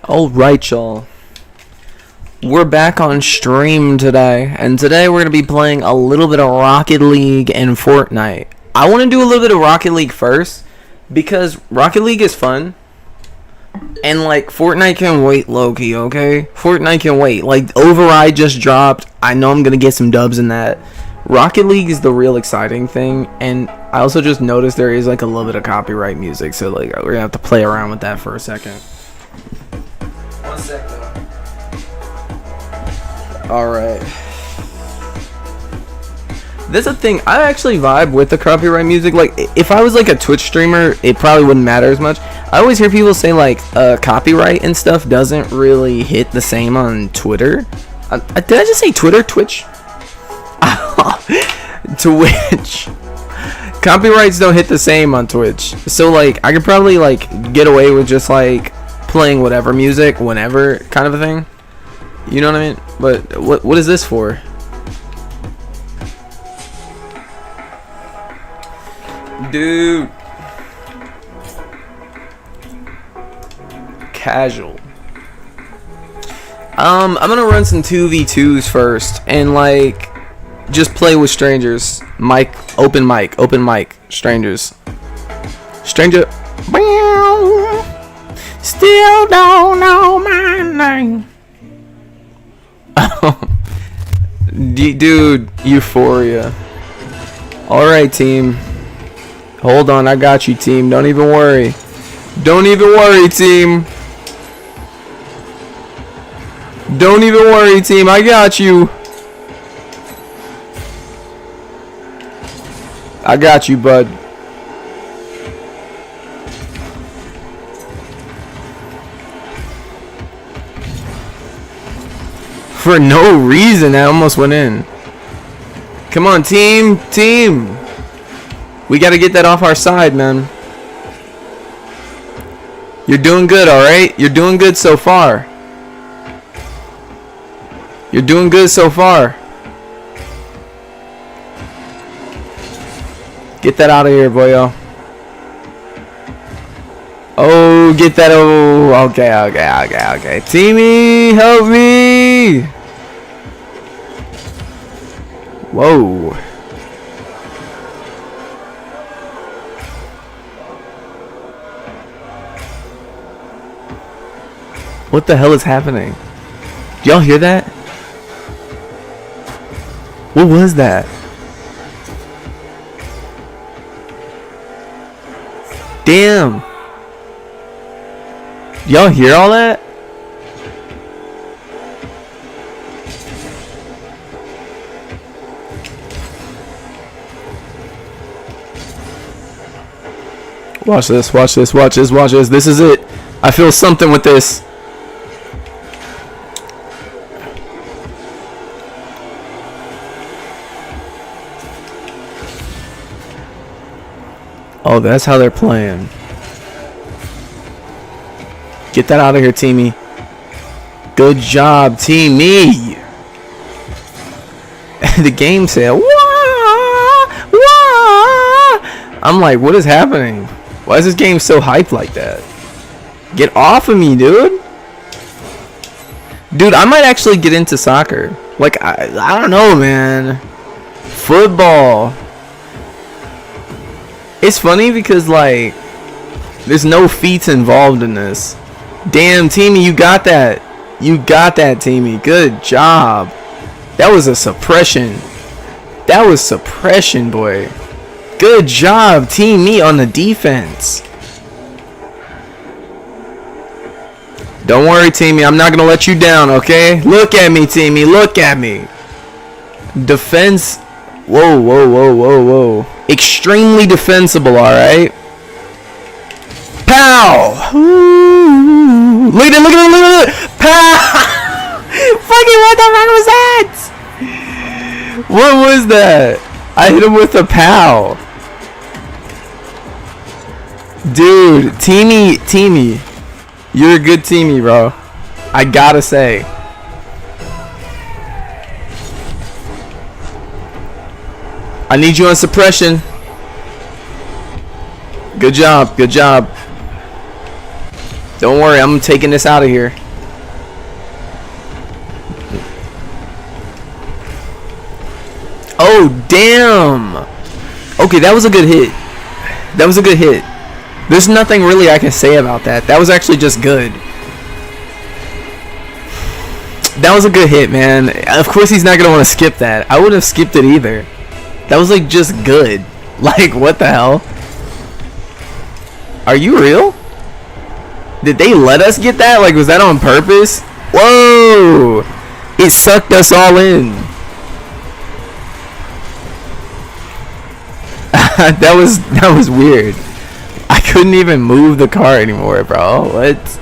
Alright, y'all. We're back on stream today, and today we're going to be playing a little bit of Rocket League and Fortnite. I want to do a little bit of Rocket League first, because Rocket League is fun, and, like, Fortnite can wait low-key, okay? Fortnite can wait. Like, Override just dropped. I know I'm going to get some dubs in that. Rocket League is the real exciting thing, and I also just noticed there is, like, a little bit of copyright music, so, like, we're going to have to play around with that for a second. One sec, though. Alright. That's a thing. I actually vibe with the copyright music. Like, if I was like a Twitch streamer, it probably wouldn't matter as much. I always hear people say, like, copyright and stuff doesn't really hit the same on Twitter. Did I just say Twitter? Twitch? Twitch. Copyrights don't hit the same on Twitch. So, like, I could probably, like, get away with just, like, playing whatever music whenever kind of a thing. You know what I mean? But what is this for? Dude. Casual. I'm gonna run some 2v2s first and like just play with strangers. Open mic, strangers. Stranger. Still don't know my name. Dude, euphoria. Alright, team. Hold on, I got you, team. Don't even worry. Don't even worry, team. Don't even worry, team. I got you. I got you, bud. For no reason, I almost went in. Come on, team. We gotta get that off our side, man. You're doing good, alright? You're doing good so far. You're doing good so far. Get that out of here, boyo. Oh, get that. Oh, okay. Teamy, help me. Whoa. What the hell is happening? Do y'all hear that? What was that? Damn. Y'all hear all that? Watch this. This is it. I feel something with this. Oh, that's how they're playing. Get that out of here, Teamy. Good job, Teamy. The game said, wah, wah. I'm like, what is happening? Why is this game so hyped like that? Get off of me, dude. Dude, I might actually get into soccer. Like, I don't know, man. Football. It's funny because, like, there's no feats involved in this. Damn, Teamy, you got that. You got that, Teamy. Good job. That was a suppression. That was suppression, boy. Good job, Teamy, on the defense. Don't worry, Teamy. I'm not going to let you down, okay? Look at me, Teamy. Look at me. Defense. Whoa. Extremely defensible, alright? Pow! Ooh. Look at it! Pow! Fucking what the fuck was that? What was that? I hit him with a pow. Dude, Teamy. You're a good Teamy, bro. I gotta say. I need you on suppression. Good job. Don't worry, I'm taking this out of here. Oh, damn. Okay, that was a good hit. That was a good hit. There's nothing really I can say about that. That was actually just good. That was a good hit, man. Of course he's not going to want to skip that. I wouldn't have skipped it either. That was like just good. Like, what the hell? Are you real? Did they let us get that? Like, was that on purpose? Whoa! It sucked us all in. that was weird. I couldn't even move the car anymore, bro. What?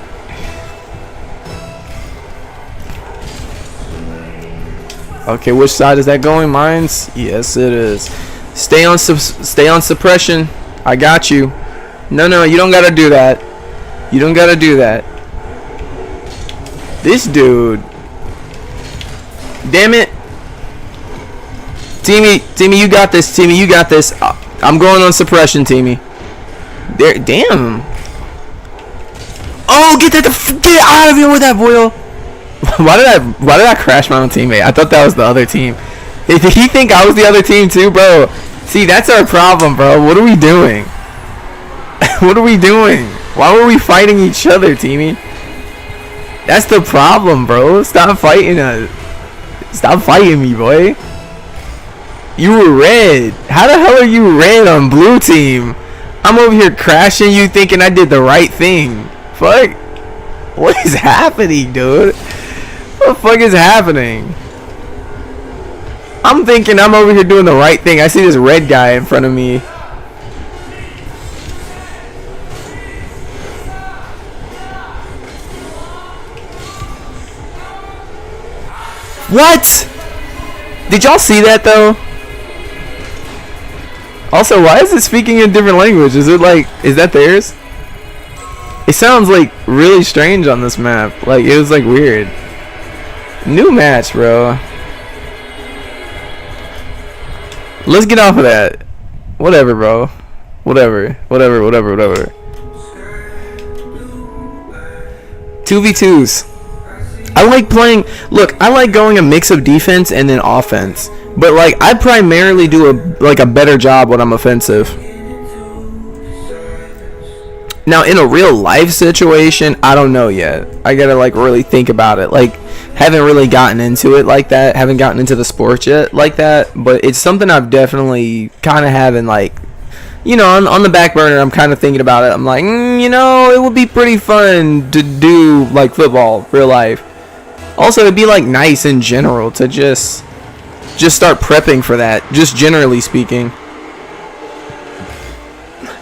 Okay, which side is that going? Mine's? Yes, it is. Stay on suppression. I got you. No, you don't gotta do that. You don't gotta do that. This dude. Damn it. Teamy, you got this. Teamy, you got this. I'm going on suppression, Teamy. There, damn. Oh, get out of here with that, boy. Why did I crash my own teammate? I thought that was the other team. Did he think I was the other team too, bro? See, that's our problem, bro. What are we doing? What are we doing? Why were we fighting each other, Teamy? That's the problem, bro. Stop fighting us. Stop fighting me, boy. You were red. How the hell are you red on blue team? I'm over here crashing you thinking I did the right thing. Fuck. What is happening, dude? What the fuck is happening? I'm thinking I'm over here doing the right thing. I see this red guy in front of me. What? Did y'all see that though? Also, why is it speaking in different language? Is it like, is that theirs? It sounds like really strange on this map. Like, it was like weird. New match, bro. Let's get off of that. Whatever, bro. Whatever. 2v2s. I like playing. Look, I like going a mix of defense and then offense. But like, I primarily do a better job when I'm offensive. Now, in a real life situation, I don't know yet. I gotta like really think about it. Like, haven't really gotten into it like that. Haven't gotten into the sport yet like that. But it's something I've definitely kind of having like, you know, on the back burner. I'm kind of thinking about it. I'm like, you know, it would be pretty fun to do like football, real life. Also, it'd be like nice in general to just start prepping for that. Just generally speaking.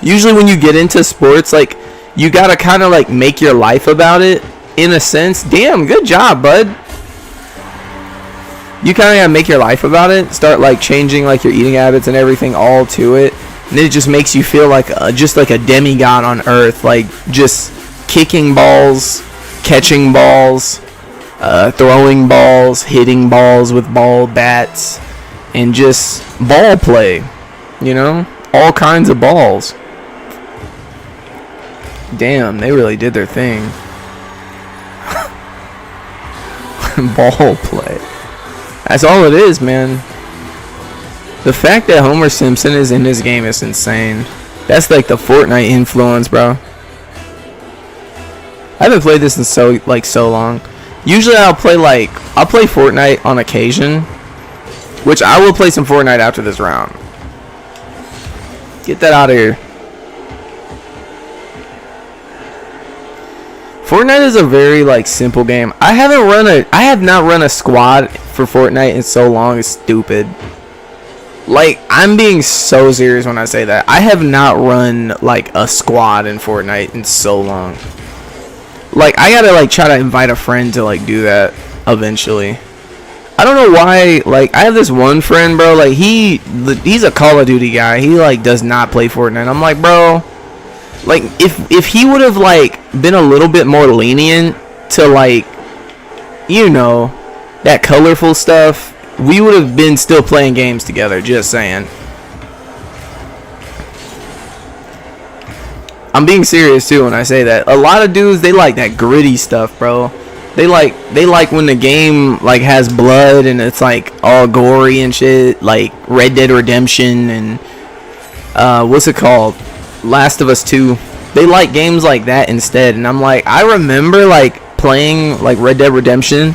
Usually when you get into sports, like, you gotta kind of like make your life about it in a sense. Damn, good job, bud. You kind of gotta make your life about it. Start like changing like your eating habits and everything all to it. And then it just makes you feel like just like a demigod on earth. Like just kicking balls, catching balls, throwing balls, hitting balls with ball bats, and just ball play. You know, all kinds of balls. Damn, they really did their thing. Ball play. That's all it is, man. The fact that Homer Simpson is in this game is insane. That's like the Fortnite influence, bro. I haven't played this in so long. Usually I'll play Fortnite on occasion, which I will play some Fortnite after this round. Get that out of here. Fortnite is a very like simple game. I have not run a squad for Fortnite in so long. It's stupid. Like, I'm being so serious when I say that. I have not run like a squad in Fortnite in so long. Like, I gotta like try to invite a friend to like do that eventually. I don't know why. Like, I have this one friend, bro. Like, he's a Call of Duty guy. He like does not play Fortnite. I'm like, bro. Like, if he would have like been a little bit more lenient to like, you know, that colorful stuff, we would have been still playing games together. Just saying. I'm being serious too when I say that. A lot of dudes, they like that gritty stuff, bro. They like when the game like has blood and it's like all gory and shit, like Red Dead Redemption and what's it called? Last of Us 2. They like games like that instead. And I'm like, I remember like playing like Red Dead Redemption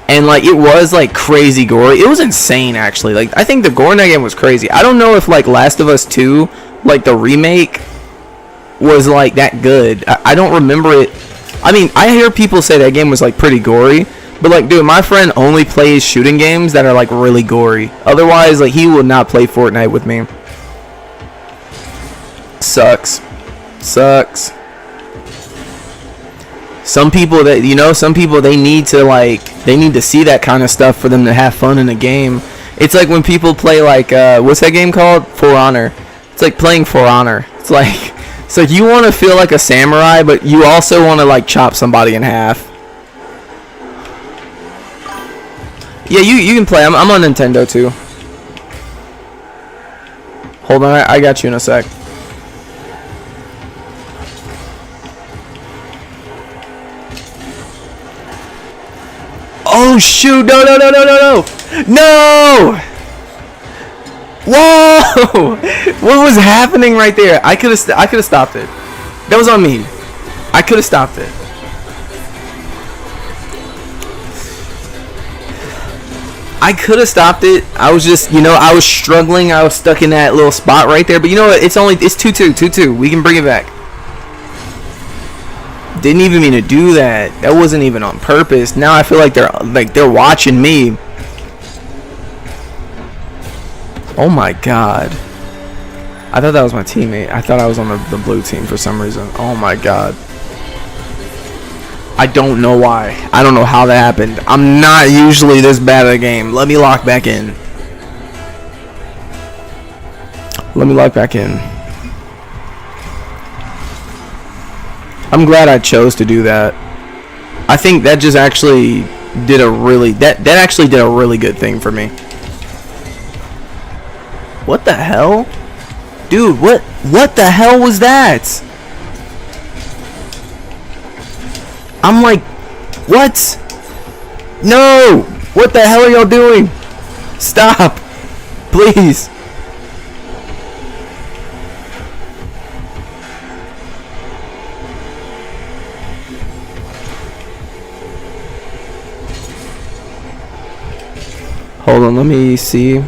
and like it was like crazy gory. It was insane actually. Like I think the gore in that game was crazy. I don't know if like Last of Us 2, like the remake, was like that good. I don't remember it. I mean, I hear people say that game was like pretty gory, but like, dude, my friend only plays shooting games that are like really gory. Otherwise, like, he will not play Fortnite with me. Sucks. Some people that, you know, some people, they need to see that kind of stuff for them to have fun in a game. It's like when people play like what's that game called? For Honor. It's like playing For Honor. It's like you want to feel like a samurai, but you also want to like chop somebody in half. Yeah, you can play. I'm on Nintendo too. Hold on, I got you in a sec. Oh shoot! No! Whoa! What was happening right there? I could have stopped it. That was on me. I could have stopped it. I could have stopped it. I was just, I was struggling. I was stuck in that little spot right there. But you know what? It's 2-2. We can bring it back. Didn't even mean to do that. That wasn't even on purpose. Now I feel like they're watching me. Oh my god. I thought that was my teammate. I thought I was on the blue team for some reason. Oh my god. I don't know why. I don't know how that happened. I'm not usually this bad at a game. Let me lock back in. I'm glad I chose to do that. I think that just actually did a really good thing for me. What the hell? Dude, what the hell was that? I'm like, what? No! What the hell are y'all doing? Stop! Please. Hold on, let me see.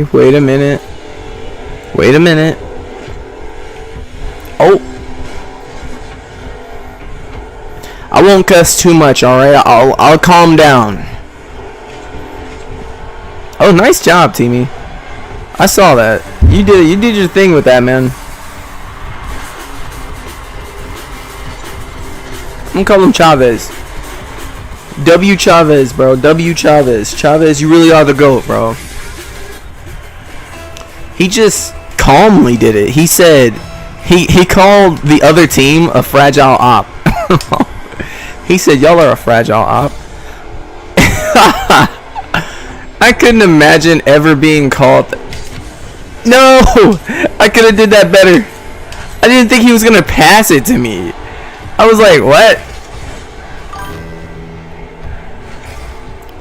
Wait a minute. Oh. I won't cuss too much, alright? I'll calm down. Oh, nice job, Teamy. I saw that. You did your thing with that, man. I'm gonna call him Chavez. W Chavez, bro. W Chavez. Chavez, you really are the GOAT, bro. He just calmly did it. He said he called the other team a fragile op. He said y'all are a fragile op. I couldn't imagine ever being called. No, I could have did that better. I didn't think he was gonna pass it to me. I was like, what?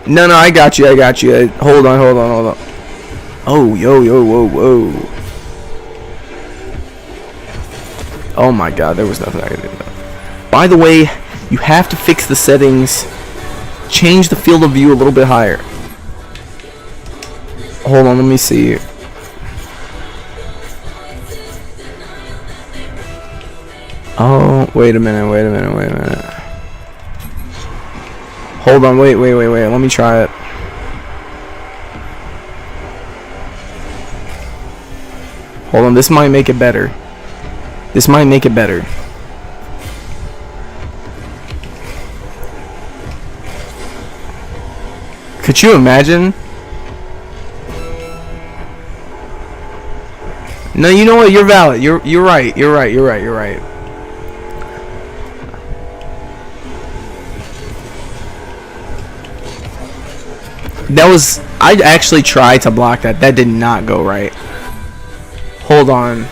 No, I got you. Hold on. Oh, whoa. Oh my god, there was nothing I could do. By the way, you have to fix the settings. Change the field of view a little bit higher. Hold on, let me see. Oh, wait a minute. Hold on, wait. Let me try it. Hold on, this might make it better. Could you imagine? No, you know what? You're valid. You're right. That was... I actually tried to block that. That did not go right. Hold on.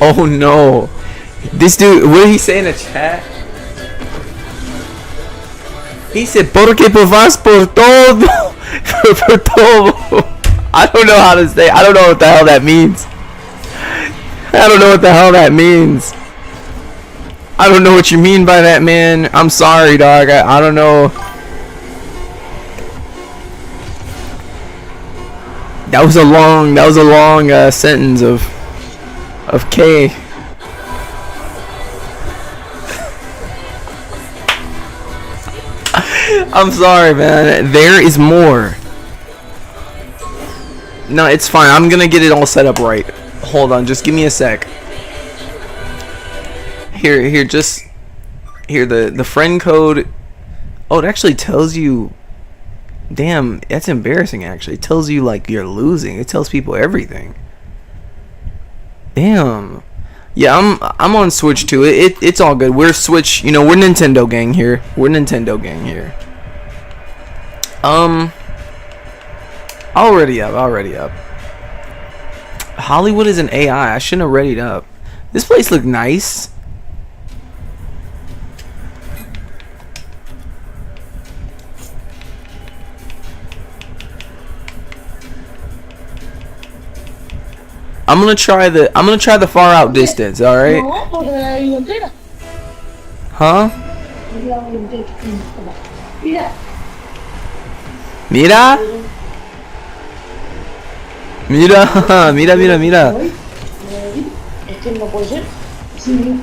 Oh no. This dude, what did he say in the chat? He said, porque vas por todo. Por todo. I don't know how to say. I don't know what the hell that means. I don't know what the hell that means. I don't know what you mean by that, man. I'm sorry, dog. I don't know. That was a long sentence of K. I'm sorry, man. There is more. No, it's fine. I'm gonna get it all set up right. Hold on, just give me a sec. Here, just here. The friend code. Oh, it actually tells you. Damn, that's embarrassing. Actually, it tells you like you're losing. It tells people everything. Damn. Yeah, I'm on Switch too. It's all good. We're Switch. You know, we're Nintendo gang here. We're Nintendo gang here. Already up. Hollywood is an AI. I shouldn't have readied up. This place looked nice. I'm gonna try the far out distance, alright? Huh? Mira. Es que no puede ser. Sí.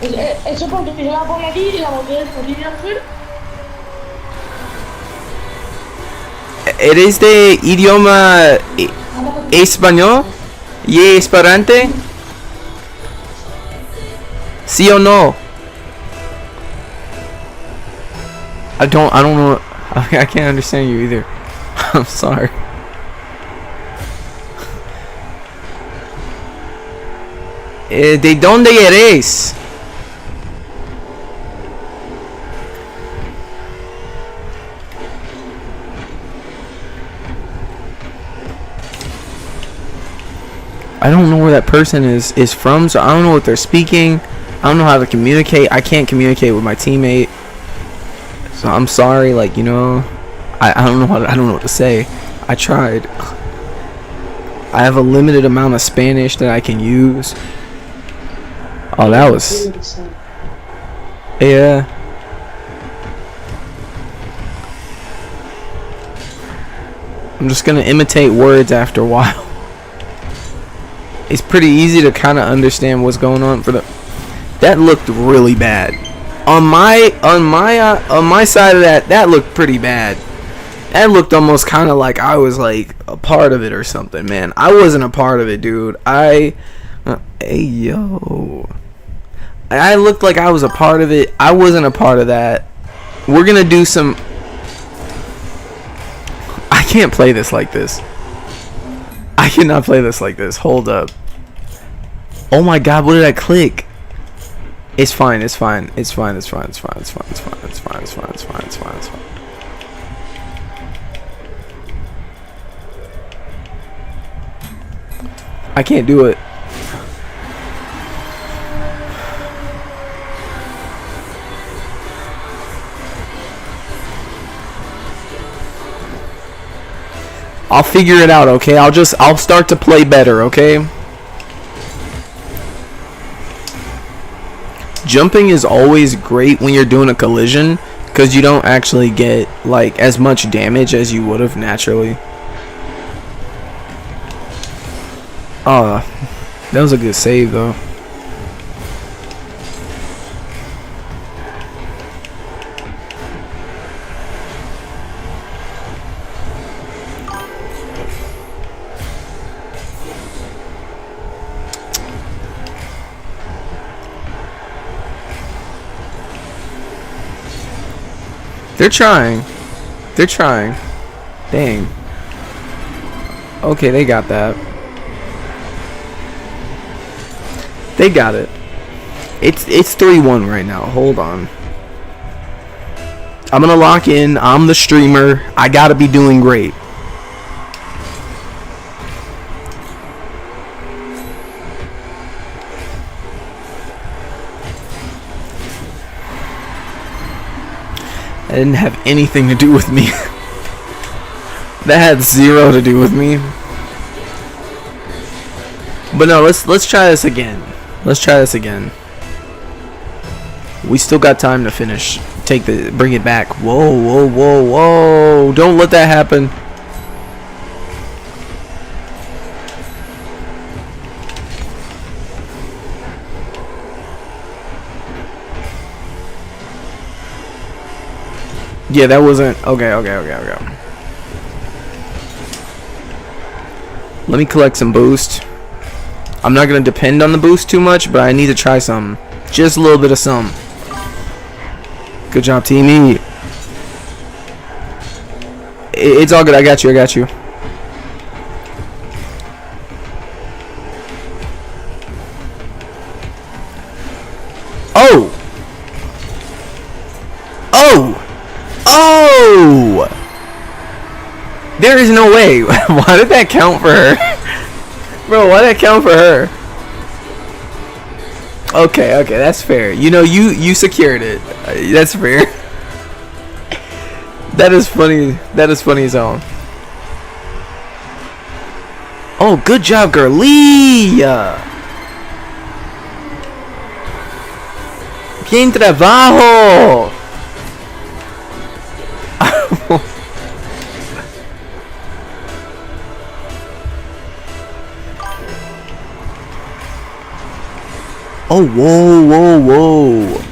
Eso porque yo la pongo aquí y la botella afuera. ¿Eres de idioma español? ¿Y esperante? ¿Sí o no? I don't know. I can't understand you either. I'm sorry. ¿De dónde eres? I don't know where that person is from, so I don't know what they're speaking. I don't know how to communicate. I can't communicate with my teammate. So I'm sorry, like, you know, I don't know what to say. I tried. I have a limited amount of Spanish that I can use. Oh, that was... Yeah. I'm just gonna imitate words after a while. It's pretty easy to kind of understand what's going on for the... That looked really bad. On my side of that looked pretty bad. That looked almost kind of like I was like a part of it or something, man. I wasn't a part of it, dude. Hey, yo. I looked like I was a part of it. I wasn't a part of that. We're gonna do some... I can't play this like this. I cannot play this like this. Hold up. Oh my god, what did I click? It's fine. I can't do it. I'll figure it out, okay? I'll start to play better, okay? Jumping is always great when you're doing a collision because you don't actually get like as much damage as you would have naturally. Oh, that was a good save though. They're trying. Dang. Okay, they got that. They got it. It's 3-1 right now. Hold on. I'm gonna lock in. I'm the streamer. I gotta be doing great. That didn't have anything to do with me. That had zero to do with me. But no, let's try this again. Let's try this again. We still got time to finish. Bring it back. Whoa, whoa, whoa, whoa! Don't let that happen. Yeah, that wasn't okay. Let me collect some boost. I'm not gonna depend on the boost too much, but I need to try some. Just a little bit of some. Good job, Team E. It's all good. I got you. Oh! There is no way. Why did that count for her? Bro, why did that count for her? Okay, that's fair. You know, you secured it. That's fair. That is funny. That is funny as hell. Oh, good job, girlie. Bien trabajo. Oh, whoa.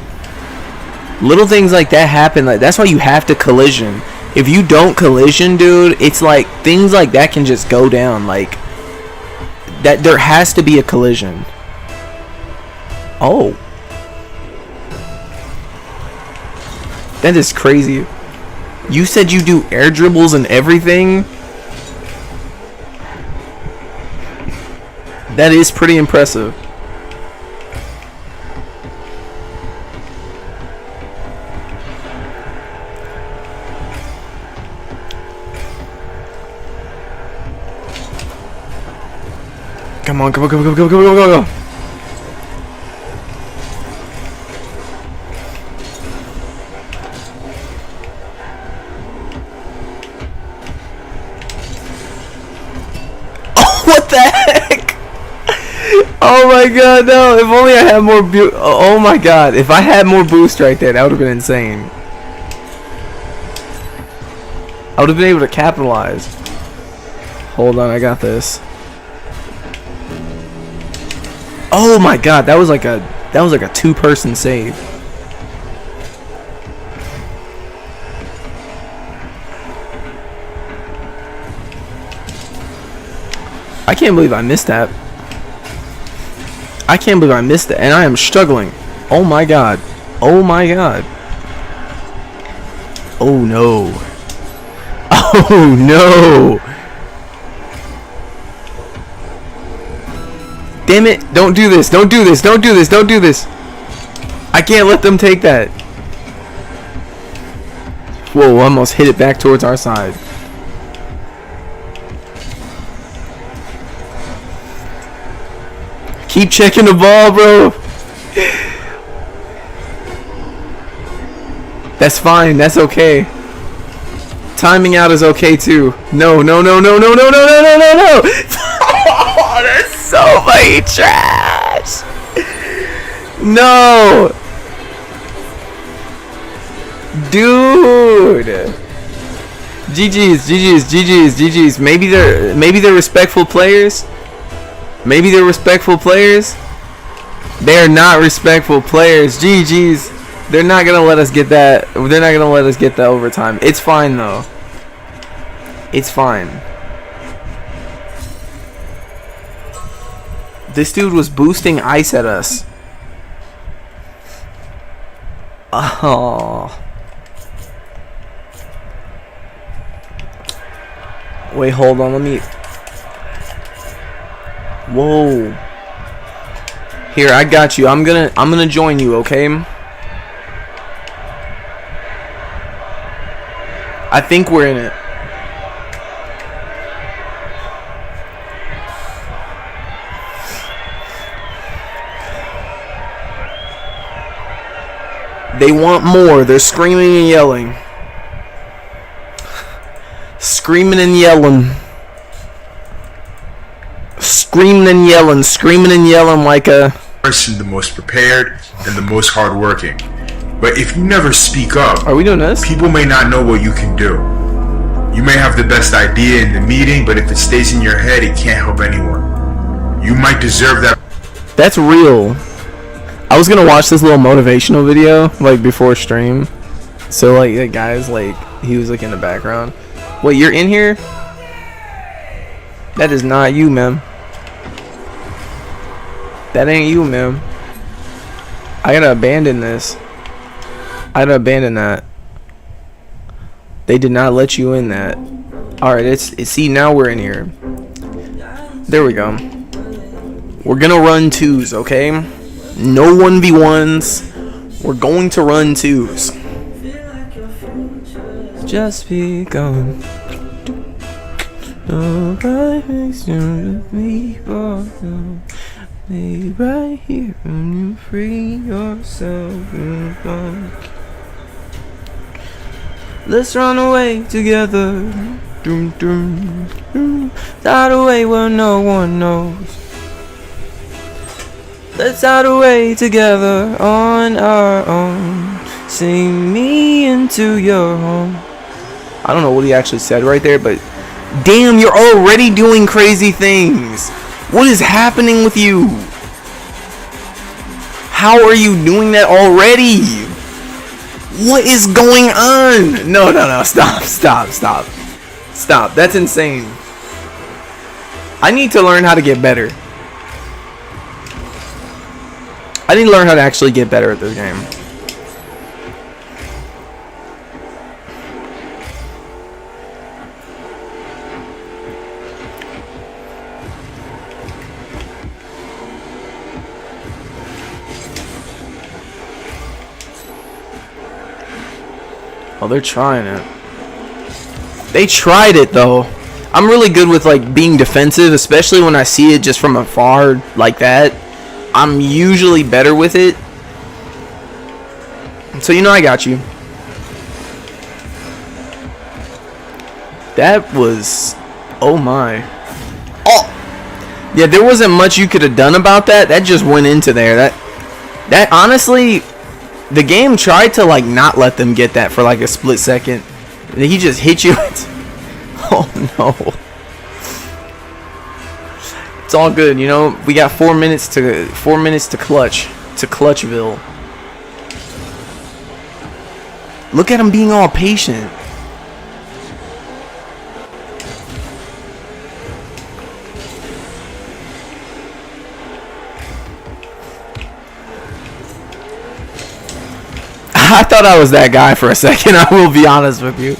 Little things like that happen. Like, that's why you have to collision. If you don't collision, dude, it's like things like that can just go down. Like that, there has to be a collision. Oh, that is crazy. You said you do air dribbles and everything? That is pretty impressive. Come on. What the heck? Oh my god, no. If only I had more oh my god. If I had more boost right there, that would have been insane. I would have been able to capitalize. Hold on, I got this. Oh my god, that was like a two-person save. I can't believe I missed that. And I am struggling. Oh my god. Oh no. Oh no. Damn it. Don't do this. Don't do this. I can't let them take that. Whoa, almost hit it back towards our side. Keep checking the ball, bro. That's fine. That's okay. Timing out is okay too. No. Oh, that's so much trash. No. Dude. GG's. Maybe they're respectful players. They're not respectful players. GG's. They're not gonna let us get that. They're not gonna let us get the overtime. It's fine though. It's fine. This dude was boosting ice at us. Oh. Wait, hold on. Let me. Whoa. Here, I got you. I'm gonna join you, okay? I think we're in it. They want more. They're screaming and yelling. screaming and yelling. Screaming and yelling like a person, the most prepared, and the most hardworking. But if you never speak up, are we doing this? people may not know what you can do. You may have the best idea in the meeting, but if it stays in your head, it can't help anyone. You might deserve that. That's real. I was gonna watch this little motivational video like before stream. So like the guy's like he was like in the background. Wait, you're in here? That is not you, man. That ain't you, man. I gotta abandon this. I gotta abandon that. They did not let you in that. Alright, see, now we're in here. There we go. We're gonna run twos, okay? No 1v1s. We're going to run twos. Just be gone. Nobody makes you me for you. Lay right here and you free yourself. Let's run away together. Doom, doom, doom. Hide away where no one knows. Let's hide away together on our own. Sing me into your home. I don't know what he actually said right there, but damn, you're already doing crazy things. What is happening with you? How are you doing that already? What is going on? No, stop. That's insane. I need to learn how to get better. I need to learn how to actually get better at this game. Oh, they're trying it. They tried it though. I'm really good with like being defensive, especially when I see it just from afar like that. I'm usually better with it. So you know I got you. That was, oh my. Oh, yeah, there wasn't much you could have done about that. That just went into there. That honestly, the game tried to like not let them get that for like a split second. He just hit you. Oh no. It's all good, you know. We got 4 minutes to Clutchville. Look at him being all patient. I thought I was that guy for a second, I will be honest with you.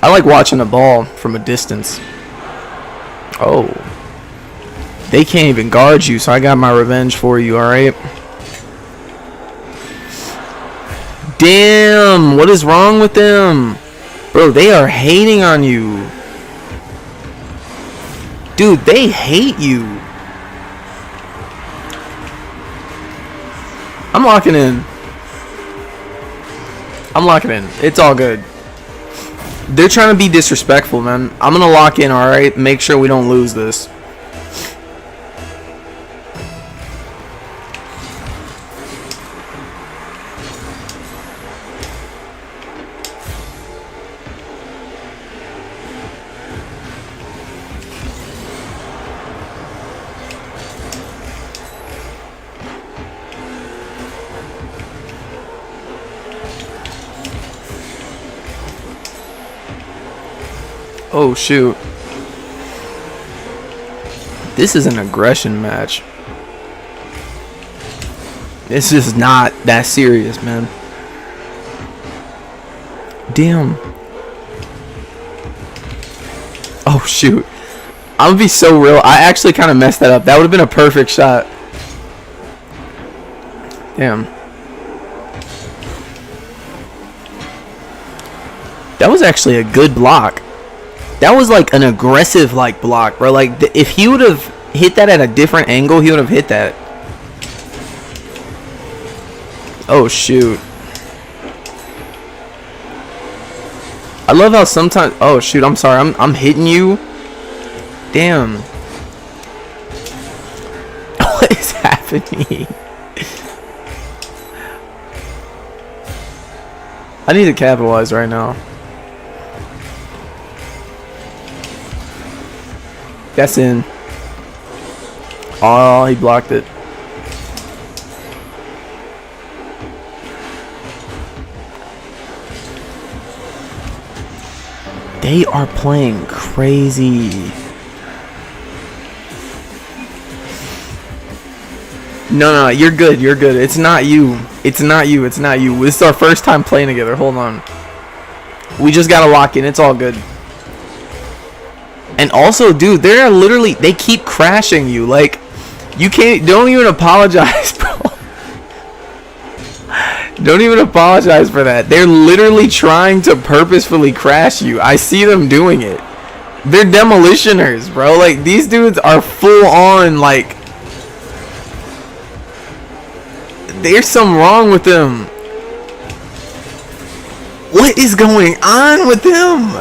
I like watching a ball from a distance. Oh. They can't even guard you, so I got my revenge for you, alright? Damn, what is wrong with them? Bro, they are hating on you. Dude, they hate you. I'm locking in. I'm locking in. It's all good. They're trying to be disrespectful, man. I'm gonna lock in, alright? Make sure we don't lose this. Oh shoot. This is an aggression match. This is not that serious, man. Damn. Oh shoot. I'm gonna be so real. I actually kind of messed that up. That would have been a perfect shot. Damn. That was actually a good block. That was like an aggressive like block, bro. Like if he would have hit that at a different angle, he would have hit that. Oh shoot. I love how sometimes. Oh shoot, I'm sorry. I'm hitting you. Damn. What is happening? I need to capitalize right now. That's in. Oh, he blocked it. They are playing crazy. No, you're good. You're good. It's not you. It's not you. It's not you. This is our first time playing together. Hold on. We just gotta lock in. It's all good. And also, dude, they're literally, they keep crashing you. Like, you can't, don't even apologize, bro. Don't even apologize for that. They're literally trying to purposefully crash you. I see them doing it. They're demolitioners, bro. Like, these dudes are full on, like, there's something wrong with them. What is going on with them?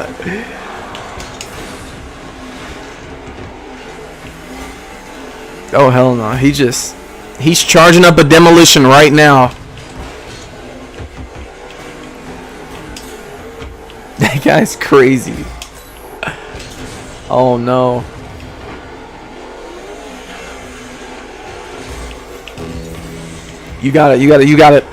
Oh, hell no. He's charging up a demolition right now. That guy's crazy. Oh no. You got it, you got it, you got it.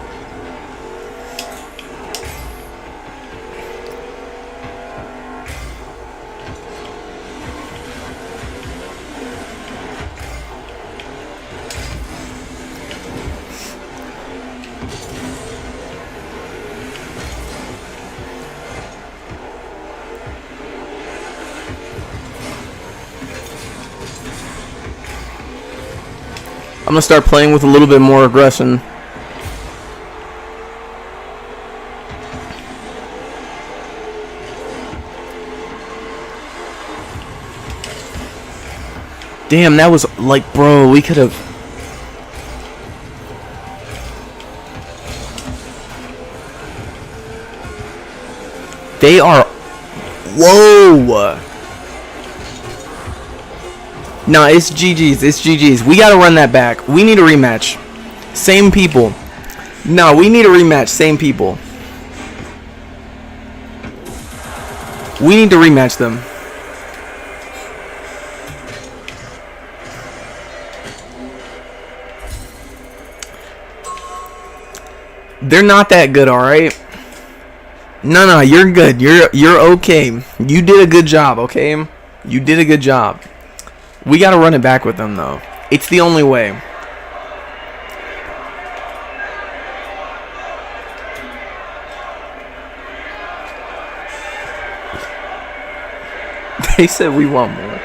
I'm gonna start playing with a little bit more aggression. Damn, that was like, bro, we could have. They are. Whoa. No, it's GG's. It's GG's. We gotta run that back. We need a rematch. Same people. No, we need a rematch. Same people. We need to rematch them. They're not that good, alright? No, you're good. You're okay. You did a good job, okay? You did a good job. We gotta run it back with them, though. It's the only way. They said we want more.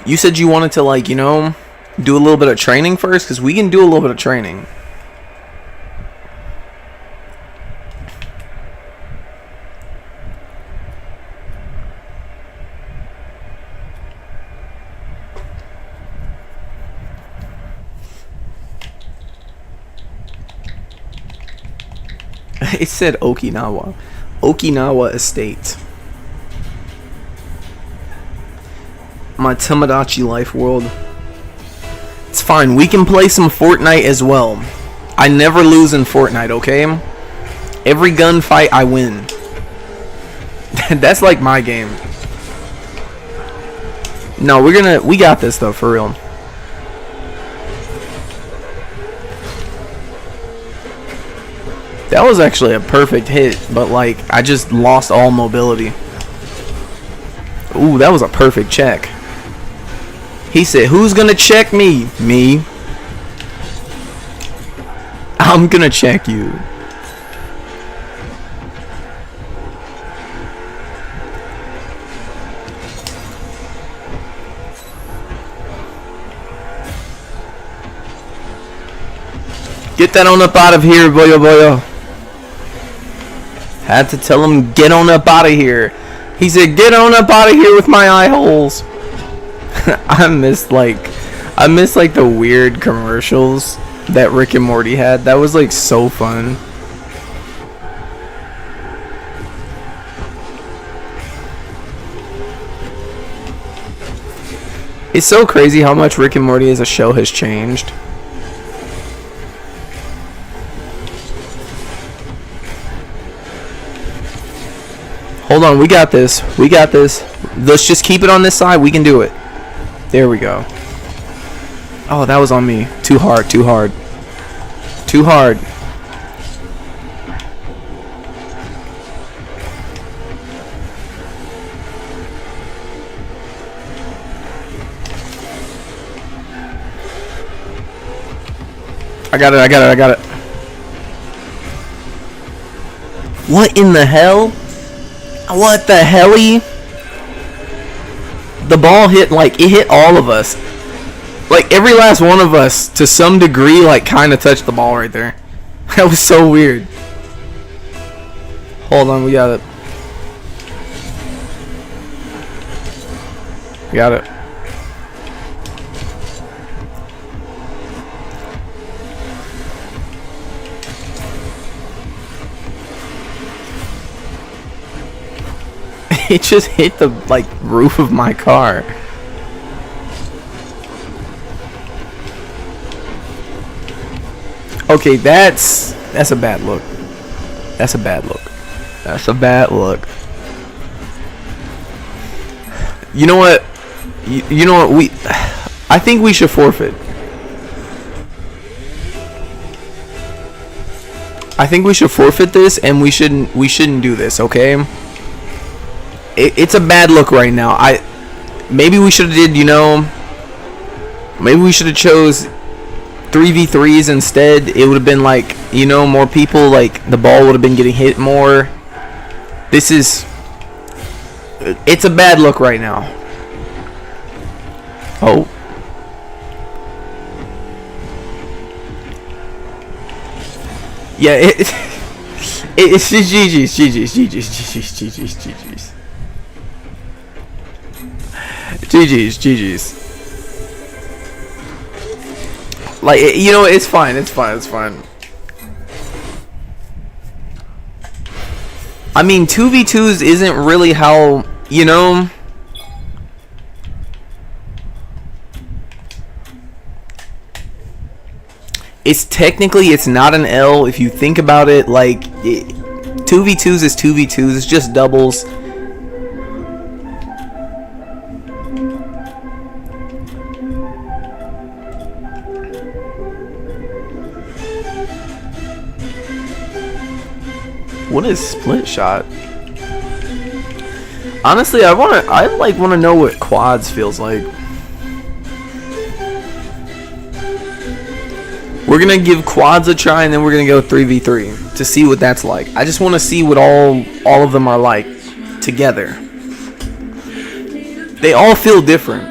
You said you wanted to, like, you know, do a little bit of training first? Because we can do a little bit of training. It said Okinawa. Okinawa Estate. My Tomodachi Life world. It's fine. We can play some Fortnite as well. I never lose in Fortnite, okay? Every gunfight I win. That's like my game. No, we got this though, for real. That was actually a perfect hit, but like I just lost all mobility. Ooh, that was a perfect check. He said, "Who's gonna check me?" Me. I'm gonna check you. Get that on up out of here, boyo boyo. Had to tell him, get on up out of here. He said, get on up out of here with my eye holes. I miss like the weird commercials that Rick and Morty had. That was like so fun. It's so crazy how much Rick and Morty as a show has changed. Hold on, we got this. We got this. Let's just keep it on this side. We can do it. There we go. Oh, that was on me. Too hard, too hard. Too hard. I got it, I got it, I got it. What in the hell? What the helly? The ball hit, like, it hit all of us. Like, every last one of us, to some degree, like, kind of touched the ball right there. That was so weird. Hold on, we got it. We got it. It just hit the, like, roof of my car. Okay, that's a bad look. That's a bad look. That's a bad look. You know what? You know what? I think we should forfeit. I think we should forfeit this, and we shouldn't do this, okay? It's a bad look right now. Maybe we should have did, you know, maybe we should have chose 3v3s instead. It would have been like, you know, more people, like the ball would have been getting hit more. It's a bad look right now. Oh. Yeah, it's just GG's. GG's. Like, you know, it's fine. I mean, 2v2s isn't really how, you know. It's not an L if you think about it. Like, 2v2s is 2v2s. It's just doubles. What is split shot? Honestly, I want to know what quads feels like. We're gonna give quads a try, and then we're gonna go 3v3 to see what that's like. I just want to see what all of them are like together. They all feel different.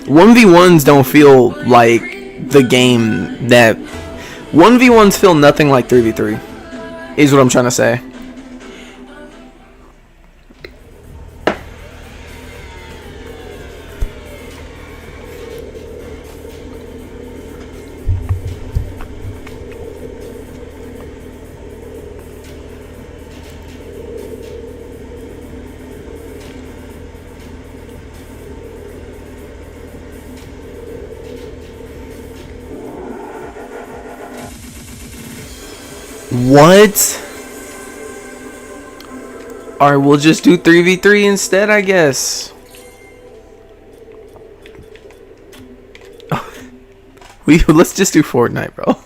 1v1s don't feel like the game that 1v1s feel nothing like 3v3. Is what I'm trying to say. What? Alright, we'll just do 3v3 instead, I guess. Let's just do Fortnite, bro.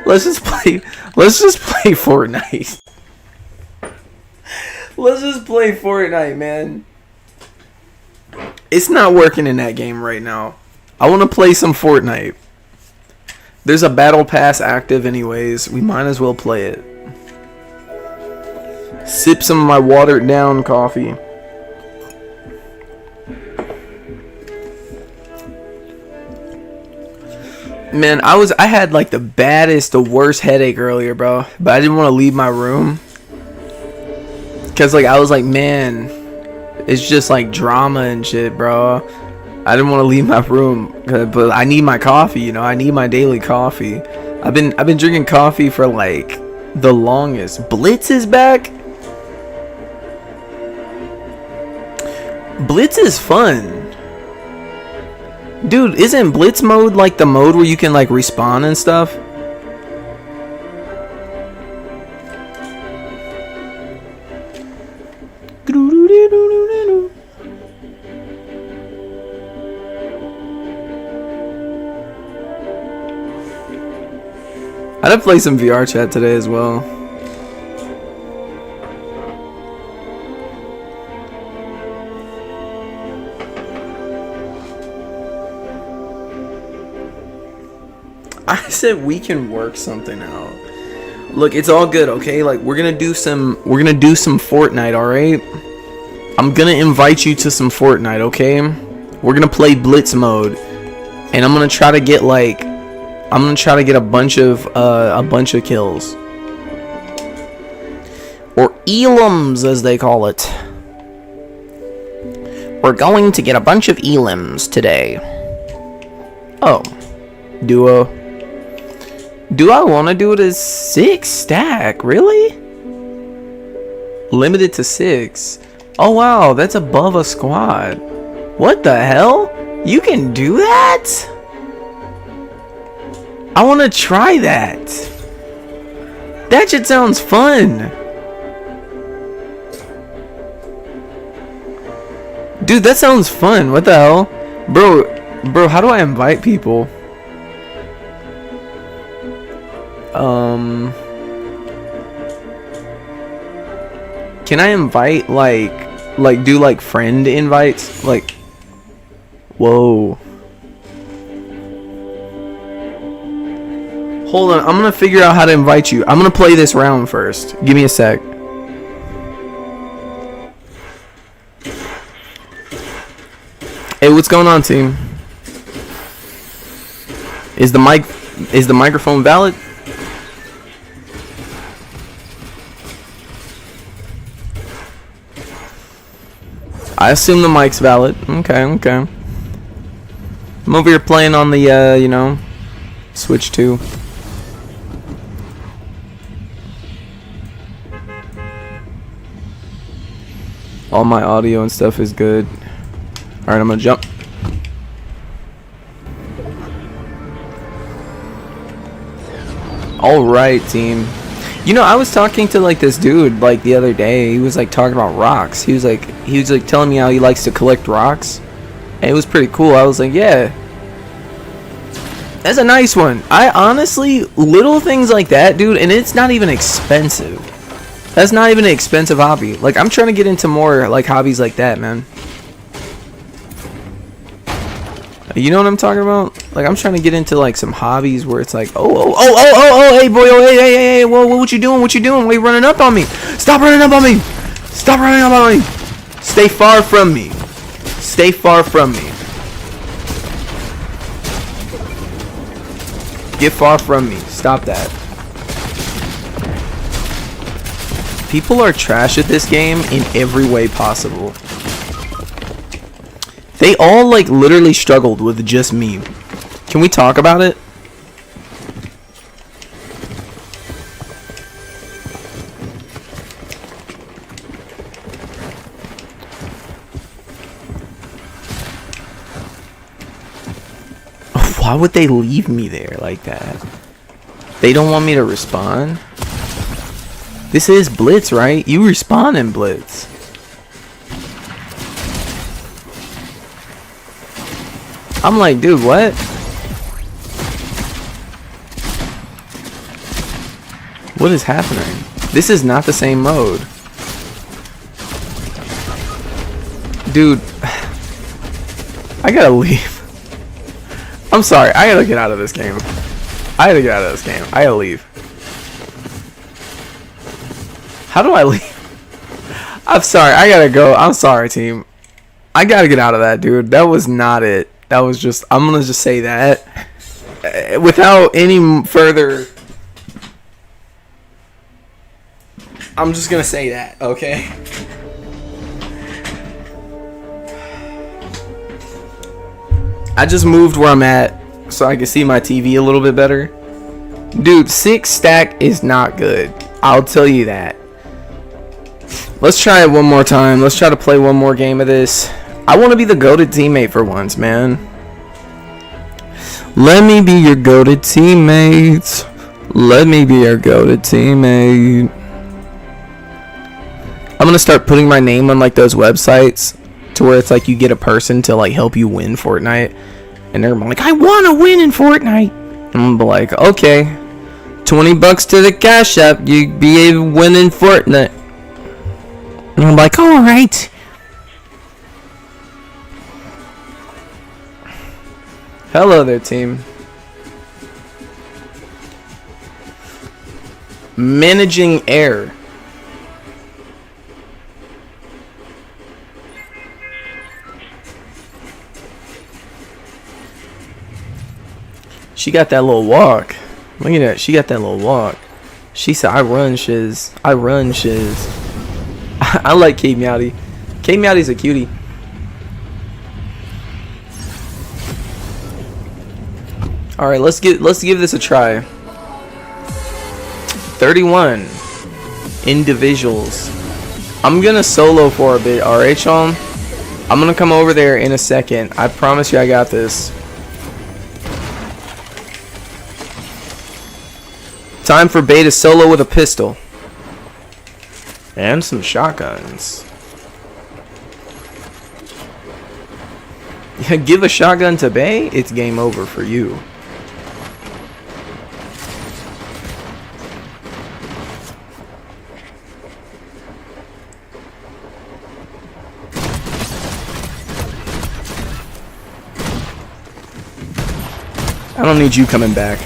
Let's just play Fortnite. Let's just play Fortnite, man. It's not working in that game right now. I want to play some Fortnite. There's a battle pass active anyways. We might as well play it. Sip some of my watered down coffee. Man, I had like the baddest, the worst headache earlier, bro. But I didn't want to leave my room. Cause like I was like, man, it's just like drama and shit, bro. I didn't want to leave my room, but I need my coffee, you know. I need my daily coffee. I've been drinking coffee for like the longest. Blitz is back. Blitz is fun. Dude, isn't Blitz mode like the mode where you can like respawn and stuff? I did play some VR chat today as well. I said we can work something out. Look, it's all good, okay? Like we're gonna do some Fortnite, alright? I'm gonna invite you to some Fortnite, okay? We're gonna play Blitz mode. And I'm gonna try to get like a bunch of kills. Or elims as they call it. We're going to get a bunch of elims today. Oh. Duo. Do I want to do it as 6 stack? Really? Limited to 6. Oh wow, that's above a squad. What the hell? You can do that? I want to try that. That shit sounds fun. Dude, that sounds fun. What the hell? Bro, how do I invite people? Can I invite like do like friend invites? Like, whoa. Hold on, I'm gonna figure out how to invite you. I'm gonna play this round first. Give me a sec. Hey, what's going on, team? Is the microphone valid? I assume the mic's valid. Okay. I'm over here playing on the, you know, Switch 2. All my audio and stuff is good. Alright, I'm gonna jump. Alright, team. You know, I was talking to like this dude like the other day. He was like talking about rocks. He was like telling me how he likes to collect rocks. And it was pretty cool. I was like, yeah. That's a nice one. I honestly, little things like that, dude, and it's not even expensive. That's not even an expensive hobby. Like, I'm trying to get into more like hobbies like that, man. You know what I'm talking about? Like, I'm trying to get into like some hobbies where it's like, oh, hey boy, oh, hey, whoa, what you doing? What you doing? Why you running up on me? Stop running up on me! Stop running up on me! Stay far from me. Stay far from me. Get far from me. Stop that. People are trash at this game in every way possible. They all like literally struggled with just me. Can we talk about it? Why would they leave me there like that? They don't want me to respond? This is Blitz, right? You respawn in Blitz. I'm like, dude, what? What is happening? This is not the same mode. Dude, I gotta leave. I'm sorry, I gotta get out of this game. I gotta get out of this game. I gotta leave. How do I leave? I'm sorry, I gotta go. I'm sorry, team. I gotta get out of that, dude. That was not it. That was just, I'm gonna just say that. without any further, I'm just gonna say that, okay? I just moved where I'm at so I can see my TV a little bit better. Dude, 6 stack is not good. I'll tell you that. Let's try it one more time. Let's try to play one more game of this. I want to be the goated teammate for once, man. Let me be your goated teammate. Let me be your goated teammate. I'm gonna start putting my name on like those websites to where it's like you get a person to like help you win Fortnite, and they're like, I want to win in Fortnite. And I'm gonna be like, okay, $20 to the cash app, you be able to win in Fortnite. And I'm like, all right. Hello there, team. Managing air. She got that little walk. Look at that. She got that little walk. She said, I run shiz. I run shiz. I like Kate Meowdy. Kate Meowdy's a cutie. Alright, let's give this a try. 31 individuals. I'm gonna solo for a bit, alright, y'all? I'm gonna come over there in a second. I promise you I got this. Time for Bay to solo with a pistol. And some shotguns. Give a shotgun to Bay, it's game over for you. I don't need you coming back.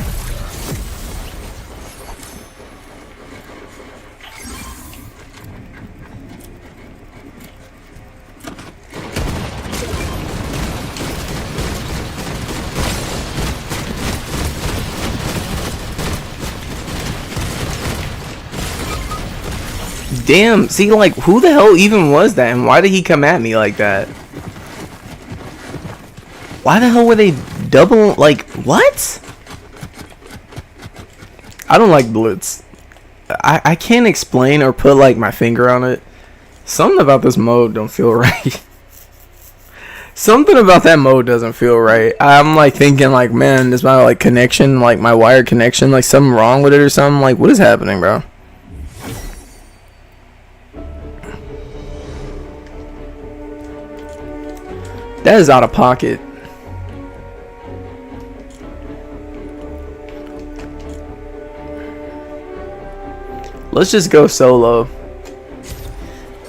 Damn, see, like, who the hell even was that, and why did he come at me like that? Why the hell were they double, like, what? I don't like Blitz. I can't explain or put, like, my finger on it. Something about this mode don't feel right. Something about that mode doesn't feel right. I'm, like, thinking, like, man, is my, like, connection, like, my wired connection, like, something wrong with it or something? Like, what is happening, bro? That is out of pocket. Let's just go solo.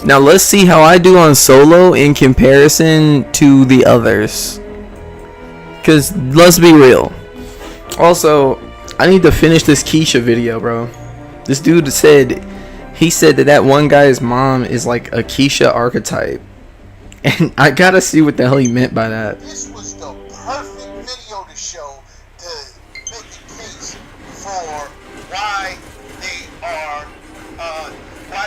Now let's see how I do on solo in comparison to the others. Because let's be real. Also, I need to finish this Keisha video, bro. This dude said, he said that one guy's mom is like a Keisha archetype. And I gotta see what the hell he meant by that. This was the perfect video to show to make the case for why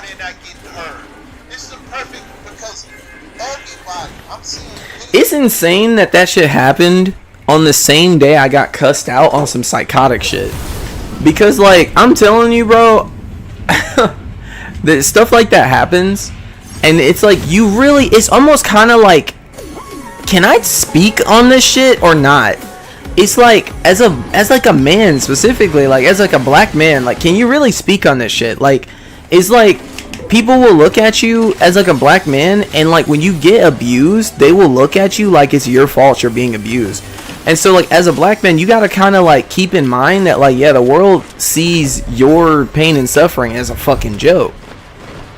they're not getting heard. This is perfect because everybody, I'm seeing videos. It's insane that that shit happened on the same day I got cussed out on some psychotic shit. Because, like, I'm telling you, bro, that stuff like that happens. And it's like, you really, it's almost kind of like, can I speak on this shit or not? It's like, as like a man specifically, like as like a black man, like, can you really speak on this shit? Like, it's like, people will look at you as like a black man, and like when you get abused, they will look at you like it's your fault you're being abused. And so, like, as a black man, you gotta kind of like keep in mind that, like, yeah, the world sees your pain and suffering as a fucking joke.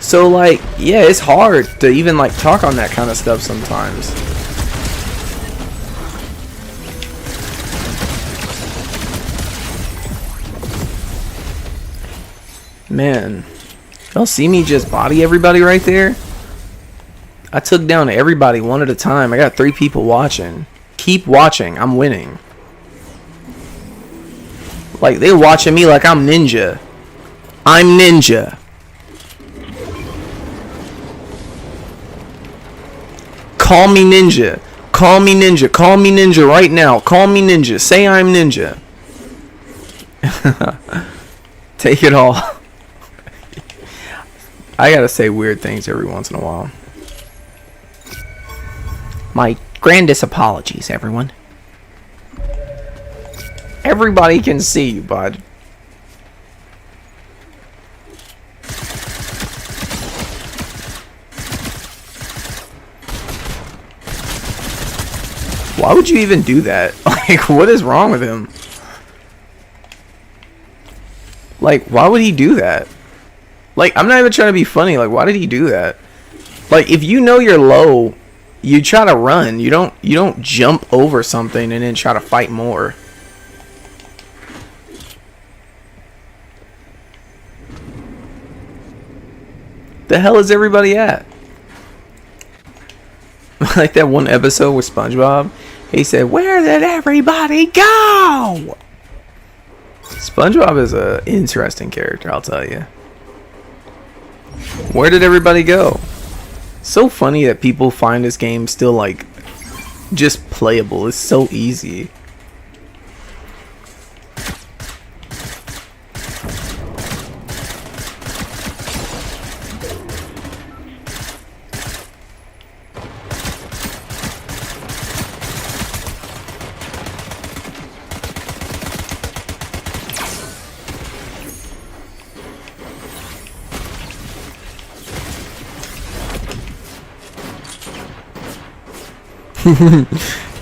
So, like, yeah, it's hard to even, like, talk on that kind of stuff sometimes. Man. Y'all see me just body everybody right there? I took down everybody one at a time. I got 3 people watching. Keep watching. I'm winning. Like, they watching me like I'm ninja. I'm ninja. Call me ninja. Call me ninja. Call me ninja right now. Call me ninja. Say I'm ninja. Take it all. I gotta say weird things every once in a while. My grandest apologies, everyone. Everybody can see you, bud. Why would you even do that? Like, what is wrong with him? Like, why would he do that? Like, I'm not even trying to be funny. Like, why did he do that? Like, if you know you're low, you try to run. You don't jump over something and then try to fight more. The hell is everybody at? Like that one episode with SpongeBob. He said, "Where did everybody go?" SpongeBob is an interesting character, I'll tell you. Where did everybody go? So funny that people find this game still like just playable. It's so easy.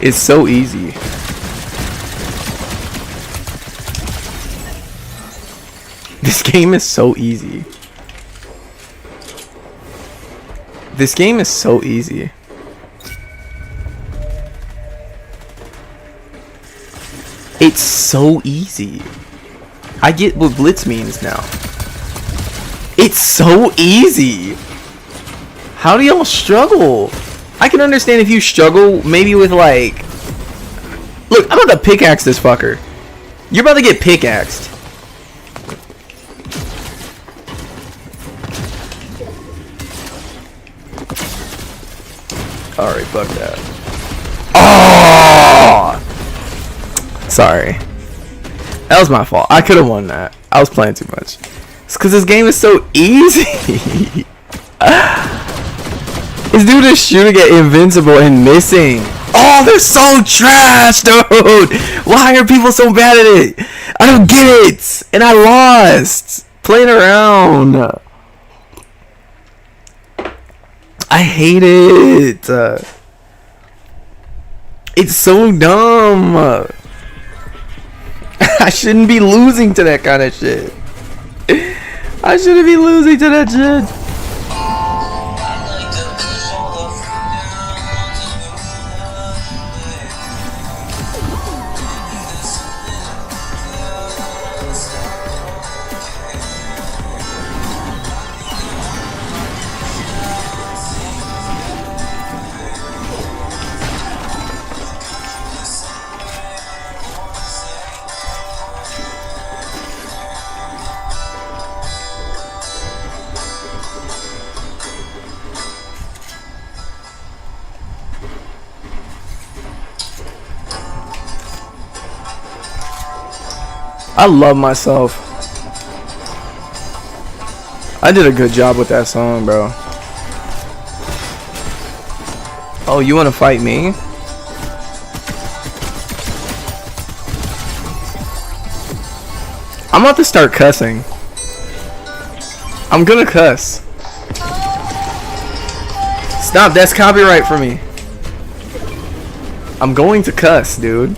It's so easy. This game is so easy. This game is so easy. It's so easy. I get what Blitz means now. It's so easy. How do y'all struggle? I can understand if you struggle, maybe with like... Look, I'm about to pickaxe this fucker. You're about to get pickaxed. Alright, fuck that. Oh! Sorry. That was my fault. I could have won that. I was playing too much. It's because this game is so easy. This dude is shooting at invincible and missing. Oh, they're so trash, dude. Why are people so bad at it? I don't get it. And I lost. Playing around. I hate it. It's so dumb. I shouldn't be losing to that kind of shit. I shouldn't be losing to that shit. I love myself. I did a good job with that song, bro. Oh, you want to fight me? I'm about to start cussing. I'm gonna cuss. Stop, that's copyright for me. I'm going to cuss, dude.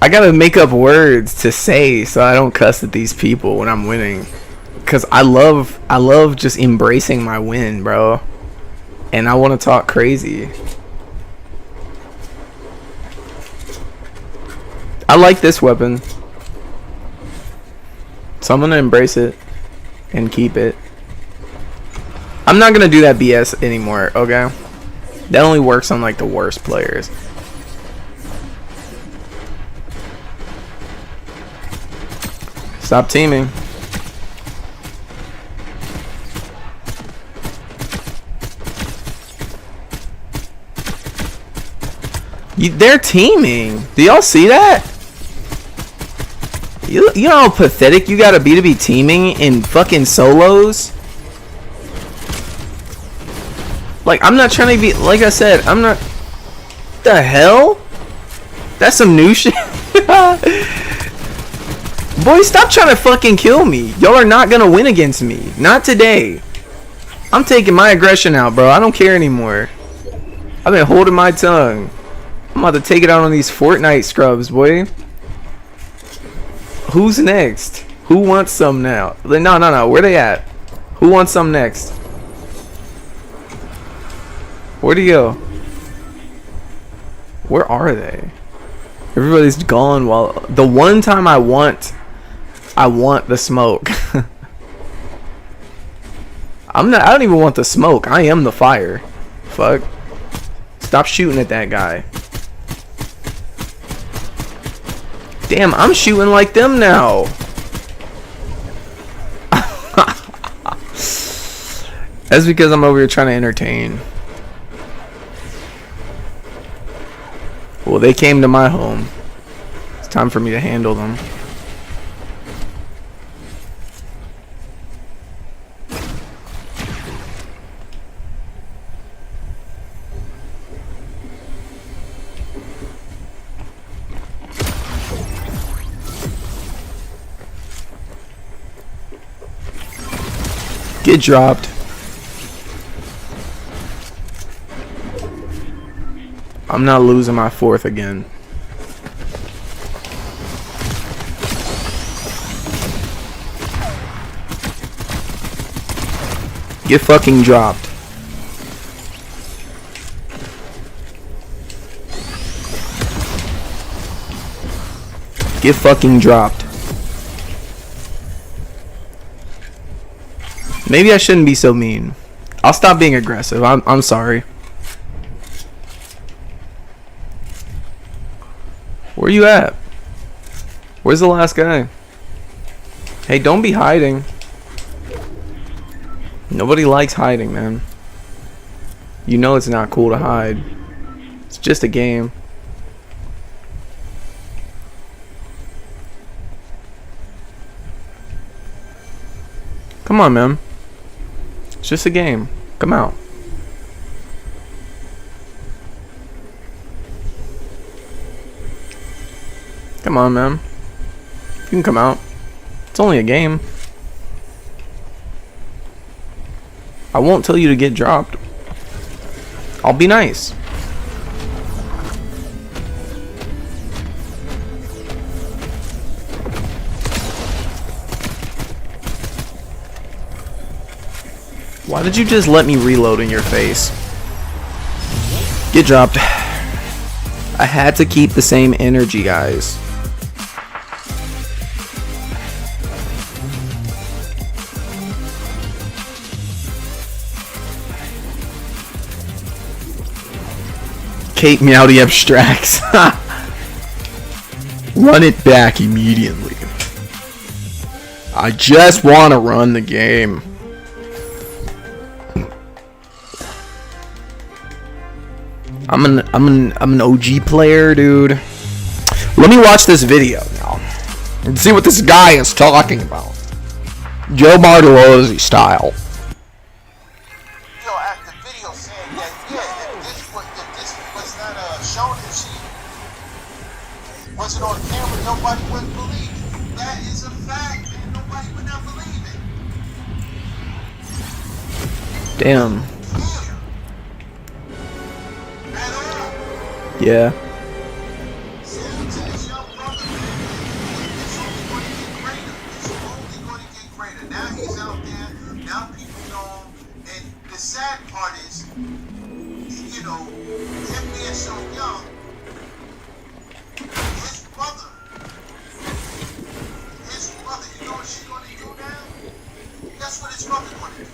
I gotta make up words to say so I don't cuss at these people when I'm winning. Cause I love just embracing my win, bro. And I wanna talk crazy. I like this weapon. So I'm gonna embrace it and keep it. I'm not gonna do that BS anymore, okay? That only works on like the worst players. Stop teaming. They're teaming. Do y'all see that? You know how pathetic you gotta be teaming in fucking solos? Like, I'm not trying to be, like I said, I'm not, the hell? That's some new shit. Boy, stop trying to fucking kill me. Y'all are not gonna win against me. Not today. I'm taking my aggression out, bro. I don't care anymore. I've been holding my tongue. I'm about to take it out on these Fortnite scrubs, boy. Who's next? Who wants some now? No. Where they at? Who wants some next? Where'd he go? Where are they? Everybody's gone while... The one time I want the smoke. I don't even want the smoke. I am the fire. Fuck. Stop shooting at that guy. Damn, I'm shooting like them now. That's because I'm over here trying to entertain. Well, they came to my home. It's time for me to handle them. Get dropped. I'm not losing my fourth again. Get fucking dropped. Get fucking dropped. Maybe I shouldn't be so mean. I'll stop being aggressive. I'm sorry. Where you at? Where's the last guy? Hey, don't be hiding. Nobody likes hiding, man. You know it's not cool to hide. It's just a game. Come on, man. It's just a game. Come out. Come on, man. You can come out. It's only a game. I won't tell you to get dropped. I'll be nice. Why did you just let me reload in your face? Get dropped. I had to keep the same energy, guys. Kate Meowdy abstracts. Run it back immediately. I just want to run the game. I'm an OG player, dude. Let me watch this video now and see what this guy is talking about. Joe Bartolozzi style. Yo, after video saying that, yeah, if this was not shown, if she wasn't on camera, nobody would believe it. That is a fact, and nobody would not believe it. Damn. Yeah. Yeah. See, to this young brother, man, it's only going to get greater. It's only going to get greater. Now he's out there. Now people know him. And the sad part is, you know, him being so young, his mother, you know what she's going to do now? Guess what his mother going to do?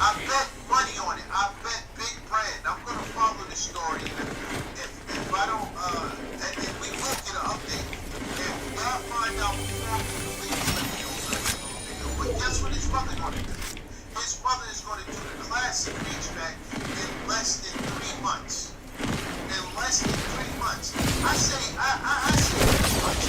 I bet money on it. I bet big brand. I'm going to follow the story. If I don't, and we will get an update. If y'all find out before we complete has to reach back in less than 3 months. In less than 3 months. I say, she's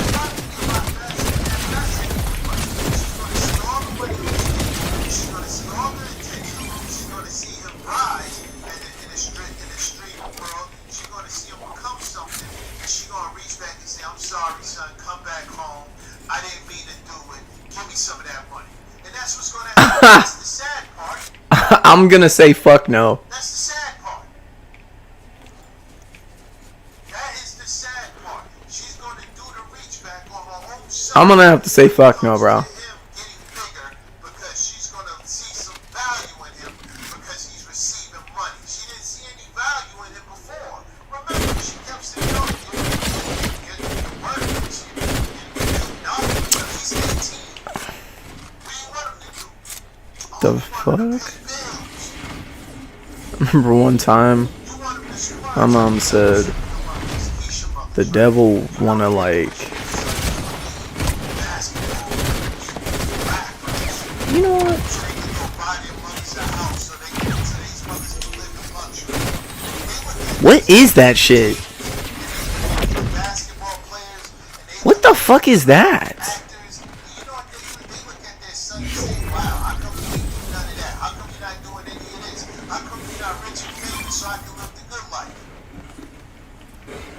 about to be a lot faster than that, but I say 3 months. She's going to see all the money losing. She's going to see all the attention. She's going to see him rise in the street world. She's going to see him become something. And she's going to reach back and say, I'm sorry, son, come back home. I didn't mean to do it. Give me some of that money. And that's what's going to happen. That's the sad part. I'm gonna say fuck no. That's the sad part. That is the sad part. She's going to do the reach back on her own son. I'm gonna have to say fuck no, bro. Him getting bigger because she's going to see some value in him because he's receiving money. She didn't see any value in him before. Remember, she kept saying, no, get the work. She didn't do nothing until he's 18. What do you want him to do? The fuck? I remember one time my mom said the devil wanna like, you know what? What is that shit? What the fuck is that?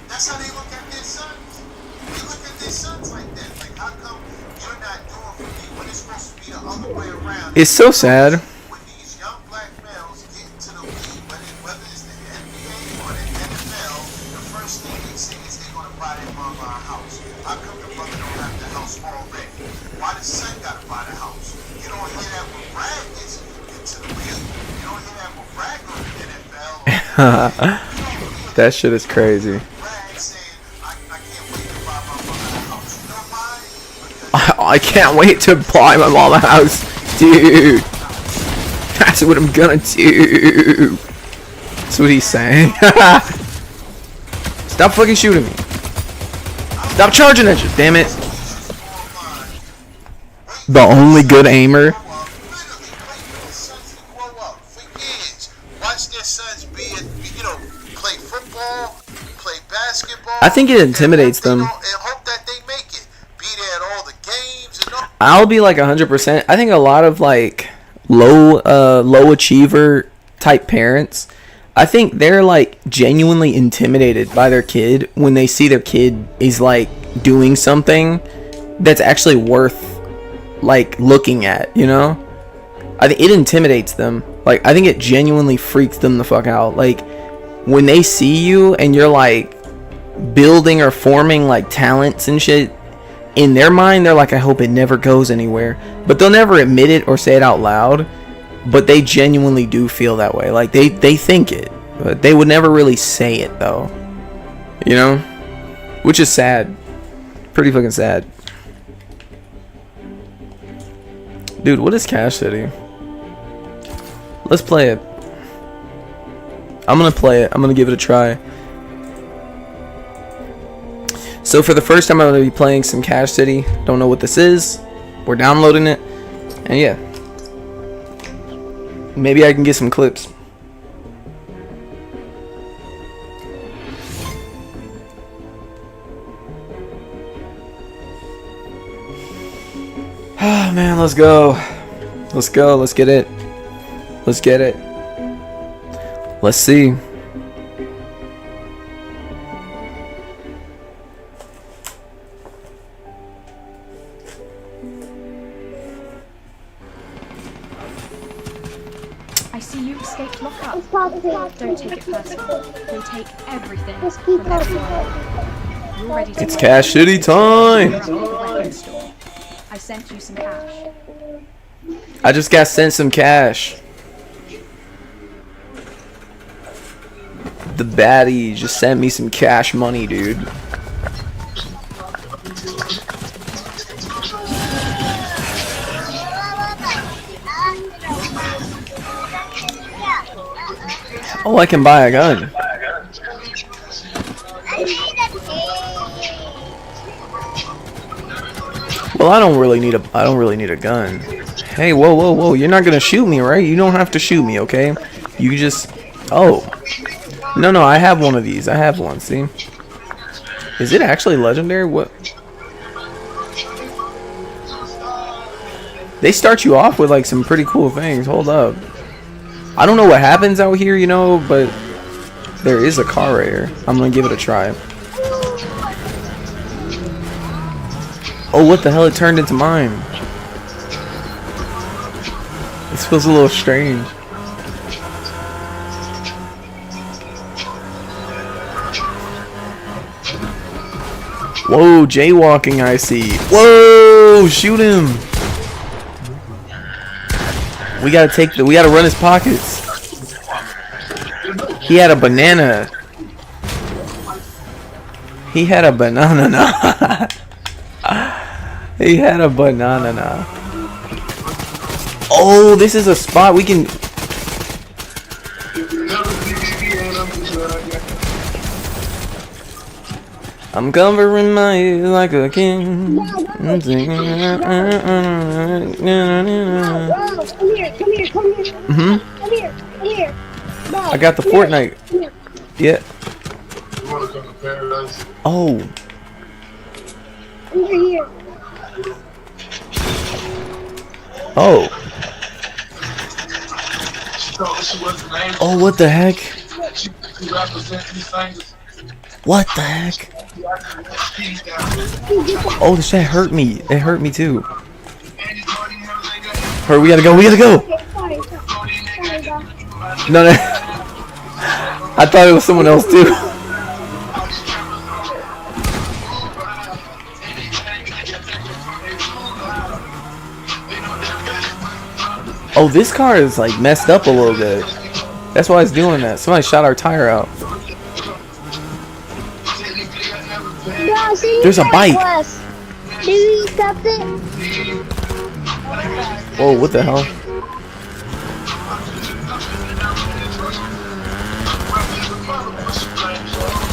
That's how they look at their sons. They look at their sons like that. Like, how come you're not doing for me when it's supposed to be the other way around? It's so sad. When these young black males get into the league, whether it's the NBA or the NFL, the first thing they say is they're going to buy their mama a house. How come the mother don't have the house already? Why the son got to buy the house? You don't hear that when Brad gets into the league. You don't hear that when Brad goes to the NFL. That shit is crazy. I can't wait to buy my mom a house, dude. That's what I'm gonna do. That's what he's saying. Stop fucking shooting me. Stop charging at you, damn it. The only good aimer. Watch their sons play football, play basketball. I think it intimidates them. And hope that they make it. Be there at all the games and all. I'll be like 100%. I think a lot of like low achiever type parents, I think they're like genuinely intimidated by their kid when they see their kid is like doing something that's actually worth like looking at, you know? I think it intimidates them. Like, I think it genuinely freaks them the fuck out. Like, when they see you and you're like building or forming like talents and shit, in their mind they're like, I hope it never goes anywhere. But they'll never admit it or say it out loud. But they genuinely do feel that way. Like, they think it. But they would never really say it, though. You know? Which is sad. Pretty fucking sad. Dude, what is Cash City? Let's play it. I'm gonna play it. I'm gonna give it a try. So for the first time, I'm gonna be playing some Cash City. Don't know what this is. We're downloading it. And yeah. Maybe I can get some clips. Ah, man, let's go. Let's go. Let's get it. Let's get it. Let's see. I see you escaped lockup. Don't take it personally. They take everything from everyone. You're ready to It's Cash City time. I sent you some cash. I just got sent some cash. The baddie just sent me some cash money, dude. Oh, I can buy a gun. Well, I don't really need a gun. Hey, whoa, whoa, whoa. You're not gonna shoot me, right? You don't have to shoot me, okay? You just... Oh. No, no, I have one of these. I have one, see? Is it actually legendary? What? They start you off with, like, some pretty cool things. Hold up. I don't know what happens out here, you know, but... There is a car right here. I'm gonna give it a try. Oh, what the hell? It turned into mine. This feels a little strange. Whoa, jaywalking I see. Whoa, shoot him. We gotta run his pockets. He had a banana. He had a banana. He had a banana. Oh, this is a spot we can... I'm covering my ears like a king. I'm singing. Come here. Come here. I got the Fortnite. Yeah. Oh. Over here. Oh. Oh, what the heck? What the heck? Oh, this shit hurt me. It hurt me too. Hurry, we gotta go. No, no. I thought it was someone else too. Oh, this car is like messed up a little bit. That's why it's doing that. Somebody shot our tire out. There's a bike. Whoa, what the hell?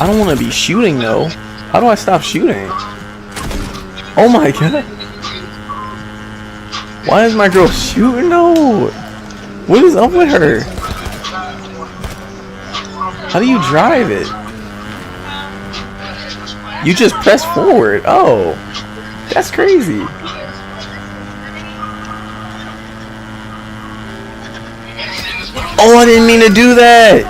I don't want to be shooting though. How do I stop shooting? Oh my god. Why is my girl shooting? No. What is up with her? How do you drive it? You just press forward. Oh. That's crazy. Oh, I didn't mean to do that.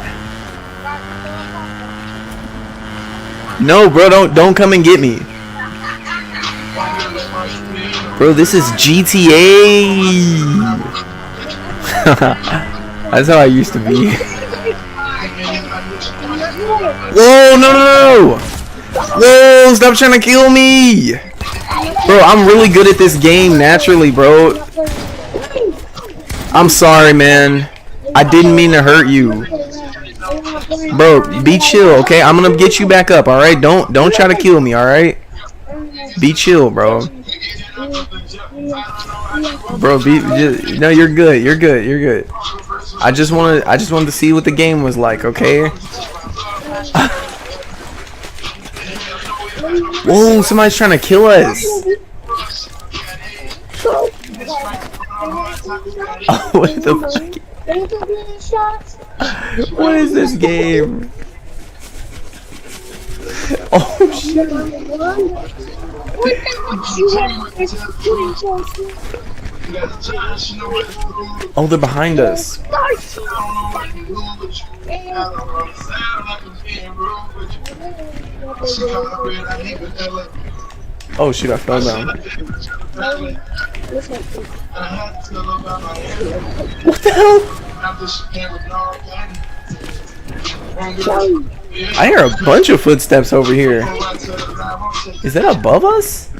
No, bro, don't come and get me. Bro, this is GTA. That's how I used to be. Whoa, no. Whoa, stop trying to kill me. Bro, I'm really good at this game naturally, bro. I'm sorry, man. I didn't mean to hurt you. Bro, be chill, okay? I'm gonna get you back up, alright? Don't try to kill me, alright? Be chill, bro. Bro, no, you're good. I just wanted to see what the game was like, okay? Whoa, somebody's trying to kill us. Oh, what the fuck? What is this game? Oh shit. Oh, they're behind us. Oh shoot, I fell down. What the hell? I hear a bunch of footsteps over here. Is that above us?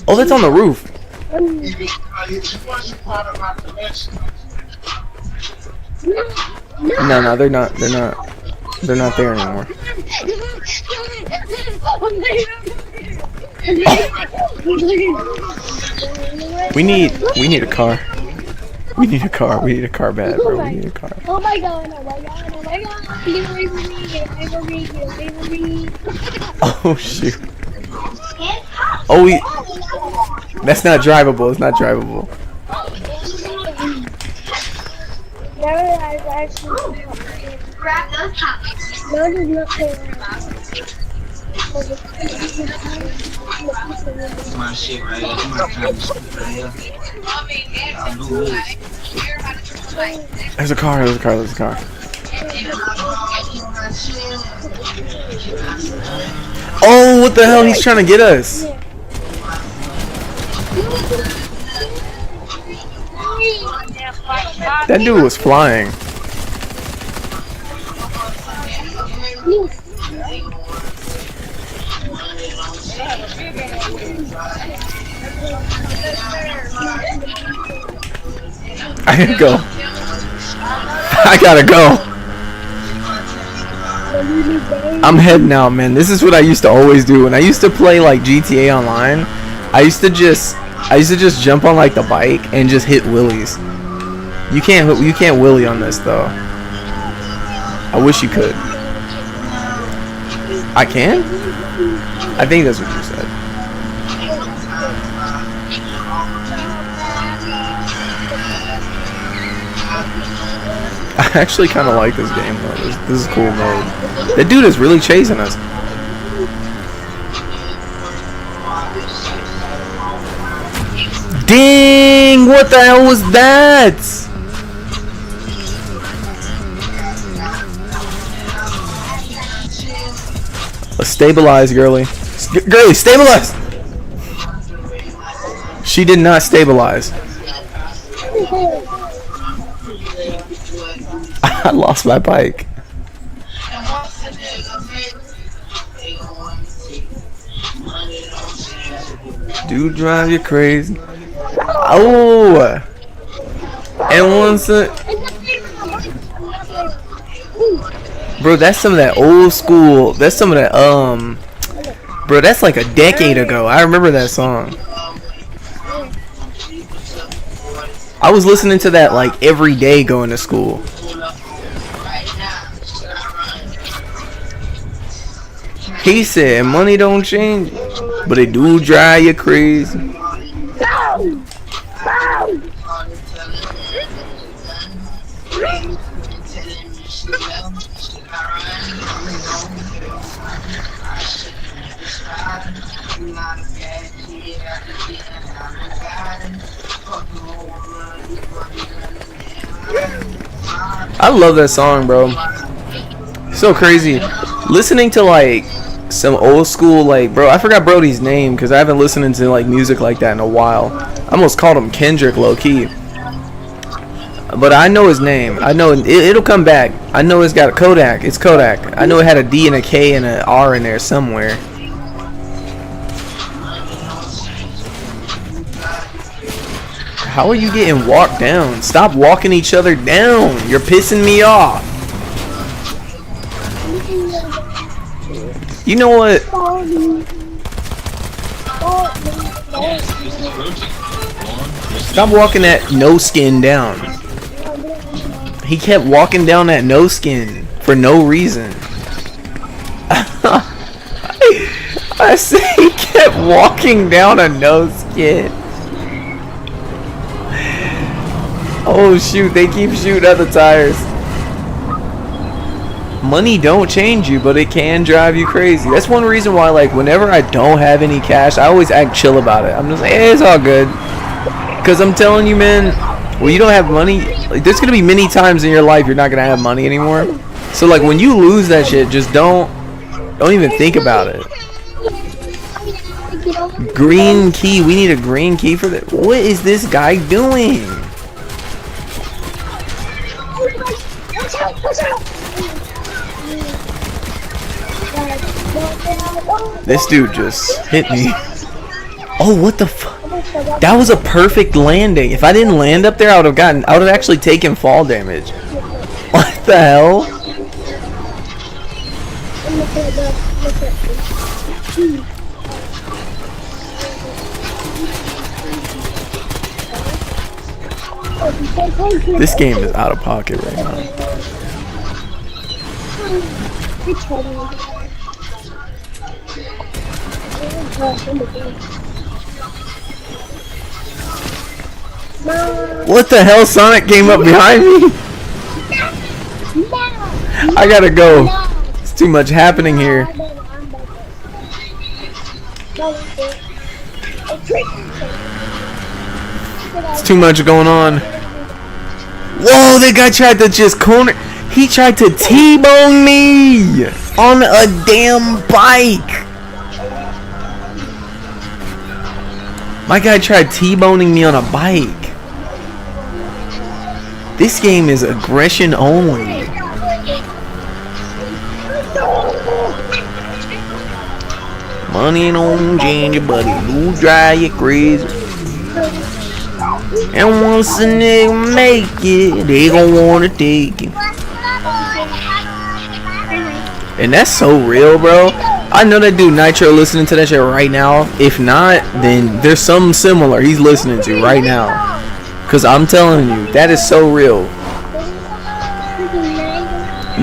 Oh, that's on the roof. No, they're not there anymore. Oh. We need a car. We need a car bad, bro. We need a car. Oh my god. Get away from me. Get away from me. Oh shoot. Oh, that's not drivable. It's not drivable. Grab those topics. No, there's not fair. My shit right here. My kind of shit right here. I do this. There's a car. There's a car. There's a car. Oh, what the hell? He's trying to get us. That dude was flying. I gotta go. I gotta go. I'm heading out, man. This is what I used to always do when I used to play like GTA Online. I used to just jump on like the bike and just hit wheelies. You can't wheelie on this though. I wish you could. I can? I think that's what you said. I actually kind of like this game though. This is cool mode. That dude is really chasing us. Dang! What the hell was that? Let's stabilize, girly. Girly, stabilize! She did not stabilize. I lost my bike. Dude, drive you crazy. Oh! And once bro, that's some of that old school. That's some of that bro, that's like a decade ago. I remember that song. I was listening to that like every day going to school. He said money don't change, but it do drive you crazy. I love that song, bro. So crazy. Listening to like some old school, like, bro, I forgot Brody's name because I haven't listened to like music like that in a while. I almost called him Kendrick low key, but I know his name. I know it'll come back. I know it's got a Kodak. It's Kodak. I know it had a D and a K and an R in there somewhere. How are you getting walked down? Stop walking each other down. You're pissing me off. You know what? Stop walking that no skin down. He kept walking down that no skin for no reason. I say he kept walking down a no skin. Oh shoot, they keep shooting at the tires. Money don't change you, but it can drive you crazy. That's one reason why, like, whenever I don't have any cash, I always act chill about it. I'm just like, hey, it's all good. Because I'm telling you, man, when you don't have money, like, there's going to be many times in your life you're not going to have money anymore. So, like, when you lose that shit, just don't even think about it. Green key. We need a green key for that. What is this guy doing? This dude just hit me. Oh, what the fuck? That was a perfect landing. If I didn't land up there, I would have actually taken fall damage. What the hell? This game is out of pocket right now. What the hell? Sonic came up behind me? I gotta go. It's too much happening here. It's too much going on. Whoa, that guy tried to just corner. He tried to T-bone me on a damn bike. My guy tried T-boning me on a bike. This game is aggression only. Money don't change your buddy. You drive you crazy. And once a nigga make it, they gon' wanna take it. And that's so real, bro. I know that dude Nitro listening to that shit right now. If not, then there's something similar he's listening to right now. Cause I'm telling you, that is so real.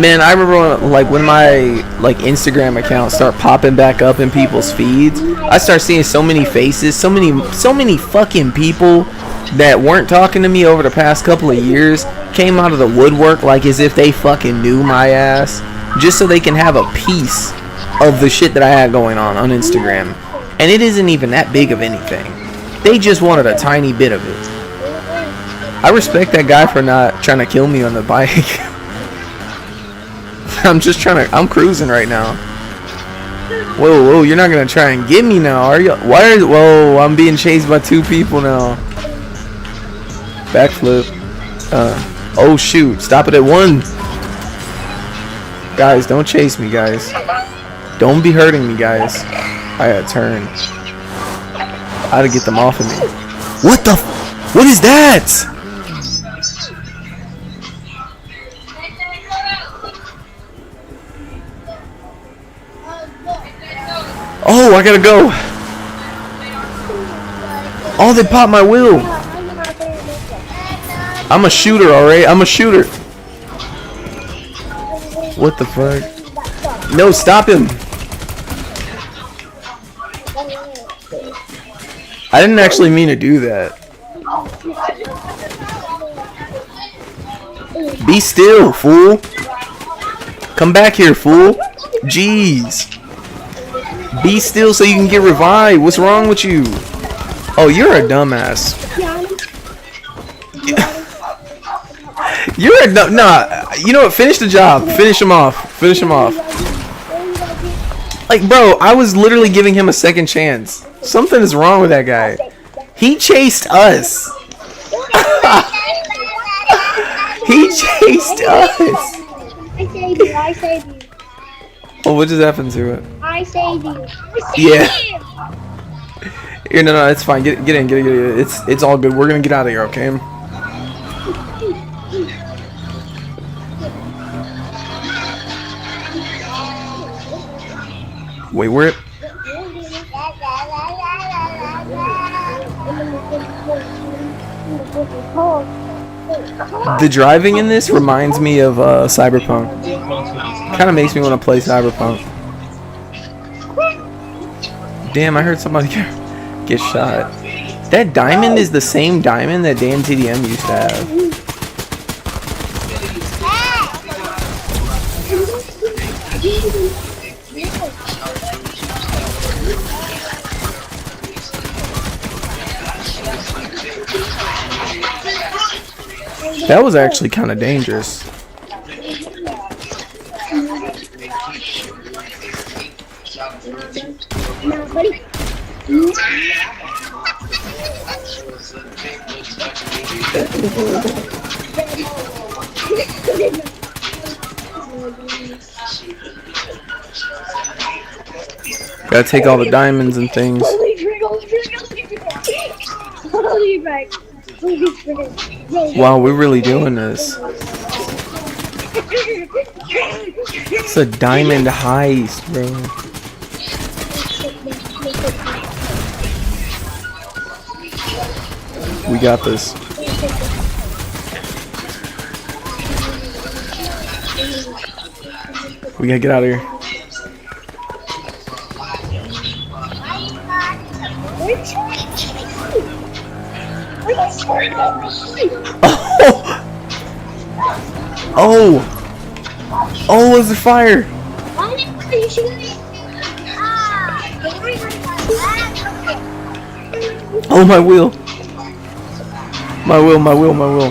Man, I remember when my Instagram account start popping back up in people's feeds. I start seeing so many faces, so many fucking people that weren't talking to me over the past couple of years came out of the woodwork like as if they fucking knew my ass, just so they can have a piece of the shit that I had going on Instagram. And it isn't even that big of anything. They just wanted a tiny bit of it. I respect that guy for not trying to kill me on the bike. I'm cruising right now. Whoa, you're not gonna try and get me now, are you? Whoa, I'm being chased by two people now. Backflip. Oh shoot, stop it at one. Guys, don't chase me, guys. Don't be hurting me, guys. I gotta turn. I gotta get them off of me. What the what is that? Oh, I gotta go. Oh, they popped my wheel. I'm a shooter, alright? I'm a shooter. What the fuck? No, stop him. I didn't actually mean to do that. Be still, fool. Come back here, fool. Jeez. Be still so you can get revived. What's wrong with you? Oh, you're a dumbass. You're a dumb. Nah, you know what? Finish the job. Finish him off. Finish him off. Like, bro, I was literally giving him a second chance. Something is wrong with that guy. He chased us. He chased us. I saved you. Oh, what just happened to it? I saved you. Yeah. Here, no, it's fine. Get in. It's all good. We're gonna get out of here, okay? Wait, where? The driving in this reminds me of Cyberpunk. Kind of makes me want to play Cyberpunk. Damn, I heard somebody get shot. That diamond is the same diamond that Dan TDM used to have. That was actually kind of dangerous. Gotta take all the diamonds and things. Wow, we're really doing this. It's a diamond heist, bro. We got this. We gotta get out of here. Oh! Oh, it's a fire! Why are you shooting? Ah! Oh, my wheel! My wheel, my wheel, my wheel.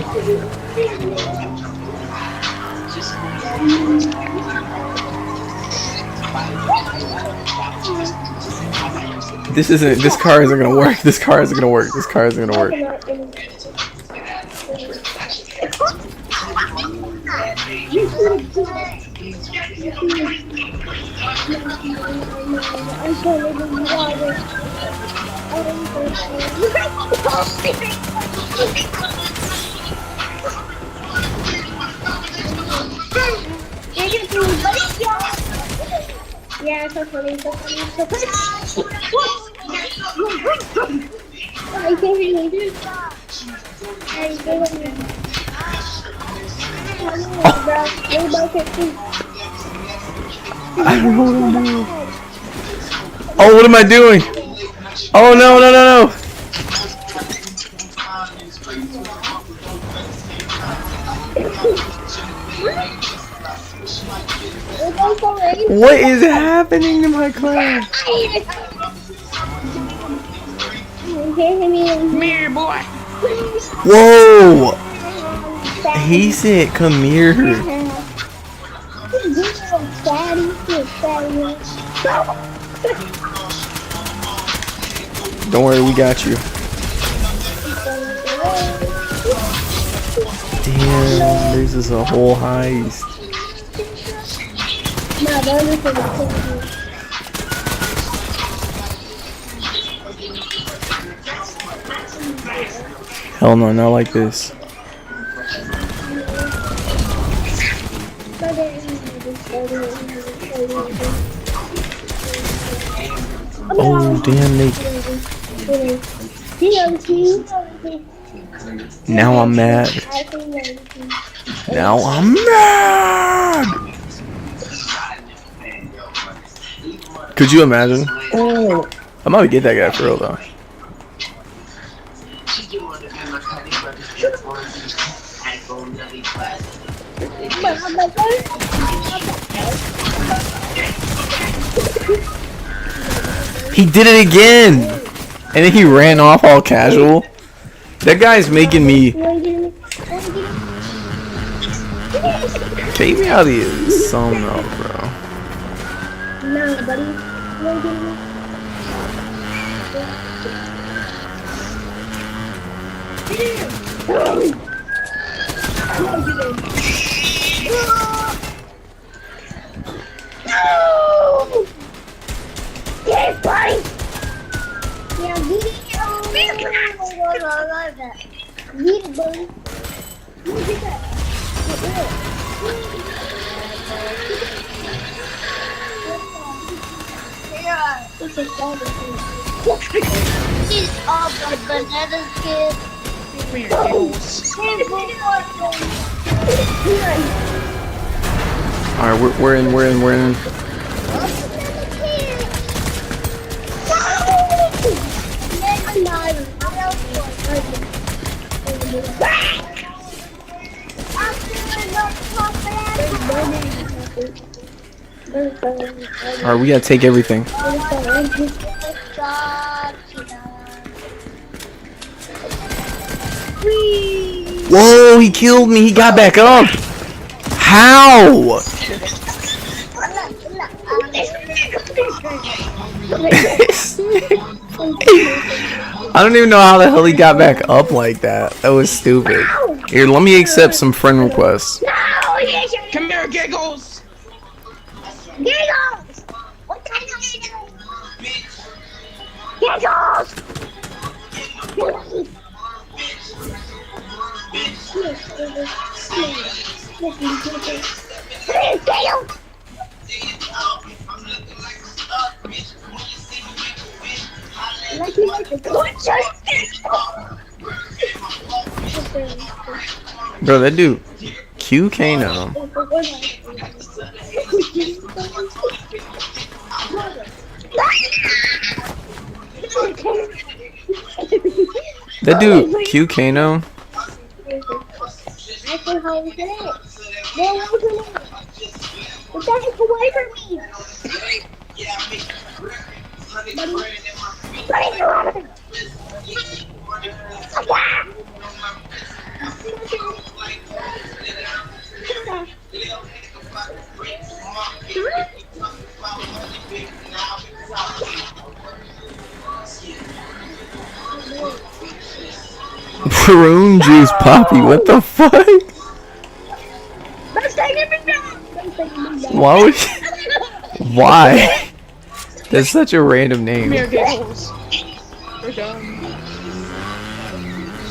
This car isn't gonna work. This car isn't gonna work. This car isn't gonna work. Yeah, so funny, so funny, so funny. I can't hear you. I can't hear you. I don't know what I'm doing. Oh, what am I doing? Oh, no, no, no, no. What is happening to my car? Mirror boy. Whoa! He said, come here. Don't worry, we got you. Damn, this is a whole heist. Hell no, not like this. Oh, damn, now I'm mad. Now I'm mad! Could you imagine? I'm about to get that guy for real though. He did it again! And then he ran off all casual. That guy's making me... Take me out of here. Some up, bro. No, buddy. No! Yes, buddy! Yeah, get it. Get it, buddy. Get that. It's a He's all the banana kid. Alright, we're in. Alright, we gotta take everything. Whoa, he killed me. He got back up. How? I don't even know how the hell he got back up like that. That was stupid. Here, let me accept some friend requests. Come here, Giggles! Giggles! What kind of Giggles? Giggles! Bro, that dude, QKno. That dude, QKno. Take away from me. Prune juice poppy. What the fuck? That's taking me down. That's taking me down. Why would you? Why? That's such a random name. Come here, giggles. We're done.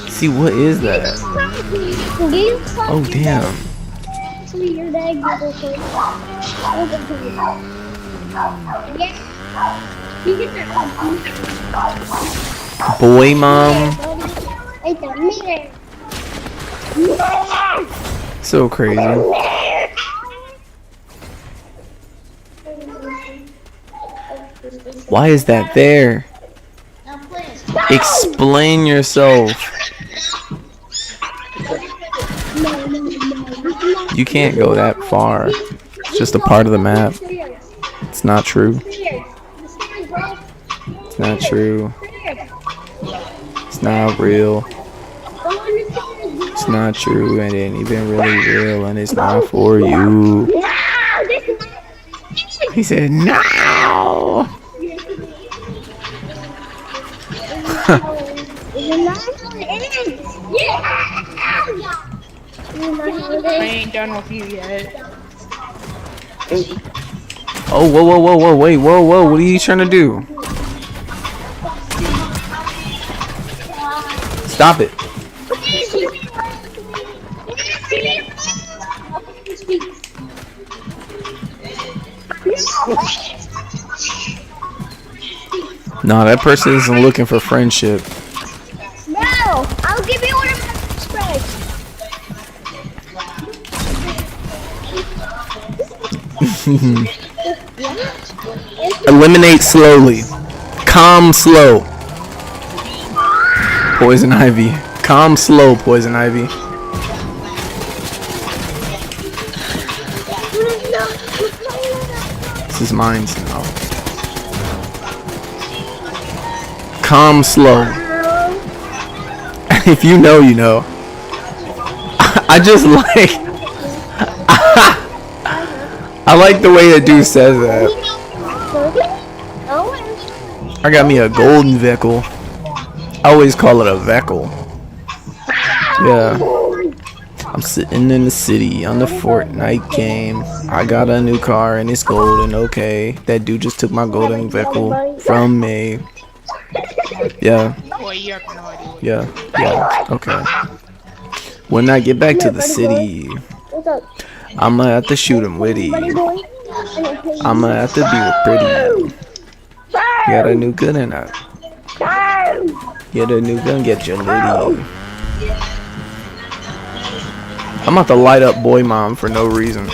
See, what is that? Oh, damn. Actually, your dad giggles first. Yeah. You get that. Boy, mom. It's a mirror. So crazy. Why is that there? Explain yourself. You can't go that far. It's just a part of the map. It's not true. It's not true. It's not real. It's not true. It ain't even really real, and it's not for you. He said, no! I ain't done with you yet. Oh, whoa, whoa, whoa, whoa, wait, whoa, whoa, what are you trying to do? Stop it. No, that person isn't looking for friendship. No, I'll give you one of my sprays. Eliminate slowly. Calm slow. Poison ivy. Calm slow, poison ivy. This is mine now. Calm slow. If you know, you know. I just like I like the way a dude says that. I got me a golden vehicle. I always call it a vehicle. Yeah. I'm sitting in the city on the Fortnite game. I got a new car and it's golden. Okay. That dude just took my golden vehicle from me. Yeah. Boy, you have no idea. Yeah. Yeah. Okay. When I get back to the city, I'ma have to shoot him witty. I'ma have to be pretty. Get a new gun and I get a new gun, get your litty. I'm about to light up boy mom for no reason.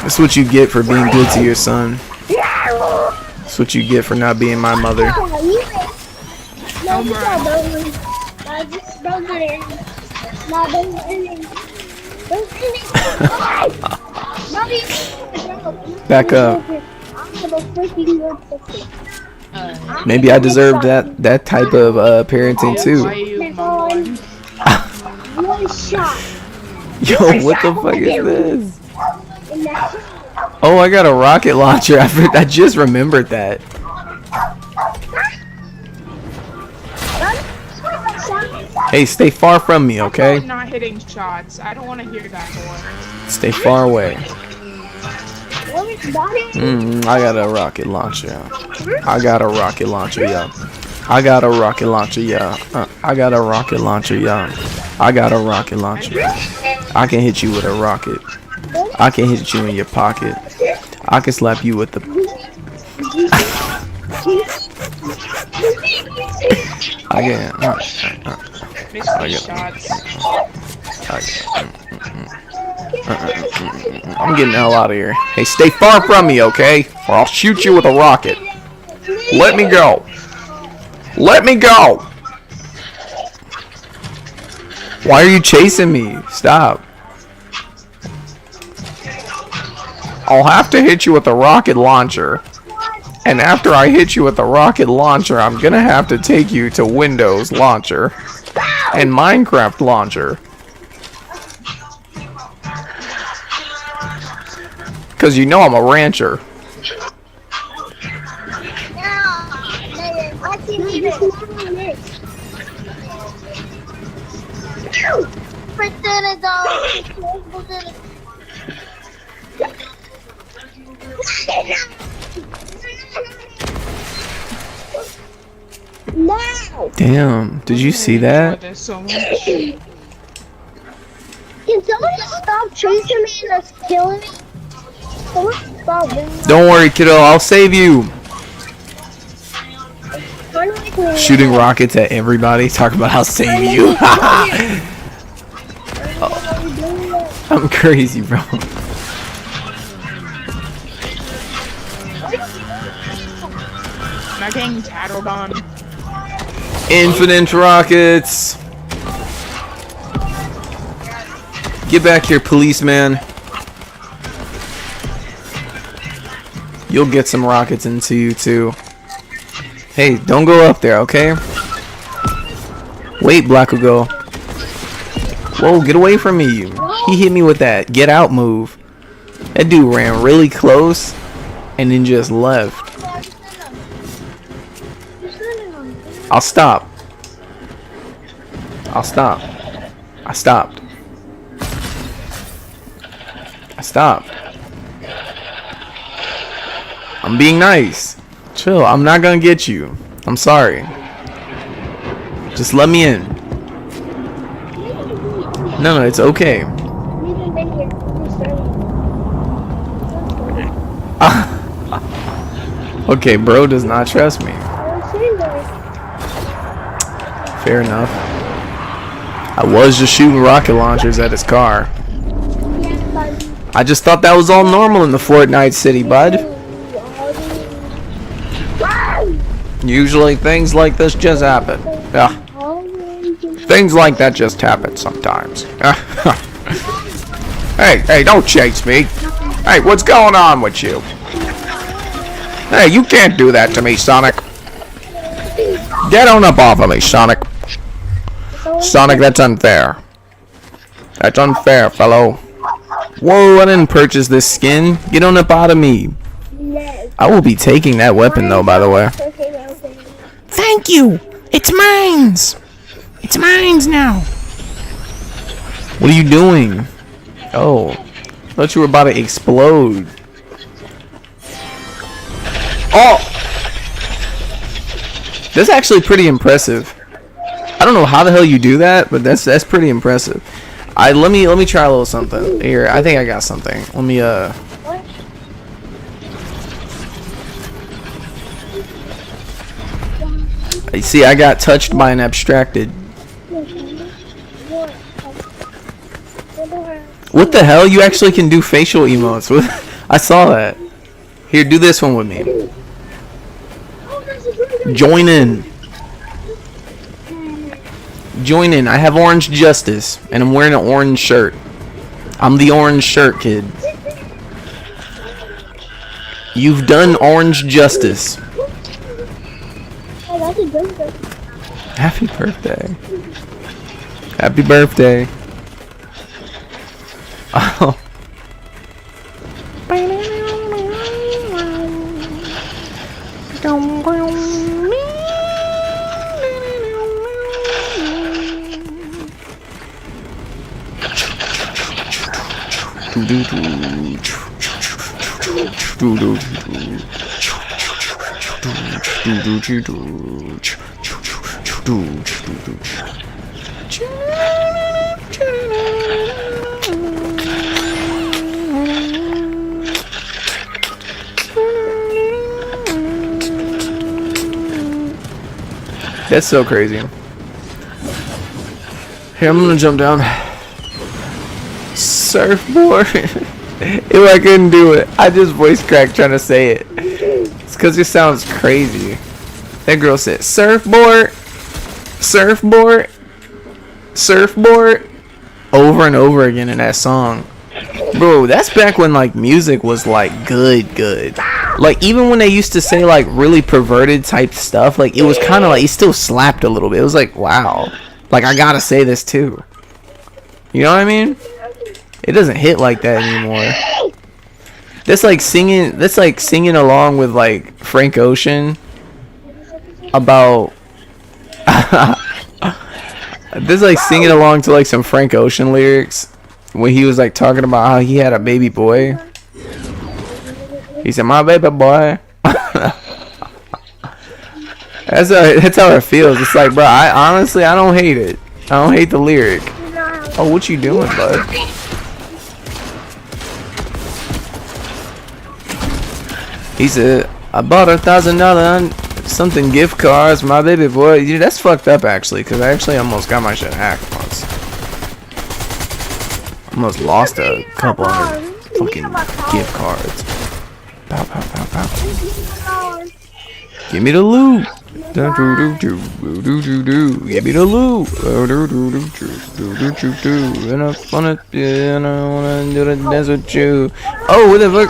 That's what you get for being good to your son. That's what you get for not being my mother. Back up. Maybe I deserve that type of parenting too. Yo, what the fuck is this? Oh, I got a rocket launcher. I just remembered that. Hey, stay far from me, okay? I'm not hitting shots. I don't want to hear that more. Stay far away. I got a rocket launcher. I got a rocket launcher, yeah. I got a rocket launcher, yeah. I got a rocket launcher, yeah. I got a rocket launcher. I can hit you with a rocket. I can hit you in your pocket. I can slap you with the... I can... I'm getting the hell out of here. Hey, stay far from me, okay? Or I'll shoot you with a rocket. Let me go. Let me go. Why are you chasing me? Stop. I'll have to hit you with a rocket launcher. And after I hit you with the rocket launcher, I'm gonna have to take you to Windows launcher and Minecraft launcher. Cause you know I'm a rancher. No! Damn, did you see that? There's so much. Can someone stop chasing me and that's killing me? Someone stop doing that. Don't worry, kiddo, I'll save you. Shooting rockets at everybody. Talk about how save you. I'm crazy, bro. Not getting tattled on. Infinite rockets. Get back here, policeman. You'll get some rockets into you too. Hey, don't go up there, okay? Wait, Black will go. Whoa, get away from me. He hit me with that get out move. That dude ran really close and then just left. I'll stop. I'll stop. I stopped. I stopped. I'm being nice. Chill. I'm not gonna get you. I'm sorry. Just let me in. No, it's okay. Okay, bro does not trust me. Fair enough. I was just shooting rocket launchers at his car. I just thought that was all normal in the Fortnite city, bud. Usually things like this just happen. Yeah. Things like that just happen sometimes. Hey, don't chase me. Hey, what's going on with you? Hey, you can't do that to me, Sonic. Get on up off of me, Sonic. Sonic, that's unfair. That's unfair, fellow. Whoa, I didn't purchase this skin. Get on up out of me. I will be taking that weapon, though, by the way. Thank you. It's mines. It's mines now. What are you doing? Oh, I thought you were about to explode. Oh, that's actually pretty impressive. I don't know how the hell you do that, but that's pretty impressive. Let me try a little something here. I think I got something. Let me You see, I got touched by an abstracted. What the hell? You actually can do facial emotes. I saw that. Here, do this one with me. Join in. Join in. I have orange justice, and I'm wearing an orange shirt. I'm the orange shirt kid. You've done orange justice. Happy birthday. Happy birthday. Oh. That's so crazy. Here, I'm gonna jump down. Surfboard. If I couldn't do it, I just voice cracked trying to say it. It's because it sounds crazy. That girl said, surfboard, surfboard, surfboard over and over again in that song. Bro, that's back when like music was like good. Like even when they used to say like really perverted type stuff, like it was kind of like it still slapped a little bit. It was like, wow, like I gotta say this too. You know what I mean? It doesn't hit like that anymore. That's like singing along with like Frank Ocean about this like singing along to like some Frank Ocean lyrics when he was like talking about how he had a baby boy. He said, "My baby boy." That's how it feels. It's like, bro, I honestly don't hate it. I don't hate the lyric. Oh, what you doing, bud? He said, "I bought $1,000 something gift cards, my baby boy." Dude, that's fucked up actually, because I actually almost got my shit hacked once. Almost lost a couple hundred fucking gift cards. Pow, pow, pow, pow. Give me the loot. Give me the loot. And I wanna do the dance with you. Oh, what the fuck?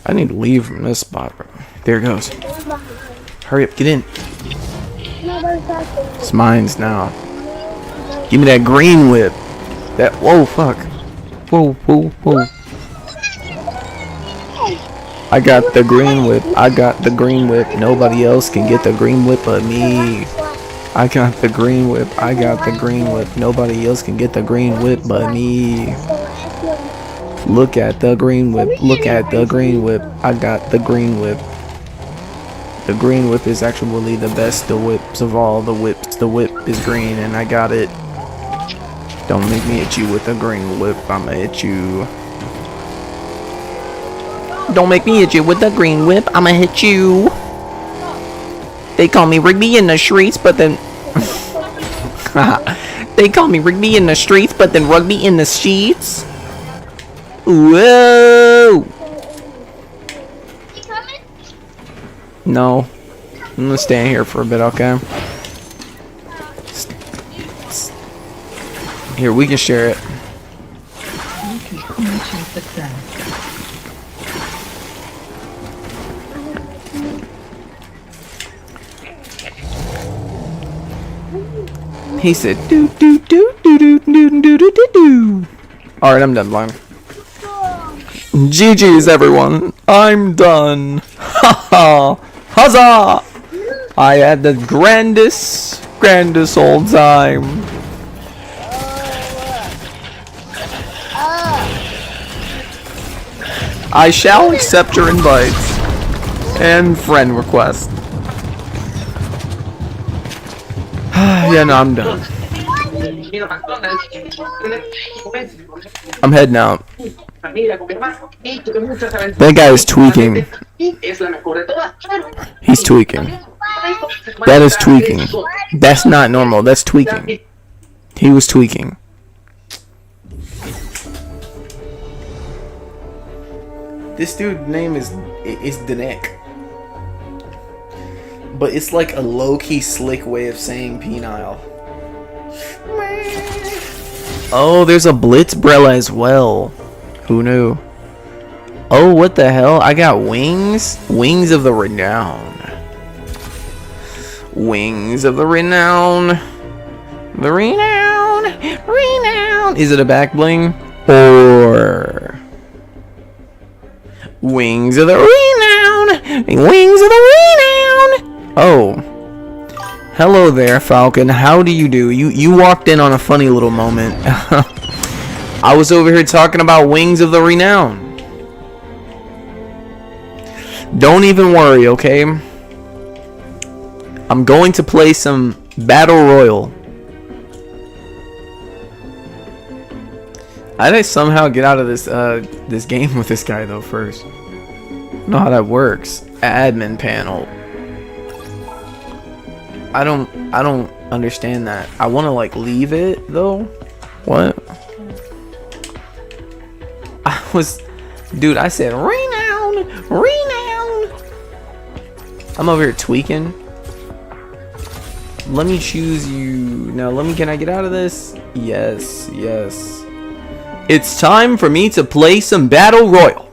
I need to leave from this spot, bro. There it goes. Hurry up, get in. It's mine's now. Give me that green whip. That, whoa, fuck. Whoa. I got the green whip. I got the green whip. Nobody else can get the green whip but me. I got the green whip. I got the green whip. Nobody else can get the green whip but me. Look at the green whip. Look at the green whip. I got the green whip. The green whip is actually the best the whips of all the whips. The whip is green and I got it. Don't make me hit you with the green whip. I'ma hit you. Don't make me hit you with the green whip. I'ma hit you. They call me Rigby in the streets, but then they call me Rigby in the streets, but then Rugby in the sheets. Whoa! No, I'm gonna stay here for a bit, okay? Here, we can share it. He said, "Do do do do do do do do do do." All right, I'm done, blind. GG's, everyone. I'm done. Haha. Huzzah! I had the grandest old time. I shall accept your invites and friend request. Yeah, no, I'm done. I'm heading out. That guy is tweaking. He's tweaking. That is tweaking. That's not normal. That's tweaking. He was tweaking. This dude's name is Danek. But it's like a low-key slick way of saying penile. Oh, there's a Blitzbrella as well. Who knew? Oh, what the hell? I got wings? Wings of the Renown. Wings of the Renown. The Renown. Renown. Is it a back bling? Or Wings of the Renown. Wings of the Renown. Oh. Hello there, Falcon. How do you do? You walked in on a funny little moment. I was over here talking about Wings of the Renown. Don't even worry, okay? I'm going to play some Battle Royale. How did I somehow get out of this game with this guy though first? I don't know how that works. Admin panel. I don't understand that. I want to like leave it though. What? Dude, I said renown. I'm over here tweaking. Let me choose you. Now, can I get out of this? Yes. It's time for me to play some Battle Royale.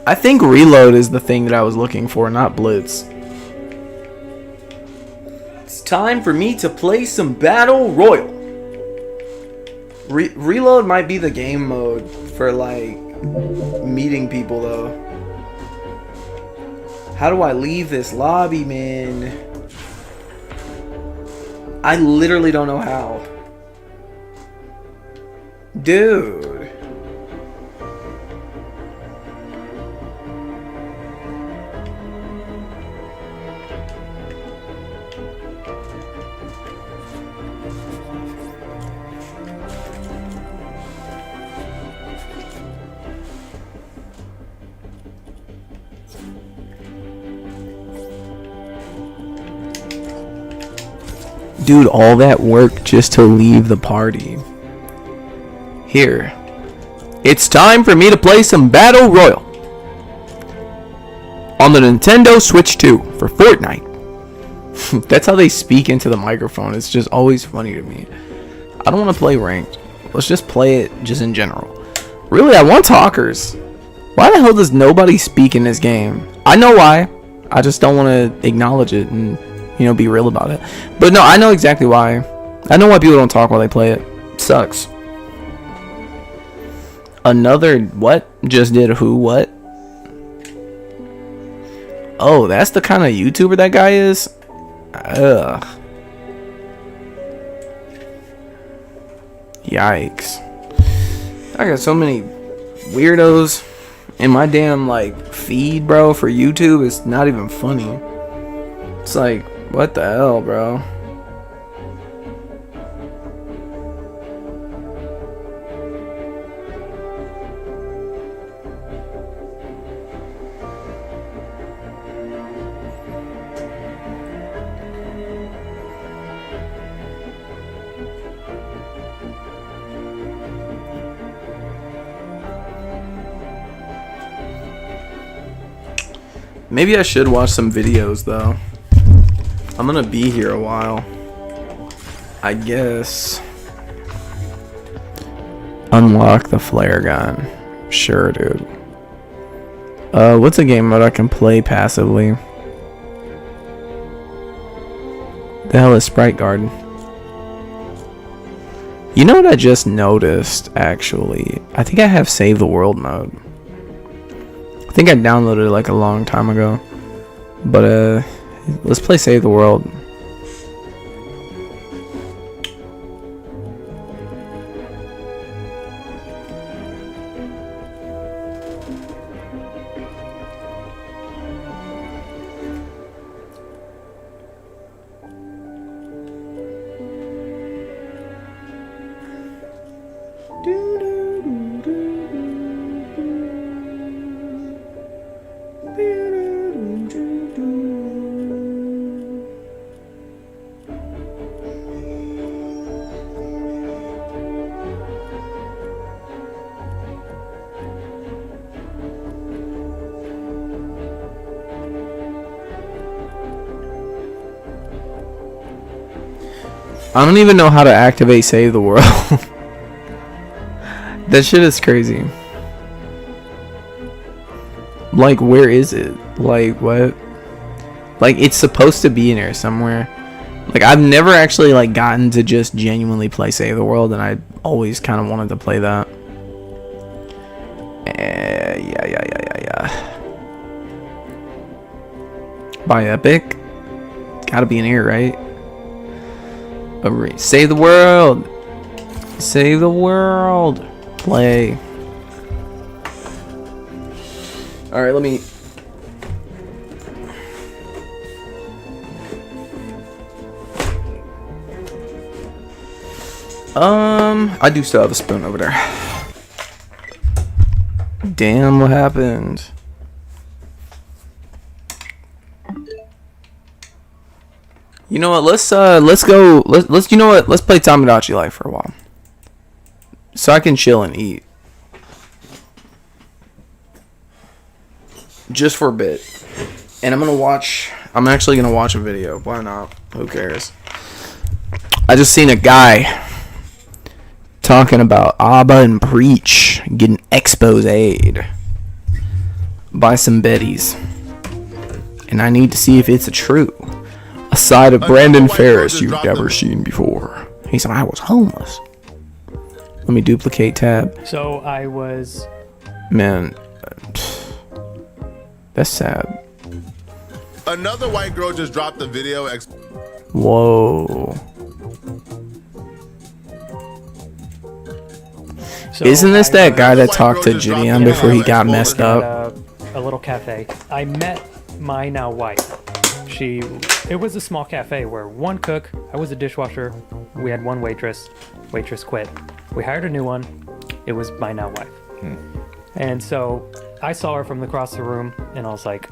I think reload is the thing that I was looking for, not blitz. It's time for me to play some Battle Royale. Reload might be the game mode for like meeting people though. How do I leave this lobby, man? I literally don't know how. Dude. Dude, all that work just to leave the party. Here. It's time for me to play some Battle Royale. On the Nintendo Switch 2 for Fortnite. That's how they speak into the microphone. It's just always funny to me. I don't want to play ranked. Let's just play it just in general. Really, I want talkers. Why the hell does nobody speak in this game? I know why. I just don't want to acknowledge it and, you know, be real about it. But no, I know exactly why. I know why people don't talk while they play it. It sucks. Another what? Just did who what? Oh, that's the kind of YouTuber that guy is? Ugh. Yikes. I got so many weirdos in my damn like feed, bro, for YouTube. It's not even funny. It's like, what the hell, bro? Maybe I should watch some videos though. I'm gonna be here a while, I guess. Unlock the flare gun. Sure, dude. What's a game mode I can play passively? The hell is Sprite Garden? You know what I just noticed, actually? I think I have Save the World mode. I think I downloaded it like a long time ago. But, let's play Save the World. I don't even know how to activate Save the World. That shit is crazy. Like, where is it? Like, what? Like, it's supposed to be in here somewhere. Like, I've never actually, like, gotten to just genuinely play Save the World, and I always kind of wanted to play that. Yeah. By Epic? Gotta be in here, right? Save the world! Save the world! Play. Alright, let me... I do still have a spoon over there. Damn, what happened? You know what? Let's go. Let's you know what? Let's play Tamagotchi Life for a while, so I can chill and eat, just for a bit. And I'm actually gonna watch a video. Why not? Who cares? I just seen a guy talking about Abba and Preach getting exposed by some Bettys, and I need to see if it's true. A side of Brandon Ferris you've never seen before. He said, I was homeless. Let me duplicate tab. So I was... Man, that's sad. Another white girl just dropped a video. Whoa. So Isn't this that guy that White talked to girl just dropped Gideon a before he video got at messed up? a little cafe. I met my now wife. It was a small cafe where one cook, I was a dishwasher, we had one waitress quit. We hired a new one, it was my now wife. And so I saw her from across the room and I was like,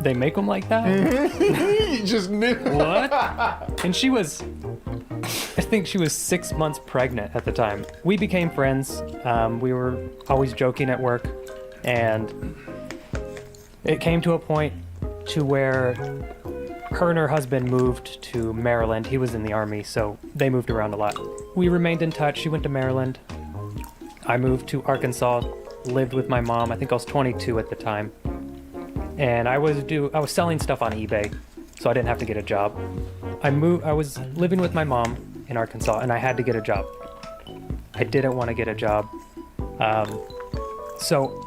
they make them like that? You just knew. What? And I think she was 6 months pregnant at the time. We became friends. We were always joking at work. And it came to a point to where her and her husband moved to Maryland. He was in the Army, so they moved around a lot. We remained in touch. She went to Maryland. I moved to Arkansas, lived with my mom. I think I was 22 at the time. And I was selling stuff on eBay, so I didn't have to get a job. I was living with my mom in Arkansas, and I had to get a job. I didn't want to get a job. So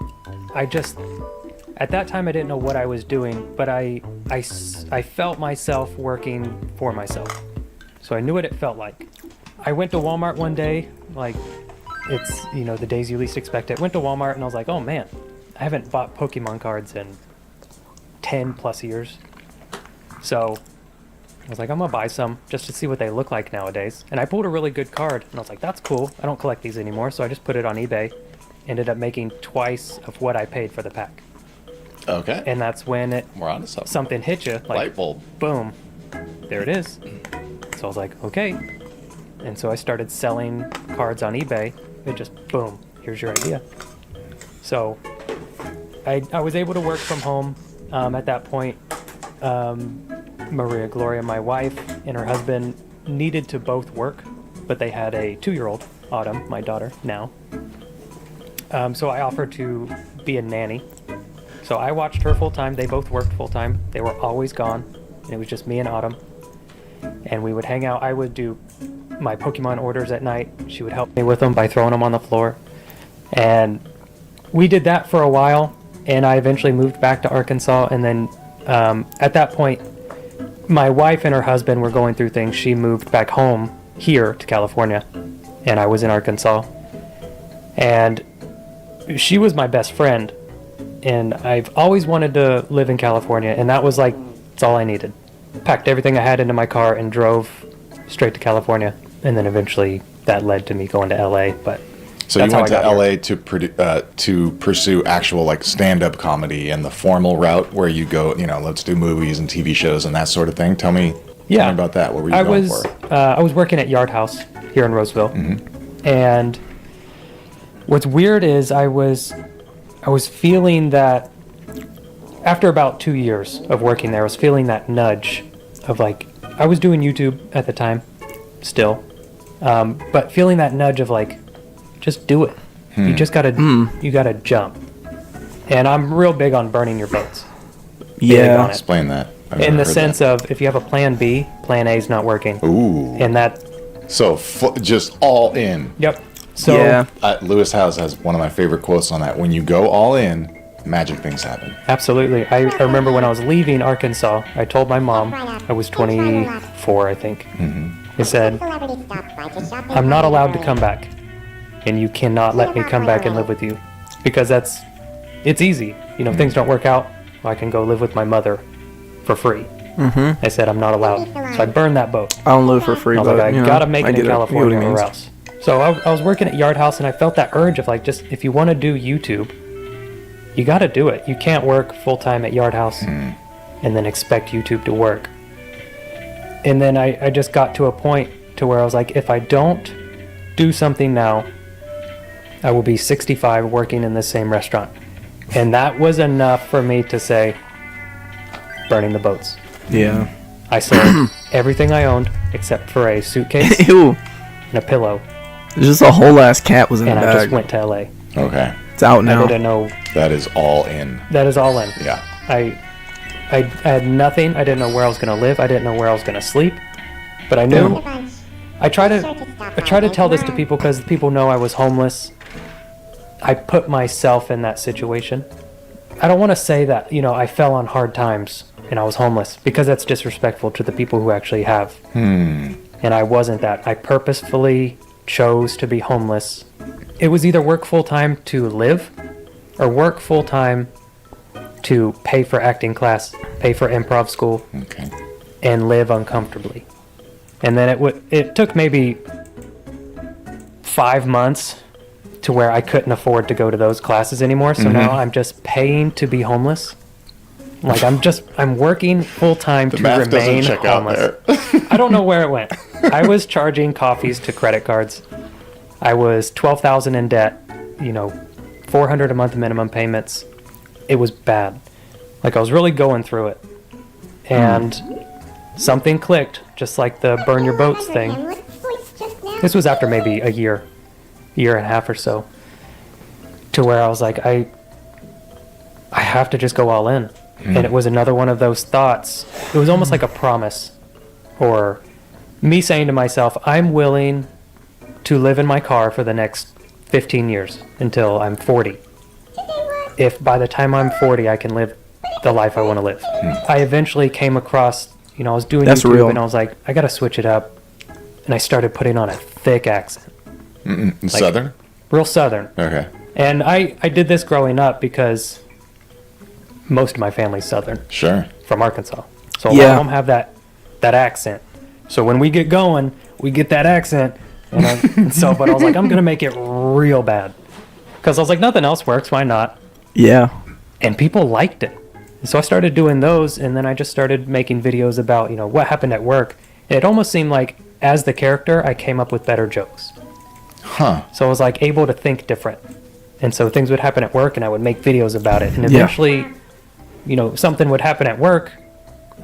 at that time I didn't know what I was doing, but I felt myself working for myself. So I knew what it felt like. I went to Walmart one day, like it's, the days you least expect it. Went to Walmart and I was like, oh man, I haven't bought Pokemon cards in 10 plus years. So I was like, I'm gonna buy some just to see what they look like nowadays. And I pulled a really good card and I was like, that's cool. I don't collect these anymore. So I just put it on eBay. Ended up making twice of what I paid for the pack. Okay. And that's when We're on to something. something hit you. Like, Light bulb. boom. There it is. So I was like, okay. And so I started selling cards on eBay. It just, boom, here's your idea. So I was able to work from home at that point. Maria Gloria, my wife, and her husband needed to both work, but they had a 2-year-old, Autumn, my daughter, now. So I offered to be a nanny. So I watched her full time. They both worked full time. They were always gone. And it was just me and Autumn. And we would hang out. I would do my Pokemon orders at night. She would help me with them by throwing them on the floor. And we did that for a while. And I eventually moved back to Arkansas. And then at that point, my wife and her husband were going through things. She moved back home here to California. And I was in Arkansas. And she was my best friend. And I've always wanted to live in California, and that was like, it's all I needed. Packed everything I had into my car and drove straight to California, and then eventually that led to me going to LA. But so you went to LA to pursue actual like stand-up comedy and the formal route where you go, let's do movies and TV shows and that sort of thing. Tell me about that. What were you going for? I was working at Yard House here in Roseville, and what's weird is I was feeling that after about 2 years of working there, I was feeling that nudge of like, I was doing YouTube at the time still, but feeling that nudge of like, just do it. You just you gotta jump. And I'm real big on burning your boats. Yeah. Explain that. In the sense of, if you have a plan B, plan A is not working. Ooh. And that. So just all in. Yep. So Lewis Howes has one of my favorite quotes on that. When you go all in, magic things happen. Absolutely. I remember when I was leaving Arkansas, I told my mom, I was 24, I think. I said, I'm not allowed to come back. And you cannot let me come back and live with you. Because it's easy. Things don't work out, I can go live with my mother for free. I said, I'm not allowed. So I burned that boat. I don't live for free, but I gotta make it in California or else. So I was working at Yard House, and I felt that urge of like, just if you want to do YouTube, you got to do it. You can't work full time at Yard House and then expect YouTube to work. And then I just got to a point to where I was like, if I don't do something now, I will be 65 working in the same restaurant. And that was enough for me to say, burning the boats. Yeah. I sold everything I owned except for a suitcase Ew. and a pillow. Just a whole ass cat was in And the I bag. just went to LA. Okay. It's out I now. didn't know. That is all in. That is all in. Yeah. I had nothing. I didn't know where I was going to live. I didn't know where I was going to sleep. But I knew. I try to tell this to people because people know I was homeless. I put myself in that situation. I don't want to say that, I fell on hard times and I was homeless, because that's disrespectful to the people who actually have. And I wasn't that. I purposefully chose to be homeless. It was either work full-time to live or work full-time to pay for acting class, pay for improv school, Okay. and live uncomfortably. And then it took maybe 5 months to where I couldn't afford to go to those classes anymore. So now I'm just paying to be homeless. Like I'm working full time to math doesn't remain check out homeless. there. I don't know where it went. I was charging coffees to credit cards. I was $12,000 in debt. $400 a month minimum payments. It was bad. Like I was really going through it, and something clicked, just like the burn your boats thing. This was after maybe a year and a half or so, to where I was like, I have to just go all in. And it was another one of those thoughts. It was almost like a promise, or me saying to myself, I'm willing to live in my car for the next 15 years until I'm 40. If by the time I'm 40 I can live the life I want to live. I eventually came across, I was doing That's YouTube real. and I was like, I gotta switch it up. And I started putting on a thick accent. Southern? Real Southern. Okay. And I did this growing up because most of my family's Southern, Sure. from Arkansas. So a lot of them have that accent. So when we get going, we get that accent. But I was like, I'm going to make it real bad. Because I was like, nothing else works, why not? Yeah. And people liked it. So I started doing those, and then I just started making videos about, what happened at work. And it almost seemed like, as the character, I came up with better jokes. Huh. So I was like able to think different. And so things would happen at work and I would make videos about it. And eventually, something would happen at work,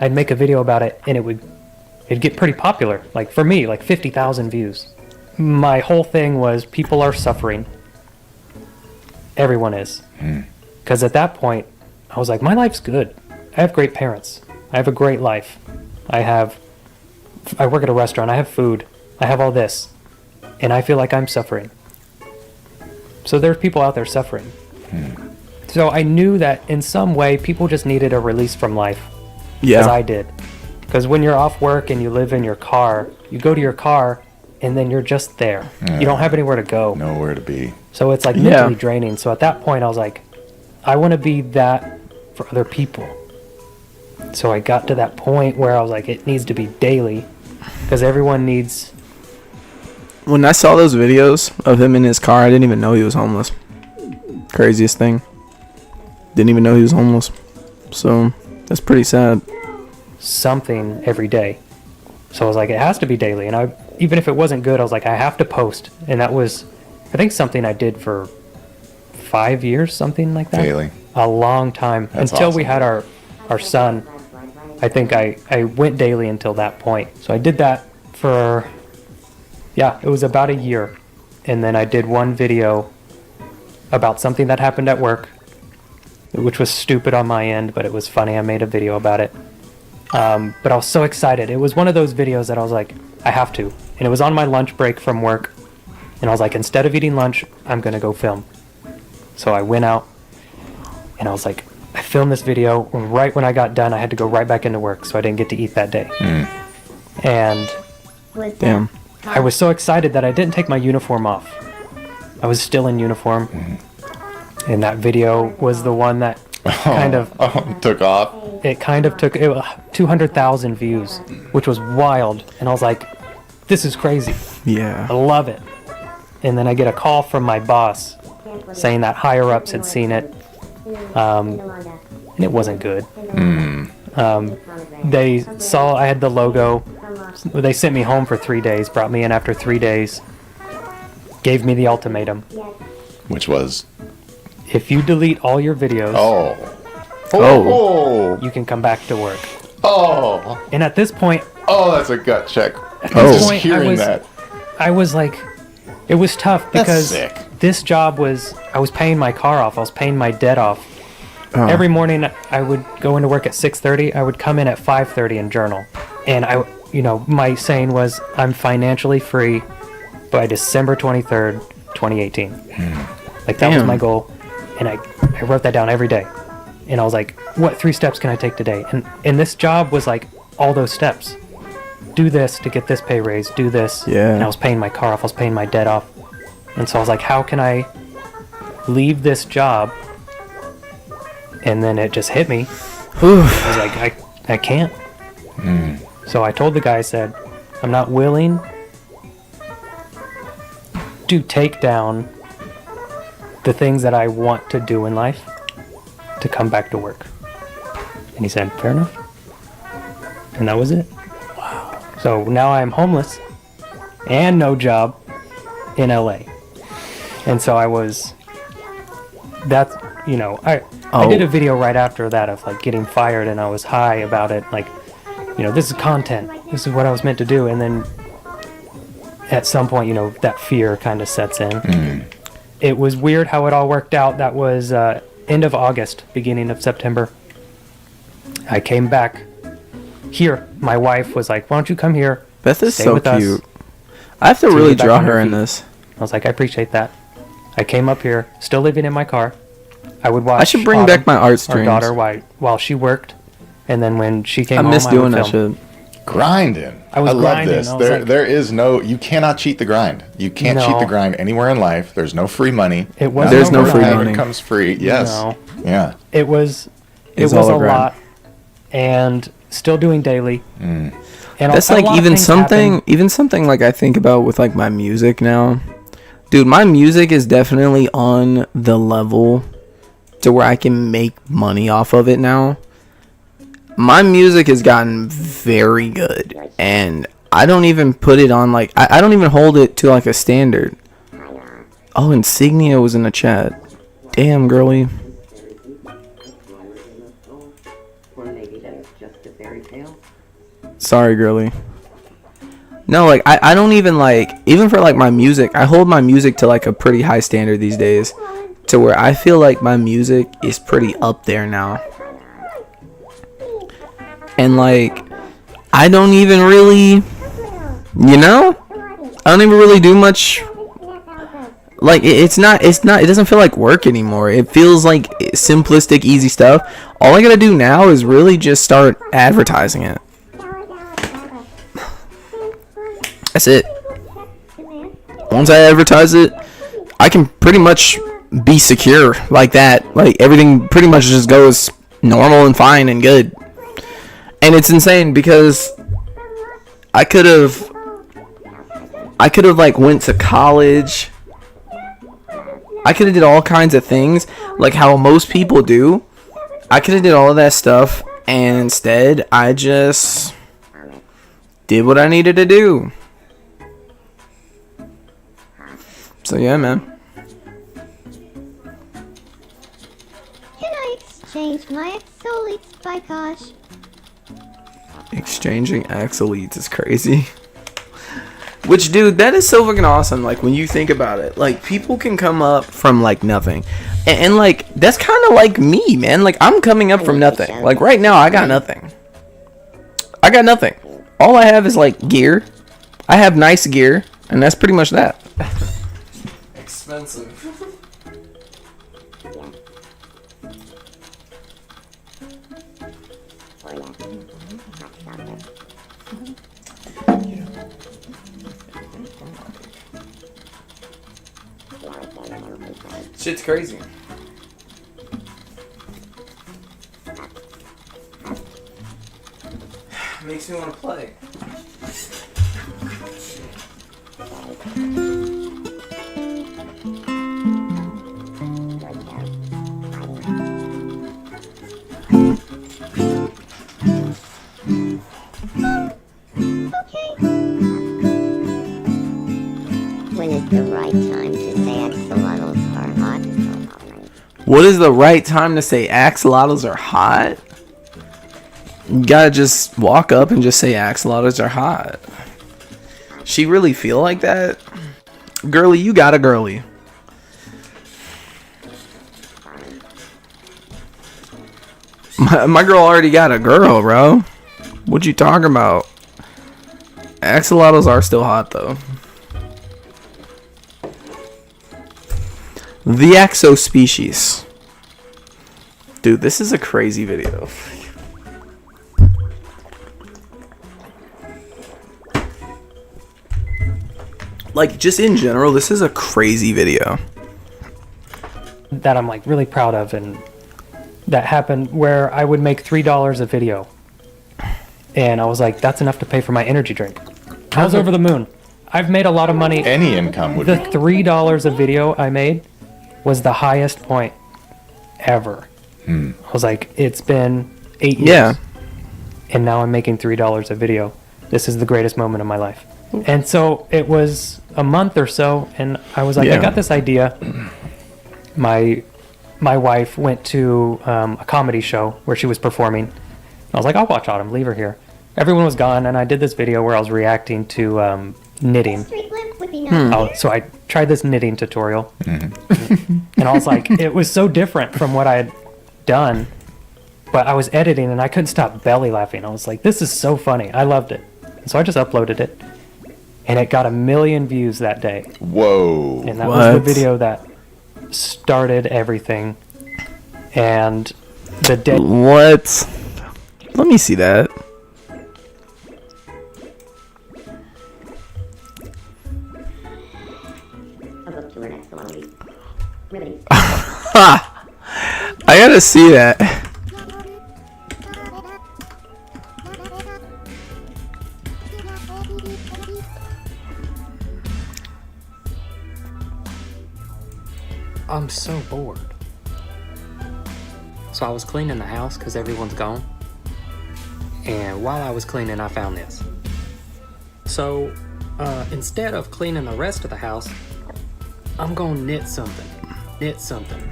I'd make a video about it and it'd get pretty popular. Like for me, like 50,000 views. My whole thing was people are suffering. Everyone is. Because at that point, I was like, my life's good. I have great parents. I have a great life. I work at a restaurant. I have food. I have all this. And I feel like I'm suffering. So there's people out there suffering. So I knew that in some way people just needed a release from life. Yeah. As I did. Because when you're off work and you live in your car, you go to your car and then you're just there. You don't have anywhere to go. Nowhere to be. So it's like mentally draining. So at that point I was like, I want to be that for other people. So I got to that point where I was like, it needs to be daily. Because everyone needs... When I saw those videos of him in his car, I didn't even know he was homeless. Craziest thing. Didn't even know he was homeless. So, that's pretty sad. Something every day. So I was like, it has to be daily. And even if it wasn't good, I was like, I have to post. And that was, I think, something I did for 5 years, something like that. Daily. A long time. That's until awesome. we had our son. I think I went daily until that point. So I did that for... Yeah, it was about a year. And then I did one video about something that happened at work, which was stupid on my end, but it was funny. I made a video about it. But I was so excited. It was one of those videos that I was like, I have to. And it was on my lunch break from work. And I was like, instead of eating lunch, I'm going to go film. So I went out and I was like, I filmed this video. Right when I got done, I had to go right back into work. So I didn't get to eat that day. And Damn. I was so excited that I didn't take my uniform off. I was still in uniform. And that video was the one that kind of... took off. It kind of took 200,000 views, which was wild. And I was like, this is crazy. Yeah. I love it. And then I get a call from my boss saying that higher-ups had seen it. And it wasn't good. They saw I had the logo They sent me home for 3 days, brought me in after 3 days, gave me the ultimatum. Which was? If you delete all your videos, you can come back to work. Oh. And at this point... Oh, that's a gut check. At this point, hearing that. I was like... It was tough because this job was... I was paying my car off. I was paying my debt off. Every morning, I would go into work at 6:30. I would come in at 5:30 and journal. And my saying was, I'm financially free by December 23rd, 2018. Like, that was my goal. And I wrote that down every day. And I was like, what 3 steps can I take today? And this job was like all those steps. Do this to get this pay raise. Do this. Yeah. And I was paying my car off. I was paying my debt off. And so I was like, how can I leave this job? And then it just hit me. I was like, I can't. So I told the guy, I said, I'm not willing to take down the things that I want to do in life to come back to work. And he said, fair enough. And that was it. Wow. So now I'm homeless and no job in LA. And so I was, that's, I did a video right after that of like getting fired, and I was high about it. Like, this is content. This is what I was meant to do. And then at some point, that fear kind of sets in. It was weird how it all worked out. That was end of August, beginning of September. I came back here. My wife was like, why don't you come here? Beth is stay so with us cute. I have to till really you're back draw on your her in feet." this. I was like, I appreciate that. I came up here, still living in my car. I would watch I should bring Autumn, back my art our streams. daughter, while she worked. And then when she came I home, miss would doing that film. shit. Grinding. I was love grinding. this. I was like- There is no. You cannot cheat the grind. You can't cheat the grind anywhere in life. There's no free money. It was There's no no free grind. money. It comes free. Yes. No. Yeah. It was It's a all a grind. lot, and still doing daily. And That's a like lot of even things something, happened. even something like I think about with like my music now. Dude, my music is definitely on the level to where I can make money off of it now. My music has gotten very good, and I don't even put it on like I don't even hold it to like a standard. Oh, Insignia was in the chat. Damn, girly. Sorry, girly. No, like I don't even like, even for like my music, I hold my music to like a pretty high standard these days, to where I feel like my music is pretty up there now. And like I don't even really, I don't even really do much. Like it doesn't feel like work anymore. It feels like simplistic, easy stuff. All I gotta do now is really just start advertising it. That's it. Once I advertise it, I can pretty much be secure like that. Like everything pretty much just goes normal and fine and good. And it's insane because I could have like went to college. I could have did all kinds of things like how most people do. I could have did all of that stuff, and instead I just did what I needed to do. So yeah, man. Can I exchange my Exolites by Kosh? Exchanging Axolites is crazy. Which, dude, that is so fucking awesome. Like, when you think about it, like, people can come up from, like, nothing. And like, that's kind of like me, man. Like, I'm coming up from nothing. Like, right now, I got nothing. I got nothing. All I have is, like, gear. I have nice gear. And that's pretty much that. Expensive. Shit's crazy. Makes me want to play. Okay, What is the right time to say axolotls are hot? You gotta just walk up and just say axolotls are hot. She really feel like that? Girly, you got a girly. My girl already got a girl, bro. What you talking about? Axolotls are still hot, though. The Exo species. Dude, this is a crazy video. Like, just in general, this is a crazy video. That I'm like really proud of, and that happened where I would make $3 a video. And I was like, that's enough to pay for my energy drink. I was over the moon. I've made a lot of money. Any income would The be. $3 a video I made was the highest point ever. I was like, it's been 8 years. Yeah. And now I'm making $3 a video. This is the greatest moment of my life. And so it was a month or so, and I was like, Yeah. I got this idea. My wife went to a comedy show where she was performing. I was like, I'll watch Autumn, leave her here. Everyone was gone, and I did this video where I was reacting to knitting. So I tried this knitting tutorial, and I was like, it was so different from what I had done, but I was editing, and I couldn't stop belly laughing. I was like, this is so funny. I loved it. And so I just uploaded it, and it got 1 million views that day. Whoa. And that was the video that started everything. And the day... What? Let me see that. I gotta see that. I'm so bored. So I was cleaning the house because everyone's gone. And while I was cleaning, I found this. So instead of cleaning the rest of the house, I'm gonna knit something. Knit something.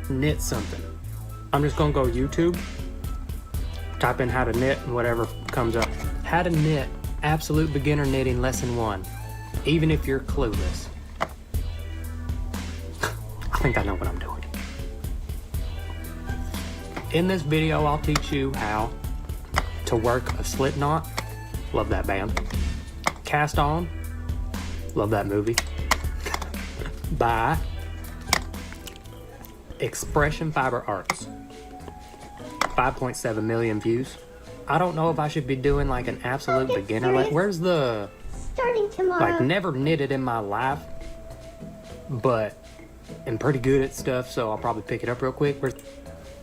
Knit something. I'm just gonna go YouTube, type in how to knit, and whatever comes up. How to knit absolute beginner knitting lesson 1, even if you're clueless. I think I know what I'm doing. In this video, I'll teach you how to work a slip knot. Love that band. Cast on. Love that movie. By Expression Fiber Arts. 5.7 million views. I don't know if I should be doing like an absolute beginner. Where's the... Starting tomorrow. Like, never knitted in my life, but I'm pretty good at stuff, so I'll probably pick it up real quick.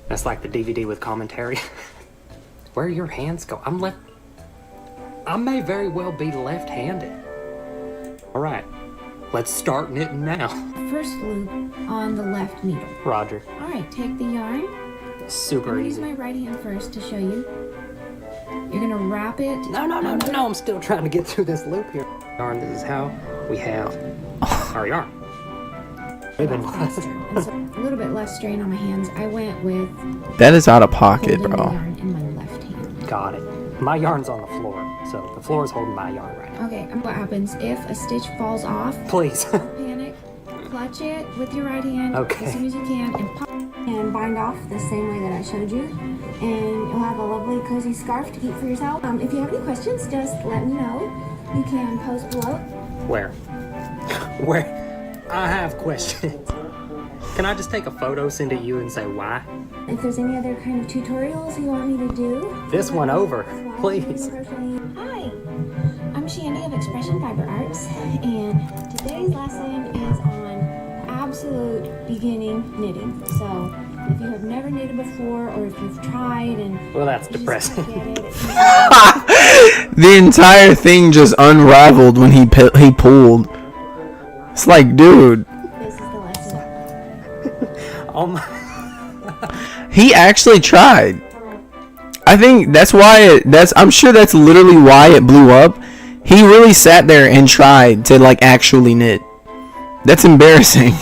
That's like the DVD with commentary. Where your hands go? I may very well be left-handed. All right, let's start knitting now. First loop on the left needle. Roger. All right, take the yarn. Super I'm easy. gonna use my right hand first to show you. You're gonna wrap it. No, I'm still trying to get through this loop here. Yarn, this is how we have our yarn. Faster. And so a little bit less strain on my hands. I went with That is out of pocket, holding the bro. yarn in my left hand. Got it. My yarn's on the floor, so the floor is holding my yarn right now. Okay, and what happens if a stitch falls off? Please. Don't panic. Clutch it with your right hand as soon as you can and pop and bind off the same way that I showed you. And you'll have a lovely cozy scarf to keep for yourself. If you have any questions, just let me know. You can post below. Where? I have questions. Can I just take a photo, send it to you, and say why? If there's any other kind of tutorials you want me to do. This one over, please. Hi, I'm Shandy of Expression Fiber Arts, and today's lesson is on absolute beginning knitting. So if you have never knitted before, or if you've tried and well, that's depressing. The entire thing just unraveled when he pulled. It's like, dude. This is the lesson. Oh my. He actually tried. I think that's why I'm sure that's literally why it blew up. He really sat there and tried to like actually knit. That's embarrassing.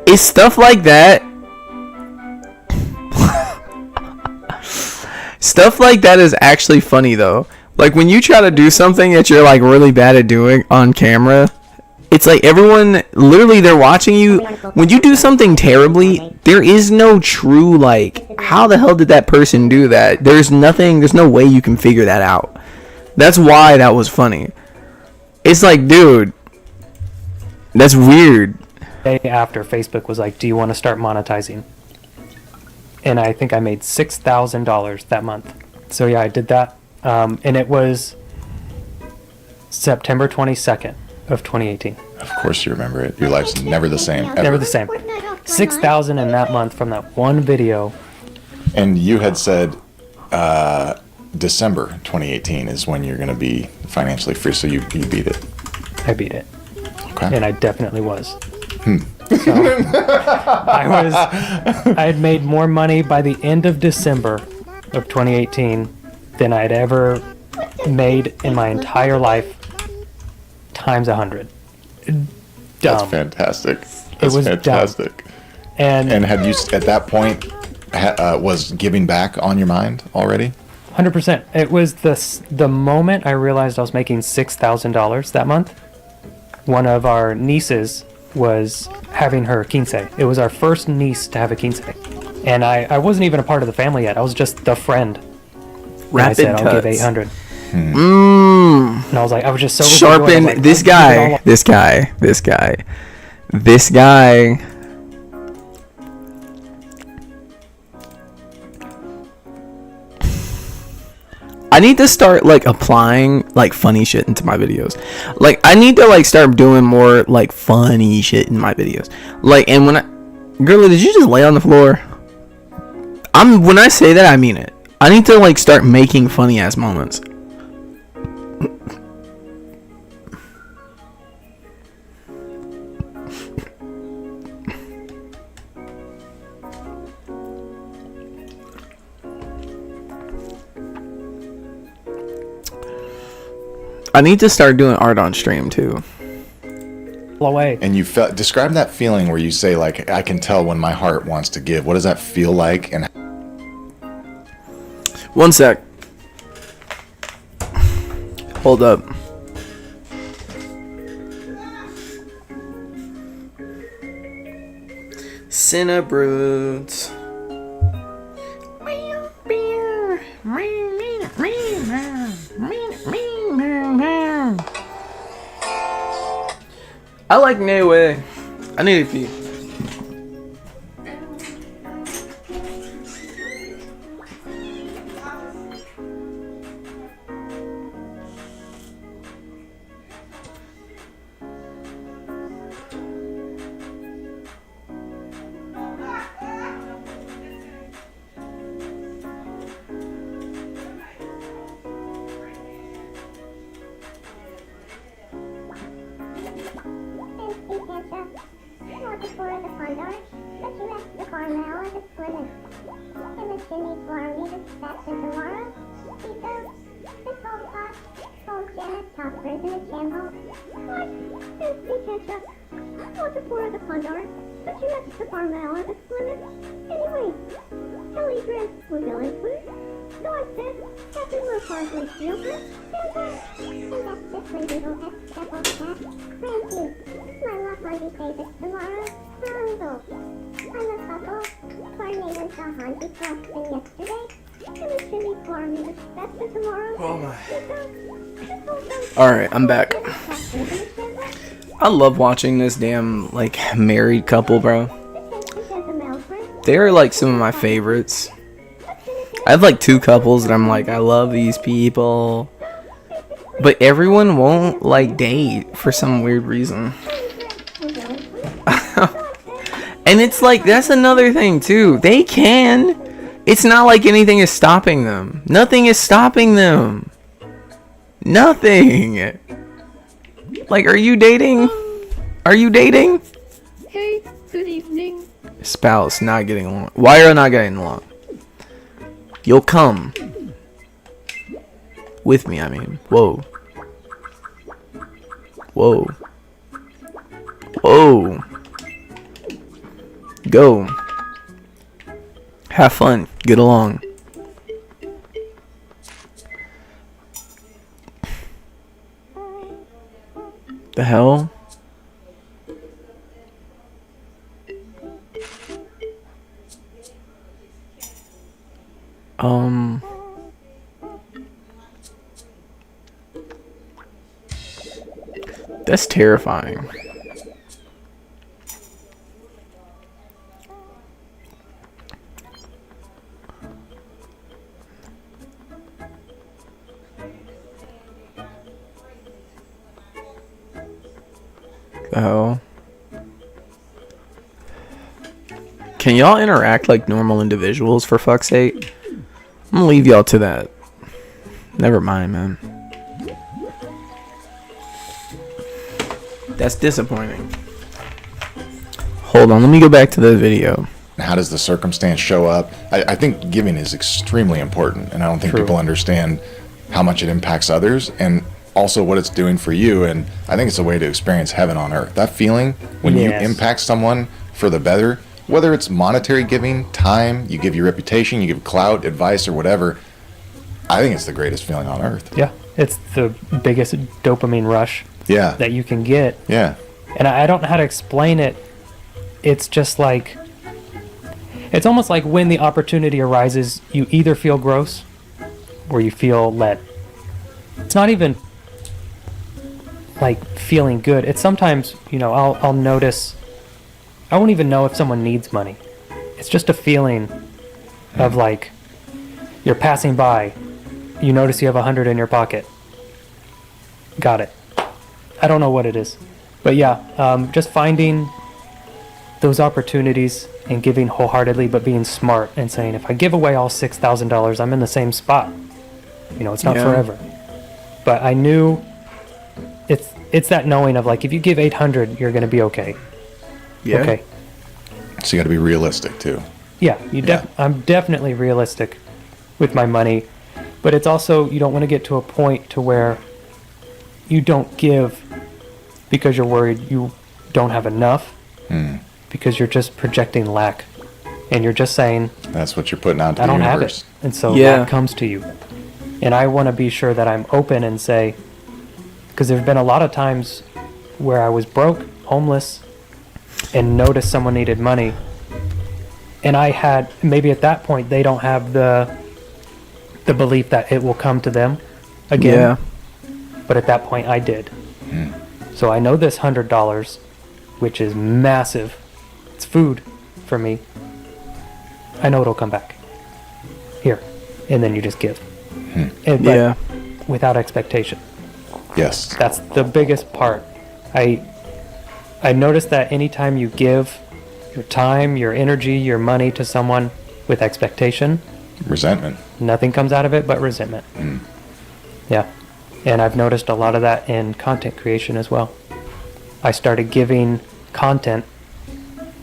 It's stuff like that. Stuff like that is actually funny though. Like when you try to do something that you're like really bad at doing on camera, it's like everyone literally they're watching you. When you do something terribly, there is no true like how the hell did that person do that? There's no way you can figure that out. That's why that was funny. It's like, dude, that's weird. Day after Facebook was like, do you want to start monetizing? And I think I made $6,000 that month. So yeah, I did that. And it was September 22nd of 2018. Of course you remember it. Your life's never the same. Ever. Never the same. 6,000 in that month from that one video. And you had said December 2018 is when you're going to be financially free, so you beat it. I beat it. Okay. And I definitely was. So I had made more money by the end of December of 2018 than I'd ever made in my entire life times 100. That's fantastic. It was fantastic. Dumb. And had you at that point was giving back on your mind already? 100%. It was the moment I realized I was making $6,000 that month. One of our nieces was having her quince. It was our first niece to have a quince. And I wasn't even a part of the family yet. I was just the friend. Rapid I said, cuts. I'll give 800. And I was like, I was just so sharpen like, this guy. I need to start like applying like funny shit into my videos. Like I need to like start doing more like funny shit in my videos. Like, and girlie, did you just lay on the floor? When I say that, I mean it. I need to like start making funny ass moments. I need to start doing art on stream too. Away. And you felt describe that feeling where you say like I can tell when my heart wants to give. What does that feel like? And one sec. Hold up. Cinnabrutes. I like Nayway. I need a few. Alright, I'm back. I love watching this damn, like, married couple, bro. They're, like, some of my favorites. I have, like, two couples that I'm like, I love these people. But everyone won't, like, date for some weird reason. And it's like, that's another thing, too. They can. It's not like anything is stopping them. Nothing is stopping them. Nothing. Like, are you dating? Are you dating? Hey, good evening. Spouse, not getting along. Why are you not getting along? You'll come. With me, I mean. Whoa. Whoa. Whoa. Go. Have fun. Get along. The hell? That's terrifying. The hell? Can y'all interact like normal individuals, for fuck's sake? I'm gonna leave y'all to that. Never mind, man. That's disappointing. Hold on, let me go back to the video. How does the circumstance show up? I think giving is extremely important, and I don't think people understand how much it impacts others and also what it's doing for you. And I think it's a way to experience heaven on earth. That feeling when you impact someone for the better, whether it's monetary giving, time, you give your reputation, you give clout, advice, or whatever, I think it's the greatest feeling on earth. Yeah, it's the biggest dopamine rush that you can get. Yeah. And I don't know how to explain it. It's just like, it's almost like when the opportunity arises, you either feel gross or you feel let. It's not even like feeling good. It's sometimes, you know, I'll notice, I won't even know if someone needs money. It's just a feeling of like, you're passing by, you notice you have 100 in your pocket. Got it. I don't know what it is. But yeah, just finding those opportunities and giving wholeheartedly, but being smart and saying, if I give away all $6,000, I'm in the same spot. You know, it's not forever. But I knew it's that knowing of like, if you give 800, you're going to be okay. Yeah. Okay. So you got to be realistic too. Yeah, I'm definitely realistic with my money, but it's also, you don't want to get to a point to where you don't give because you're worried you don't have enough, because you're just projecting lack, and you're just saying, that's what you're putting out to I the don't universe. have it, and so that comes to you. And I want to be sure that I'm open and say, because there's been a lot of times where I was broke, homeless, and noticed someone needed money, and I had, maybe at that point they don't have the belief that it will come to them again. But at that point I did. So I know this $100, which is massive, it's food for me, I know it'll come back here, and then you just give. But without expectation. Yes. That's the biggest part. I noticed that anytime you give your time, your energy, your money to someone with expectation, resentment, nothing comes out of it but resentment. Yeah. And I've noticed a lot of that in content creation as well. I started giving content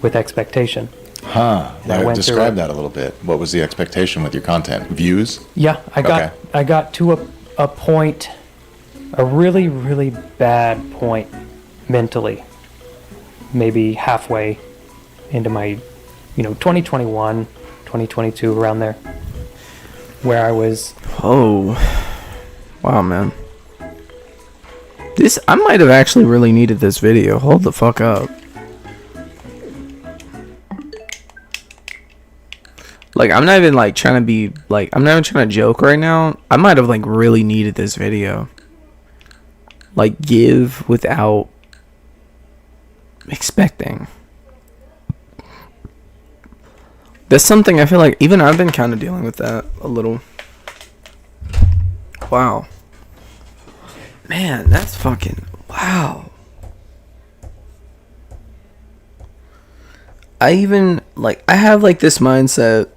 with expectation. Describe that a little bit. What was the expectation with your content? Views? Yeah, I got to a point, a really, really bad point mentally, maybe halfway into my, 2021, 2022, around there, where I was... Oh, wow, man. I might have actually really needed this video. Hold the fuck up. Like, I'm not even, like, trying to be, like, I'm not even trying to joke right now. I might have, like, really needed this video. Like, give without expecting. That's something I feel like, even I've been kind of dealing with that a little. Wow. Man, that's fucking, wow. I even, like, I have, like, this mindset.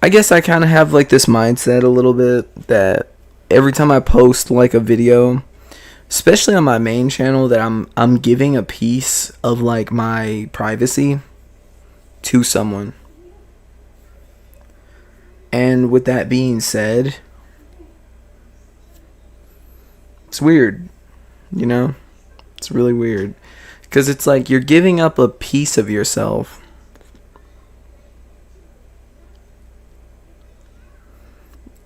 I guess I kind of have, like, this mindset a little bit that every time I post, like, a video, especially on my main channel, that I'm giving a piece of, like, my privacy to someone. And with that being said, it's weird, you know? It's really weird. Because it's like you're giving up a piece of yourself.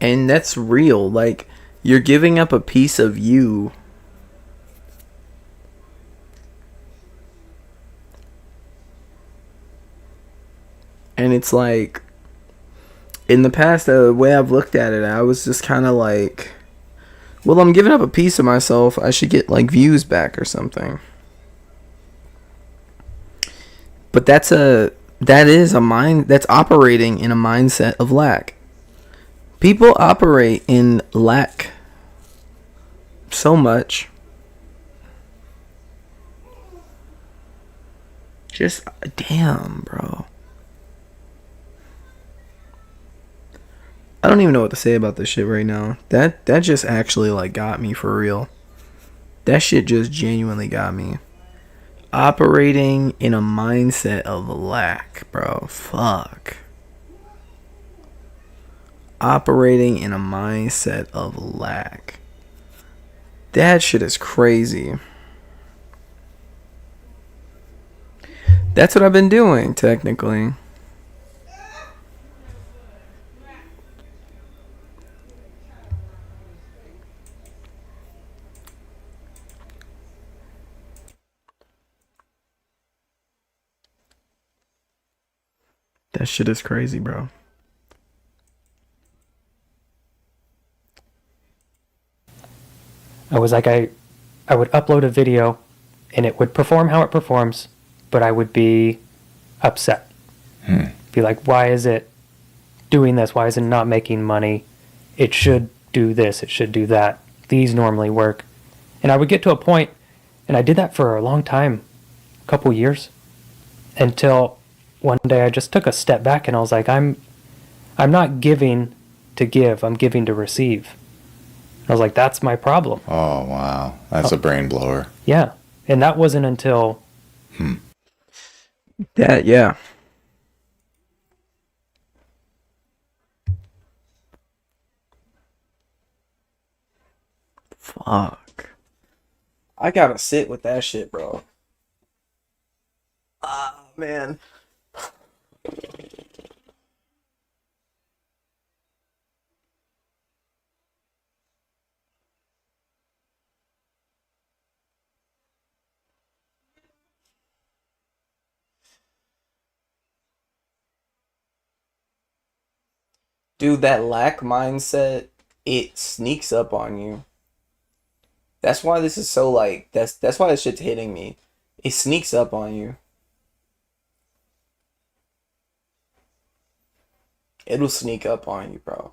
And that's real. Like, you're giving up a piece of you. And it's like, in the past, the way I've looked at it, I was just kind of like, well, I'm giving up a piece of myself. I should get, like, views back or something. But that is a mind that's operating in a mindset of lack. People operate in lack so much. Just damn, bro. I don't even know what to say about this shit right now. That just actually like got me for real. That shit just genuinely got me. Operating in a mindset of lack, bro. Fuck. Operating in a mindset of lack. That shit is crazy. That's what I've been doing, technically. That shit is crazy, bro. I was like, I would upload a video and it would perform how it performs, but I would be upset. Be like, why is it doing this? Why is it not making money? It should do this. It should do that. These normally work. And I would get to a point, and I did that for a long time, a couple years, until one day I just took a step back and I was like, I'm not giving to give. I'm giving to receive. I was like, that's my problem. Oh, wow. That's a brain blower. Yeah. And that wasn't until... That, yeah. Fuck. I gotta sit with that shit, bro. Ah, man. Dude, that lack mindset, it sneaks up on you. That's why this is so like that's why this shit's hitting me. It sneaks up on you. It'll sneak up on you, bro.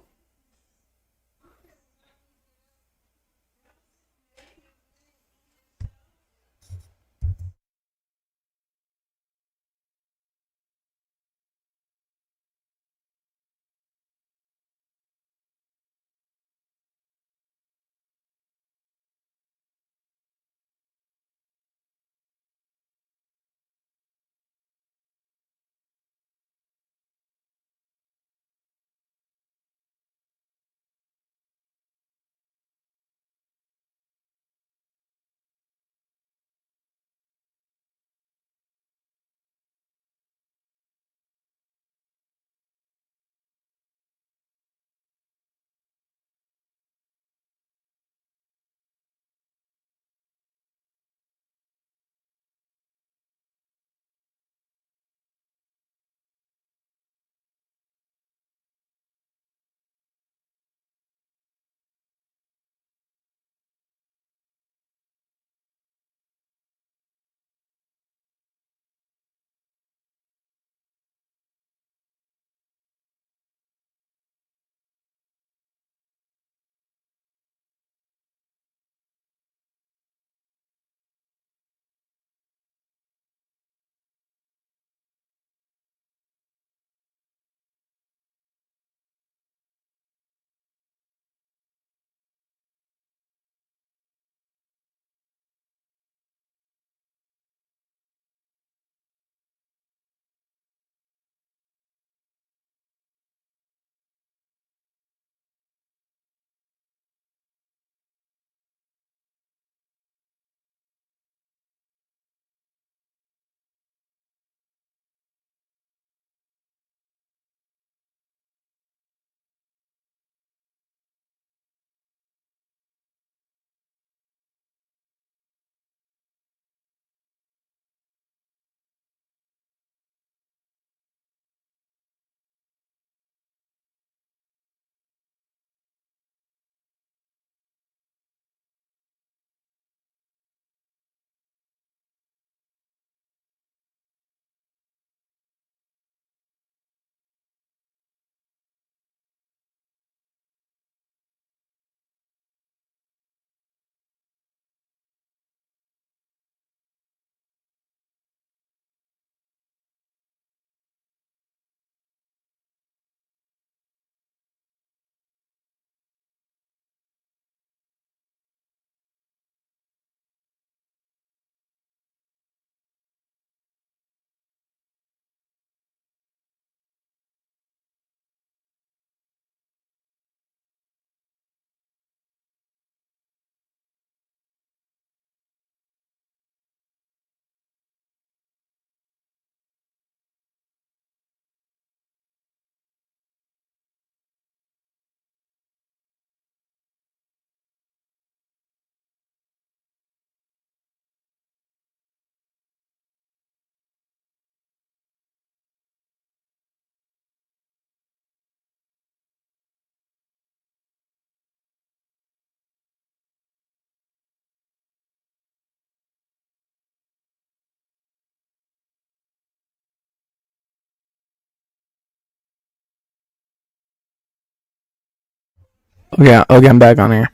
Okay, I'm back on here.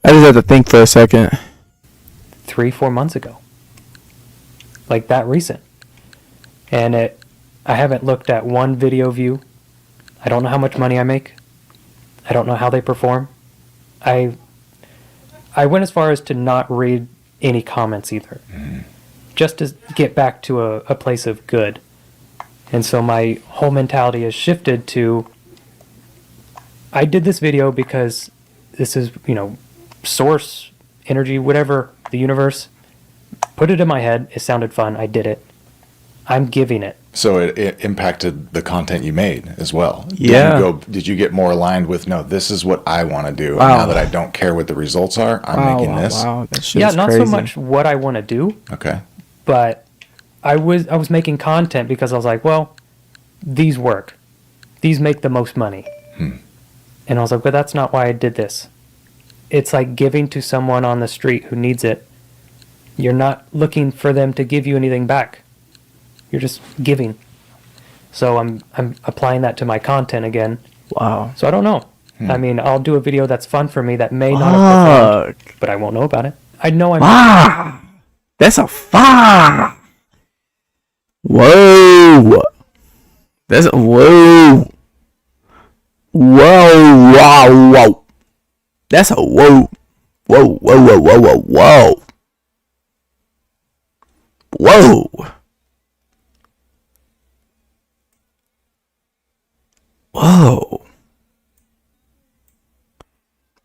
I just had to think for a second. 3-4 months ago. Like that recent. And I haven't looked at one video view. I don't know how much money I make. I don't know how they perform. I went as far as to not read any comments either. Just to get back to a place of good. And so my whole mentality has shifted to, I did this video because this is, source, energy, whatever, the universe. Put it in my head. It sounded fun. I did it. I'm giving it. So it impacted the content you made as well. Yeah. Did you get more aligned with, no, this is what I want to do. Wow. And now that I don't care what the results are, I'm making this. Wow. That shit Yeah, is not crazy. so much what I want to do. Okay. But I was making content because I was like, well, these work. These make the most money. And I was like, but that's not why I did this. It's like giving to someone on the street who needs it. You're not looking for them to give you anything back. You're just giving. So I'm applying that to my content again. Wow. So I don't know. I mean, I'll do a video that's fun for me that may not have performed, but I won't know about it. I know I'm... That's a fuck. Whoa. That's a whoa. Whoa. Wow. Whoa. That's a whoa. Whoa. Whoa. Whoa. Whoa. Whoa. Whoa. Whoa. Whoa.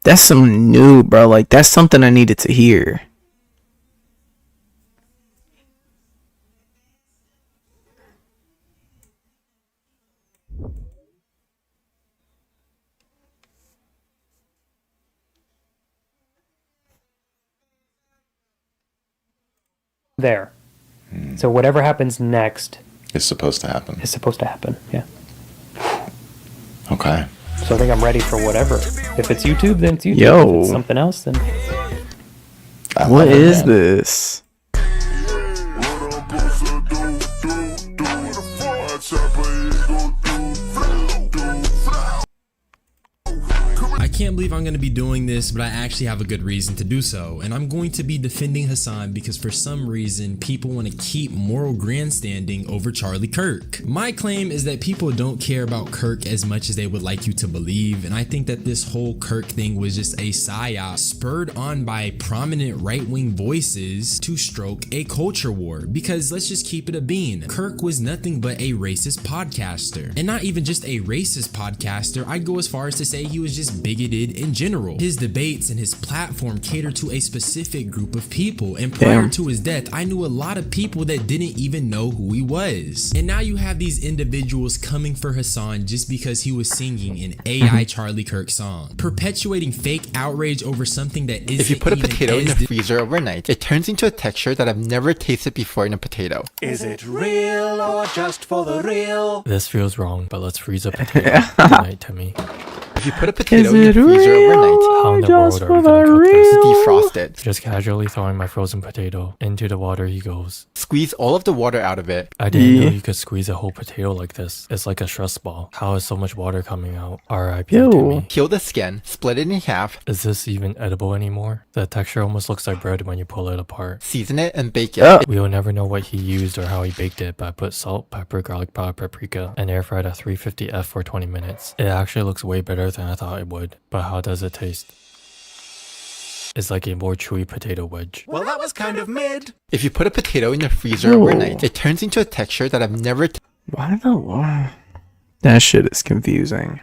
That's some new, bro. Like, that's something I needed to hear. There. So whatever happens next... It's supposed to happen. It's supposed to happen, yeah. Okay. So I think I'm ready for whatever. If it's YouTube, then it's YouTube. Yo. If it's something else, then... What is this? I can't believe I'm going to be doing this, but I actually have a good reason to do so, and I'm going to be defending Hassan because for some reason people want to keep moral grandstanding over Charlie Kirk. My claim is that people don't care about Kirk as much as they would like you to believe, and I think that this whole Kirk thing was just a psyop spurred on by prominent right-wing voices to stroke a culture war, because let's just keep it a bean. Kirk was nothing but a racist podcaster, and not even just a racist podcaster. I'd go as far as to say he was just bigoted in general. His debates and his platform catered to a specific group of people, and prior to his death, I knew a lot of people that didn't even know who he was. And now you have these individuals coming for Hassan just because he was singing an AI Charlie Kirk song, perpetuating fake outrage over something that isn't. If you put a even potato in the as freezer overnight, it turns into a texture that I've never tasted before in a potato. Is it real or just for the real? This feels wrong, but let's freeze a potato tonight, Timmy. If you put a potato in the freezer overnight, how in the world are we gonna cook this? Defrost it. Just casually throwing my frozen potato into the water he goes. Squeeze all of the water out of it. I didn't know you could squeeze a whole potato like this. It's like a stress ball. How is so much water coming out? R.I.P. Timmy. Peel the skin, split it in half. Is this even edible anymore? The texture almost looks like bread when you pull it apart. Season it and bake it. We will never know what he used or how he baked it, but I put salt, pepper, garlic powder, paprika, and air fried at 350F for 20 minutes. It actually looks way better than I thought it would. But how does it taste? It's like a more chewy potato wedge. Well, that was kind of mid. If you put a potato in the freezer overnight, it turns into a texture that I've never... Why the... That shit is confusing.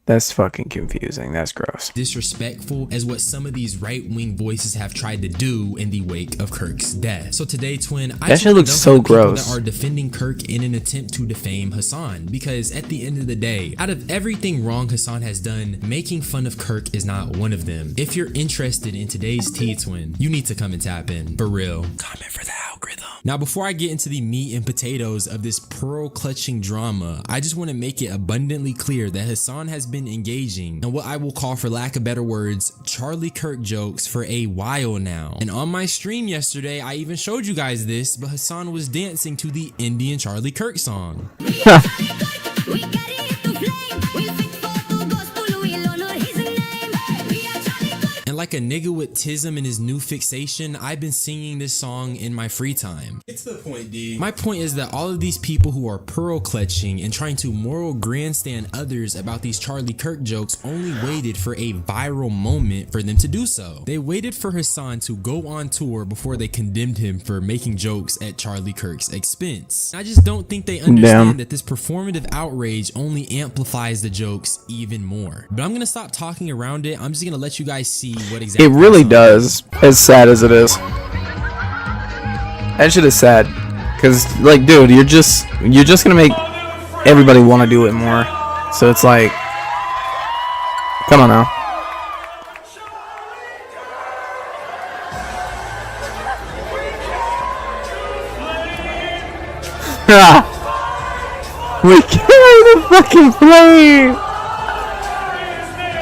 That's fucking confusing. That's gross. Disrespectful as what some of these right-wing voices have tried to do in the wake of Kirk's death. So today, Twin, that shit looks so gross. That are defending Kirk in an attempt to defame Hassan, because at the end of the day, out of everything wrong Hassan has done, making fun of Kirk is not one of them. If you're interested in today's tea, Twin, you need to come and tap in. For real. Comment for the algorithm. Now, before I get into the meat and potatoes of this pearl-clutching drama, I just want to make it abundantly clear that Hassan has been engaging in what I will call, for lack of better words, Charlie Kirk jokes for a while now. And on my stream yesterday, I even showed you guys this, but Hassan was dancing to the Indian Charlie Kirk song. like a nigga with tism in his new fixation, I've been singing this song in my free time. It's the point, D. My point is that all of these people who are pearl clutching and trying to moral grandstand others about these Charlie Kirk jokes only waited for a viral moment for them to do so. They waited for Hassan to go on tour before they condemned him for making jokes at Charlie Kirk's expense. I just don't think they understand that this performative outrage only amplifies the jokes even more. But I'm gonna stop talking around it. I'm just gonna let you guys see what exactly It really does, as sad as it is. That shit is sad. Cause like, dude, you're just gonna make everybody want to do it more. So it's like, come on now. We carry the fucking plane.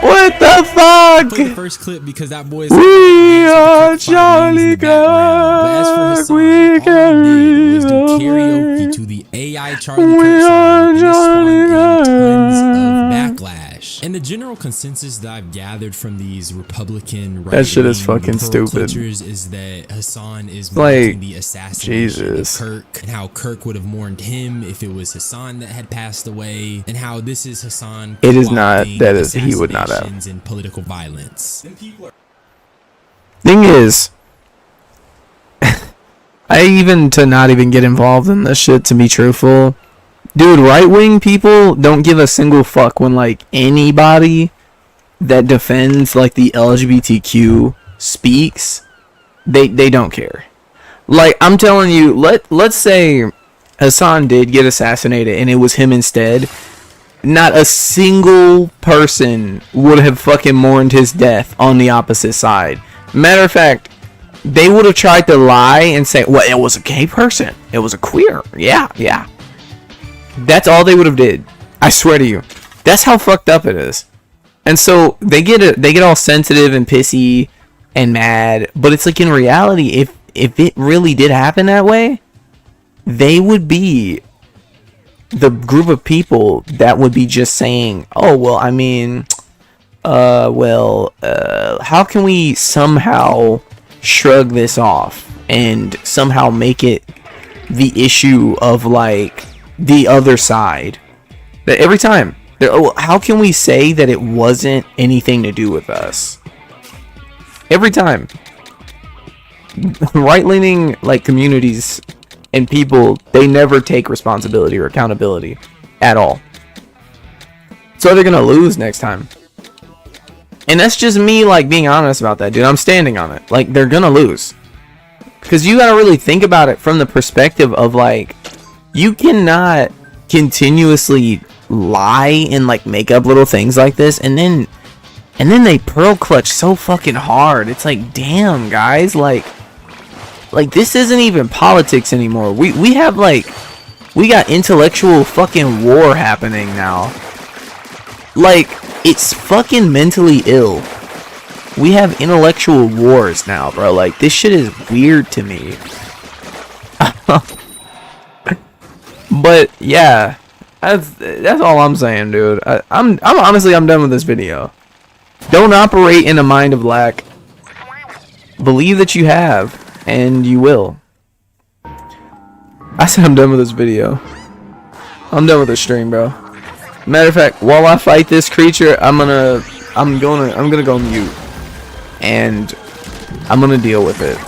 What the fuck? Play the first clip because that boy is we are Charlie Kirk. We carry was do the karaoke plane. to the AI Charlie Kirk song, and it spawned tons of backlash. And the general consensus that I've gathered from these Republican That shit is fucking pearl stupid. clutchers is that Hassan is Like, mourning the assassination Jesus. of Kirk, and how Kirk would have mourned him if it was Hassan that had passed away, and how this is Hassan. It is not. co-opting That is, he would not have. assassinations and political violence. Thing is, to not even get involved in this shit, to be truthful, dude, right-wing people don't give a single fuck when, like, anybody that defends, like, the LGBTQ speaks. They don't care. Like, I'm telling you, let's say Hassan did get assassinated and it was him instead. Not a single person would have fucking mourned his death on the opposite side. Matter of fact, they would have tried to lie and say, well, it was a gay person. It was a queer. Yeah. That's all they would have did. I swear to you. That's how fucked up it is. And so they get all sensitive and pissy and mad. But it's like, in reality, if it really did happen that way, they would be the group of people that would be just saying, oh, well, I mean, how can we somehow shrug this off and somehow make it the issue of, like, the other side? That every time, how can we say that it wasn't anything to do with us? Every time. Right-leaning, like, communities and people, they never take responsibility or accountability at all. So they're gonna lose next time. And that's just me, like, being honest about that, dude. I'm standing on it. Like, they're gonna lose. Because you gotta really think about it from the perspective of, like, you cannot continuously lie and, like, make up little things like this, and then they pearl clutch so fucking hard. It's like, damn, guys, like this isn't even politics anymore. We have, like, we got intellectual fucking war happening now. Like, it's fucking mentally ill. We have intellectual wars now, bro. Like, this shit is weird to me. But yeah, that's all I'm saying, dude. I'm honestly, I'm done with this video. Don't operate in a mind of lack. Believe that you have, and you will. I said I'm done with this video. I'm done with this stream, bro. Matter of fact, while I fight this creature, I'm gonna go mute, and I'm gonna deal with it.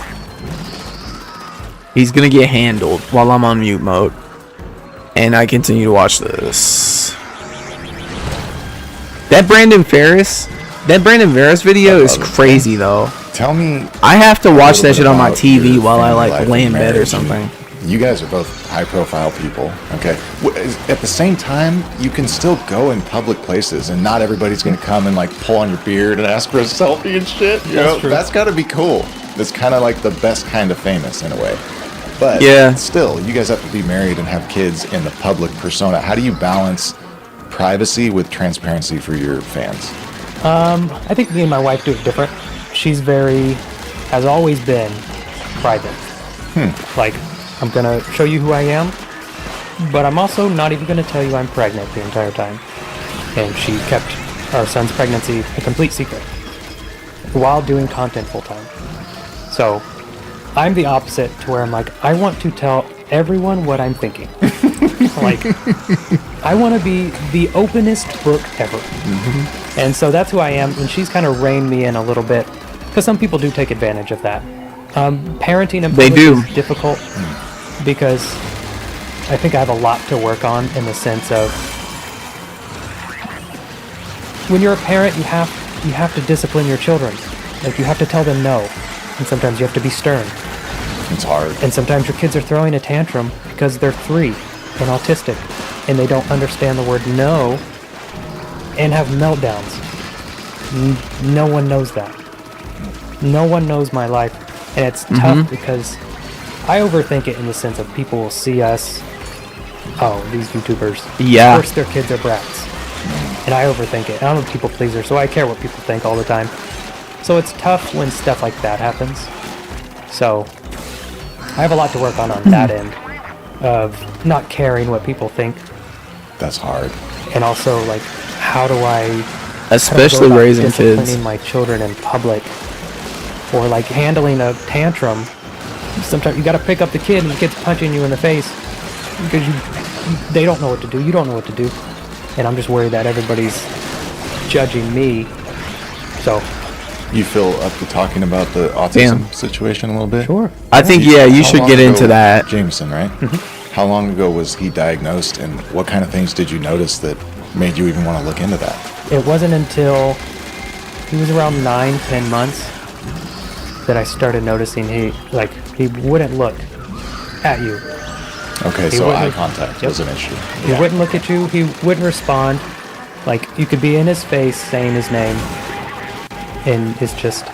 He's gonna get handled while I'm on mute mode, and I continue to watch this. That Brandon Ferris video is crazy though. Tell me, I have to watch that shit on my about TV your while I, family like, life lay in and bed or marriage. something. You guys are both high-profile people, okay? At the same time, you can still go in public places, and not everybody's gonna come and, like, pull on your beard and ask for a selfie and shit. You know, that's gotta be cool. That's kind of like the best kind of famous in a way. But yeah, still, you guys have to be married and have kids in the public persona. How do you balance privacy with transparency for your fans? I think me and my wife do it different. She's has always been private. Like, I'm gonna show you who I am, but I'm also not even gonna tell you I'm pregnant the entire time. And she kept our son's pregnancy a complete secret. while doing content full time. So I'm the opposite to where I'm like, I want to tell everyone what I'm thinking. Like, I want to be the openest book ever. And so that's who I am, and she's kind of reined me in a little bit, because some people do take advantage of that. Parenting in public is difficult, because I think I have a lot to work on in the sense of, when you're a parent, you have to discipline your children. Like, you have to tell them no, and sometimes you have to be stern. It's hard. And sometimes your kids are throwing a tantrum because they're 3 and autistic, and they don't understand the word no, and have meltdowns. No one knows that. No one knows my life, and it's tough because I overthink it in the sense of people will see us, oh, these YouTubers, of course their kids are brats, and I overthink it. I'm a people pleaser, so I care what people think all the time. So it's tough when stuff like that happens. So I have a lot to work on that end of not caring what people think. That's hard. And also, like, how do I, especially raising kids, disciplining my children in public, or like handling a tantrum. Sometimes you got to pick up the kid, and the kid's punching you in the face because they don't know what to do. You don't know what to do, and I'm just worried that everybody's judging me. So. You feel up to talking about the autism situation a little bit? Sure. I think, you should get into that. Jameson, right? How long ago was he diagnosed, and what kind of things did you notice that made you even want to look into that? It wasn't until he was around 9-10 months that I started noticing he wouldn't look at you. Okay, so eye contact was an issue. He wouldn't look at you. He wouldn't respond. Like, you could be in his face saying his name, and it's just,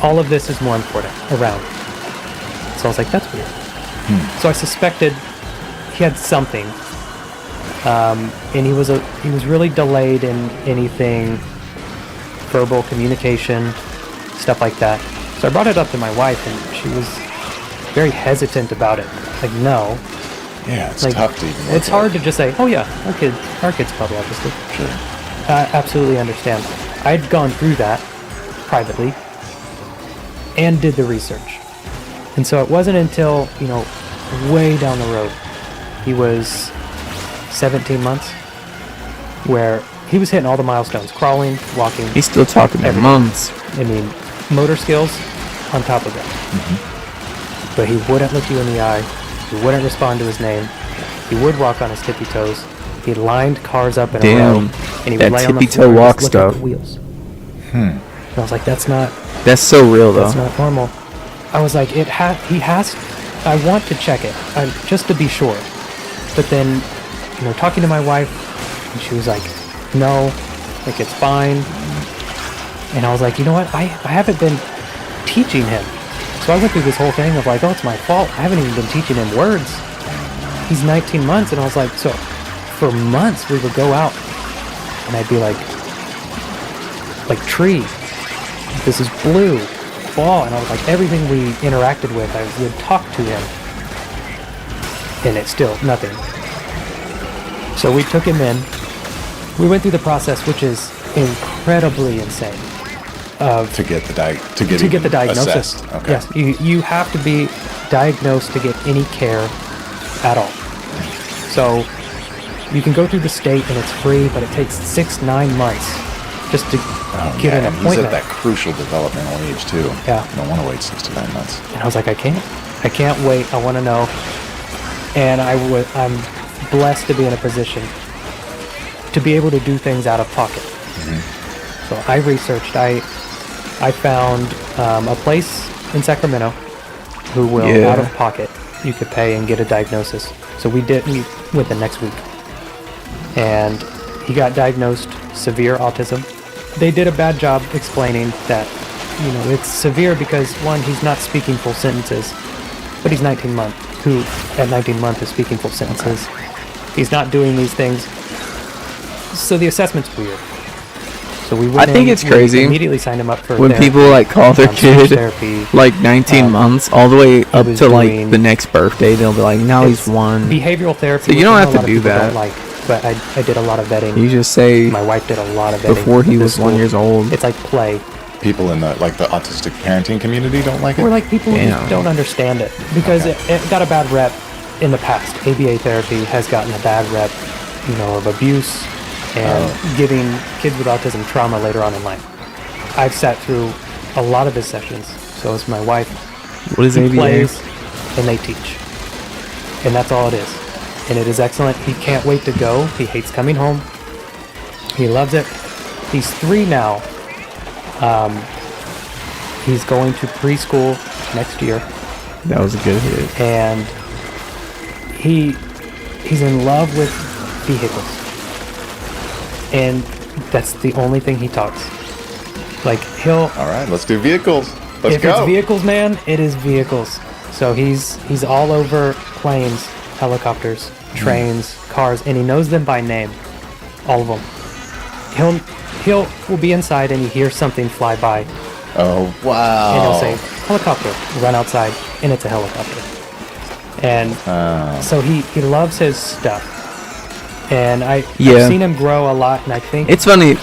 all of this is more important around. So I was like, that's weird. So I suspected he had something, and he was really delayed in anything, verbal communication, stuff like that. So I brought it up to my wife, and she was very hesitant about it. Like, no. Yeah, it's tough to even look It's hard to just say, oh yeah, our kid's probably autistic. Sure. I absolutely understand. I'd gone through that privately and did the research. And so it wasn't until, way down the road, he was 17 months, where he was hitting all the milestones, crawling, walking. He's still talking about months. I mean, motor skills on top of it. But he wouldn't look you in the eye. He wouldn't respond to his name. He would walk on his tippy toes. He lined cars up in a row, and he would lay on the floor and just look at the wheels. And I was like, that's so real, though. That's not normal. I was like, I want to check it, just to be sure. But then, talking to my wife, and she was like, no, like, it's fine. And I was like, you know what, I haven't been teaching him. So I went through this whole thing of like, oh, it's my fault. I haven't even been teaching him words. He's 19 months, and I was like, so for months we would go out, and I'd be like tree, this is blue, ball, and I was like, everything we interacted with, I would talk to him, and it's still nothing. So we took him in. We went through the process, which is incredibly insane. To get the diagnosis. Assessed. Okay. Yes, you have to be diagnosed to get any care at all. So you can go through the state and it's free, but it takes 6-9 months just to get an appointment. He's at that crucial developmental age too. Yeah. You don't want to wait 6 to 9 months. And I was like, I can't wait. I want to know. And I'm blessed to be in a position to be able to do things out of pocket. So I researched. I found a place in Sacramento who will, out of pocket, you could pay and get a diagnosis. So we went the next week. And he got diagnosed severe autism. They did a bad job explaining that, it's severe because, one, he's not speaking full sentences, but he's 19 months, who at 19 months is speaking full sentences. He's not doing these things. So the assessment's weird. So we went it's crazy. Immediately signed him up for when therapy, people call their kid therapy, 19 months all the way up to the next birthday. They'll be like, now he's 1. Behavioral therapy. So you don't have to do that. But I did a lot of vetting. You just say my wife did a lot of vetting. Before he was 1 year old. It's like play. people in the autistic parenting community don't like it? Or like people who just don't understand it because it got a bad rep in the past. ABA therapy has gotten a bad rep, of abuse and giving kids with autism trauma later on in life. I've sat through a lot of his sessions. So is my wife. What is ABA? Plays and they teach. And that's all it is. And it is excellent. He can't wait to go. He hates coming home. He loves it. He's 3 now. He's going to preschool next year. That was a good hit. And he's in love with vehicles. And that's the only thing he talks. Like all right, let's do vehicles. If it's vehicles, man, it is vehicles. So he's all over planes, helicopters, trains, cars, and he knows them by name. All of them. Will be inside and he hears something fly by. Oh, wow. And he'll say, helicopter, run outside, and it's a helicopter. And so he loves his stuff. And I've seen him grow a lot, and I think... It's funny.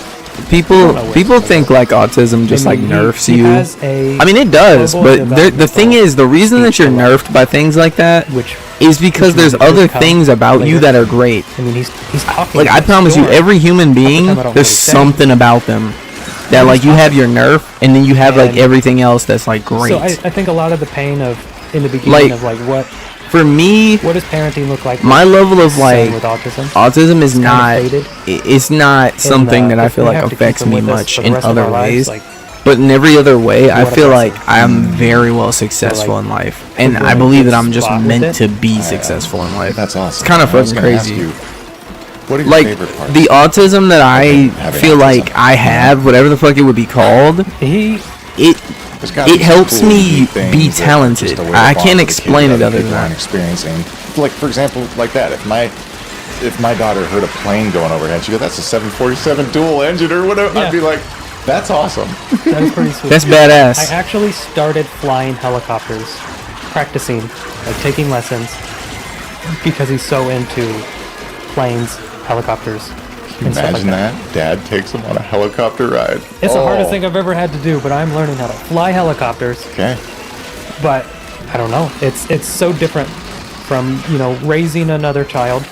People think like autism just like nerfs you. I mean, it does, but the thing is, the reason that you're nerfed by things like that is because there's other things about you that are great. I mean, he's talking. Like I promise you, every human being, there's something about them that like you have your nerf, and then you have like everything else that's like great. So I think a lot of the pain in the beginning of like what. For me, what does parenting look like? My level of like with autism is not. It's not something that I feel like affects me much in other ways. But in every other way, I feel like I'm very well successful in life, and I believe that I'm just meant to be successful in life. That's awesome. It's kind of fucking crazy. What are your like favorite parts? The autism that I feel like I have, whatever the fuck it would be called, it helps me be talented. I can't explain it other than that. Experiencing, like for example, like that. If my daughter heard a plane going overhead, she'd go, "That's a 747 dual engine or whatever." I'd be like, "That's awesome." That is pretty sweet. That's badass. I actually started flying helicopters, practicing, like taking lessons, because he's so into planes, helicopters. Imagine that. Dad takes him on a helicopter ride. It's the hardest thing I've ever had to do, but I'm learning how to fly helicopters. Okay. But I don't know. It's so different from, raising another child,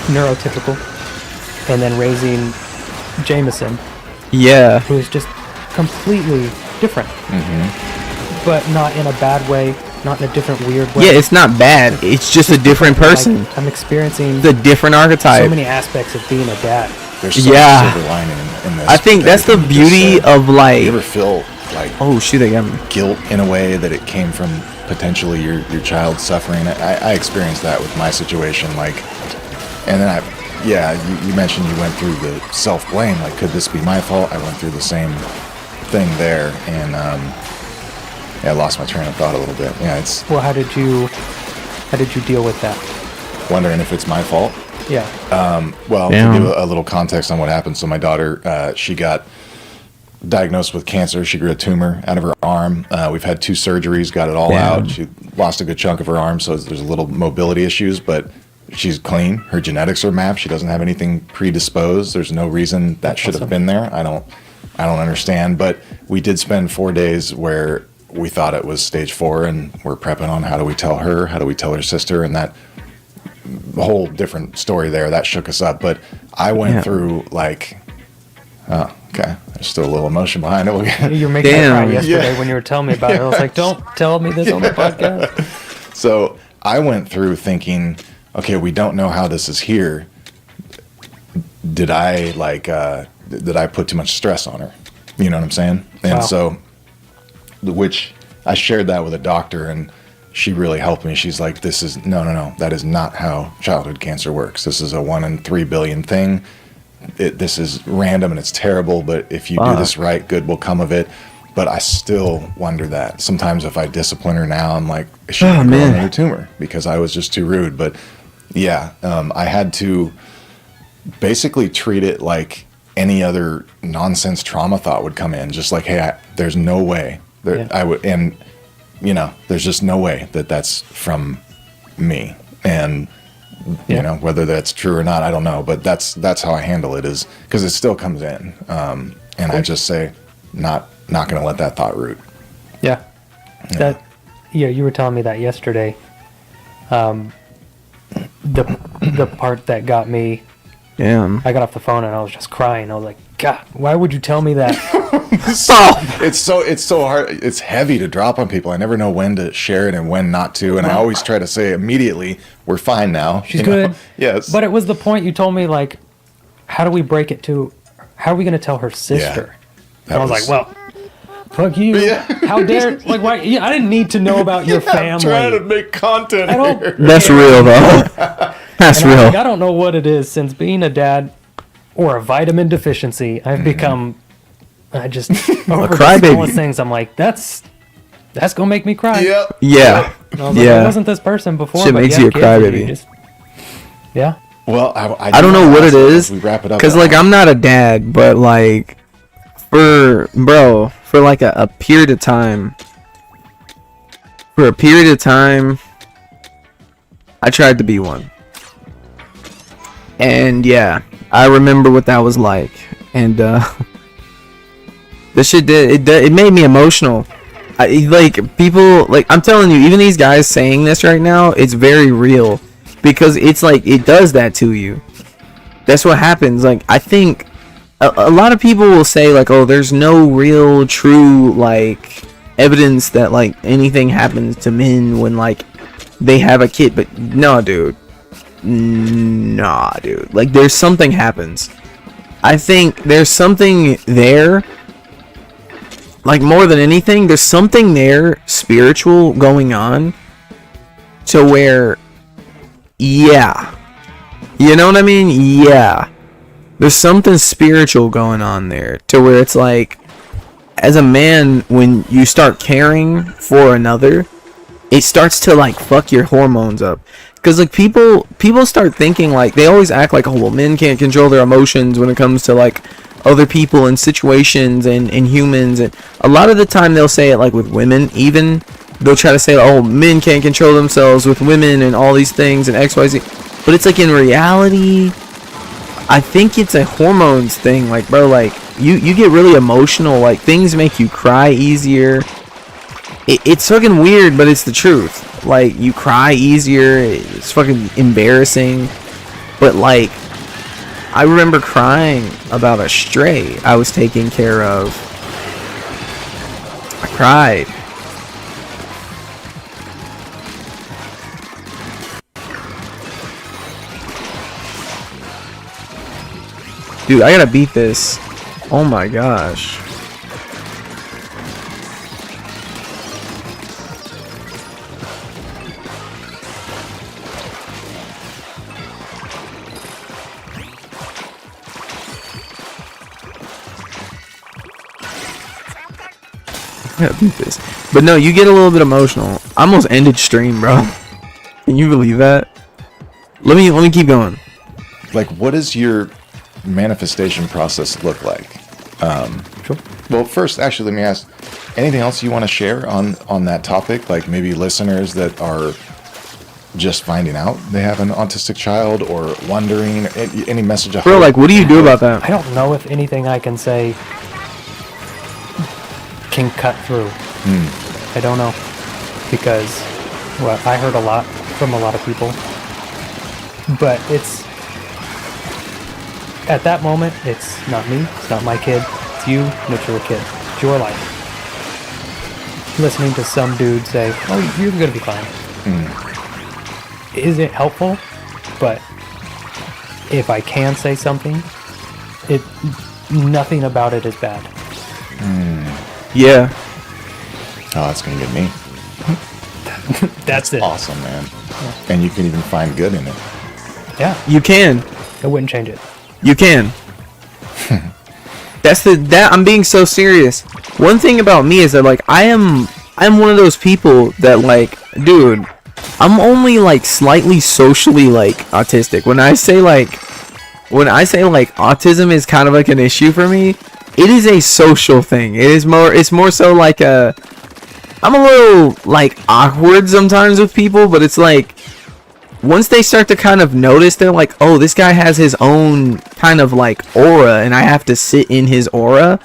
neurotypical, and then raising Jameson. Yeah. Who is just completely different. Mm-hmm. But not in a bad way. Not in a different weird way. Yeah, it's not bad. It's just a different person. Like, I'm experiencing the different archetype. So many aspects of being a dad. There's so much silver lining in this. I think that's the beauty of like. You ever feel like shoot, I got me. Guilt in a way that it came from potentially your child suffering? I experienced that with my situation. Like, and then you mentioned you went through the self-blame. Like, could this be my fault? I went through the same thing there, and I lost my train of thought a little bit. Yeah, it's. Well, how did you deal with that? Wondering if it's my fault. Yeah. Well, to give a little context on what happened. So my daughter, she got diagnosed with cancer. She grew a tumor out of her arm. We've had 2 surgeries, got it all out. She lost a good chunk of her arm, so there's a little mobility issues, but she's clean. Her genetics are mapped. She doesn't have anything predisposed. There's no reason that should have been there. I don't understand. But we did spend 4 days where we thought it was stage 4, and we're prepping on how do we tell her, how do we tell her sister, and that whole different story there that shook us up. But I went through like, okay, there's still a little emotion behind it. You were making me cry yesterday when you were telling me about it. I was like, don't tell me this on the podcast. So I went through thinking, okay, we don't know how this is here. Did I put too much stress on her? You know what I'm saying? And so, which I shared that with a doctor, and she really helped me. She's like, this is, no, that is not how childhood cancer works. This is a 1 in 3 billion thing. This is random and it's terrible, but if you do this right, good will come of it. But I still wonder that. Sometimes if I discipline her now, I'm like, is she going to grow another tumor? Because I was just too rude. But yeah, I had to basically treat it like any other nonsense trauma thought would come in. Just like, hey, there's no way. I would, and there's just no way that that's from me. And whether that's true or not, I don't know. But that's how I handle it, is because it still comes in. And I just say, not gonna let that thought root. Yeah. You were telling me that yesterday. The part that got me. Yeah. I got off the phone and I was just crying. I was like, God, why would you tell me that? It's so hard. It's heavy to drop on people. I never know when to share it and when not to. And I always try to say immediately, we're fine now. She's good. Yes. But it was the point you told me, like, how do we break it to, how are we going to tell her sister? Yeah, and I was like, well, fuck you. Yeah. How dare, like, why? Yeah, I didn't need to know about your family. I'm trying to make content here. That's real, though. That's real. I don't know what it is. Since being a dad or a vitamin deficiency, I've become, I just, over the smallest things, I'm like, that's gonna make me cry. Yep. Yeah. I was like, I wasn't this person before. Shit but makes you you a have kids and crybaby. you just- Yeah. Well, I don't know what it is. We wrap it up. Because, like, I'm not a dad, but, like, for like a period of time, I tried to be one. And yeah, I remember what that was like. And this shit it made me emotional. Like, people, like, I'm telling you, even these guys saying this right now, it's very real. Because it's like, it does that to you. That's what happens. Like, I think a lot of people will say, like, oh, there's no real true, like, evidence that, like, anything happens to men when, like, they have a kid. But no, dude. Nah, dude. Like, there's something happens. I think there's something there. Like, more than anything, there's something there, spiritual, going on. To where, yeah. You know what I mean? Yeah. There's something spiritual going on there. To where it's like, as a man, when you start caring for another, it starts to, like, fuck your hormones up. Because, like, people start thinking, like, they always act like, oh, well, men can't control their emotions when it comes to, like, other people and situations and humans. And a lot of the time they'll say it, like, with women, even. They'll try to say, oh, men can't control themselves with women and all these things and XYZ. But it's like, in reality, I think it's a hormones thing. Like, bro, like, you get really emotional. Like, things make you cry easier. It's fucking weird, but it's the truth. Like, you cry easier. It's fucking embarrassing. But, like, I remember crying about a stray I was taking care of. I cried. Dude, I gotta beat this. Oh my gosh. I gotta beat this. But no, you get a little bit emotional. I almost ended stream, bro. Can you believe that? Let me keep going. Like, what does your manifestation process look like? Sure. Well, first, actually, let me ask, anything else you want to share on that topic? Like, maybe listeners that are just finding out they have an autistic child, or wondering, any message of Bro, like, what do you do about that? I don't know if anything I can say can cut through. I don't know. Because, well, I heard a lot from a lot of people. But it's, at that moment, it's not me, it's not my kid, it's you, and it's your kid. It's your life. Listening to some dude say, oh, you're gonna be fine. Is it helpful? But if I can say something, nothing about it is bad. Yeah. Oh, that's gonna get me. That's it. Awesome, man. Yeah. And you can even find good in it. Yeah. You can. I wouldn't change it. You can. I'm being so serious. One thing about me is that, like, I'm one of those people that, like, dude, I'm only, like, slightly socially, like, autistic. When I say like autism is kind of like an issue for me, it is a social thing. It's more so like I'm a little, like, awkward sometimes with people, but it's like, once they start to kind of notice, they're like, oh, this guy has his own kind of, like, aura, and I have to sit in his aura.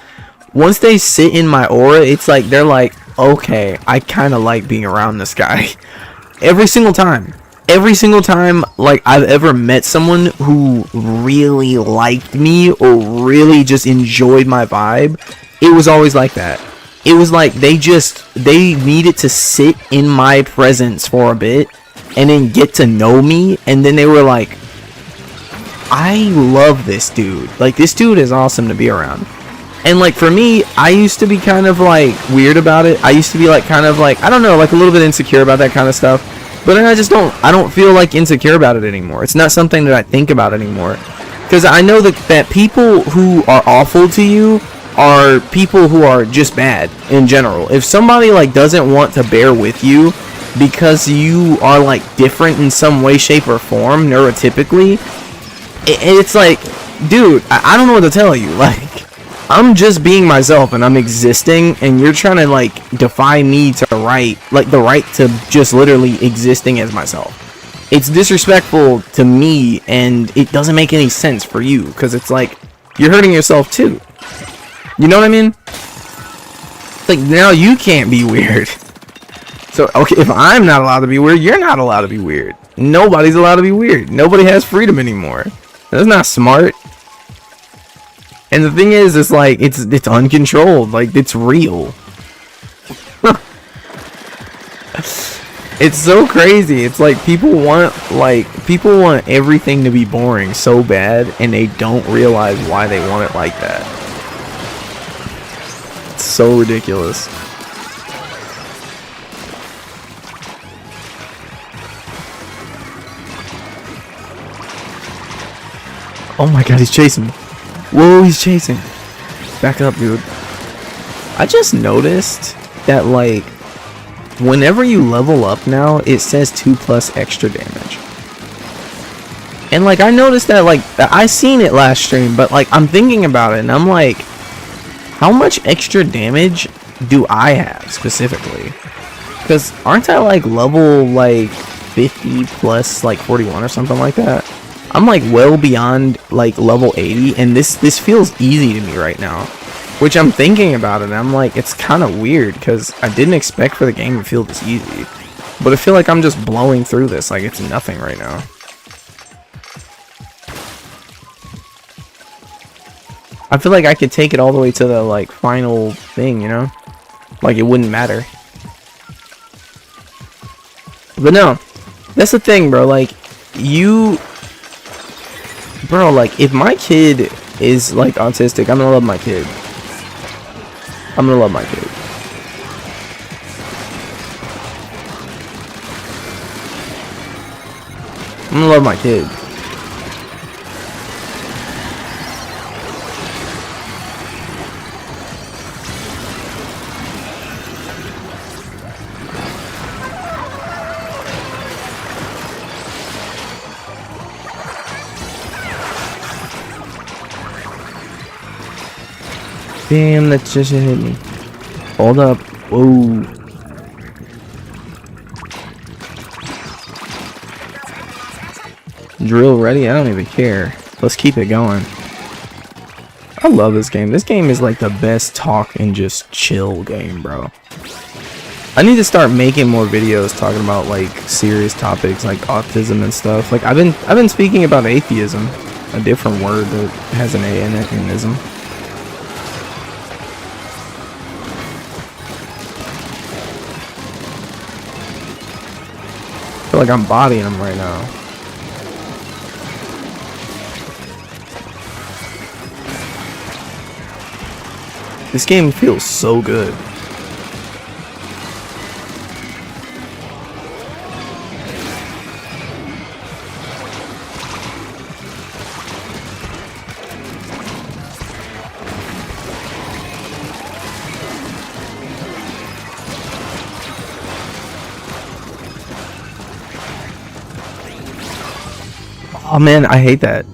once they sit in my aura, it's like they're like, okay, I kind of like being around this guy. Every single time like I've ever met someone who really liked me or really just enjoyed my vibe, it was always like that. It was like they needed to sit in my presence for a bit and then get to know me, and then they were like, I love this dude. Like, this dude is awesome to be around. And like for me, I used to be kind of like weird about it. I used to be like kind of like, I don't know, like a little bit insecure about that kind of stuff. But then I don't feel like insecure about it anymore. It's not something that I think about anymore. Because I know that people who are awful to you are people who are just bad in general. If somebody like doesn't want to bear with you because you are like different in some way, shape, or form, neurotypically, it's like, dude, I don't know what to tell you. Like, I'm just being myself and I'm existing, and you're trying to like defy me to the right to just literally existing as myself. It's disrespectful to me, and it doesn't make any sense for you, because it's like you're hurting yourself too. You know what I mean? It's like, now you can't be weird. So okay, if I'm not allowed to be weird, you're not allowed to be weird. Nobody's allowed to be weird. Nobody has freedom anymore. That's not smart. And the thing is, it's like, it's uncontrolled. Like, it's real. It's so crazy. It's like people want everything to be boring so bad, and they don't realize why they want it like that. It's so ridiculous. Oh my god, he's chasing me. Whoa, he's chasing. Back up, dude. I just noticed that, like, whenever you level up now, it says 2+ extra damage. And, like, I noticed that, like, I seen it last stream, but, like, I'm thinking about it, and I'm like, how much extra damage do I have, specifically? Because aren't I, like, level, like, 50 plus, like, 41 or something like that? I'm like well beyond like level 80, and this feels easy to me right now, which I'm thinking about it, and I'm like, it's kind of weird because I didn't expect for the game to feel this easy, but I feel like I'm just blowing through this like it's nothing right now. I feel like I could take it all the way to the like final thing, you know, like it wouldn't matter. But no, that's the thing, bro. Like Bro, like, if my kid is, like, autistic, I'm gonna love my kid. I'm gonna love my kid. I'm gonna love my kid. Damn, that just hit me. Hold up. Whoa. Drill ready? I don't even care. Let's keep it going. I love this game. This game is like the best talk and just chill game, bro. I need to start making more videos talking about like serious topics like autism and stuff. Like I've been speaking about atheism, a different word that has an A in it, in ism. I feel like I'm bodying him right now. This game feels so good. Oh man, I hate that.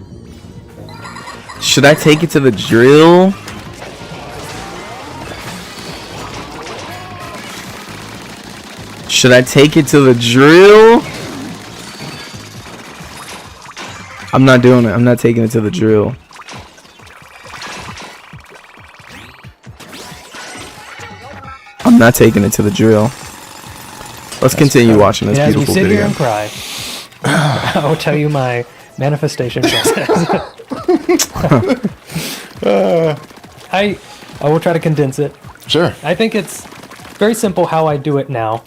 Should I take it to the drill? Should I take it to the drill? I'm not doing it. I'm not taking it to the drill. not taking it to the drill. Let's continue watching this as we beautiful sit video. here and cry, I will tell you my manifestation process. I will try to condense it. Sure. I think it's very simple how I do it now.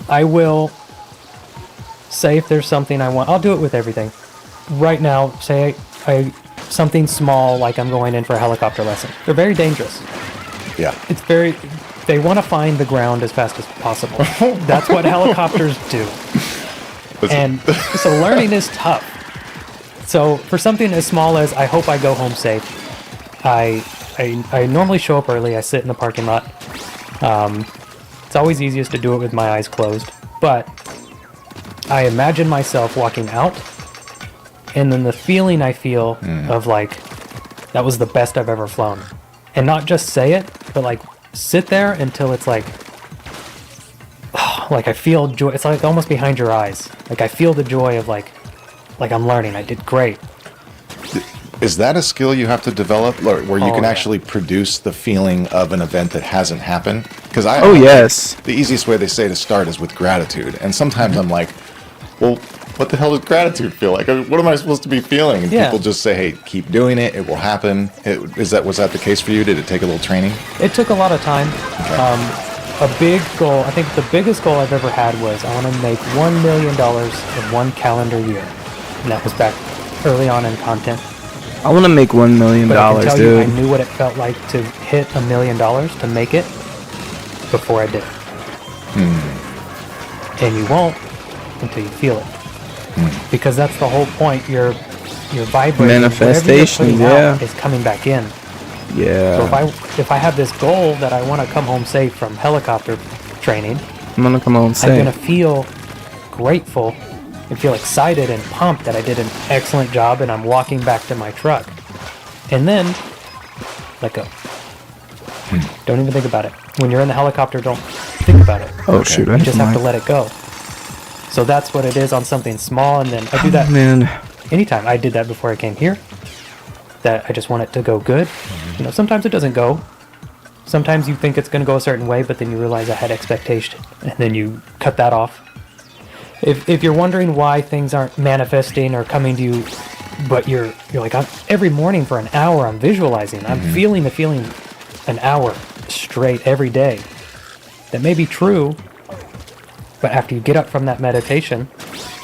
I will say if there's something I want. I'll do it with everything. Right now, say something small like I'm going in for a helicopter lesson. They're very dangerous. Yeah. It's very. They want to find the ground as fast as possible. That's what helicopters do. And so learning is tough. So for something as small as I hope I go home safe, I normally show up early. I sit in the parking lot. It's always easiest to do it with my eyes closed. But I imagine myself walking out, and then the feeling I feel of like, that was the best I've ever flown. And not just say it, but like sit there until it's like, like I feel joy. It's like almost behind your eyes. Like I feel the joy of like I'm learning. I did great. Is that a skill you have to develop, where you can actually produce the feeling of an event that hasn't happened? Because yes. The easiest way they say to start is with gratitude, and sometimes I'm like, well, what the hell does gratitude feel like? I mean, what am I supposed to be feeling? And people just say, hey, keep doing it. It will happen. Was that the case for you? Did it take a little training? It took a lot of time. A big goal, I think the biggest goal I've ever had was I want to make $1 million in 1 calendar year. And that was back early on in content. I want to make $1 million, but I can tell dude. you, I knew what it felt like to hit $1 million to make it before I did it. And you won't until you feel it. Because that's the whole point. You're vibrating. Manifestation, yeah. Is coming back in. Yeah. So if I have this goal that I want to come home safe from helicopter training, I'm gonna come home safe. I'm gonna feel grateful and feel excited and pumped that I did an excellent job, and I'm walking back to my truck. And then let go. Don't even think about it. When you're in the helicopter, don't think about it. Oh shoot! You just have to let it go. So that's what it is on something small, and then I do that anytime. I did that before I came here. That I just want it to go good. You know, sometimes it doesn't go. Sometimes you think it's going to go a certain way, but then you realize I had expectation, and then you cut that off. If you're wondering why things aren't manifesting or coming to you, but you're like, every morning for an hour I'm visualizing, I'm feeling the feeling an hour straight every day. That may be true, but after you get up from that meditation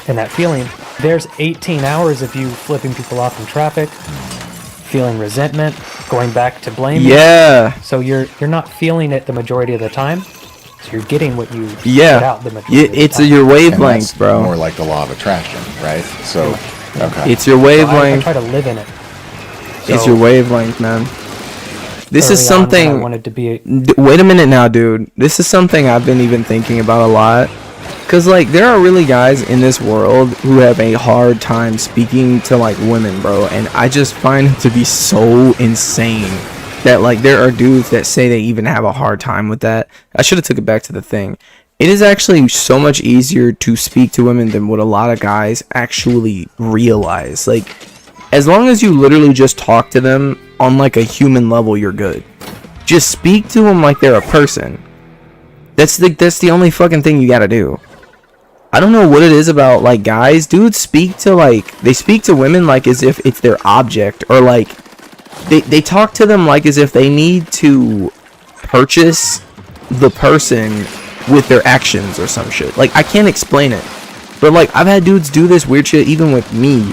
and that feeling, there's 18 hours of you flipping people off in traffic, feeling resentment, going back to blaming. Yeah. So you're not feeling it the majority of the time. So you're getting what you put out the majority of the it's time. your wavelength, bro. More like the law of attraction, right? So, okay. It's your wavelength. So I try to live in it. It's your wavelength, man. This is something. I wanted to be. Wait a minute now, dude. This is something I've been even thinking about a lot. Cause like there are really guys in this world who have a hard time speaking to like women, bro, and I just find it to be so insane that like there are dudes that say they even have a hard time with that. I should have took it back to the thing. It is actually so much easier to speak to women than what a lot of guys actually realize. Like, as long as you literally just talk to them on like a human level, you're good. Just speak to them like they're a person. That's the only fucking thing you gotta do. I don't know what it is about like guys. Dudes speak to they speak to women like as if it's their object, or like they talk to them like as if they need to purchase the person with their actions or some shit. Like, I can't explain it, but like I've had dudes do this weird shit even with me,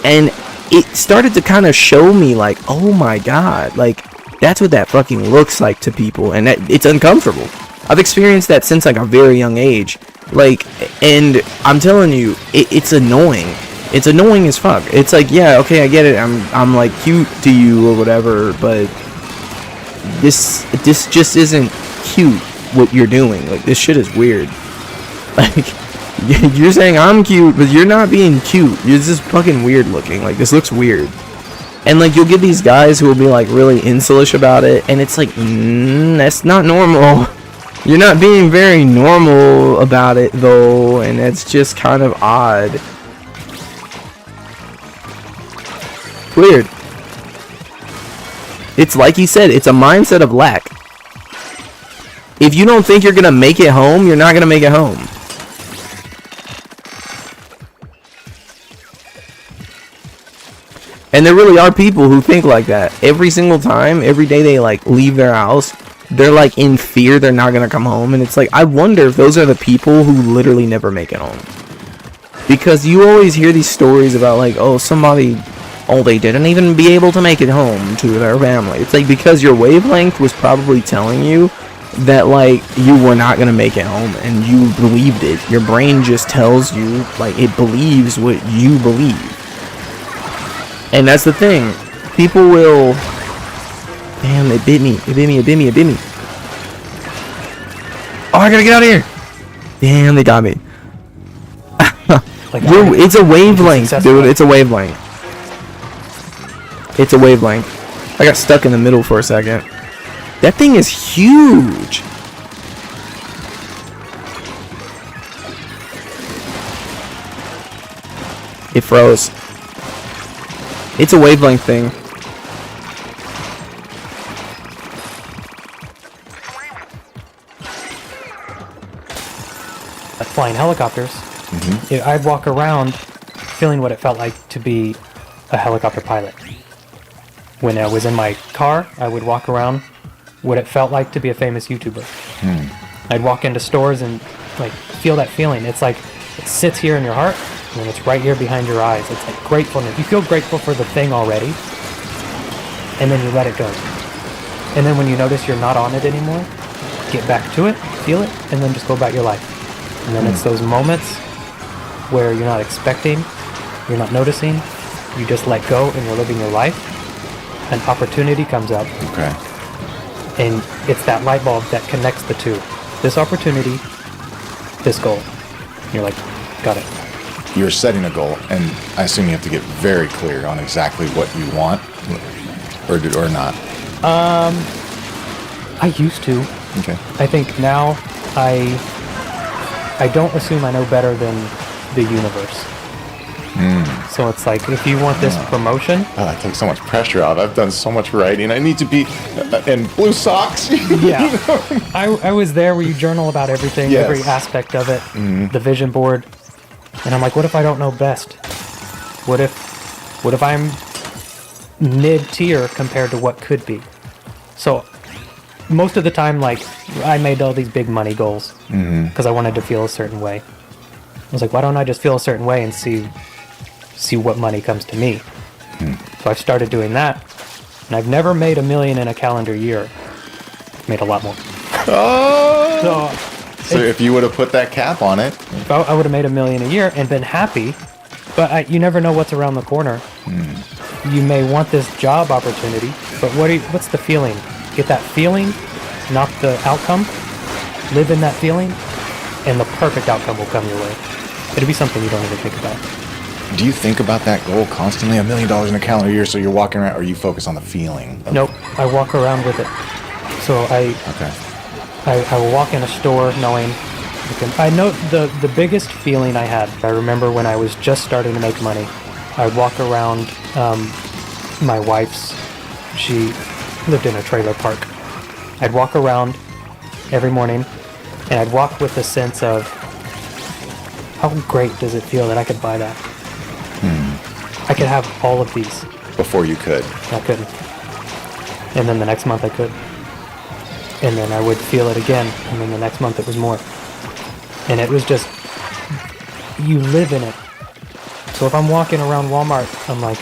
and it started to kind of show me like, oh my god, like that's what that fucking looks like to people, and that it's uncomfortable. I've experienced that since like a very young age. Like, and I'm telling you, it's annoying. It's annoying as fuck. It's like, yeah, okay, I get it. I'm like cute to you or whatever, but this just isn't cute what you're doing. Like, this shit is weird. Like, you're saying I'm cute, but you're not being cute. You're just fucking weird looking. Like, this looks weird. And like, you'll get these guys who will be like really insulish about it, and it's like, that's not normal. You're not being very normal about it, though, and it's just kind of odd. Weird. It's like he said, it's a mindset of lack. If you don't think you're gonna make it home, you're not gonna make it home. And there really are people who think like that. Every single time, every day they like leave their house, they're like in fear they're not gonna come home. And it's like, I wonder if those are the people who literally never make it home. Because you always hear these stories about like, oh, somebody, oh, they didn't even be able to make it home to their family. It's like, because your wavelength was probably telling you that like you were not gonna make it home, and you believed it. Your brain just tells you, like, it believes what you believe. And that's the thing. People will... Damn, it bit me. It bit me, it bit me, it bit me. Oh, I gotta get out of here. Damn, they got me. It's a wavelength, dude. It's a wavelength. It's a wavelength. I got stuck in the middle for a second. That thing is huge. It froze. It's a wavelength thing. Like flying helicopters. I'd walk around feeling what it felt like to be a helicopter pilot. When I was in my car, I would walk around what it felt like to be a famous YouTuber. I'd walk into stores and like feel that feeling. It's like it sits here in your heart and it's right here behind your eyes. It's like gratefulness. You feel grateful for the thing already, and then you let it go. And then when you notice you're not on it anymore, get back to it, feel it, and then just go about your life. And then it's those moments where you're not expecting, you're not noticing, you just let go and you're living your life. An opportunity comes up. Okay. And it's that light bulb that connects the two. This opportunity, this goal. You're like, got it. You're setting a goal, and I assume you have to get very clear on exactly what you want, or not. I used to. Okay. I think now I don't assume I know better than the universe. So it's like, if you want this promotion... Oh, that takes so much pressure off. I've done so much writing. I need to be in blue socks. Yeah. I was there where you journal about everything, Yes. every aspect of it, the vision board. And I'm like, what if I don't know best? What if I'm mid-tier compared to what could be? So most of the time, like, I made all these big money goals because I wanted to feel a certain way. I was like, why don't I just feel a certain way and see what money comes to me? So I've started doing that, and I've never made $1 million in a calendar year. Made a lot more. Oh! So if you would have put that cap on it, I would have made $1 million a year and been happy. But you never know what's around the corner. You may want this job opportunity, but what's the feeling? Get that feeling, not the outcome. Live in that feeling, and the perfect outcome will come your way. It'll be something you don't even think about. do you think about that goal constantly? $1 million in a calendar year, so you're walking around, or you focus on the feeling? Nope, I walk around with it. So I will walk in a store knowing, I know the biggest feeling I had. I remember when I was just starting to make money, I'd walk around my wife's, she lived in a trailer park. I'd walk around every morning, and I'd walk with a sense of, how great does it feel that I could buy that? I could have all of these. Before you could. I couldn't. And then the next month I could. And then I would feel it again, and then the next month it was more. And it was just, you live in it. So if I'm walking around Walmart, I'm like,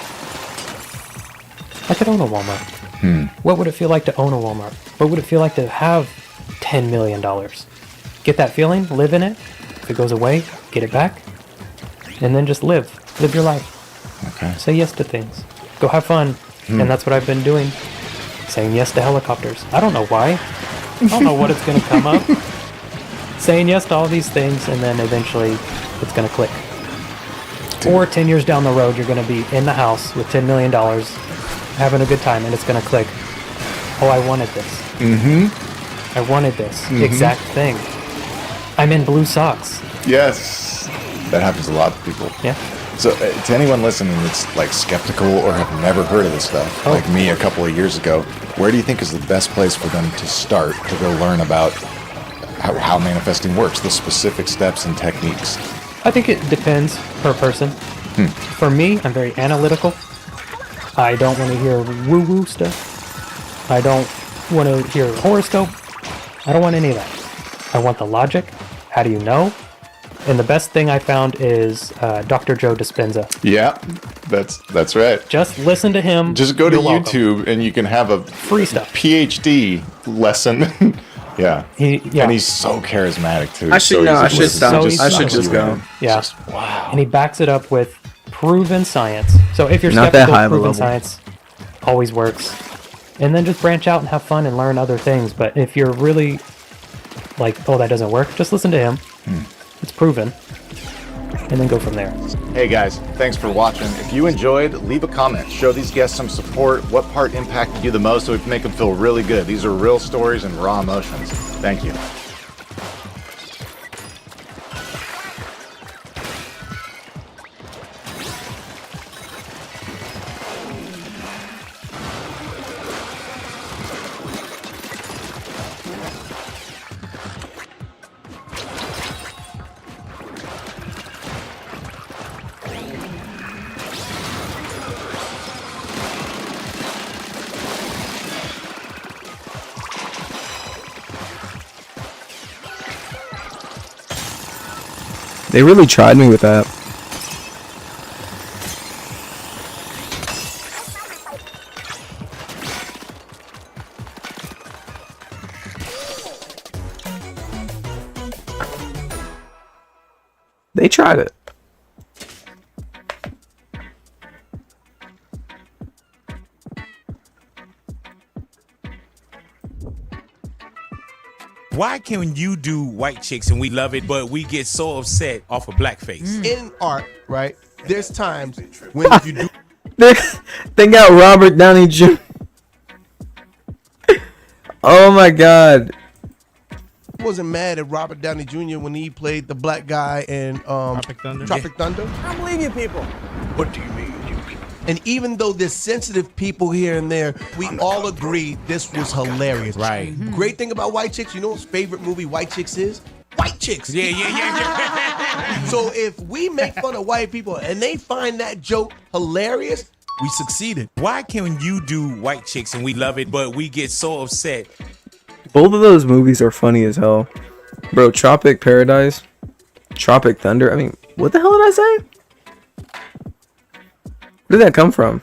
I could own a Walmart. What would it feel like to own a Walmart? What would it feel like to have $10 million? Get that feeling, live in it. If it goes away, get it back. And then just live. Live your life. Okay. Say yes to things. Go have fun. And that's what I've been doing. Saying yes to helicopters. I don't know why. I don't know what it's going to come up. Saying yes to all these things, and then eventually it's going to click. Or 10 years down the road, you're going to be in the house with $10 million, having a good time, and it's going to click. Oh, I wanted this. I wanted this exact thing. I'm in blue socks. Yes. That happens to a lot of people. Yeah. So to anyone listening that's like skeptical or have never heard of this stuff, like me a couple of years ago, where do you think is the best place for them to start to go learn about how manifesting works, the specific steps and techniques? I think it depends per person. For me, I'm very analytical. I don't want to hear woo-woo stuff. I don't want to hear horoscope. I don't want any of that. I want the logic. How do you know? And the best thing I found is Dr. Joe Dispenza. Yeah, that's right. Just listen to him. Just go to You're welcome. YouTube and you can have a free stuff PhD lesson. Yeah. And he's so charismatic too. I should so I easy to should listen stop. to. I should just go. Yeah. Wow. And he backs it up with proven science. So if you're Not that skeptical, high of a proven level. science always works. And then just branch out and have fun and learn other things. But if you're really like, oh, that doesn't work, just listen to him. It's proven. And then go from there. Hey guys, thanks for watching. If you enjoyed, leave a comment. Show these guests some support. What part impacted you the most so we can make them feel really good? These are real stories and raw emotions. Thank you. They really tried me with that. They tried it. Why can you do white chicks and we love it, but we get so upset off of blackface? In art, right, there's times when you do... They got Robert Downey Jr. Oh my god. I wasn't mad at Robert Downey Jr. when he played the black guy in Tropic Thunder. I don't believe you people. What do you mean, you people? And even though there's sensitive people here and there, we all agree this was hilarious. Right. Great thing about White Chicks, you know whose favorite movie White Chicks is? White Chicks. Yeah. So if we make fun of white people and they find that joke hilarious, we succeeded. Why can you do white chicks and we love it, but we get so upset? Both of those movies are funny as hell. Bro, Tropic Paradise, Tropic Thunder. I mean, what the hell did I say? Where did that come from?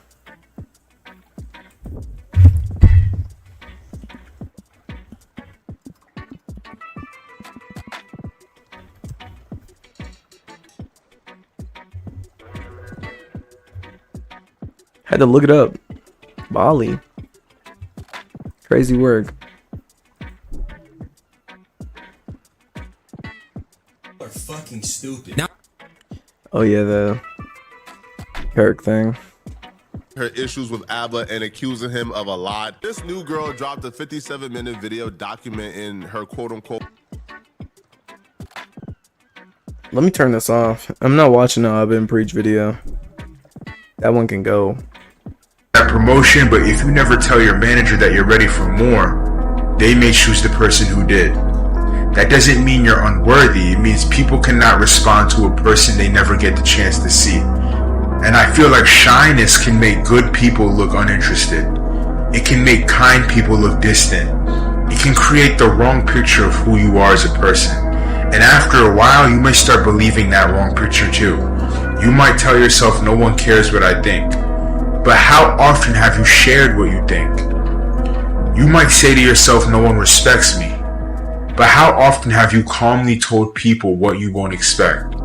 Had to look it up. Bali. Crazy work. Are fucking stupid. Now, Oh yeah, the Kirk thing. Her issues with ABBA and accusing him of a lot. This new girl dropped a 57-minute video documenting her quote-unquote... Let me turn this off. I'm not watching the Abba and Preach video. That one can go. That promotion, but if you never tell your manager that you're ready for more, they may choose the person who did. That doesn't mean you're unworthy. It means people cannot respond to a person they never get the chance to see. And I feel like shyness can make good people look uninterested. It can make kind people look distant. It can create the wrong picture of who you are as a person. And after a while, you might start believing that wrong picture too. You might tell yourself no one cares what I think. But how often have you shared what you think? You might say to yourself no one respects me. But how often have you calmly told people what you won't expect?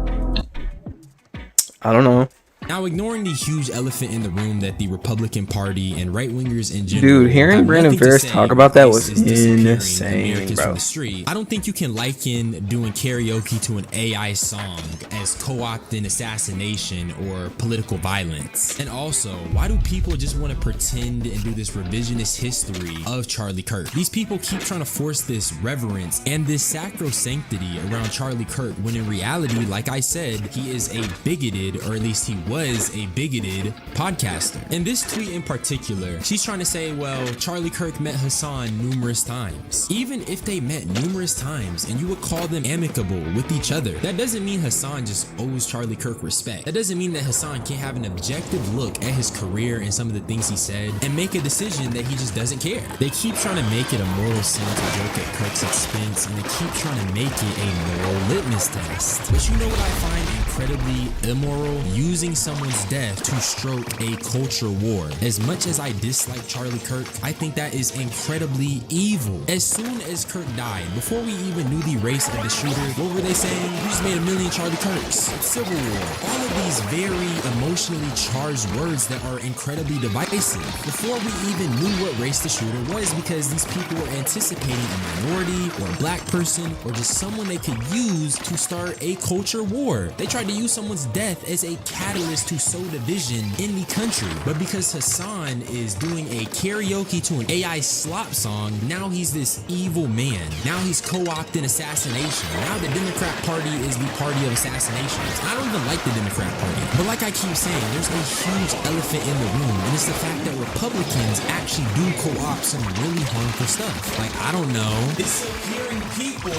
I don't know. now, ignoring the huge elephant in the room that the Republican Party and right-wingers in general... Dude, hearing have Brandon nothing to Ferris say talk about that was is disappearing insane, Americans bro. from the street. I don't think you can liken doing karaoke to an AI song as co-opting assassination or political violence. And also, why do people just want to pretend and do this revisionist history of Charlie Kirk? These people keep trying to force this reverence and this sacrosanctity around Charlie Kirk when in reality, like I said, he is a bigoted, or at least he was was a bigoted podcaster. In this tweet in particular, she's trying to say, well, Charlie Kirk met Hassan numerous times. Even if they met numerous times and you would call them amicable with each other, that doesn't mean Hassan just owes Charlie Kirk respect. That doesn't mean that Hassan can't have an objective look at his career and some of the things he said and make a decision that he just doesn't care. They keep trying to make it a moral sin to joke at Kirk's expense, and they keep trying to make it a moral litmus test. But you know what I find incredibly immoral? Using someone's death to stroke a culture war. As much as I dislike Charlie Kirk, I think that is incredibly evil. As soon as Kirk died, before we even knew the race of the shooter, what were they saying? We just made a million Charlie Kirks. Civil War. All of these very emotionally charged words that are incredibly divisive. Before we even knew what race the shooter was, because these people were anticipating a minority or a black person or just someone they could use to start a culture war. They tried to use someone's death as a catalyst to sow division in the country. But because Hassan is doing a karaoke to an AI slop song, now he's this evil man. Now he's co-opting assassination. Now the Democrat Party is the party of assassinations. I don't even like the Democrat Party. But like I keep saying, there's a huge elephant in the room, and it's the fact that Republicans actually do co-opt some really harmful stuff. Like, I don't know, disappearing people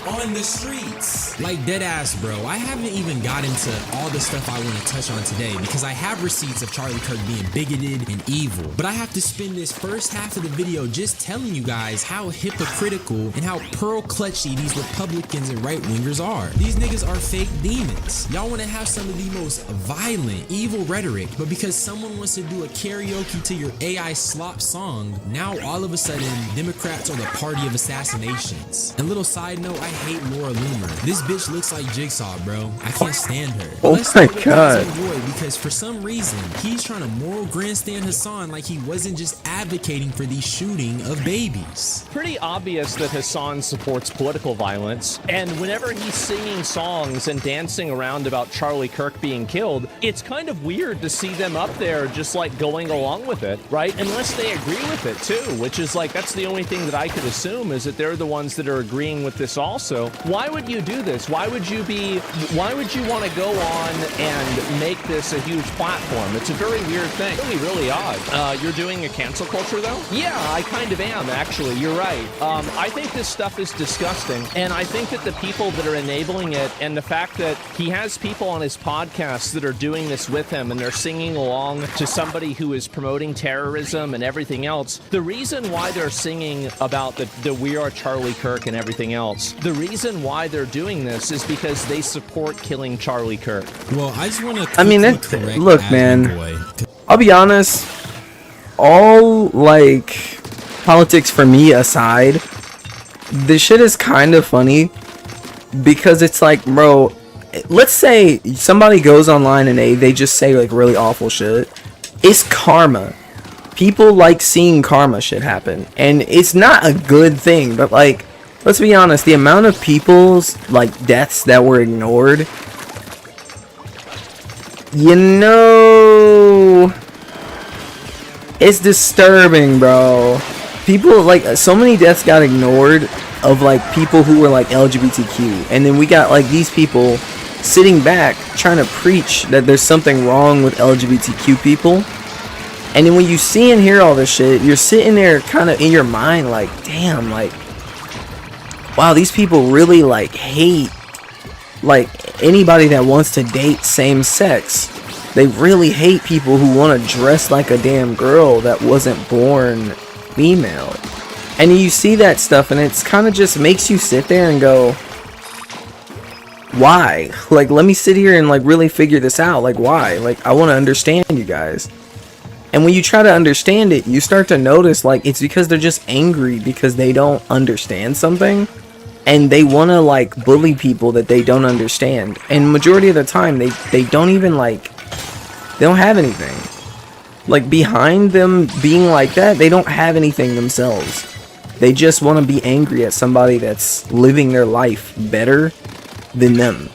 on the streets. Like, dead ass, bro. I haven't even got into all the stuff I want to touch on today because I have receipts of Charlie Kirk being bigoted and evil. But I have to spend this first half of the video just telling you guys how hypocritical and how pearl clutchy these Republicans and right-wingers are. These niggas are fake demons. Y'all want to have some of the most violent, evil rhetoric, but because someone wants to do a karaoke to your AI slop song, now all of a sudden, Democrats are the party of assassinations. And little side note, I hate Laura Loomer. This bitch looks like Jigsaw, bro. I can't stand her. Oh my god. Because for some reason, he's trying to moral grandstand Hassan like he wasn't just advocating for the shooting of babies. Pretty obvious that Hassan supports political violence, and whenever he's singing songs and dancing around about Charlie Kirk being killed, it's kind of weird to see them up there just like going along with it, right? Unless they agree with it too, which is like, that's the only thing that I could assume is that they're the ones that are agreeing with this also. Why would you do this? Why would you want to go on and make this a huge platform? It's a very weird thing. Really, really odd. You're doing a cancel culture though? Yeah, I kind of am actually. You're right. I think this stuff is disgusting, and I think that the people that are enabling it and the fact that he has people on his podcast that are doing this with him and they're singing along to somebody who is promoting terrorism and everything else, the reason why they're singing about the We Are Charlie Kirk and everything else, the reason why they're doing this is because they support killing Charlie Kirk. Well, I just want to I mean, look, man, I'll be honest, all like politics for me aside, this shit is kind of funny because it's like, bro, let's say somebody goes online and they just say like really awful shit. It's karma. People like seeing karma shit happen, and it's not a good thing, but like, let's be honest, the amount of people's like deaths that were ignored, you know, it's disturbing, bro. People, like, so many deaths got ignored of like people who were like LGBTQ, and then we got like these people sitting back trying to preach that there's something wrong with LGBTQ people. And then when you see and hear all this shit, you're sitting there kind of in your mind like, damn, like, wow, these people really like hate like anybody that wants to date same sex. They really hate people who want to dress like a damn girl that wasn't born female. And you see that stuff and it's kind of just makes you sit there and go, why? Like, let me sit here and like really figure this out. Like, why? Like, I want to understand you guys. And when you try to understand it, you start to notice like it's because they're just angry because they don't understand something, and they want to like bully people that they don't understand. And majority of the time they don't even like, they don't have anything like behind them being like that. They don't have anything themselves. They just want to be angry at somebody that's living their life better than them.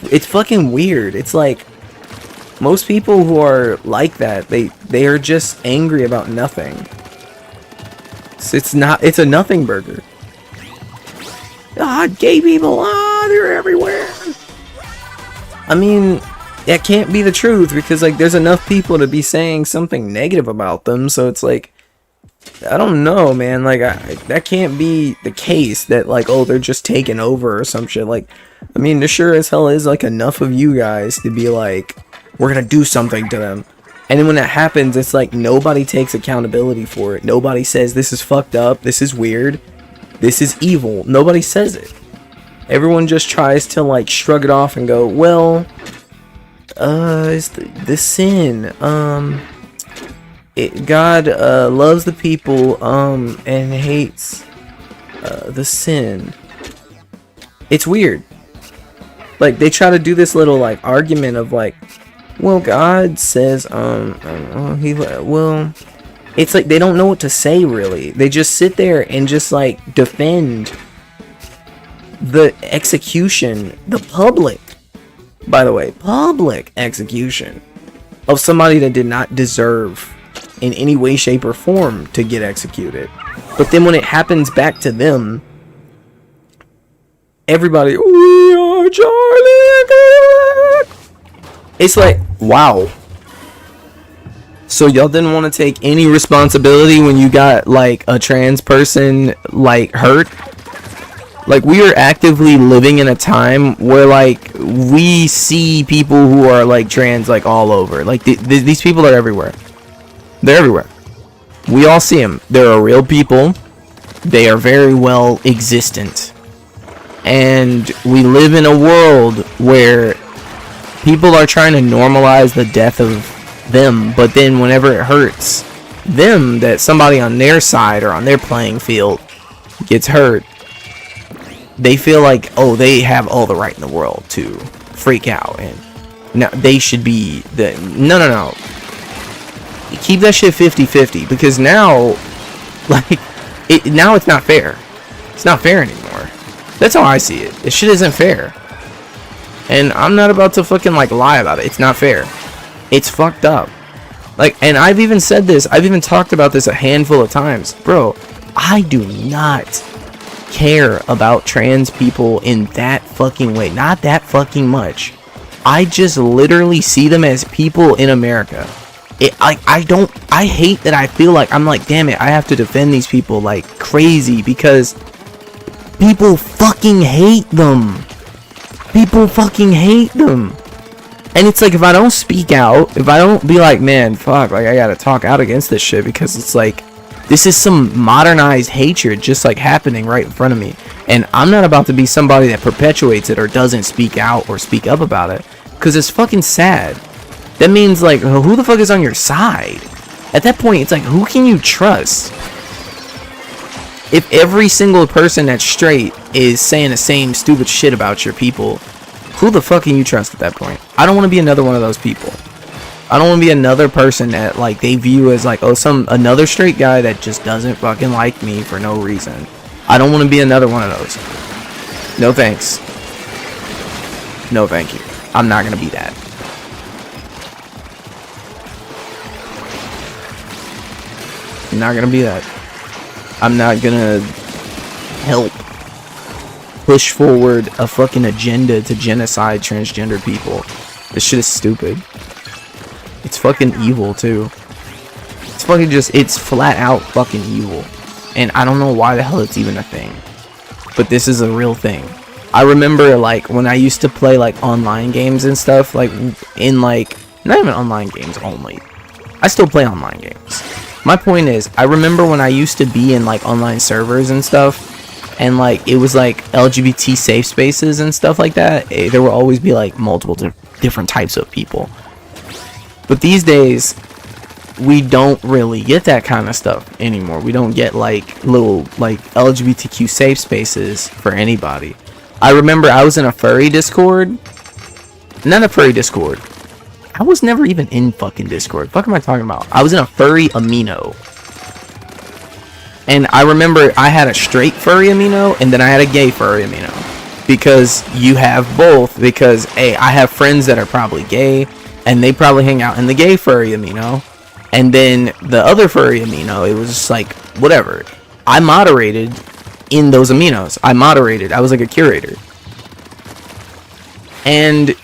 It's fucking weird. It's like most people who are like that, they are just angry about nothing. It's a nothing burger. Ah, gay people, they're everywhere. I mean, that can't be the truth, because like there's enough people to be saying something negative about them. So it's like, I don't know, man. Like that can't be the case, that like, oh, they're just taking over or some shit. Like, I mean, there sure as hell is like enough of you guys to be like, we're gonna do something to them. And then when that happens, it's like nobody takes accountability for it. Nobody says this is fucked up, this is weird, this is evil. Nobody says it. Everyone just tries to like shrug it off and go, well, it's the sin. God loves the people and hates the sin. It's weird. Like they try to do this little like argument of like, well, God says well, it's like they don't know what to say really. They just sit there and just like defend the execution, the public, by the way, public execution of somebody that did not deserve in any way, shape, or form to get executed. But then when it happens back to them, everybody, we are Charlie Kirk. It's like, wow. So y'all didn't want to take any responsibility when you got like a trans person like hurt? Like, we are actively living in a time where like we see people who are like trans like all over. Like these people are everywhere. They're everywhere. We all see them. There are real people. They are very well existent. And we live in a world where people are trying to normalize the death of them, but then whenever it hurts them, that somebody on their side or on their playing field gets hurt, they feel like, oh, they have all the right in the world to freak out, and now they should be the no. Keep that shit 50-50, because now, like, now it's not fair. It's not fair anymore. That's how I see it. This shit isn't fair. And I'm not about to fucking, like, lie about it. It's not fair. It's fucked up. Like, and I've even said this. I've even talked about this a handful of times. Bro, I do not care about trans people in that fucking way. Not that fucking much. I just literally see them as people in America. I hate that I feel like, I'm like, damn it, I have to defend these people like crazy, because people fucking hate them. People fucking hate them. And it's like, if I don't speak out, if I don't be like, man, fuck, like, I gotta talk out against this shit, because it's like, this is some modernized hatred just like happening right in front of me. And I'm not about to be somebody that perpetuates it or doesn't speak out or speak up about it, because it's fucking sad. That means, like, who the fuck is on your side? At that point, it's like, who can you trust? If every single person that's straight is saying the same stupid shit about your people, who the fuck can you trust at that point? I don't want to be another one of those people. I don't want to be another person that, like, they view as, like, oh, another straight guy that just doesn't fucking like me for no reason. I don't want to be another one of those. No thanks. No thank you. I'm not going to be that. I'm not gonna be that. I'm not gonna help push forward a fucking agenda to genocide transgender people. This shit is stupid. It's fucking evil too. It's fucking it's flat out fucking evil. And I don't know why the hell it's even a thing. But this is a real thing. I remember like when I used to play like online games and stuff, like in like, not even online games only. I still play online games. My point is, I remember when I used to be in like online servers and stuff, and like it was like LGBT safe spaces and stuff like that. There will always be like multiple different types of people. But these days, we don't really get that kind of stuff anymore. We don't get like little like LGBTQ safe spaces for anybody. I remember I was in a furry Discord. Not a furry Discord. I was never even in fucking Discord. What am I talking about? I was in a furry amino. And I remember I had a straight furry amino, and then I had a gay furry amino. Because you have both. Because, hey, I have friends that are probably gay, and they probably hang out in the gay furry amino. And then the other furry amino, it was just like, whatever. I moderated in those aminos. I was like a curator. And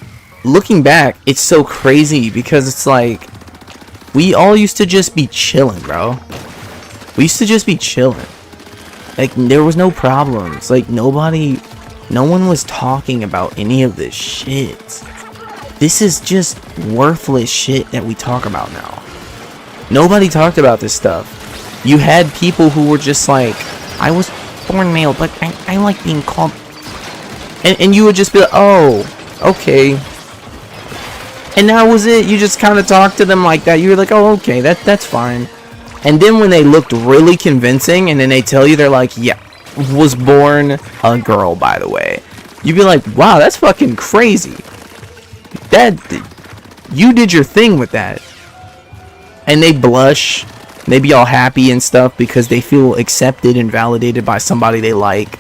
looking back, it's so crazy because it's like we all used to just be chilling, bro. We used to just be chilling. Like, there was no problems. Like, no one was talking about any of this shit. This is just worthless shit that we talk about now. Nobody talked about this stuff. You had people who were just like, I was born male, but I like being called. And you would just be like, oh, okay. And that was it. You just kind of talked to them like that. You were like, oh, okay, that's fine. And then when they looked really convincing, and then they tell you they're like, yeah, was born a girl, by the way. You'd be like, wow, that's fucking crazy. You did your thing with that. And they blush. They be all happy and stuff because they feel accepted and validated by somebody they like.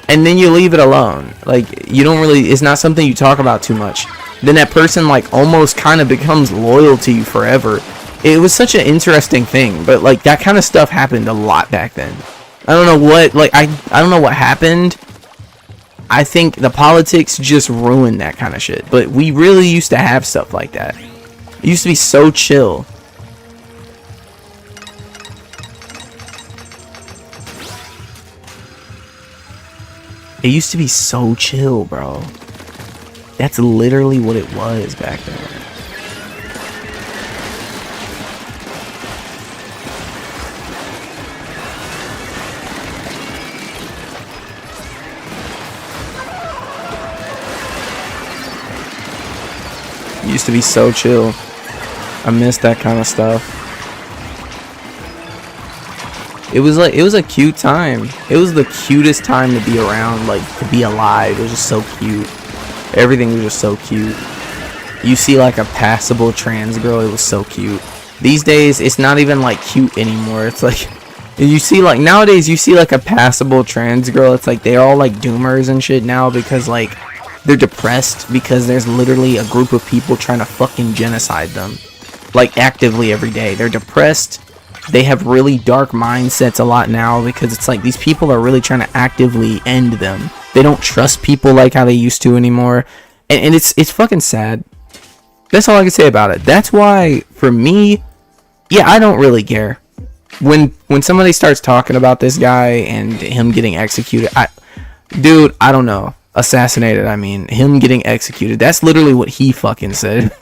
And then you leave it alone. Like, you don't really, it's not something you talk about too much. Then that person like almost kind of becomes loyal to you forever. It was such an interesting thing, but like that kind of stuff happened a lot back then. I don't know what, like, I don't know what happened. I think the politics just ruined that kind of shit. But we really used to have stuff like that. It used to be so chill. It used to be so chill, bro. That's literally what it was back then. It used to be so chill. I miss that kind of stuff. It was a cute time. It was the cutest time to be around, like, to be alive. It was just so cute. Everything was just so cute. You see like a passable trans girl, it was so cute. These days, it's not even like cute anymore. It's like, you see like, nowadays you see like a passable trans girl, it's like they're all like doomers and shit now because like, they're depressed because there's literally a group of people trying to fucking genocide them. Like, actively every day. They're depressed. They have really dark mindsets a lot now because it's like these people are really trying to actively end them. They don't trust people like how they used to anymore. And it's fucking sad. That's all I can say about it. That's why, for me, yeah, I don't really care. When somebody starts talking about this guy and him getting executed, dude, I don't know. Assassinated, I mean. Him getting executed. That's literally what he fucking said.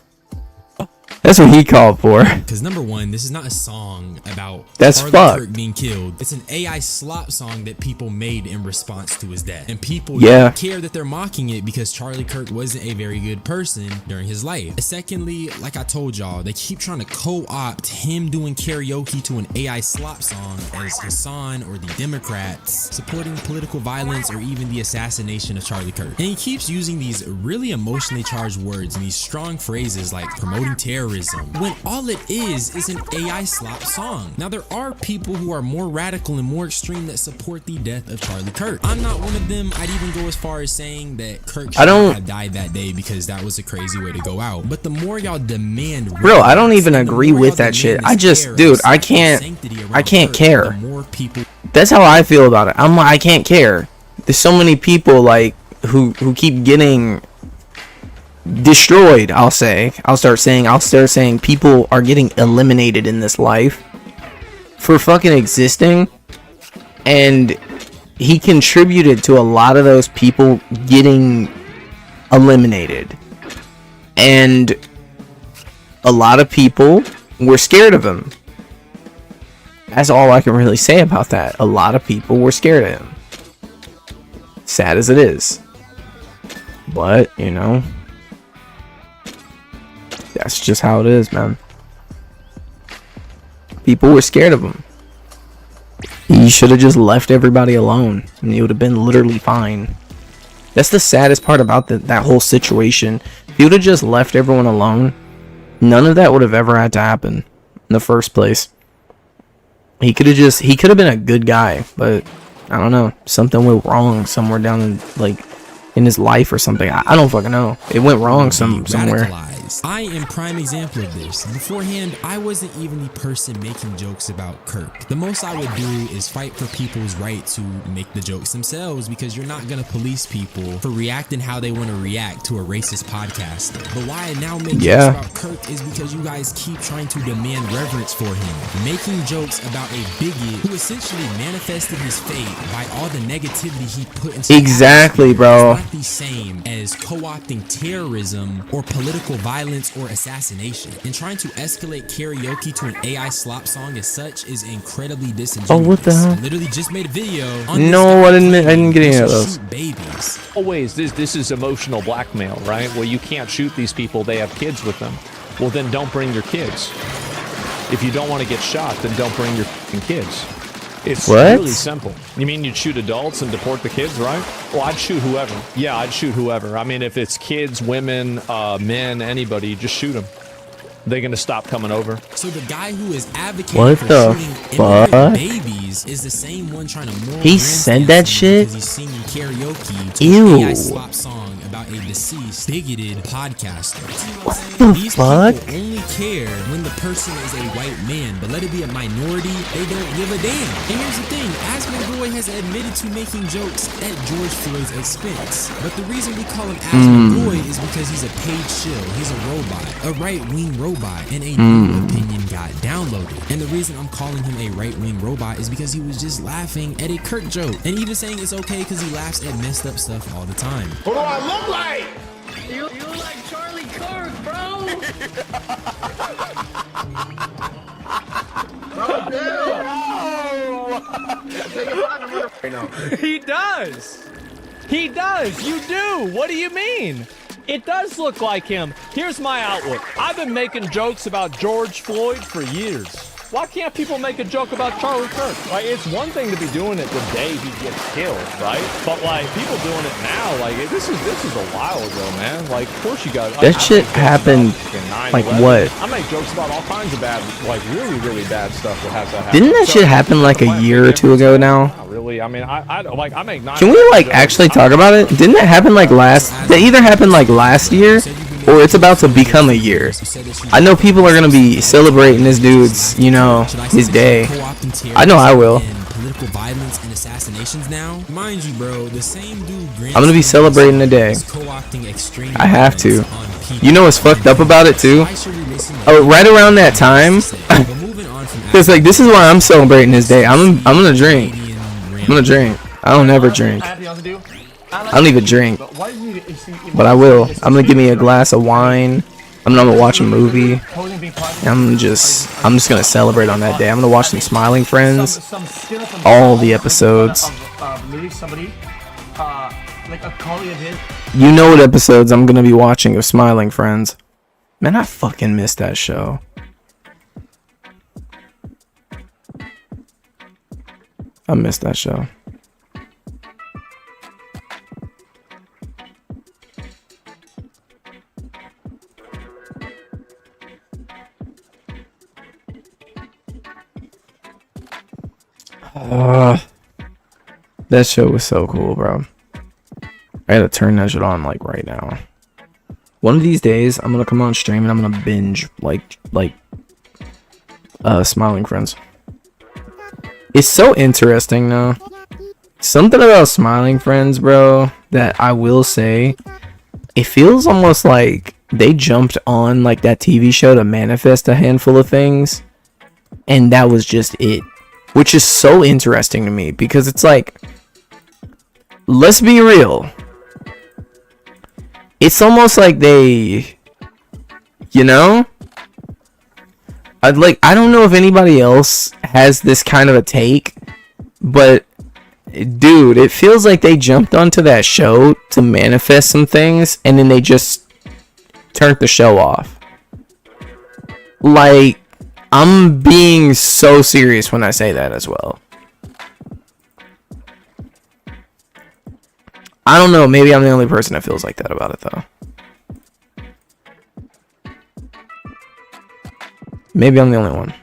That's what he called for. Because number one, this is not a song about Charlie Kirk being killed. It's an AI slop song that people made in response to his death. And people don't care that they're mocking it because Charlie Kirk wasn't a very good person during his life. Secondly, like I told y'all, they keep trying to co-opt him doing karaoke to an AI slop song as Hassan or the Democrats supporting political violence or even the assassination of Charlie Kirk. And he keeps using these really emotionally charged words and these strong phrases like promoting terrorism, when all it is an AI slop song. Now, there are people who are more radical and more extreme that support the death of Charlie Kirk. I'm not one of them. I'd even go as far as saying that Kirk should not have died that day because that was a crazy way to go out. But the more y'all demand, bro, I don't even agree with that shit. I just, dude, I can't care. That's how I feel about it. I can't care. There's so many people like who keep getting destroyed. I'll start saying people are getting eliminated in this life for fucking existing, and he contributed to a lot of those people getting eliminated, and a lot of people were scared of him. That's all I can really say about that. A lot of people were scared of him, sad as it is, but you know, that's just how it is, man. People were scared of him. He should have just left everybody alone, and he would have been literally fine. That's the saddest part about that whole situation. If he would have just left everyone alone, none of that would have ever had to happen in the first place. He could have been a good guy, but I don't know. Something went wrong somewhere down in his life or something. I don't fucking know. It went wrong somewhere. I am prime example of this. Beforehand, I wasn't even the person making jokes about Kirk. The most I would do is fight for people's right to make the jokes themselves, because you're not gonna police people for reacting how they want to react to a racist podcast. But why I now make jokes about Kirk is because you guys keep trying to demand reverence for him, making jokes about a bigot who essentially manifested his fate by all the negativity he put into Exactly, bro. It's not the same as co-opting terrorism or political violence or assassination. And trying to escalate karaoke to an AI slop song as such is incredibly disingenuous. Oh, what the hell? I literally just made a video on No, I didn't get any of those. Babies. Always, this is emotional blackmail, right? Well, you can't shoot these people, they have kids with them. Well, then don't bring your kids. If you don't want to get shot, then don't bring your kids. It's really simple. You mean you'd shoot adults and deport the kids, right? Well, I'd shoot whoever. Yeah, I'd shoot whoever. I mean, if it's kids, women, men, anybody, just shoot them. They're gonna stop coming over. So the guy who is advocating for shooting immigrant babies is the same one trying to He said that shit? because he's singing karaoke to an AI slop song about a deceased, bigoted podcaster. The These fuck? people only care when the person is a white man, but let it be a minority, they don't give a damn. And here's the thing, Asmongoy has admitted to making jokes at George Floyd's expense. But the reason we call him Asmongoy is because he's a paid shill, he's a robot, a right-wing robot, and a new opinion got downloaded. And the reason I'm calling him a right-wing robot is because he was just laughing at a Kirk joke, and even saying it's okay because he laughs at messed up stuff all the time. What do I look like? You look like Charlie Kirk, bro. He does. He does. You do. What do you mean? It does look like him. Here's my outlook. I've been making jokes about George Floyd for years. Why can't people make a joke about Charlie Kirk? Like, it's one thing to be doing it the day he gets killed, right? But like, people doing it now, like this is a while ago, man. Like, of course you got That shit happened. Like what? I make jokes about all kinds of bad, like really, really bad stuff that has to happen. Didn't that shit happen like a year or two ago now? Not really. I mean, I make. Can we like actually talk about it? Didn't that happen like that either happened like last year, or it's about to become a year? I know people are gonna be celebrating this dude's, you know, his day. I know I will. Political violence and assassinations now. Mind you, bro, the same dude. I'm gonna be celebrating the day. I have to. You know what's fucked up about it too? Oh, right around that time, it's like this is why I'm celebrating his day. I'm gonna drink. I'm gonna drink. I don't ever drink. I don't even drink, but I will. I'm gonna give me a glass of wine. I'm gonna watch a movie. I'm just gonna celebrate on that day. I'm gonna watch some Smiling Friends, all the episodes. You know what episodes I'm gonna be watching of Smiling Friends. Man, I fucking missed that show. I missed that show. That show was so cool, bro. I gotta turn that shit on like right now. One of these days, I'm gonna come on stream and I'm gonna binge like Smiling Friends. It's so interesting though. Something about Smiling Friends, bro, that I will say, it feels almost like they jumped on like that TV show to manifest a handful of things, and that was just it. Which is so interesting to me because it's like, let's be real. It's almost like they, you know, I don't know if anybody else has this kind of a take, but dude, it feels like they jumped onto that show to manifest some things and then they just turned the show off. Like, I'm being so serious when I say that as well. I don't know, maybe I'm the only person that feels like that about it though. Maybe I'm the only one.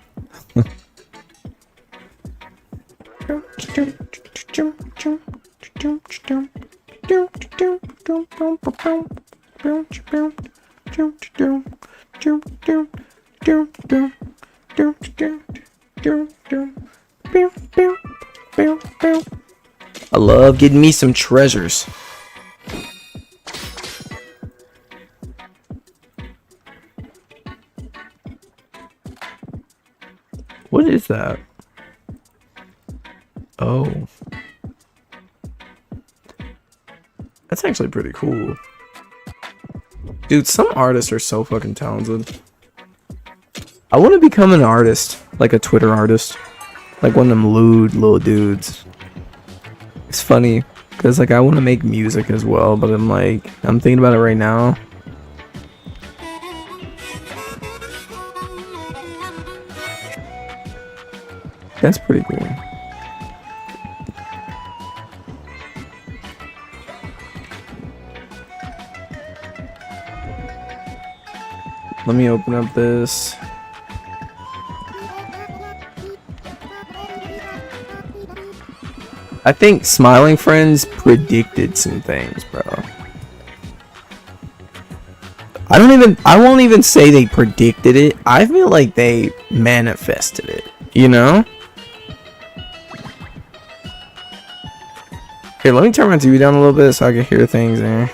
I love getting me some treasures. What is that? Oh. That's actually pretty cool. Dude, some artists are so fucking talented. I want to become an artist, like a Twitter artist. Like one of them lewd little dudes. It's funny, because like I want to make music as well, but I'm thinking about it right now. That's pretty cool. Let me open up this. I think Smiling Friends predicted some things, bro. I won't even say they predicted it. I feel like they manifested it, you know? Here, let me turn my TV down a little bit so I can hear things there.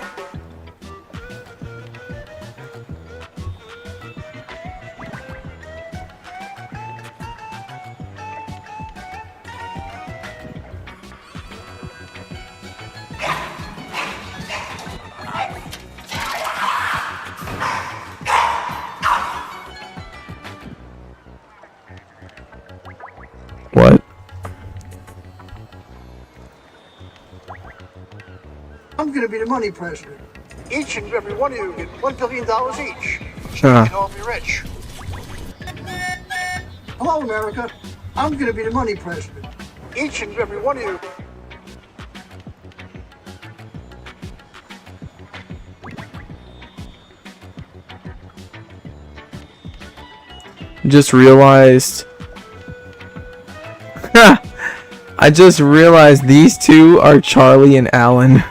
What? I'm gonna be the money president. Each and every one of you get $1 billion each. So Huh. you can all be rich. Hello, America. I'm gonna be the money president. Each and every one of you. Just realized. I just realized these two are Charlie and Alan.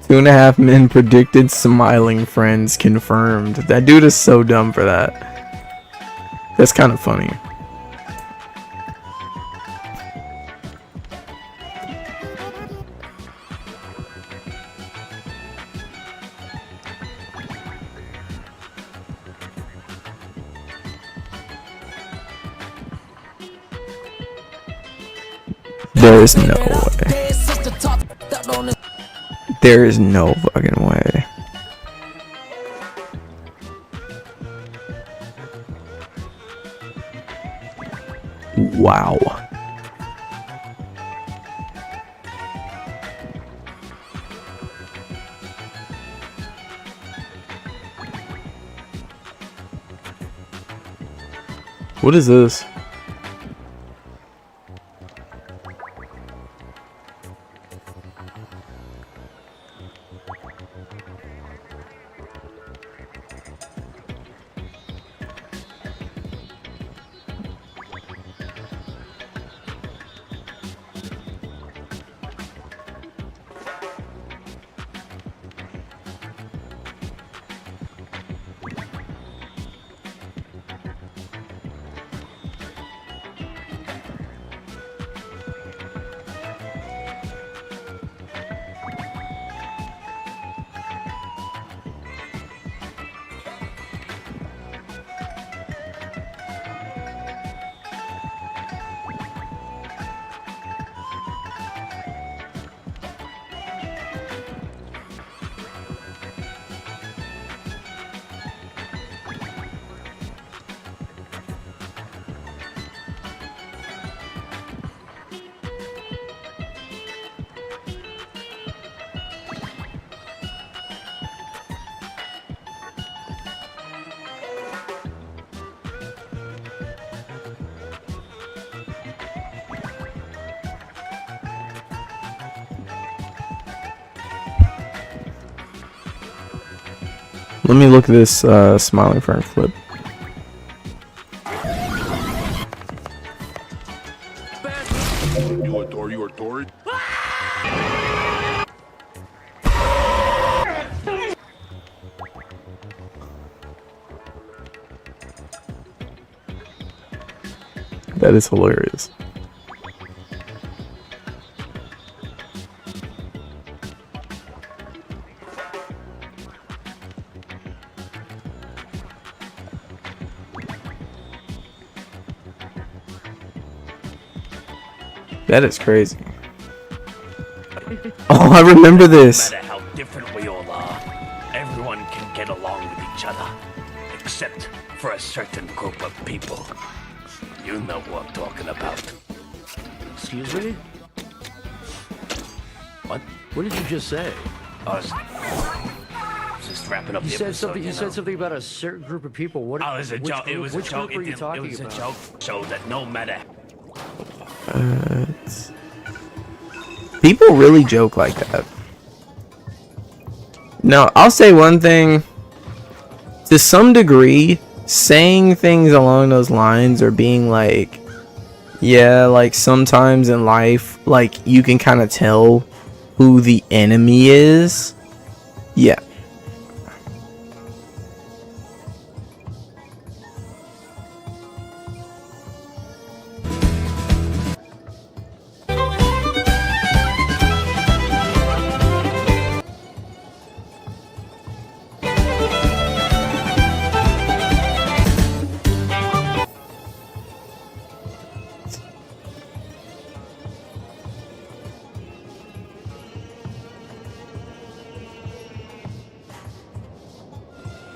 2.5 Men predicted Smiling Friends confirmed. That dude is so dumb for that. That's kind of funny. There is no way. There is no fucking way. Wow. What is this? Let me look at this Smiling Friend clip. You adore, you adore. That is hilarious. That is crazy. Oh, I remember this. No matter how different we all are, everyone can get along with each other, except for a certain group of people. You know what I'm talking about. Excuse me? What? What did you just say? I was just wrapping up the episode. You said something about a certain group of people. What? Oh, it was a joke. It was a joke. It was a joke. So that no matter. People really joke like that. Now, I'll say one thing. To some degree, saying things along those lines or being like, yeah, like sometimes in life, like you can kind of tell who the enemy is. Yeah.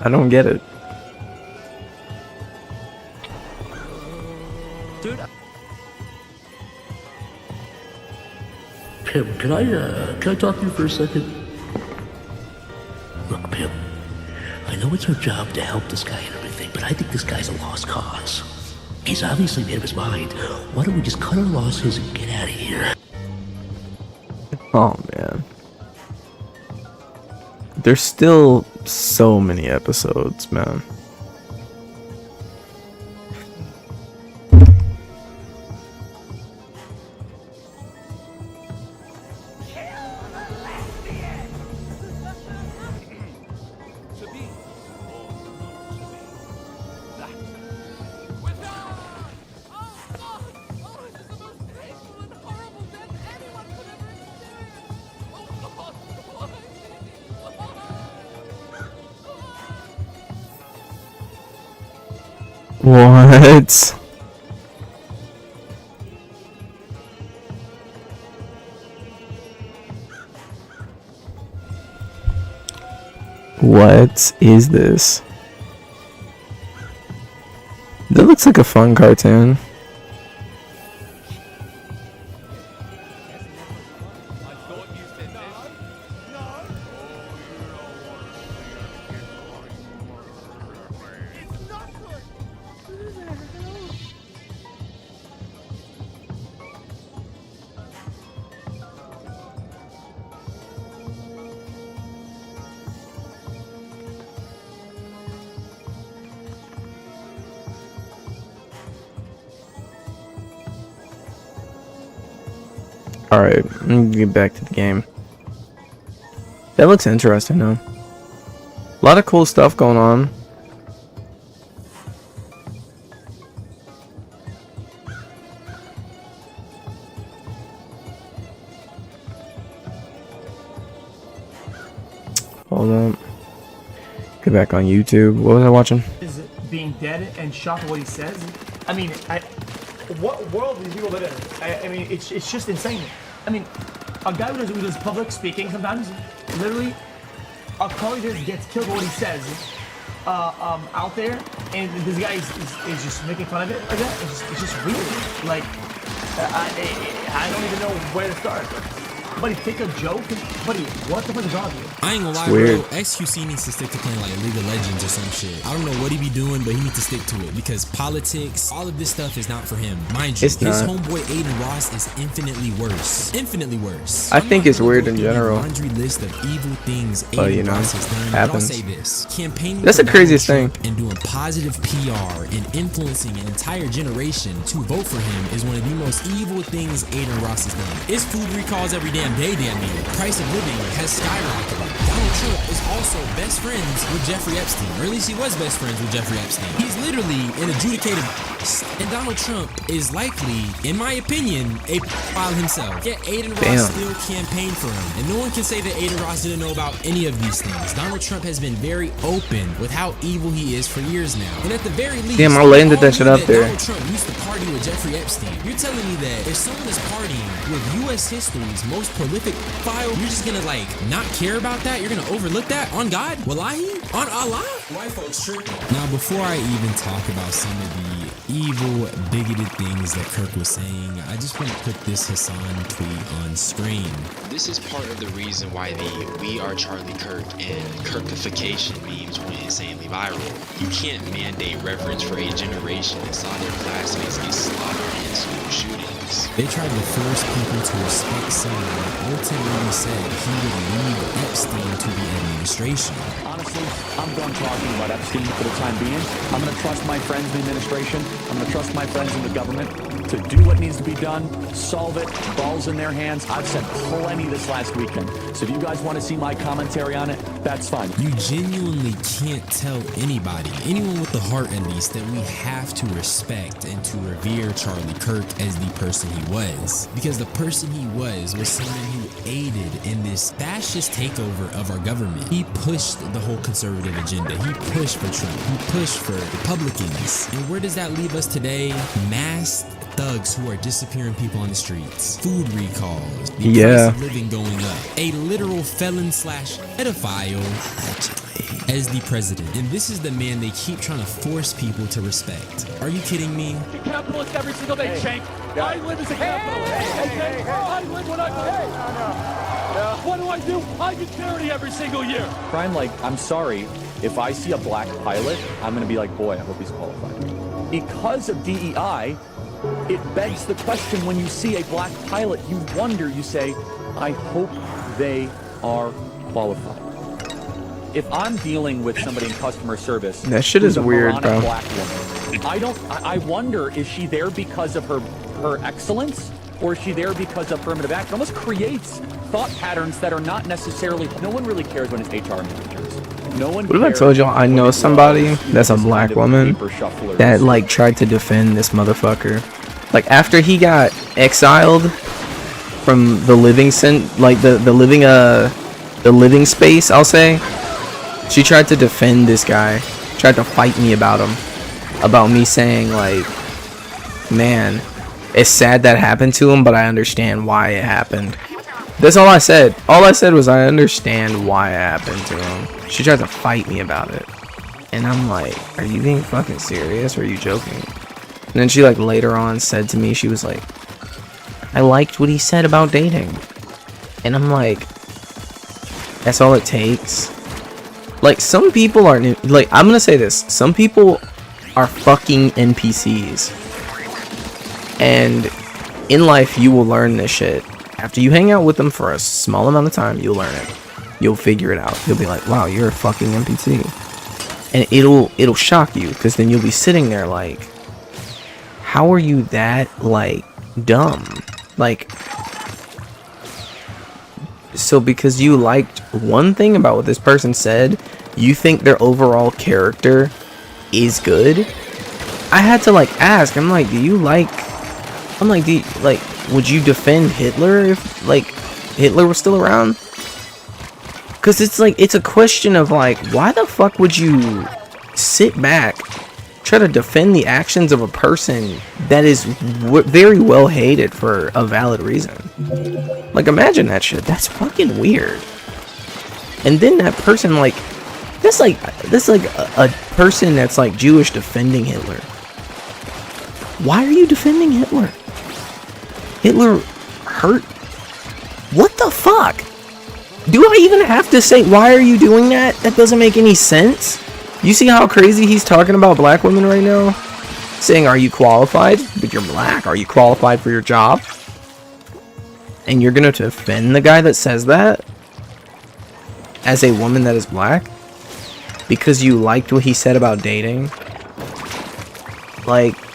I don't get it. Dude. Pim, can I talk to you for a second? Look, Pim, I know it's our job to help this guy and everything, but I think this guy's a lost cause. He's obviously made up his mind. Why don't we just cut our losses and get out of here? Oh man. There's still so many episodes, man. What? What is this? That looks like a fun cartoon. Alright, let me get back to the game. That looks interesting though. A lot of cool stuff going on. Hold on. Get back on YouTube. What was I watching? Is being dead and shocked at what he says? I mean, what world do these people live in? I mean, it's just insane. I mean, a guy who does public speaking sometimes, literally, a colleague just gets killed for what he says out there, and this guy is just making fun of it like that. It's just weird. Like, I don't even know where to start. Buddy, take a joke. Buddy, what the fuck is wrong with you? I ain't gonna lie, bro. XQC needs to stick to playing like League of Legends or some shit. I don't know what he be doing, but he needs to stick to it because politics, all of this stuff is not for him. Mind you, his homeboy Aiden Ross is infinitely worse. Infinitely worse. I think it's weird in general. Laundry list of evil things but you know, Ross has done. happens. But I'll say this: campaigning that's the craziest thing. And doing positive PR and influencing an entire generation to vote for him is one of the most evil things Aiden Ross has done. It's food recalls every damn one day damn near. Price of living has skyrocketed. Donald Trump is also best friends with Jeffrey Epstein, or at least he was best friends with Jeffrey Epstein. He's literally an adjudicated and Donald Trump is likely, in my opinion, a pedophile himself. Yet Aiden Ross still campaigned for him, and no one can say that Aiden Ross didn't know about any of these things. Donald Trump has been very open with how evil he is for years now, and at the very least, damn, I landed that shit up there. Donald Trump used to party with Jeffrey Epstein. You're telling me that if someone is partying with U.S. history's most prolific file, you're just gonna like not care about that? You're gonna overlook that? On God? Wallahi? On Allah? White folks tripping. Now, before I even talk about some of the evil, bigoted things that Kirk was saying, I just want to put this Hassan tweet on screen. This is part of the reason why the "We Are Charlie Kirk" and Kirkification memes went insanely viral. You can't mandate reverence for a generation and saw their classmates get slaughtered in school shootings. They tried to force people to respect someone that ultimately said he would leave Epstein to the administration. Honestly, I'm done talking about Epstein for the time being. I'm going to trust my friends in the administration. I'm going to trust my friends in the government to do what needs to be done, solve it, balls in their hands. I've said plenty this last weekend. So if you guys want to see my commentary on it, that's fine. You genuinely can't tell anybody, anyone with the heart at least, that we have to respect and to revere Charlie Kirk as the person he was. Because the person he was someone who aided in this fascist takeover of our government. He pushed the whole conservative agenda. He pushed for Trump. He pushed for Republicans. And where does that leave us today? Masked thugs who are disappearing people on the streets. Food recalls. The price of living going up. A literal felon slash pedophile as the president. And this is the man they keep trying to force people to respect. Are you kidding me? Capitalist every single day, Shank. I live as a capitalist. I live when I live. What do I do? I get charity every single year. Brian, I'm sorry, if I see a black pilot, I'm going to be like, boy, I hope he's qualified. Because of DEI, it begs the question when you see a black pilot, you wonder, you say, I hope they are qualified. If I'm dealing with somebody in customer service, that shit is weird, bro. Black woman, I wonder, is she there because of her excellence, or is she there because of affirmative action? It almost creates thought patterns that are not necessarily, no one really cares when it's HR managers. No one what if I told y'all I know somebody that's a black woman that tried to defend this motherfucker? After he got exiled from the living the living space, I'll say, she tried to defend this guy, tried to fight me about him, about me saying man, it's sad that happened to him, but I understand why it happened. That's all I said. All I said was I understand why it happened to him. She tried to fight me about it. And I'm like, are you being fucking serious or are you joking? And then she later on said to me, she was like, I liked what he said about dating. And I'm like, that's all it takes? Some people are, I'm gonna say this. Some people are fucking NPCs. And in life, you will learn this shit. After you hang out with them for a small amount of time, you'll learn it. You'll figure it out. You'll be like, wow, you're a fucking NPC. And it'll shock you, because then you'll be sitting there how are you that dumb? So because you liked one thing about what this person said, you think their overall character is good? I had to ask. I'm like, would you defend Hitler if Hitler was still around? Because it's a question of why the fuck would you sit back, try to defend the actions of a person that is very well hated for a valid reason? Imagine that shit. That's fucking weird. And then that person this a person that's Jewish defending Hitler. Why are you defending Hitler? Hitler hurt. What the fuck? Do I even have to say, why are you doing that? That doesn't make any sense. You see how crazy he's talking about black women right now? Saying, are you qualified? But you're black. Are you qualified for your job? And you're gonna defend the guy that says that? As a woman that is black? Because you liked what he said about dating?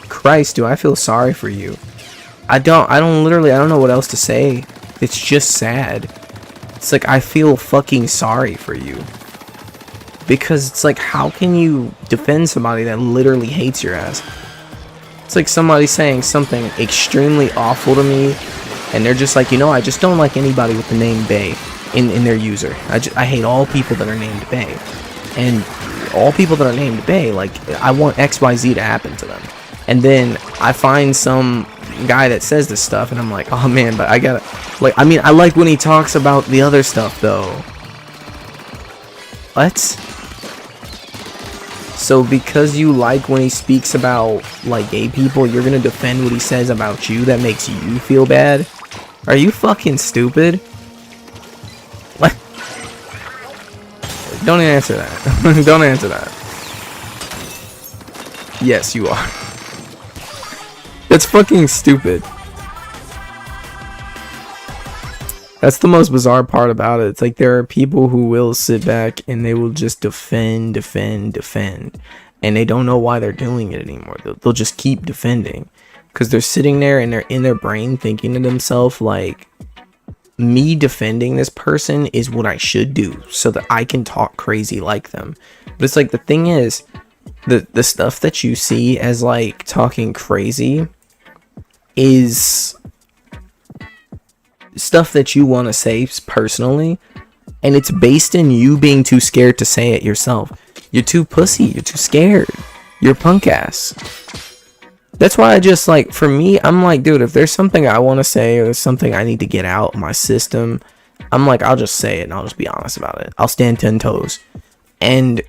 Christ, do I feel sorry for you? I don't know what else to say. it's just sad. It's like, I feel fucking sorry for you. Because it's like, how can you defend somebody that literally hates your ass? It's like somebody saying something extremely awful to me, and they're just like, you know, I just don't like anybody with the name Bay in their user. I hate all people that are named Bay. And all people that are named Bay, like, I want XYZ to happen to them. And then I find some guy that says this stuff, and I'm like, oh man, but I gotta, like, I mean, I like when he talks about the other stuff, though. What? So because you like when he speaks about, like, gay people, you're gonna defend what he says about you that makes you feel bad? Are you fucking stupid? What? Don't answer that. Don't answer that. Yes, you are. That's fucking stupid. That's the most bizarre part about it. It's like there are people who will sit back and they will just defend. And they don't know why they're doing it anymore. They'll just keep defending. Because they're sitting there and they're in their brain thinking to themselves, like, me defending this person is what I should do so that I can talk crazy like them. But it's like, the thing is, the stuff that you see as, like, talking crazy is stuff that you want to say personally, and it's based in you being too scared to say it yourself. You're too pussy, you're too scared, you're punk ass. That's why I just, like, for me, I'm like, dude, if there's something I want to say or there's something I need to get out of my system, I'm like, I'll just say it and I'll just be honest about it. I'll stand 10 toes. And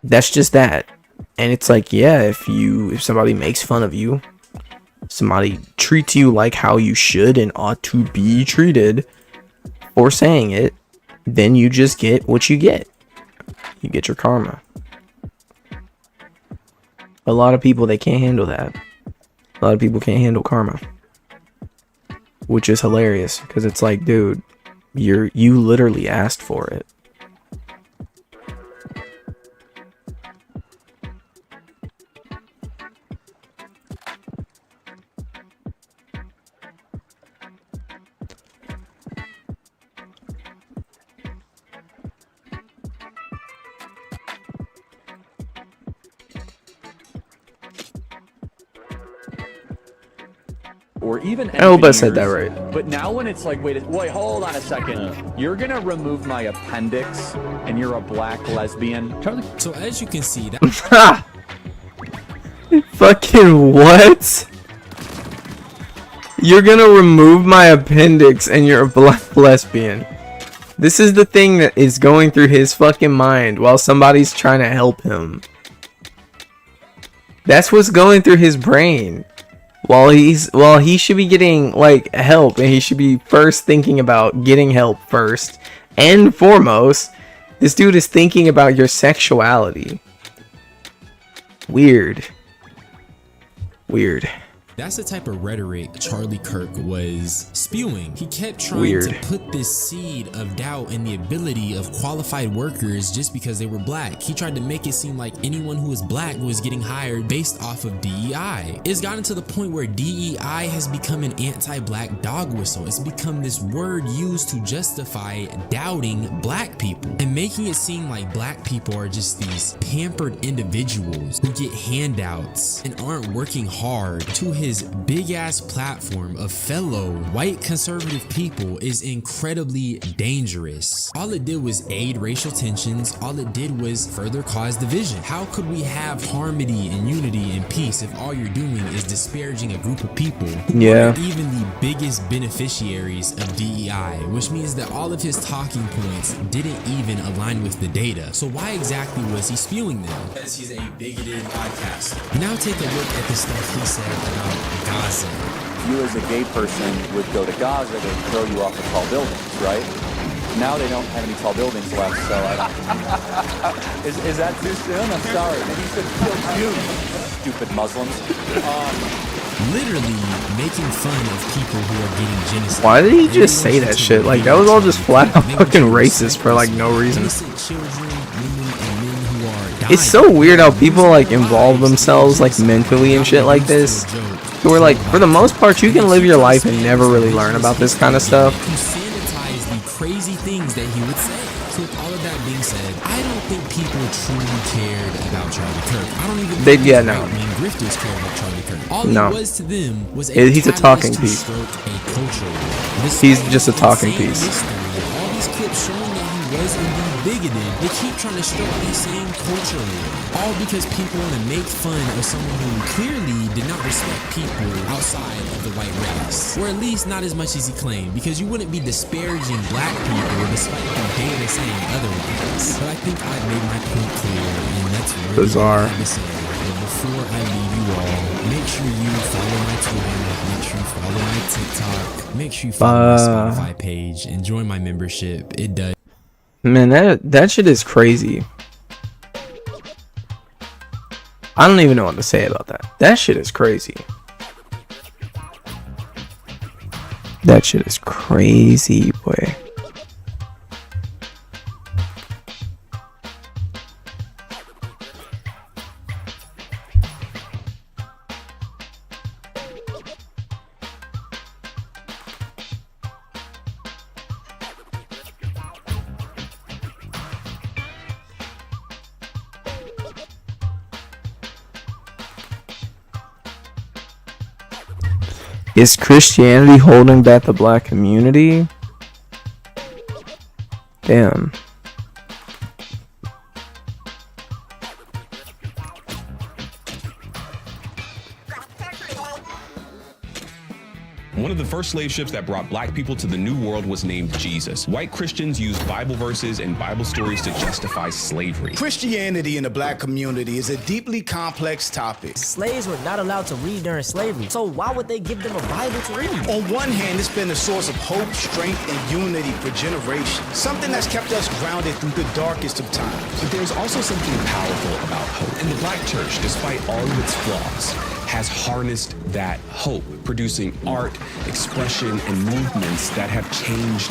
that's just that. And it's like, yeah, if somebody makes fun of you, somebody treats you like how you should and ought to be treated for saying it, then you just get what you get. You get your karma. A lot of people, they can't handle that. A lot of people can't handle karma, which is hilarious because it's like, dude, you literally asked for it. Or even I hope I said that right. But now when it's like, wait, hold on a second. You're gonna remove my appendix and you're a black lesbian? Charlie. So as you can see, that fucking what? You're gonna remove my appendix and you're a black lesbian. This is the thing that is going through his fucking mind while somebody's trying to help him. That's what's going through his brain. While he should be getting, like, help, and he should be first thinking about getting help first and foremost, this dude is thinking about your sexuality. Weird. That's the type of rhetoric Charlie Kirk was spewing. He kept trying to put this seed of doubt in the ability of qualified workers just because they were black. He tried to make it seem like anyone who was black was getting hired based off of DEI. It's gotten to the point where DEI has become an anti-black dog whistle. It's become this word used to justify doubting black people and making it seem like black people are just these pampered individuals who get handouts and aren't working hard. To his big ass platform of fellow white conservative people is incredibly dangerous. All it did was aid racial tensions. All it did was further cause division. How could we have harmony and unity and peace if all you're doing is disparaging a group of people who aren't even the biggest beneficiaries of DEI, which means that all of his talking points didn't even align with the data. So why exactly was he spewing them? Because he's a bigoted podcaster. Now take a look at the stuff he said about Gaza. You as a gay person would go to Gaza, they'd throw you off of tall buildings, right? Now they don't have any tall buildings left, so I don't... is that too soon? I'm sorry. Maybe you should kill Jews, stupid Muslims. Literally making fun of people who are getting genocide. Why did he just say that shit? Like, that was all just flat out fucking racist for, like, no reason. It's so weird how people, like, involve themselves, like, mentally and shit like this. So we're like, for the most part, you can live your life and never really learn about this kind of stuff. To sanitize the crazy things that he would say. So with all of that being said, I don't think people truly cared about Charlie Kirk. I don't even think right-wing grifters cared about Charlie Kirk. All he was to them was he's a talking piece. He's just a talking piece. All these clips showing that he was indeed bigoted, they keep trying to stroke that same culture war. All because people want to make fun of someone who clearly did not respect people outside of the white race. Or at least not as much as he claimed, because you wouldn't be disparaging black people despite the data saying otherwise. But I think I made my point clear, and that's really bizarre. What I say. But before I leave you all, make sure you follow my Twitter, make sure you follow my TikTok, make sure you follow my Spotify page, and join my membership. It does. Man, that shit is crazy. I don't even know what to say about that. That shit is crazy. That shit is crazy, boy. Is Christianity holding back the black community? Damn. One of the first slave ships that brought black people to the New World was named Jesus. White Christians used Bible verses and Bible stories to justify slavery. Christianity in the black community is a deeply complex topic. Slaves were not allowed to read during slavery, so why would they give them a Bible to read? On one hand, it's been a source of hope, strength, and unity for generations. Something that's kept us grounded through the darkest of times. But there's also something powerful about hope. And the black church, despite all of its flaws, has harnessed that hope, producing art, expression, and movements that have changed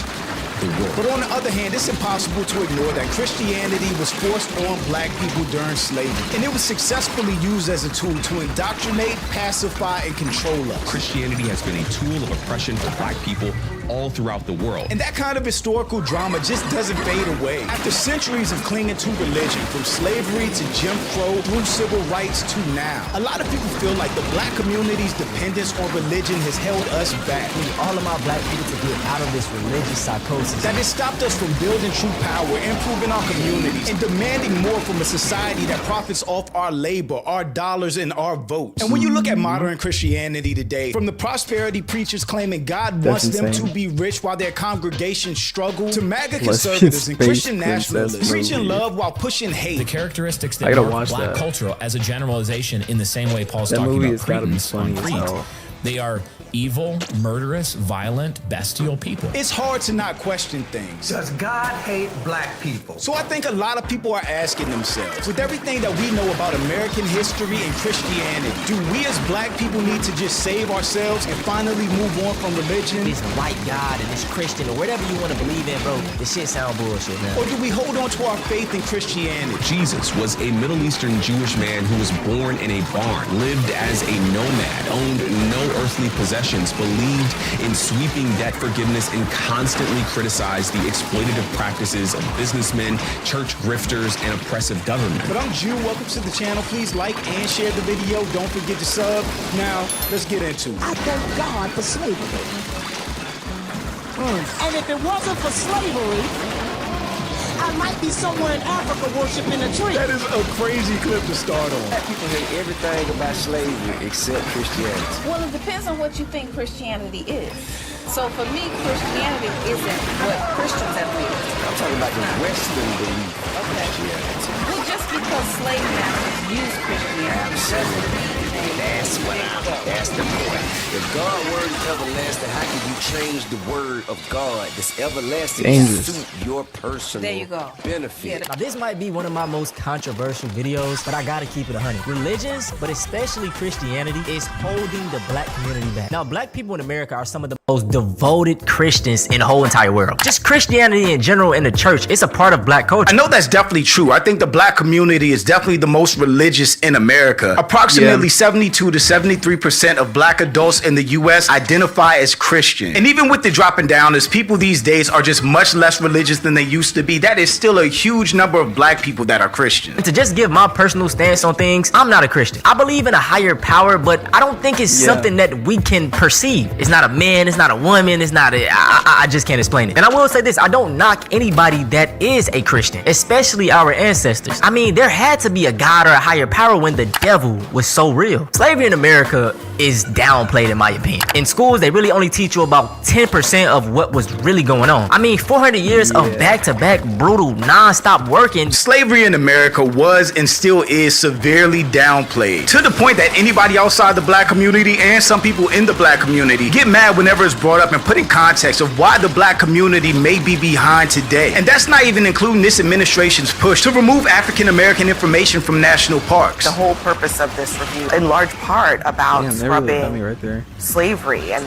the world. But on the other hand, it's impossible to ignore that Christianity was forced on black people during slavery, and it was successfully used as a tool to indoctrinate, pacify, and control us. Christianity has been a tool of oppression for black people all throughout the world. And that kind of historical drama just doesn't fade away. After centuries of clinging to religion, from slavery to Jim Crow through civil rights to now, a lot of people feel like the black community's dependence on religion has held us back. We need all of our black people to get out of this religious psychosis. That has stopped us from building true power, improving our communities, and demanding more from a society that profits off our labor, our dollars, and our votes. And when you look at modern Christianity today, from the prosperity preachers claiming God wants them to be rich while their congregations struggle, to MAGA conservatives and Christian nationalists preaching love while pushing hate. The characteristics that mark black culture as a generalization, in the same way Paul's talking about Cretans on Crete, they are evil, murderous, violent, bestial people. It's hard to not question things. Does God hate black people? So I think a lot of people are asking themselves, with everything that we know about American history and Christianity, do we as black people need to just save ourselves and finally move on from religion? This white God and this Christian or whatever you want to believe in, bro, this shit sound bullshit, man. Or do we hold on to our faith in Christianity? Jesus was a Middle Eastern Jewish man who was born in a barn, lived as a nomad, owned no earthly possessions, believed in sweeping debt forgiveness, and constantly criticized the exploitative practices of businessmen, church grifters, and oppressive government. But I'm Jew. Welcome to the channel. Please like and share the video. Don't forget to sub. Now, let's get into it. I thank God for slavery. And if it wasn't for slavery, I might be somewhere in Africa worshiping a tree. That is a crazy clip to start on. People hate everything about slavery except Christianity. Well, it depends on what you think Christianity is. So for me, Christianity isn't what Christians have been. I'm talking about the Western belief of Christianity. Well, just because slave masters use Christianity doesn't mean that's the point. If God's word is everlasting, how can you change the word of God that's everlasting to suit your personal benefit? Now, this might be one of my most controversial videos, but I gotta keep it 100. Religions, but especially Christianity, is holding the black community back. Now, black people in America are some of the most most devoted Christians in the whole entire world. Just Christianity in general in the church, it's a part of black culture. I know that's definitely true. I think the black community is definitely the most religious in America. Approximately 72 to 73% of black adults in the US identify as Christian. And even with the dropping down, as people these days are just much less religious than they used to be, that is still a huge number of black people that are Christian. To just give my personal stance on things, I'm not a Christian. I believe in a higher power, but I don't think it's something that we can perceive. It's not a man, it's not a woman, it's not a... I just can't explain it. And I will say this, I don't knock anybody that is a Christian, especially our ancestors. I mean, there had to be a God or a higher power when the devil was so real. Slavery in America is downplayed in my opinion. In schools, they really only teach you about 10% of what was really going on. I mean, 400 years of back-to-back brutal, non-stop working. Slavery in America was and still is severely downplayed, to the point that anybody outside the black community and some people in the black community get mad whenever it's brought up and put in context of why the black community may be behind today. And that's not even including this administration's push to remove African American information from national parks. The whole purpose of this review, in large part, about scrubbing slavery and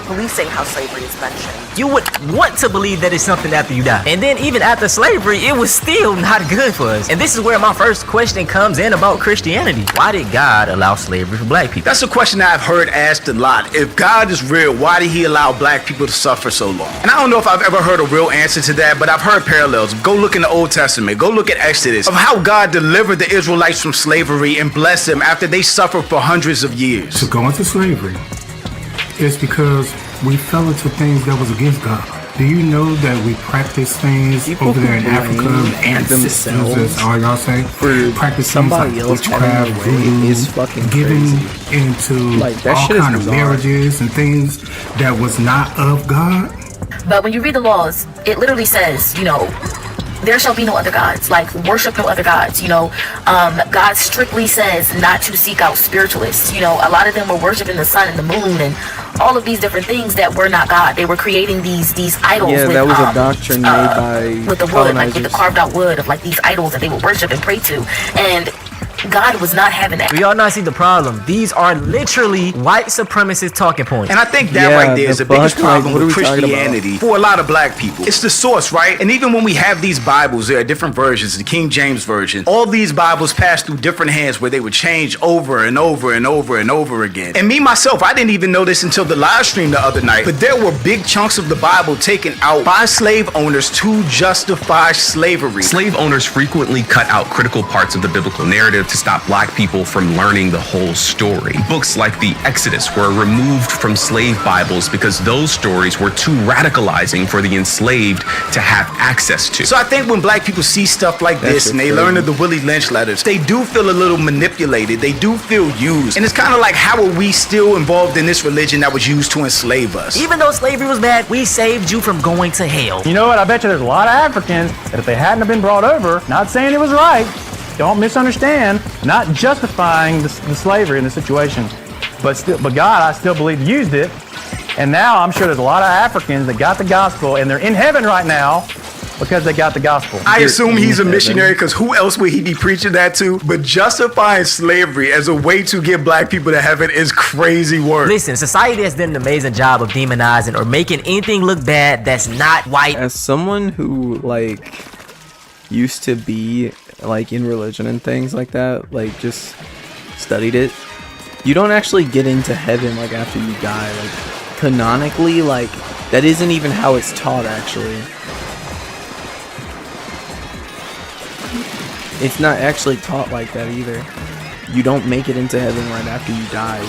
policing how slavery is mentioned. You would want to believe that it's something after you die. And then even after slavery, it was still not good for us. And this is where my first question comes in about Christianity. Why did God allow slavery for black people? That's a question that I've heard asked a lot. If God is real, why did he allow black people to suffer so long? And I don't know if I've ever heard a real answer to that, but I've heard parallels. Go look in the Old Testament. Go look at Exodus of how God delivered the Israelites from slavery and blessed them after they suffered for hundreds of years. To go into slavery is because we fell into things that was against God. Do you know that we practice things over there in Africa? Ancestors, all y'all say, practice things like witchcraft, voodoo, is fucking giving into like, all kind of marriages and things that was not of God. But when you read the laws, it literally says, you know, there shall be no other gods, like worship no other gods, you know. God strictly says not to seek out spiritualists. You know, a lot of them were worshiping the sun and the moon and all of these different things that were not God. They were creating these idols with, that was a doctrine made by with the wood, like with the carved out wood of like these idols that they would worship and pray to. And God was not having that. Do y'all not see the problem? These are literally white supremacist talking points. And I think that right there is the biggest problem with Christianity for a lot of black people. It's the source, right? And even when we have these Bibles, there are different versions, the King James Version. All these Bibles pass through different hands where they would change over and over and over and over again. And me, myself, I didn't even know this until the live stream the other night, but there were big chunks of the Bible taken out by slave owners to justify slavery. Slave owners frequently cut out critical parts of the biblical narrative to stop black people from learning the whole story. Books like the Exodus were removed from slave Bibles because those stories were too radicalizing for the enslaved to have access to. So I think when black people see stuff like this and they learn of the Willie Lynch letters, they do feel a little manipulated. They do feel used. And it's kind of like, how are we still involved in this religion that was used to enslave us? Even though slavery was bad, we saved you from going to hell. You know what? I bet you there's a lot of Africans that if they hadn't have been brought over, not saying it was right, don't misunderstand, not justifying the slavery in the situation, but God, I still believe, used it. And now I'm sure there's a lot of Africans that got the gospel and they're in heaven right now because they got the gospel. I assume he's a missionary, because who else would he be preaching that to? But justifying slavery as a way to get black people to heaven is crazy work. Listen, society has done an amazing job of demonizing or making anything look bad that's not white. As someone who like used to be like in religion and things like that, like just studied it, you don't actually get into heaven like after you die. Like canonically, like that isn't even how it's taught actually. It's not actually taught like that either. You don't make it into heaven right after you die.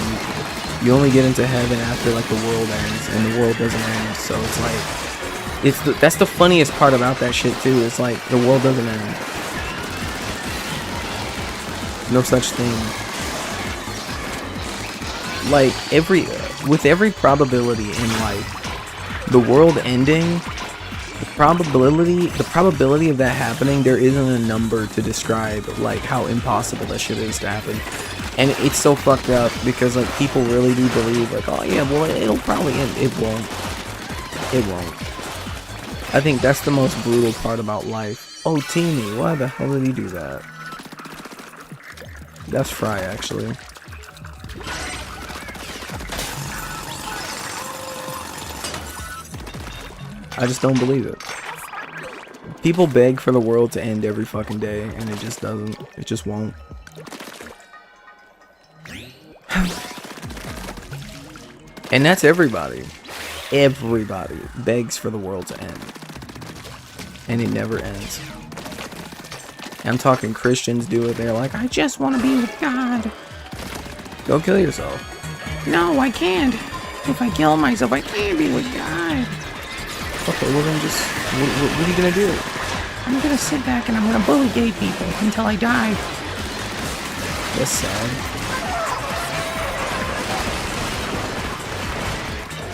You only get into heaven after like the world ends, and the world doesn't end. So it's like that's the funniest part about that shit too. It's like the world doesn't end. No such thing. Like with every probability in life, the world ending, the probability of that happening, there isn't a number to describe like how impossible that shit is to happen. And it's so fucked up because like people really do believe like, oh yeah, well it'll probably end. It won't. It won't. I think that's the most brutal part about life. Oh, Teeny, why the hell did he do that? That's Fry, actually. I just don't believe it. People beg for the world to end every fucking day, and it just doesn't. It just won't. And that's everybody. Everybody begs for the world to end. And it never ends. I'm talking Christians do it. They're like, I just want to be with God. Go kill yourself. No, I can't. If I kill myself, I can't be with God. Okay, well then just, what are you gonna do? I'm gonna sit back and I'm gonna bully gay people until I die. That's sad.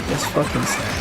That's fucking sad.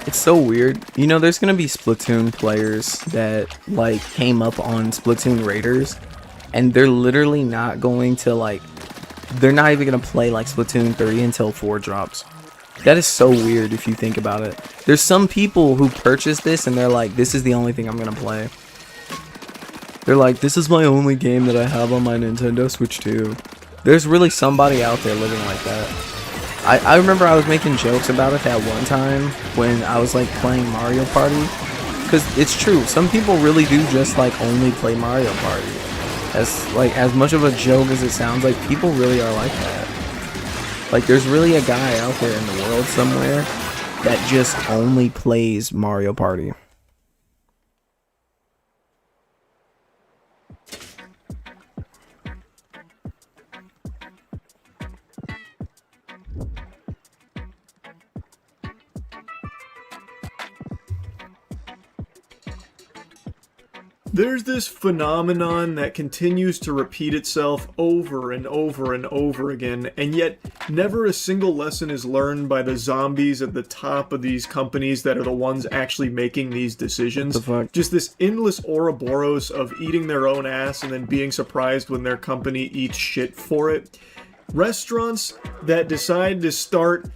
It's so weird. You know, there's gonna be Splatoon players that, like, came up on Splatoon Raiders, and they're literally not going to, like, they're not even gonna play, like, Splatoon 3 until 4 drops. That is so weird if you think about it. There's some people who purchase this, and they're like, this is the only thing I'm gonna play. They're like, this is my only game that I have on my Nintendo Switch too. There's really somebody out there living like that. I remember I was making jokes about it that one time when I was like playing Mario Party, because it's true, some people really do just like only play Mario Party. As much of a joke as it sounds, like people really are like that. Like there's really a guy out there in the world somewhere that just only plays Mario Party. There's this phenomenon that continues to repeat itself over and over and over again, and yet never a single lesson is learned by the zombies at the top of these companies that are the ones actually making these decisions. What the fuck? Just this endless Ouroboros of eating their own ass and then being surprised when their company eats shit for it. Restaurants that decide to start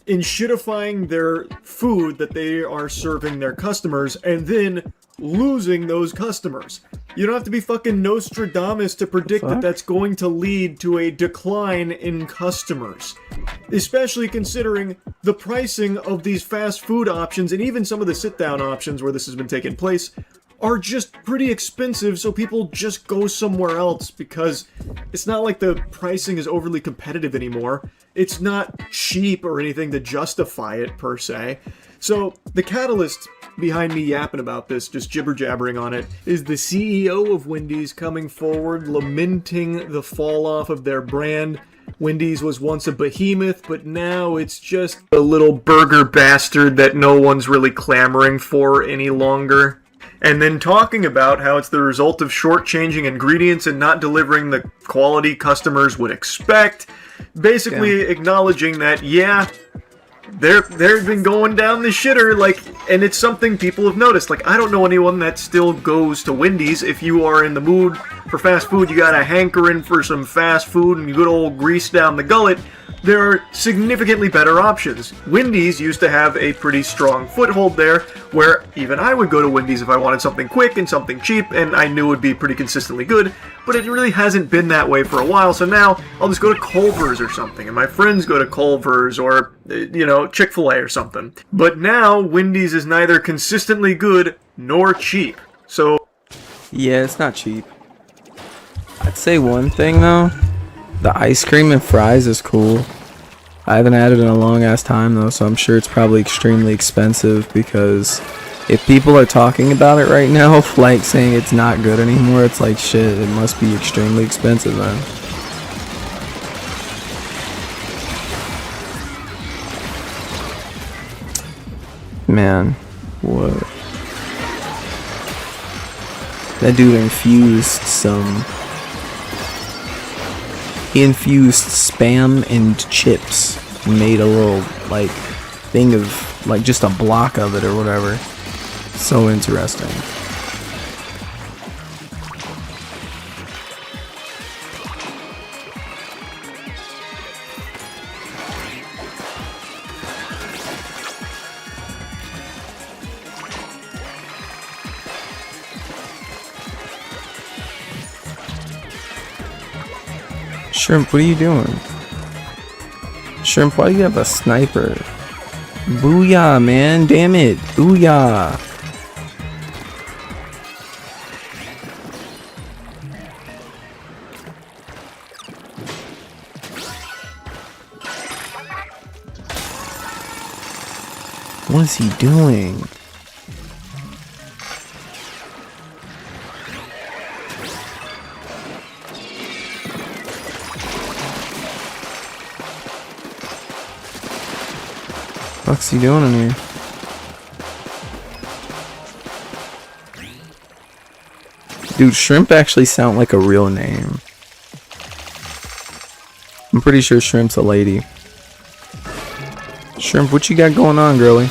enshittifying their food that they are serving their customers and then losing those customers. You don't have to be fucking Nostradamus to predict that that's going to lead to a decline in customers. Especially considering the pricing of these fast food options and even some of the sit-down options where this has been taking place are just pretty expensive, so people just go somewhere else because it's not like the pricing is overly competitive anymore. It's not cheap or anything to justify it, per se. So, the catalyst behind me yapping about this, just jibber-jabbering on it, is the CEO of Wendy's coming forward lamenting the fall-off of their brand. Wendy's was once a behemoth, but now it's just a little burger bastard that no one's really clamoring for any longer. And then talking about how it's the result of shortchanging ingredients and not delivering the quality customers would expect. Basically acknowledging that, yeah, they've been going down the shitter, like, and it's something people have noticed. Like, I don't know anyone that still goes to Wendy's. If you are in the mood for fast food, you got a hankering for some fast food and good old grease down the gullet, there are significantly better options. Wendy's used to have a pretty strong foothold there, where even I would go to Wendy's if I wanted something quick and something cheap, and I knew it would be pretty consistently good, but it really hasn't been that way for a while, so now I'll just go to Culver's or something, and my friends go to Culver's or, you know, Chick-fil-A or something. But now, Wendy's is neither consistently good nor cheap, so... Yeah, it's not cheap. I'd say one thing, though. The ice cream and fries is cool. I haven't had it in a long ass time though, so I'm sure it's probably extremely expensive, because if people are talking about it right now, like saying it's not good anymore, it's like shit, it must be extremely expensive then. Man, what? That dude infused some... He infused Spam and chips. Made a little, like, thing of, like, just a block of it or whatever. So interesting. Shrimp, what are you doing? Shrimp, why do you have a sniper? Booyah, man. Damn it. Booyah. What is he doing? What's he doing in here? Dude, Shrimp actually sound like a real name. I'm pretty sure Shrimp's a lady. Shrimp, what you got going on, girly?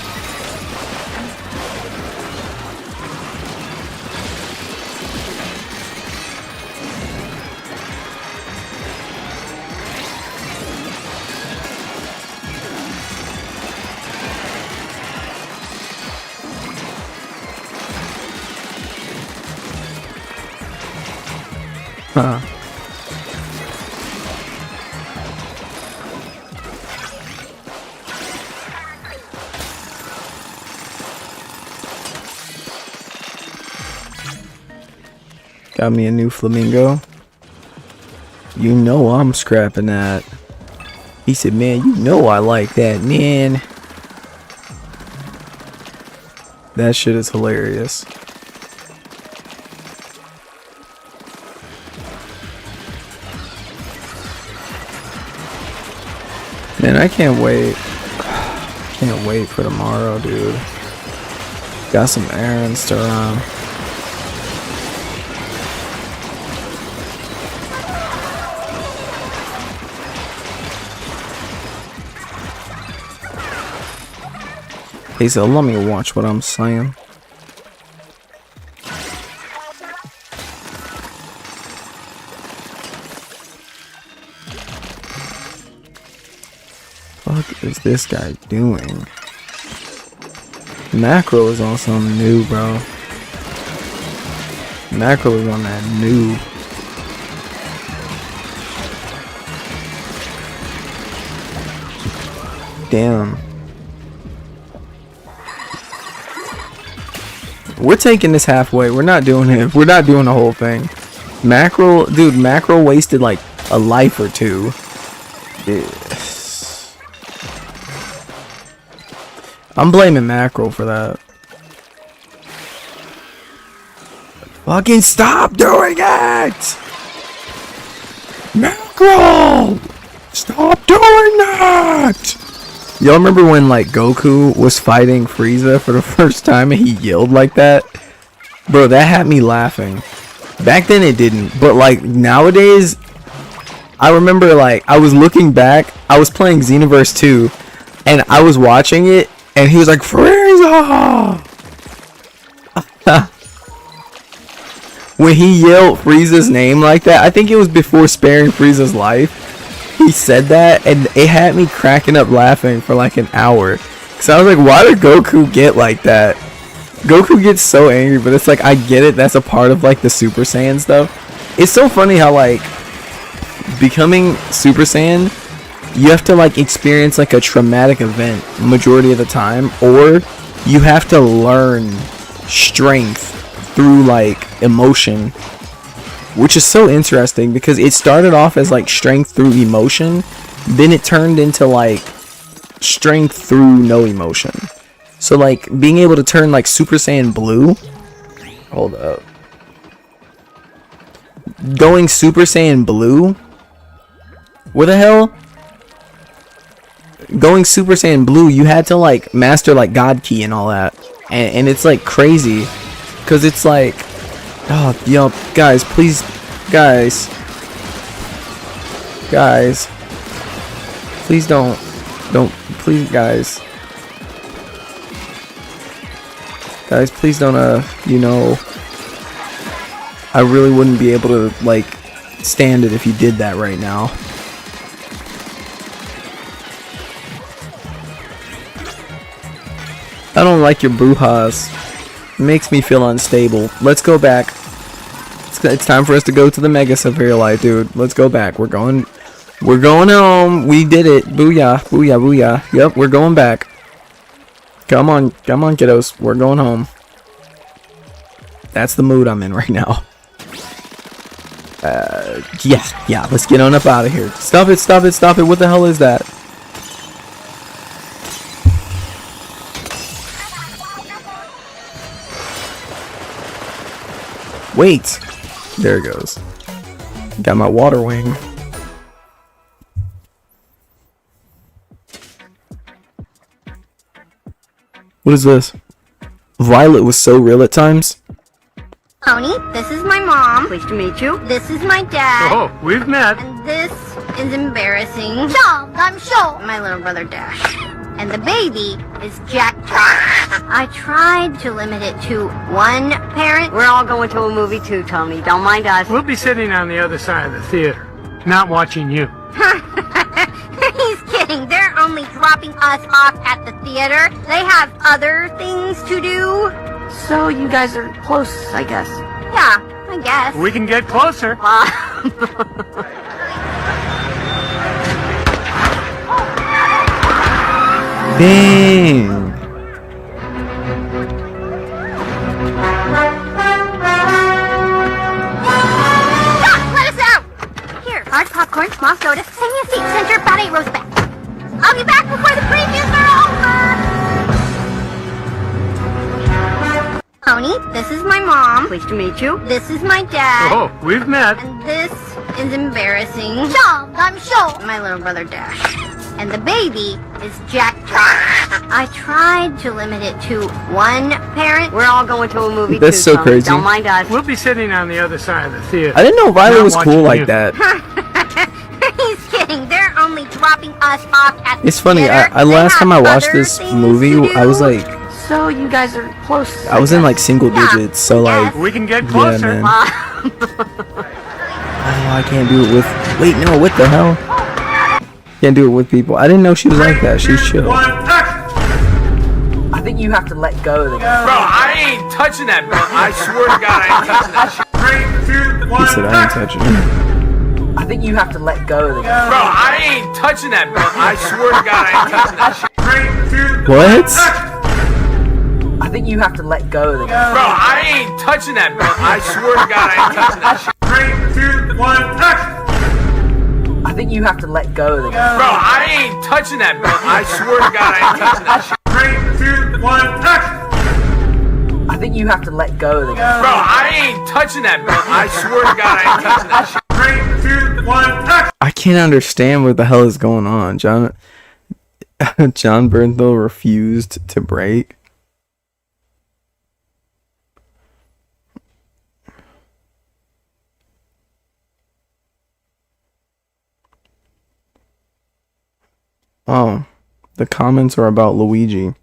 Huh. Got me a new flamingo. You know I'm scrapping that. He said, man, you know I like that, man. That shit is hilarious. Man, I can't wait. Can't wait for tomorrow, dude. Got some errands to run. He said, let me watch what I'm saying. What is this guy doing? Macro is on something new, bro. Macro is on that new. Damn. We're taking this halfway. We're not doing it. We're not doing the whole thing. Macro, dude, Macro wasted like a life or two. Dude. I'm blaming Macro for that. Fucking stop doing it! Macro! Stop doing that! Y'all remember when like Goku was fighting Frieza for the first time and he yelled like that? Bro, that had me laughing. Back then it didn't, but like nowadays, I remember like I was looking back, I was playing Xenoverse 2 and I was watching it and he was like, Frieza! When he yelled Frieza's name like that, I think it was before sparing Frieza's life. He said that and it had me cracking up laughing for like an hour. Cause I was like, why did Goku get like that? Goku gets so angry, but it's like, I get it. That's a part of like the Super Saiyan stuff. It's so funny how like becoming Super Saiyan, you have to like experience like a traumatic event majority of the time, or you have to learn strength through like emotion, which is so interesting because it started off as like strength through emotion, then it turned into like strength through no emotion. So like being able to turn like Super Saiyan Blue. Hold up. Going Super Saiyan Blue. What the hell? Going Super Saiyan Blue, you had to like master like God Key and all that. And it's like crazy. Cause it's like, oh, yo, guys, please, guys, please don't, please, guys, please don't, you know, I really wouldn't be able to like stand it if you did that right now. I don't like your brouhahas. It makes me feel unstable. Let's go back. It's time for us to go to the Mega Severe Light, dude. Let's go back. We're going home. We did it. Booyah, booyah, booyah. Yep, we're going back. Come on, kiddos. We're going home. That's the mood I'm in right now. Yeah. Let's get on up out of here. Stop it. What the hell is that? Wait. There it goes. Got my water wing. What is this? Violet was so real at times. Tony, this is my mom. Pleased to meet you. This is my dad. Oh, we've met. And this is embarrassing. Tom, I'm sure. My little brother Dash. And the baby is Jack. I tried to limit it to one parent. We're all going to a movie too, Tony. Don't mind us. We'll be sitting on the other side of the theater, not watching you. He's kidding. They're only dropping us off at the theater. They have other things to do. So you guys are close, I guess. Yeah, I guess. We can get closer. Dang. Let us out! Here, large popcorn, small soda, send me a seat, center, ballet roast back. I'll be back before the previews are over! Tony, this is my mom. Pleased to meet you. This is my dad. Oh, we've met. And this is embarrassing. Tom, I'm sure. My little brother Dash. And the baby is Jack. I tried to limit it to one parent. We're all going to a movie That's too, so Tony. crazy. Don't mind us. We'll be sitting on the other side of the theater. I didn't know Violet not was cool watching like you. that. He's kidding. They're only dropping us off at the It's funny. theater. I They last time I have watched other this things movie, to do. I was like, So you guys are close. I was in like single digits. So like, We can get yeah, closer. man. Oh, I can't do it with. Wait, no. What the hell? Can't do it with people. I didn't know she was like that. She's chill. I think you have to let go of the Bro, I ain't touching that, bro. I swear to God, I ain't touching that shit. 3, 2, 1. He said I ain't touching it. I think you have to let go of the Bro, I ain't touching that, bro. I swear to God, I ain't touching that shit. 3, 2, 1. What? I think you have to let go of the Bro, I ain't touching that, bro. I swear to God, I ain't touching that shit. 3, 2, 1. I think you have to let go of the Bro, I ain't touching that, bro. I swear to God, I ain't touching that shit. 3, 2, 1. I think you have to let go of the Bro, I ain't touching that, bro. I swear to God, I ain't touching that shit. 3, 2, 1. I can't understand what the hell is going on. John Bernthal refused to break. Oh, the comments are about Luigi.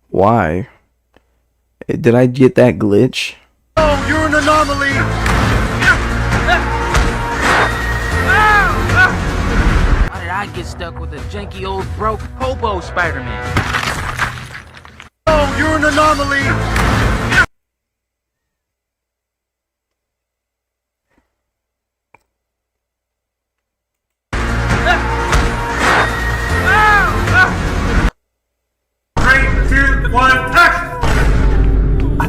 Why? Did I get that glitch? Oh, you're an anomaly! Why did I get stuck with a janky old broke hobo Spider-Man? Oh, you're an anomaly!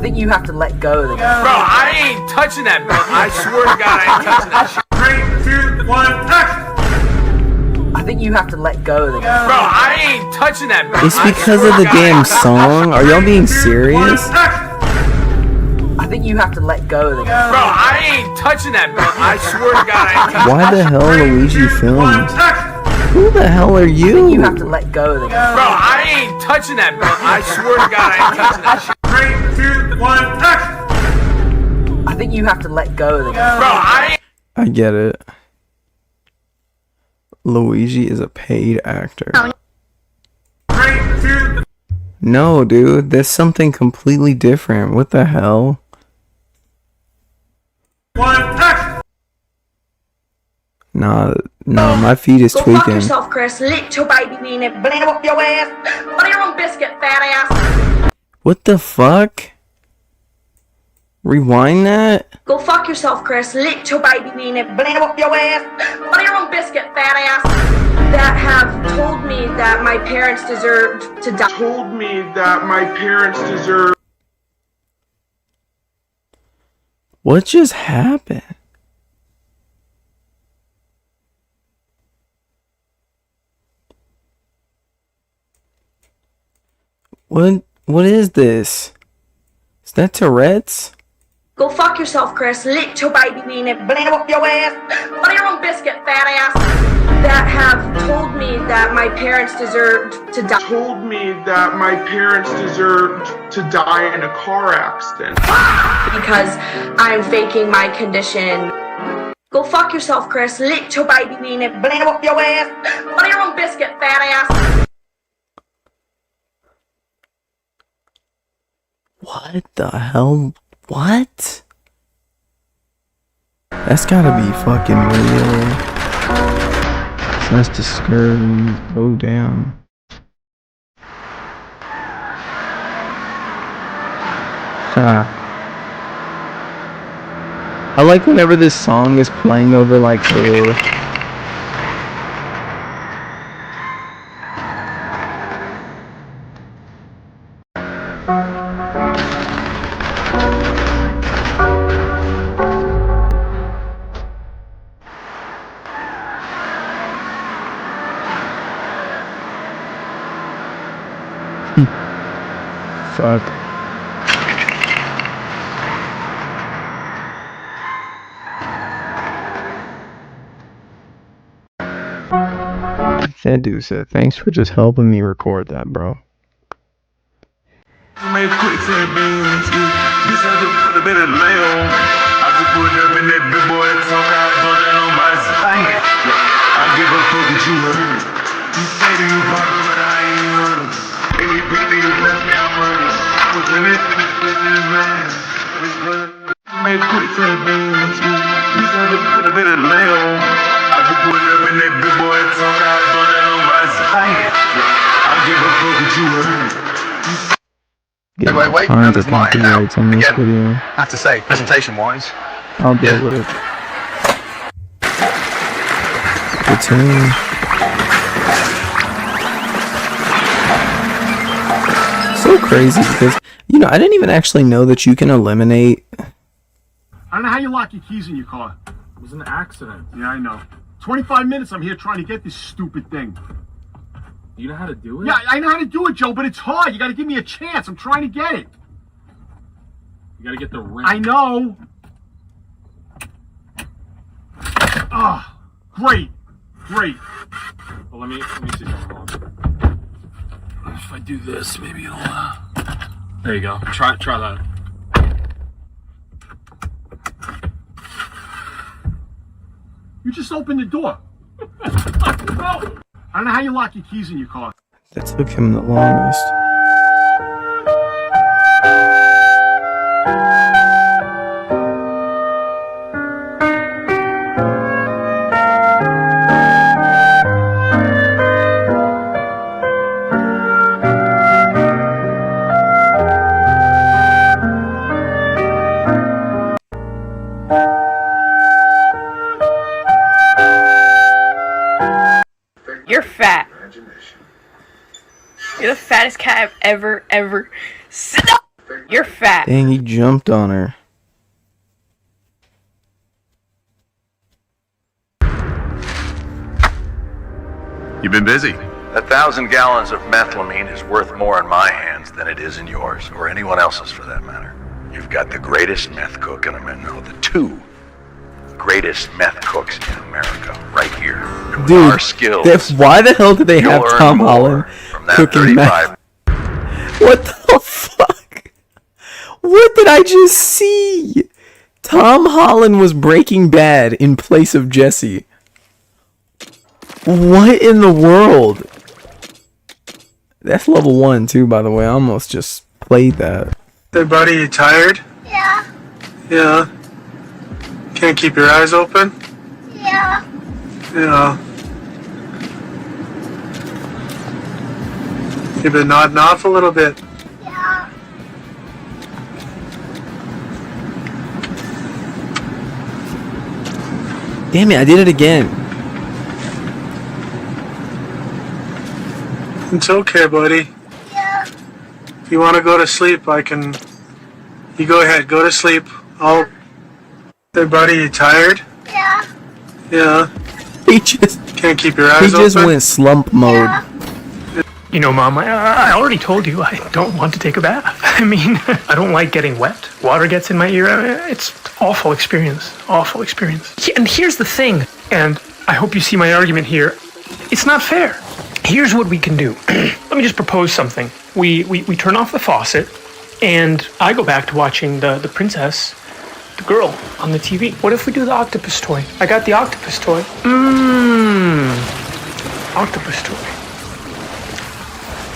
think you have to let go of the Bro, I ain't touching that, bro. I swear to God, I ain't touching that shit. 3, 2, 1, action! I think you have to let go of the Bro, I ain't touching that, bro. It's because of the damn song? Are y'all being serious? I think you have to let go of the Bro, I ain't touching that, bro. I swear to God, I ain't touching Why the hell Luigi films? Who the hell are you? You have to let go of the Bro, I ain't touching that, bro. I swear to God, I ain't touching that shit. 3, 2, 1, action! I think you have to let go of the Bro, I get it. Luigi is a paid actor. No, dude, that's something completely different. What the hell? Nah, my feet is Go tweaking. fuck yourself, Chris. Lick your baby bean and blame up your ass. Butter your own biscuit, fat ass. What the fuck? Rewind that? Go fuck yourself, Chris. Lick your baby bean and blame up your ass. Butter your own biscuit, fat ass. That have told me that my parents deserved to die. Told me that my parents deserved. What just happened? What is this? Is that Tourette's? Go fuck yourself, Chris. Lick your baby bean and blame up your ass. Butter your own biscuit, fat ass. That have told me that my parents deserved to die. Told me that my parents deserved to die in a car accident. Because I'm faking my condition. Go fuck yourself, Chris. Lick your baby bean and blame up your ass. Butter your own biscuit, fat ass. What the hell? What? That's gotta be fucking real. That's disturbing. Oh, damn. I like whenever this song is playing over like the... Fuck. That dude said, thanks for just helping me record that, bro. Made quick say beans, this has to put a bit of lay on. I just put up in that big boy talk, I put it on my side. I give a fuck what you heard. You say to you brother, but I ain't heard of. Any big thing you left me, I'm running. I was in it, man. Made quick say beans, this has to put a bit of lay on. I just put up in that big boy talk, I put it on my side. I give a fuck what you heard. Wait, tons of copyrights on this video. I have to say, presentation-wise, I'll deal with it. Splatoon. So crazy because, you know, I didn't even actually know that you can eliminate... I don't know how you lock your keys in your car. It was an accident. Yeah, I know. 25 minutes I'm here trying to get this stupid thing. You know how to do it? Yeah, I know how to do it, Joe, but it's hard. You gotta give me a chance. I'm trying to get it. You gotta get the ring. I know. Ah, great. Great. Well, let me see something. If I do this, maybe it'll, There you go. Try that. You just opened the door. No. I don't know how you lock your keys in your car. That took him the longest. You're fat. You're the fattest cat I've ever seen. You're fat. Dang, he jumped on her. You've been busy. 1,000 gallons of methylamine is worth more in my hands than it is in yours, or anyone else's for that matter. You've got the greatest meth cook in America, no, the two greatest meth cooks in America, right here. And with Dude, our skills, why the hell did they have you'll earn Tom more Holland from that cooking 35. meth? What the fuck? What did I just see? Tom Holland was Breaking Bad in place of Jesse. What in the world? That's level 1 too, by the way. I almost just played that. Hey buddy, you tired? Yeah. Yeah. Can't keep your eyes open? Yeah. Yeah. You've been nodding off a little bit. Yeah. Damn it, I did it again. It's okay, buddy. Yeah. If you want to go to sleep, I can... You go ahead, go to sleep. I'll... Hey buddy, you tired? Yeah. Yeah. He just... Can't keep your eyes He just open? went slump mode. You know, Mom, I already told you I don't want to take a bath. I mean, I don't like getting wet. Water gets in my ear. It's awful experience. Awful experience. And here's the thing, and I hope you see my argument here. It's not fair. Here's what we can do. Let me just propose something. We turn off the faucet, and I go back to watching the princess, the girl, on the TV. What if we do the octopus toy? I got the octopus toy. Octopus toy.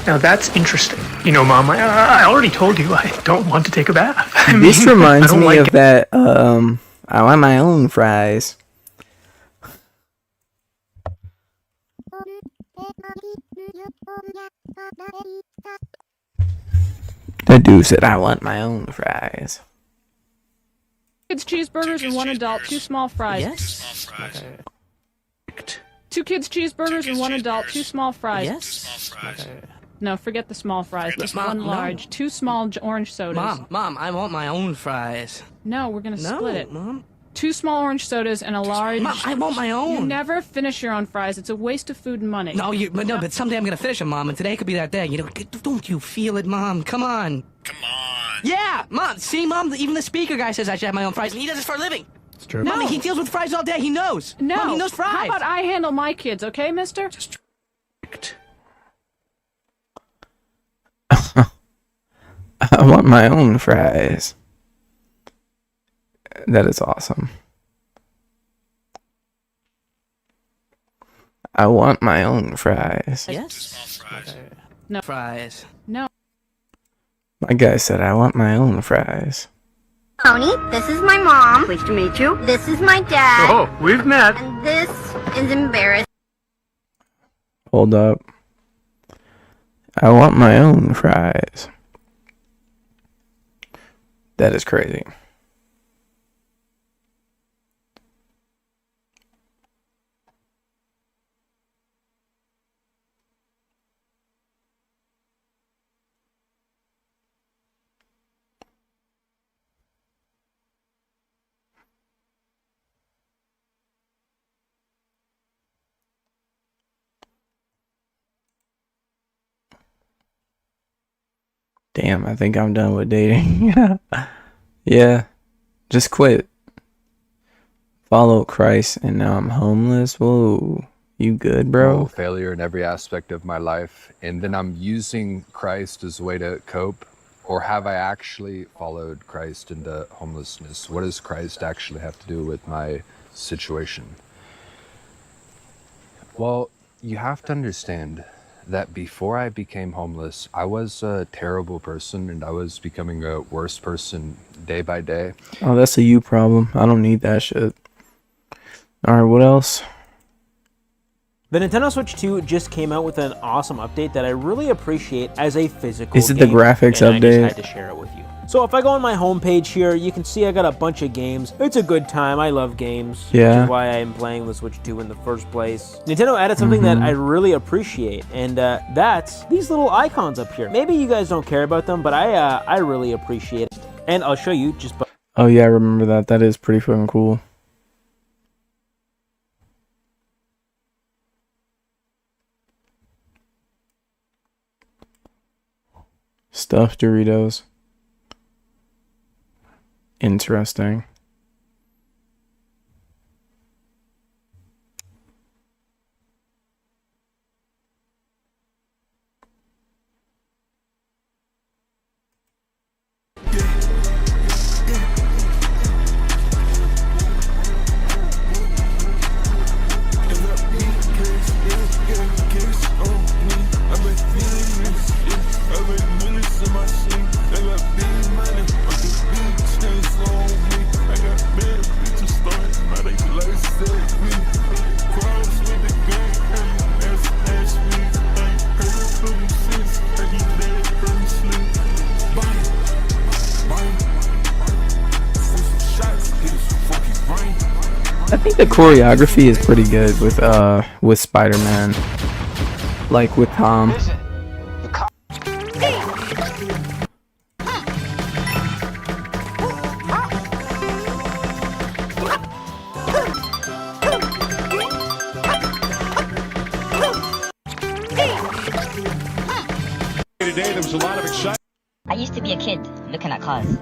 Now that's interesting. You know, Mom, I already told you I don't want to take a bath. This reminds me of that, I want my own fries. The dude said, I want my own fries. Kids cheeseburgers and 1 adult, 2 small fries. Yes. Okay. 2 kids cheeseburgers and 1 adult, 2 small fries. Yes. Okay. No, forget the small fries. Just Mom, 1 no. large, 2 small orange sodas. Mom, I want my own fries. No, we're gonna No, split it. Mom. 2 small orange sodas and a large. Mom, I want my own. You never finish your own fries. It's a waste of food and money. No, but someday I'm gonna finish them, Mom, and today could be that day. You know, don't you feel it, Mom? Come on. Come on. Yeah, Mom. See, Mom, even the speaker guy says I should have my own fries, and he does this for a living. It's true. No. Mom, he deals with fries all day. He knows. No. Mom, he knows fries. How about I handle my kids, okay, mister? I want my own fries. That is awesome. I want my own fries. Yes. Okay. No. Fries. No. My guy said, I want my own fries. Tony, this is my mom. Pleased to meet you. This is my dad. Oh, we've met. And this is embarrassing. Hold up. I want my own fries. That is crazy. Damn, I think I'm done with dating. Yeah, just quit. Followed Christ and now I'm homeless. Whoa, you good, bro? Failure in every aspect of my life, and then I'm using Christ as a way to cope. Or have I actually followed Christ into homelessness? What does Christ actually have to do with my situation? Well, you have to understand that before I became homeless, I was a terrible person, and I was becoming a worse person day by day. Oh, that's a you problem. I don't need that shit. Alright, what else? The Nintendo Switch 2 just came out with an awesome update that I really appreciate as a physical Is it the game, graphics and update? I just had to share it with you. So if I go on my homepage here, you can see I got a bunch of games. It's a good time. I love games, which Yeah. is why I'm playing the Switch 2 in the first place. Nintendo added something that I really appreciate, and that's these little icons up here. Maybe you guys don't care about them, but I really appreciate it. And I'll show you just by Oh yeah, I remember that. That is pretty fucking cool. Stuffed Doritos. Interesting. I think the choreography is pretty good with Spider-Man, like with Tom. Today there was a lot of excitement. I used to be a kid looking at cars.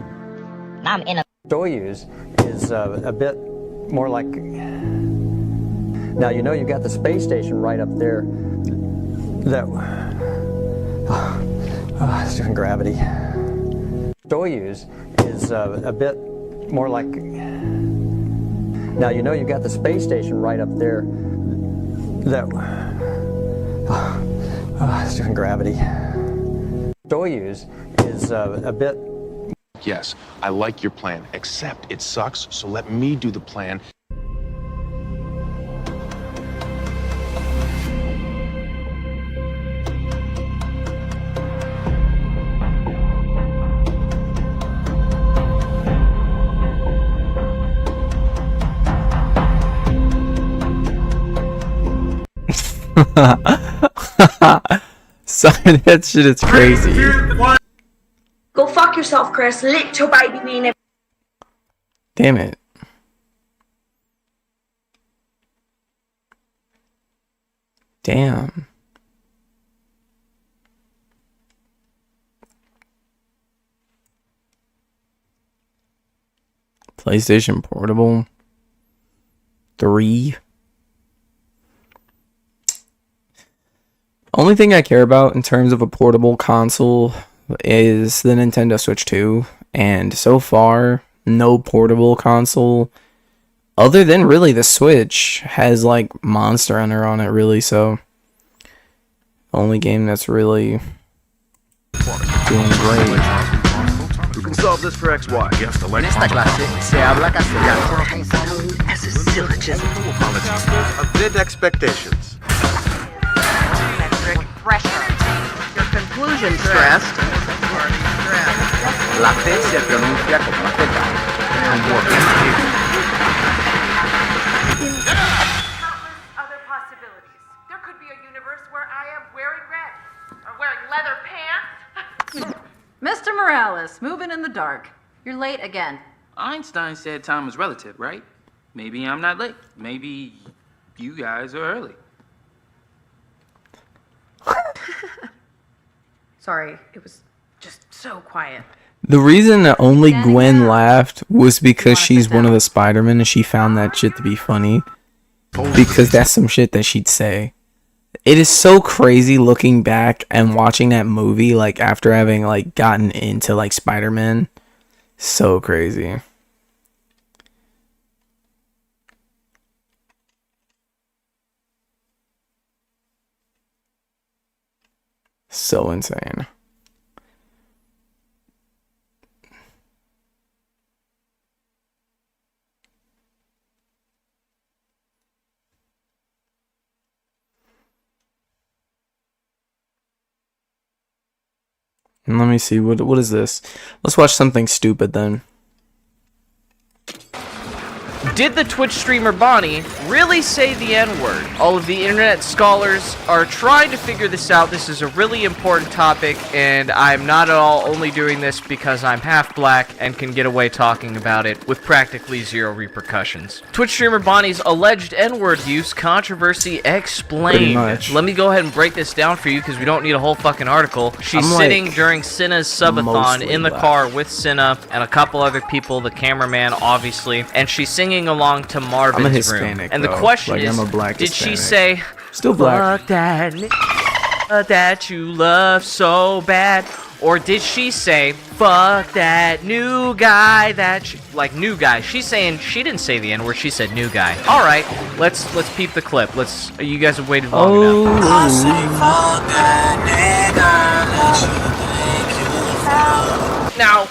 Now I'm in a Soyuz is a bit more like. Now you know you've got the space station right up there. That it's doing gravity. Soyuz is a bit more like. Now you know you've got the space station right up there. That it's doing gravity. Soyuz is a bit. Yes, I like your plan, except it sucks, so let me do the plan. Sorry, that shit is crazy. Go fuck yourself, Chris. Little baby mean it. Damn it. Damn. PlayStation Portable 3. Only thing I care about in terms of a portable console is the Nintendo Switch 2, and so far no portable console other than really the Switch has like Monster Hunter on it, really. So the only game that's really doing great. Who can solve this for XY? Yes, the En esta clase se habla castellano. as a syllogism. Amid expectations. Metric pressure. Your conclusion stressed. La T se pronuncia como la Z. Other possibilities. There could be a universe where I am wearing red or wearing leather pants. Mr. Morales, moving in the dark. You're late again. Einstein said time is relative, right? Maybe I'm not late. Maybe you guys are early. Sorry, it was just so quiet. The reason that only Gwen laughed was because she's one of the Spider-Men and she found that shit to be funny. Because that's some shit that she'd say. It is so crazy looking back and watching that movie, like, after having, like, gotten into, like, Spider-Man. So crazy. So insane. Let me see. What is this? Let's watch something stupid then. Did the Twitch streamer Bonnie really say the N-word? All of the internet scholars are trying to figure this out. This is a really important topic, and I'm not at all only doing this because I'm half black and can get away talking about it with practically zero repercussions. Twitch streamer Bonnie's alleged N-word use controversy explained. Let me go ahead and break this down for you because we don't need a whole fucking article. She's sitting during Cinna's subathon in the car with Cinna and a couple other people, the cameraman obviously, and she's singing along to Marvin's I'm a Hispanic, room. And the though. question Like, is, I'm a black did she Hispanic. say, Still black. fuck that that you love so bad? Or did she say, fuck that new guy like new guy? She's saying she didn't say the N-word, she said new guy. Alright, let's peep the clip. You guys have waited long enough. I say fuck that nigga. Now,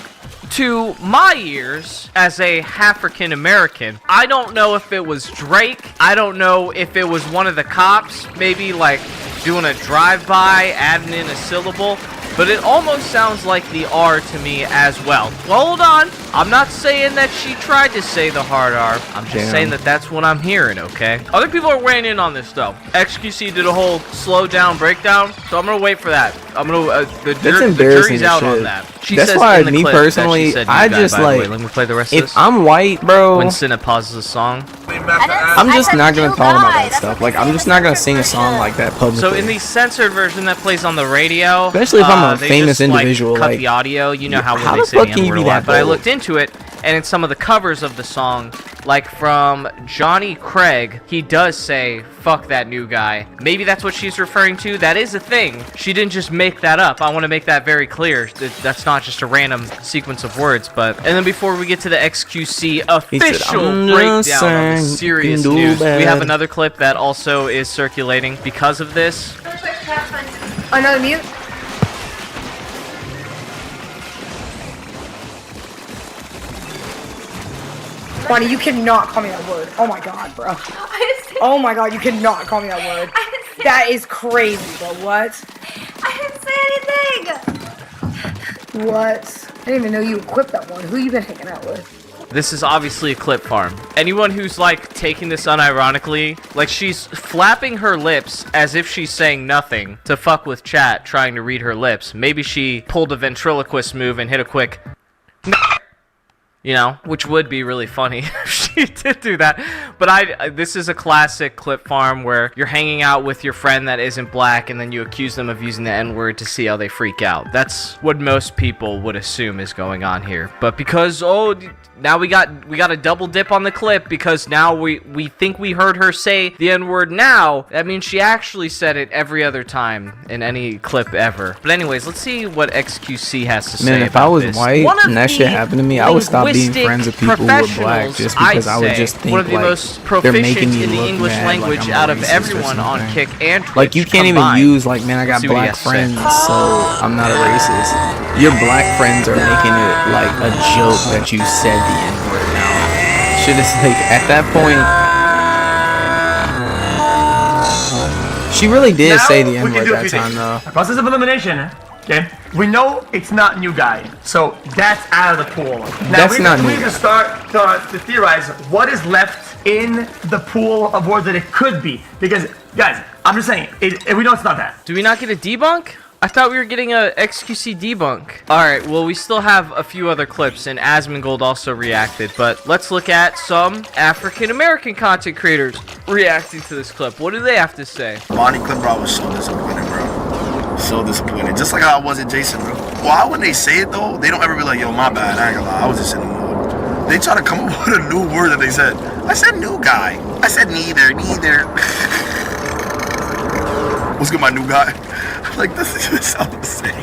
to my ears, as a African American, I don't know if it was Drake. I don't know if it was one of the cops, maybe like doing a drive-by, adding in a syllable. But it almost sounds like the R to me as well. Well, hold on. I'm not saying that she tried to say the hard R. I'm just saying that that's what I'm hearing, okay? Other people are weighing in on this, though. XQC did a whole slow down breakdown, so I'm going to wait for that. I'm going to, the jury's out on that. That's why, me personally, I just like, let me play the rest of if this. I'm white, bro, When Cinna pauses the song. I'm just not going to talk about that stuff. Like, I'm just not going to sing a song like that publicly. So in the censored version that plays on the radio, especially if I'm a they famous just, individual, cut like, the audio. You know how how when the they say fuck the can you N-word be a lot. that But I bold? looked into it, and in some of the covers of the song, like from Johnny Craig, he does say, fuck that new guy. Maybe that's what she's referring to. That is a thing. She didn't just make that up. I want to make that very clear. That's not just a random sequence of words. But and then before we get to the XQC official breakdown of the serious news, we have another clip that also is circulating because of this. Another mute. Bonnie, you cannot call me that word. Oh my god, bro. Oh my god, you cannot call me that word. That is crazy, bro. What? I didn't say anything! What? I didn't even know you equipped that one. Who you been hanging out with? This is obviously a clip farm. Anyone who's like taking this unironically, like she's flapping her lips as if she's saying nothing to fuck with chat, trying to read her lips. Maybe she pulled a ventriloquist move and hit a quick, you know, which would be really funny if she did do that. But this is a classic clip farm where you're hanging out with your friend that isn't black and then you accuse them of using the N-word to see how they freak out. That's what most people would assume is going on here. But because, now we got a double dip on the clip because now we think we heard her say the N-word now. That means she actually said it every other time in any clip ever. But anyways, let's see what XQC has to say Man, about if I was this. white and that shit happened to me, I would stop being friends with people who were black just because I would just think one of the like most they're making proficient me in the look English mad, language like I'm out a of racist or everyone on something. Kick and Twitch Like you can't even combined. use like, man, I got See what he black has to say. friends, so I'm not a racist. Your black friends are making it like a joke that you said the N-word now. Shit is like at that point. She really did say the N-word that time though. Process of elimination. Okay, we know it's not new guy, so that's out of the pool. Now That's not new we can start to theorize what is left in the pool of words that it could be. Because guys, I'm just saying, we know it's not that. Do we not get a debunk? I thought we were getting a XQC debunk. Alright, well we still have a few other clips and Asmongold also reacted, but let's look at some African American content creators reacting to this clip. What do they have to say? Bonnie clip, bro, was so disappointed, bro. So disappointed. Just like how I was at Jason, bro. Why when they say it though, they don't ever be like, yo, my bad, I ain't gonna lie, I was just in the mood. They try to come up with a new word that they said. I said new guy. I said neither. What's good, my new guy? Like, this just sounds the same.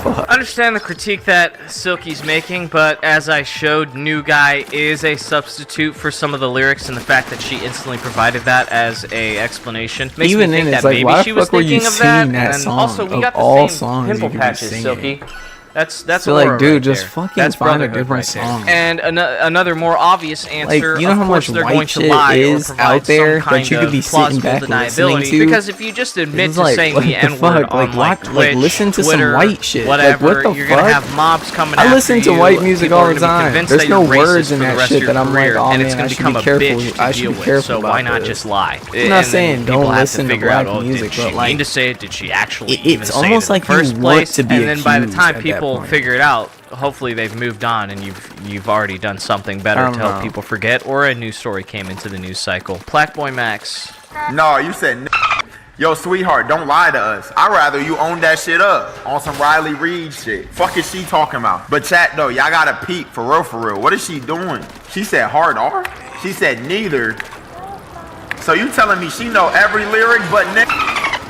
I understand the critique that Silky's making, but as I showed, new guy is a substitute for some of the lyrics, and the fact that she instantly provided that as a explanation makes Even me think then, that it's like, maybe why she the was fuck were you thinking of that. singing that And song? also, we Of got all the same songs pimple you could be patches, singing. Silky. That's So Aura like, dude, right just there. fucking That's find a Brotherhood different right there. song. And another more obvious answer. Like, you know of how course much they're white going to shit lie or is provide out there some kind that you could be of sitting plausible back listening deniability. to? Because if you just admit It's to like, saying what the the N-word fuck? on Like, like like, Twitch, listen to some Twitter, white shit. Like, whatever, what the you're gonna fuck? have mobs coming I after listen to you. white music People all are the gonna be time. convinced There's that no you're racist words in for the that rest shit of that your I'm like, career, oh and man, it's I gonna should become be a careful. bitch I to should deal be with. careful So about why not this. just lie? I'm not saying don't listen to figure out, black oh, music, did she but like, mean to say it? Did she actually it's even say almost it in like the you first want place? to be and then by the accused time at that people point. figure it out, hopefully they've moved on and you've already done something better to help people forget, or a new story came into the news cycle. Blackboy Max. No, you said yo, sweetheart, don't lie to us. I'd rather you own that shit up on some Riley Reid shit. Fuck is she talking about? But chat though, y'all gotta peep for real, for real. What is she doing? She said hard R? She said neither. So you telling me she know every lyric but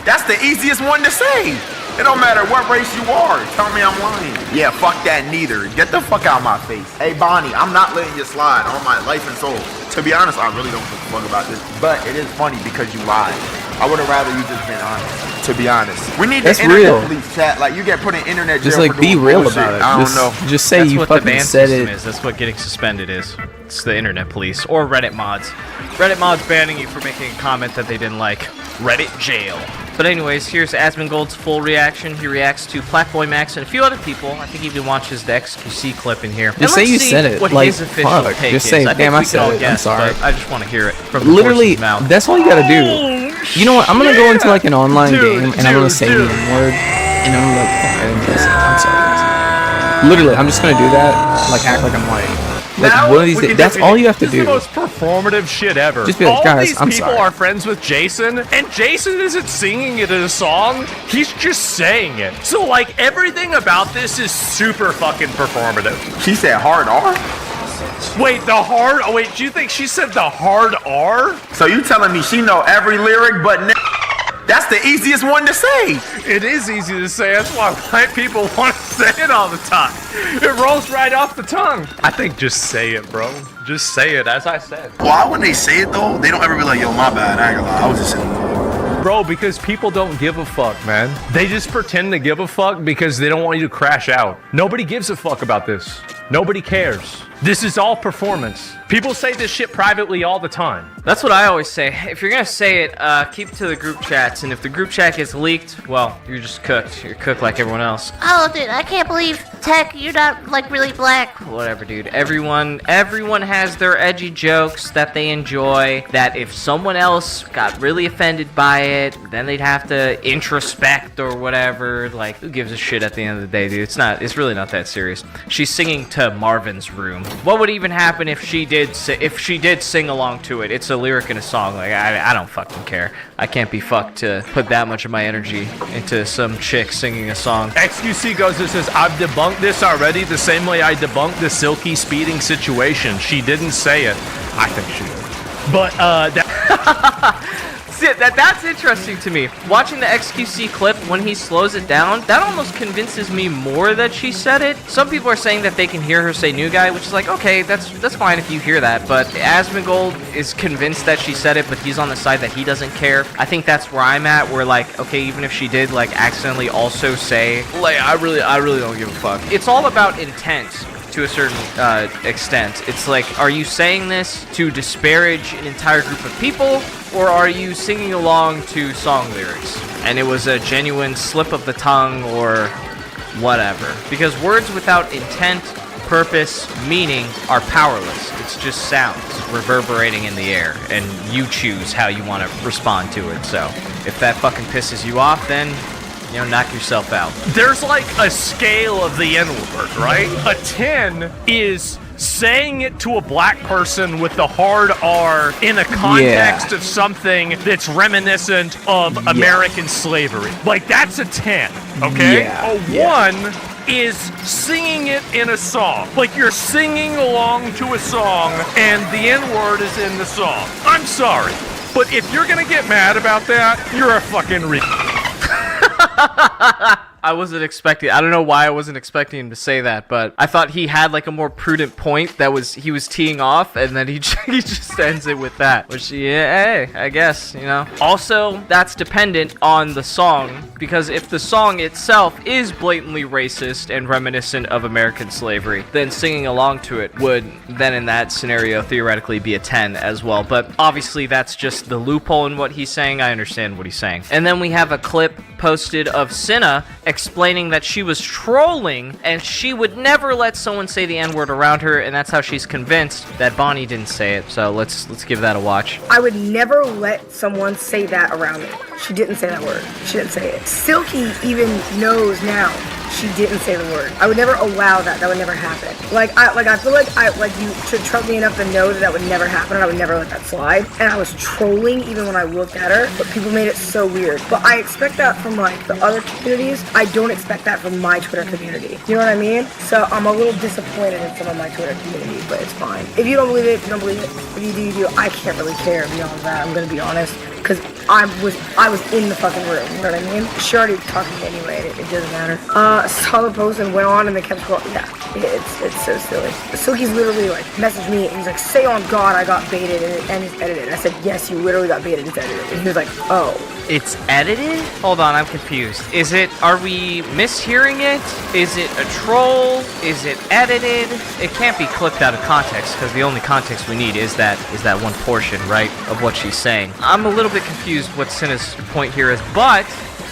that's the easiest one to say. It don't matter what race you are. Tell me I'm lying. Yeah, fuck that neither. Get the fuck out of my face. Hey Bonnie, I'm not letting you slide on my life and soul. To be honest, I really don't give a fuck about this. But it is funny because you lied. I would have rather you just been honest. To be honest. We need That's the internet real. police chat. Like you get put in internet jail Just like for be doing real bullshit. about it. I don't know. Just say That's you what the fucking ban said system it. is. That's what getting suspended is. It's the internet police or Reddit mods. Reddit mods banning you for making a comment that they didn't like. Reddit jail. But anyways, here's Asmongold's full reaction. He reacts to Blackboy Max and a few other people. I think he even watches the XQC clip in here. Just say you said it. What Like, his official fuck. take Just is. say, I think damn, we I can said all it. I'm guess, sorry. but I just want to hear it from the Literally, horse's mouth. that's all you gotta do. You know what? I'm gonna go into like an online game and I'm gonna say the N-word and I'm gonna fuck, I didn't guess it. I'm sorry, guys. Literally, I'm just gonna do that. Like act like I'm white. Like one of these days, that's all you have to This is do. the most performative shit ever. Just be like, all guys, these I'm people sorry. are friends with Jason, and Jason isn't singing it in a song. He's just saying it. So like everything about this is super fucking performative. She said hard R? Wait, the hard? Oh wait, do you think she said the hard R? So you telling me she know every lyric but that's the easiest one to say. It is easy to say. That's why white people want to say it all the time. It rolls right off the tongue. I think just say it, bro. Just say it, as I said. Why when they say it though, they don't ever be like, yo, my bad, I ain't gonna lie, I was just in the mood. Bro, because people don't give a fuck, man. They just pretend to give a fuck because they don't want you to crash out. Nobody gives a fuck about this. Nobody cares. This is all performance. People say this shit privately all the time. That's what I always say. If you're gonna say it, keep it to the group chats, and if the group chat gets leaked, well, you're just cooked. You're cooked like everyone else. Oh, dude, I can't believe, Tech, you're not, like, really black. Whatever, dude. Everyone has their edgy jokes that they enjoy, that if someone else got really offended by it, then they'd have to introspect or whatever. Like, who gives a shit at the end of the day, dude? It's really not that serious. She's singing to Marvin's Room. What would even happen if she did sing along to it? It's a lyric in a song. Like, I don't fucking care. I can't be fucked to put that much of my energy into some chick singing a song. XQC goes and says, I've debunked this already the same way I debunked the Silky speeding situation. She didn't say it. I think she did. But, See, that's interesting to me. Watching the XQC clip, when he slows it down, that almost convinces me more that she said it. Some people are saying that they can hear her say new guy, which is like, okay, that's fine if you hear that. But Asmongold is convinced that she said it, but he's on the side that he doesn't care. I think that's where I'm at, where like, okay, even if she did like accidentally also say, like, I really don't give a fuck. It's all about intent. To a certain extent. It's like, are you saying this to disparage an entire group of people, or are you singing along to song lyrics? And it was a genuine slip of the tongue or whatever. Because words without intent, purpose, meaning are powerless. It's just sounds reverberating in the air, and you choose how you want to respond to it. So if that fucking pisses you off, then you know, knock yourself out. there's like a scale of the N-word, right? A 10 is saying it to a black person with the hard R in a context of something that's reminiscent of American slavery. Like, that's a 10, okay? Yeah. A 1 is singing it in a song. Like, you're singing along to a song, and the N-word is in the song. I'm sorry, but if you're gonna get mad about that, you're a fucking I wasn't expecting. I don't know why I wasn't expecting him to say that, but I thought he had like a more prudent point that he was teeing off, and then he just ends it with that. Which, yeah, hey, I guess, you know. Also, that's dependent on the song, because if the song itself is blatantly racist and reminiscent of American slavery, then singing along to it would then in that scenario theoretically be a 10 as well. But obviously that's just the loophole in what he's saying. I understand what he's saying. And then we have a clip posted of Cinna explaining that she was trolling and she would never let someone say the N-word around her, and that's how she's convinced that Bonnie didn't say it. So let's give that a watch. I would never let someone say that around me. She didn't say that word. She didn't say it. Silky even knows now she didn't say the word. I would never allow that. That would never happen. I feel like you should trust me enough to know that would never happen, and I would never let that slide. And I was trolling even when I looked at her, but people made it so weird. But I expect that from like the other communities. I don't expect that from my Twitter community. You know what I mean? So I'm a little disappointed in some of my Twitter community, but it's fine. If you don't believe it, you don't believe it. If you do, you do. I can't really care beyond that. I'm gonna be honest. Because I was in the fucking room, you know what I mean? She already talked to me anyway, it doesn't matter. Saw the post and went on and they kept scrolling. Yeah, it's so silly. Silky's literally like messaged me and he's like, say on God I got baited and it's edited. I said, yes, you literally got baited, it's edited. And he was like, oh. It's edited? Hold on, I'm confused. Are we mishearing it? Is it a troll? Is it edited? It can't be clipped out of context, because the only context we need is that one portion, right, of what she's saying. I'm a little bit confused what Cinna's point here is, but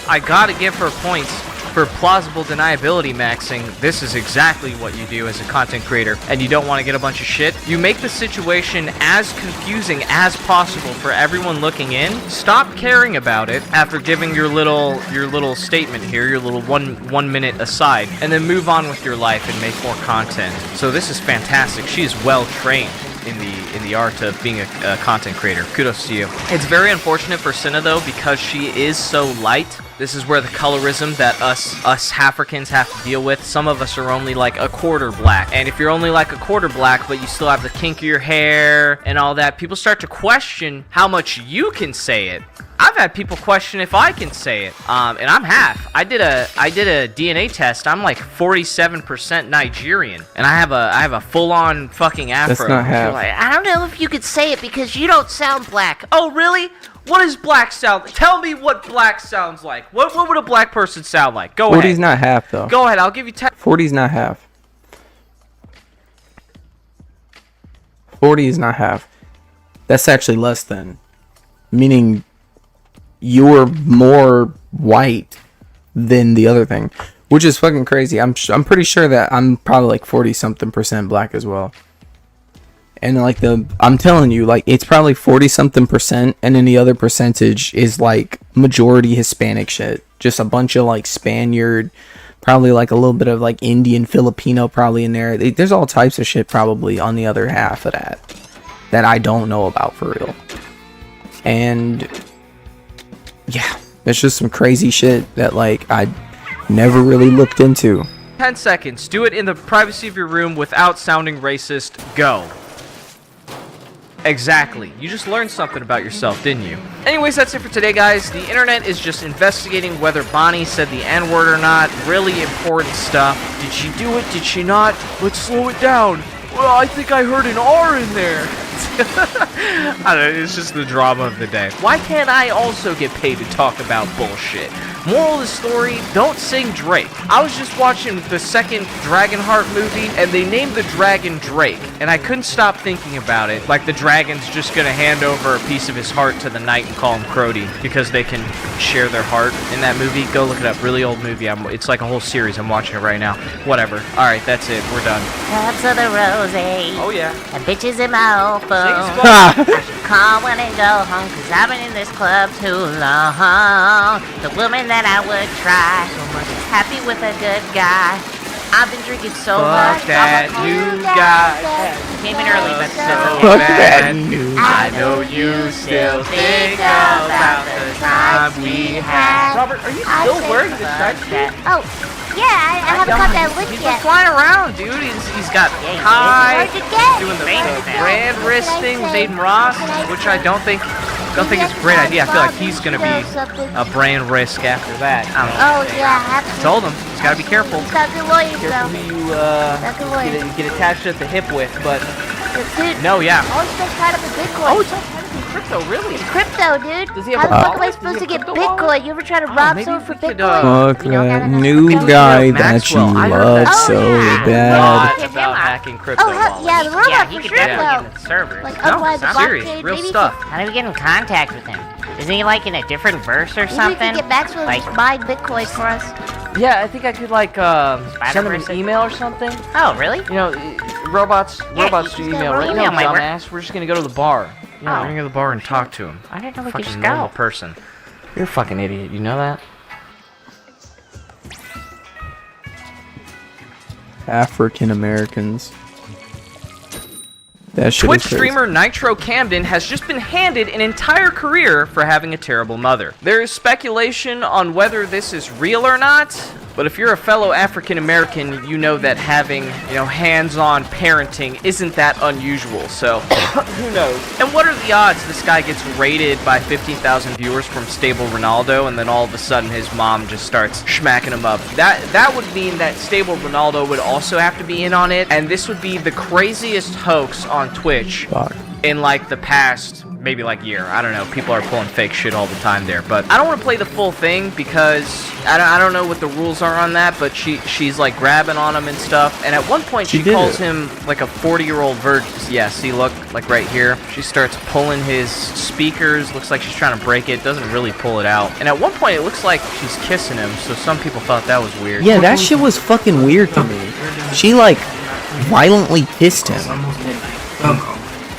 I gotta give her points for plausible deniability maxing. This is exactly what you do as a content creator, and you don't want to get a bunch of shit. You make the situation as confusing as possible for everyone looking in. Stop caring about it after giving your little statement here, your little one minute aside, and then move on with your life and make more content. So this is fantastic. She is well trained in the art of being a content creator. Kudos to you. It's very unfortunate for Cinna though, because she is so light. This is where the colorism that us Africans have to deal with. Some of us are only like a quarter black, and if you're only like a quarter black but you still have the kinkier hair and all that, people start to question how much you can say it. I've had people question if I can say it, and I'm half. I did a DNA test. I'm like 47% Nigerian, and I have a full-on fucking afro. That's not half. Like, I don't know if you could say it because you don't sound black. Oh, really? What does black sound like? Tell me what black sounds like. What would a black person sound like? Go ahead. 40's not half, though. Go ahead. I'll give you 10. 40's not half. 40 is not half. That's actually less than. Meaning you're more white than the other thing. Which is fucking crazy. I'm pretty sure that I'm probably like 40-something% black as well. And like I'm telling you, like it's probably 40-something%, and then the other percentage is like majority Hispanic shit. Just a bunch of like Spaniard, probably like a little bit of like Indian, Filipino probably in there. There's all types of shit probably on the other half of that I don't know about for real. And yeah, it's just some crazy shit that like I never really looked into. 10 seconds. Do it in the privacy of your room without sounding racist. Go. Exactly. You just learned something about yourself, didn't you? Anyways, that's it for today, guys. The internet is just investigating whether Bonnie said the N-word or not. Really important stuff. Did she do it? Did she not? Let's slow it down. Well, I think I heard an R in there. I don't know, it's just the drama of the day. Why can't I also get paid to talk about bullshit? Moral of the story, don't sing Drake. I was just watching the second Dragonheart movie, and they named the dragon Drake, and I couldn't stop thinking about it. Like the dragon's just gonna hand over a piece of his heart to the knight and call him Crody, because they can share their heart in that movie. Go look it up, really old movie. It's like a whole series, I'm watching it right now. Whatever. Alright, that's it, we're done. Cups of the rose. Oh yeah. And bitches in my old phone. I should call when and go home, cause I've been in this club too long. The woman that I would try so much is happy with a good guy. I've been drinking so much. Fuck that new guy. Came in early, but Fuck that new I know you still think about the time we had. Robert, are you still wearing the tracksuit? Oh, yeah, I haven't got that lick He's yet. been flying around, dude. He's got high, Hard to get. doing the grand wrist thing with Aiden Ross, which I don't think don't think it's a great idea. I feel like he's gonna be a brain risk after that. I don't know. Oh yeah, absolutely. I told him he's gotta be careful. He's got good lawyers Careful though. who you get attached at the hip with, but Dude, no, yeah. Oh, he's been tied up in Bitcoin. Oh, it's all tied up in crypto, really? It's crypto, dude. Does he have How a the fuck am I wallet? supposed Does to he get have a crypto Bitcoin? You ever try to rob maybe someone for we could, Bitcoin? Fuck that new guy that you love so bad. Not about hacking crypto Oh, hell, yeah, the robot Yeah, for he could sure, definitely though. get in the servers. Like, No, otherwise the it's serious, blockchain, real maybe stuff. How do we get in contact with him? Isn't he like in a different verse or maybe we something? can get Maxwell to just mine Bitcoin for us. Yeah, I think I could like send him an email or something. Oh, really? You know, robots do email, right? email might work. Dumbass. We're just gonna go to the bar. You know, Oh. we're gonna go to the bar and talk to him. I didn't know we could just Fucking go. normal person. You're a fucking idiot. You know that? African Americans. That shit Twitch is crazy. streamer Nitro Camden has just been handed an entire career for having a terrible mother. There is speculation on whether this is real or not, but if you're a fellow African American, you know that having, hands-on parenting isn't that unusual, so who knows? And what are the odds this guy gets raided by 15,000 viewers from Stable Ronaldo, and then all of a sudden his mom just starts smacking him up? That would mean that Stable Ronaldo would also have to be in on it, and this would be the craziest hoax on Twitch in like the past maybe like year. I don't know. People are pulling fake shit all the time there, but I don't want to play the full thing because I don't know what the rules are on that, but she's like grabbing on him and stuff, and at one point she calls him like a 40-year-old virgin. Yeah, see, look, like right here, she starts pulling his speakers. Looks like she's trying to break it. Doesn't really pull it out, and at one point it looks like she's kissing him, so some people thought that was weird. Yeah, that shit was fucking weird to me. She like violently kissed him.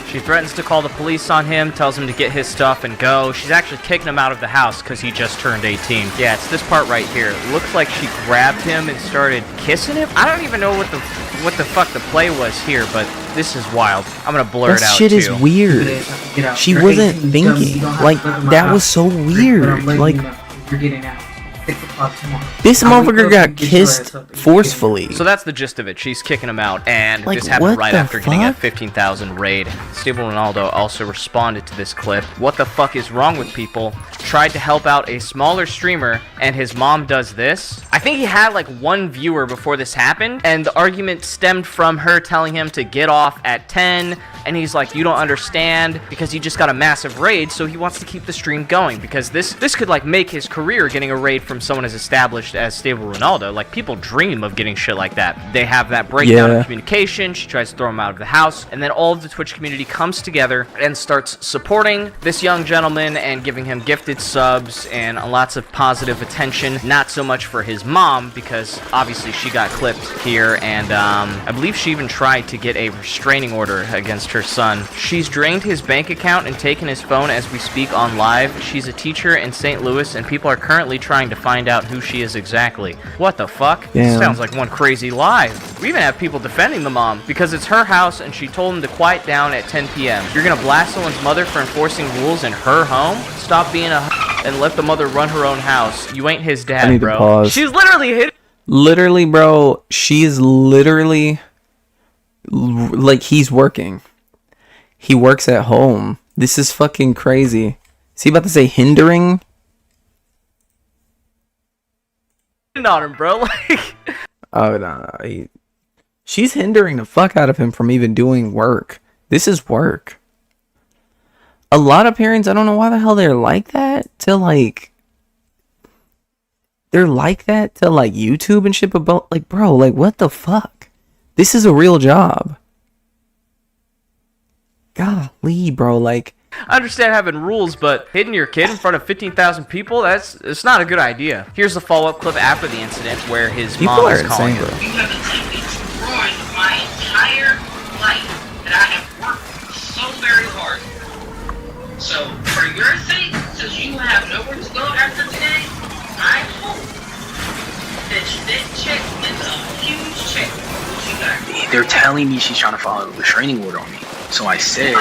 She threatens to call the police on him, tells him to get his stuff and go. She's actually kicking him out of the house because he just turned 18. Yeah, it's this part right here. It looks like she grabbed him and started kissing him. I don't even know what the fuck the play was here, but this is wild. I'm gonna blur it out That shit too. is weird. She wasn't thinking. Like, that was so weird. Like, You're getting out. 6 o'clock tomorrow. this motherfucker got kissed forcefully. So that's the gist of it. She's kicking him out, and Like, this happened what right the after getting a fuck? 15,000 raid. Stable Ronaldo also responded to this clip. What the fuck is wrong with people? Tried to help out a smaller streamer, and his mom does this. I think he had like 1 viewer before this happened, and the argument stemmed from her telling him to get off at 10, and he's like, you don't understand, because he just got a massive raid, so he wants to keep the stream going, because this could like make his career getting a raid from someone as established as Stable Ronaldo. Like, people dream of getting shit like that. They have that breakdown of communication. She tries to throw him out of the house, and then all of the Twitch community comes together and starts supporting this young gentleman and giving him gifted subs and lots of positive attention. Not so much for his mom, because obviously she got clipped here, and I believe she even tried to get a restraining order against her son. She's drained his bank account and taken his phone as we speak on live. She's a teacher in St. Louis, and people are currently trying to find out who she is exactly. What the fuck? Damn. Sounds like one crazy lie. We even have people defending the mom because it's her house and she told him to quiet down at 10 p.m. You're gonna blast someone's mother for enforcing rules in her home? Stop being a and let the mother run her own house. You ain't his dad, I need bro. to pause. She's literally hit. Literally, bro, she's literally like, he's working. He works at home. This is fucking crazy. Is he about to say hindering? On him, bro. Like, Oh, no. She's hindering the fuck out of him from even doing work. This is work. A lot of parents, I don't know why the hell they're like that to like... They're like that to like YouTube and shit, but like, bro, like, what the fuck? This is a real job. Golly, bro, like... I understand having rules, but hitting your kid in front of 15,000 people, it's not a good idea. Here's the follow-up clip after the incident where his mom is calling him. You have destroyed my entire life that I have worked so very hard. So, for your sake, since you have nowhere to go after today, I hope that check is a huge check. What you got? They're telling me she's trying to file a restraining order on me. So I said,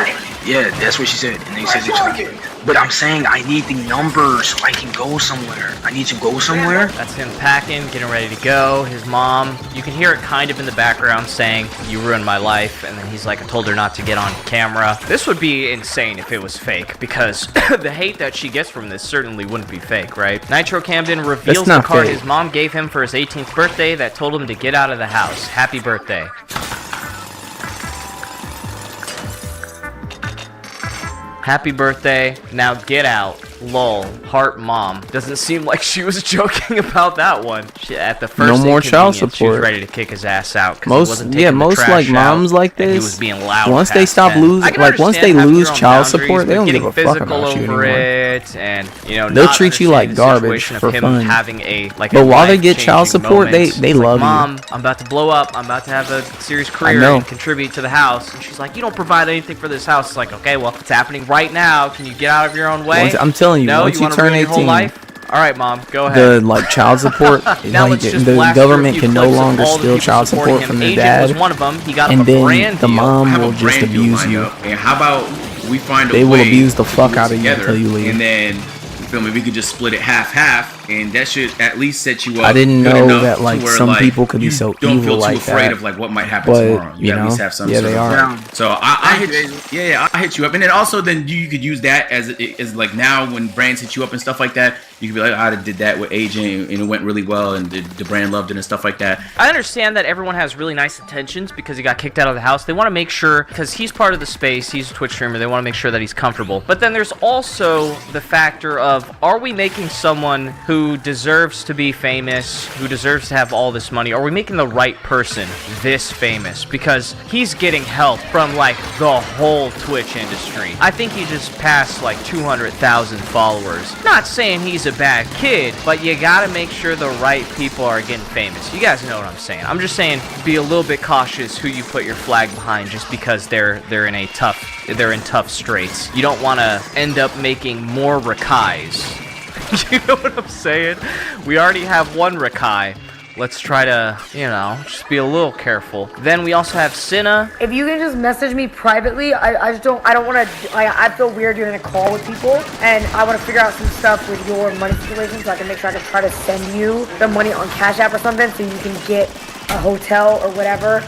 yeah, that's what she said. And they said they're trying to get me. But I'm saying I need the number so I can go somewhere. I need to go somewhere. That's him packing, getting ready to go. His mom, you can hear it kind of in the background saying, "You ruined my life." And then he's like, "I told her not to get on camera." This would be insane if it was fake, because the hate that she gets from this certainly wouldn't be fake, right? Nitro Camden reveals the card his mom gave him for his 18th birthday that told him to get out of the house. Happy birthday. Happy birthday, now get out. Lol, heart mom. Doesn't seem like she was joking about that one. At the first no more child support. She was ready to kick his ass out. Most like moms like this. He was being loud. Once they stop losing, like once they lose child support, they don't give a fuck about you anymore. And you know, they'll treat you like garbage for fun. Having a but while they get child support, they love you. Mom, I'm about to blow up. I'm about to have a serious career and contribute to the house. And she's like, you don't provide anything for this house. It's like, okay, well, it's happening right now. Can you get out of your own way? I'm telling you, once you turn 18, all right, mom, go ahead. The child support, the government can no longer steal child support from the dad, was one of them. He got and then the mom will just abuse you. And how about we find a way? They will abuse the fuck out of you until you leave. And then, you feel me? We could just split it half, and that should at least set you up. I didn't know that like some people could be so evil like that. Don't feel too afraid of like what might happen tomorrow. You at least have some. Yeah, they are. So I hit you up, and then also then you could use that as like now when brands hit you up and stuff like that. You could be like, I did that with Agent, and it went really well, and the brand loved it and stuff like that. I understand that everyone has really nice intentions because he got kicked out of the house. They want to make sure, because he's part of the space, he's a Twitch streamer, they want to make sure that he's comfortable. But then there's also the factor of, are we making someone who deserves to be famous, who deserves to have all this money, are we making the right person this famous? Because he's getting help from like the whole Twitch industry. I think he just passed like 200,000 followers. Not saying he's a bad kid, but you gotta make sure the right people are getting famous. You guys know what I'm saying. I'm just saying, be a little bit cautious who you put your flag behind just because they're in tough straits. You don't want to end up making more Rakais. You know what I'm saying? We already have one Rakai. Let's try to, you know, just be a little careful. Then we also have Cinna. If you can just message me privately, I don't want to, I feel weird doing a call with people, and I want to figure out some stuff with your money situation so I can make sure I can try to send you the money on Cash App or something so you can get a hotel or whatever,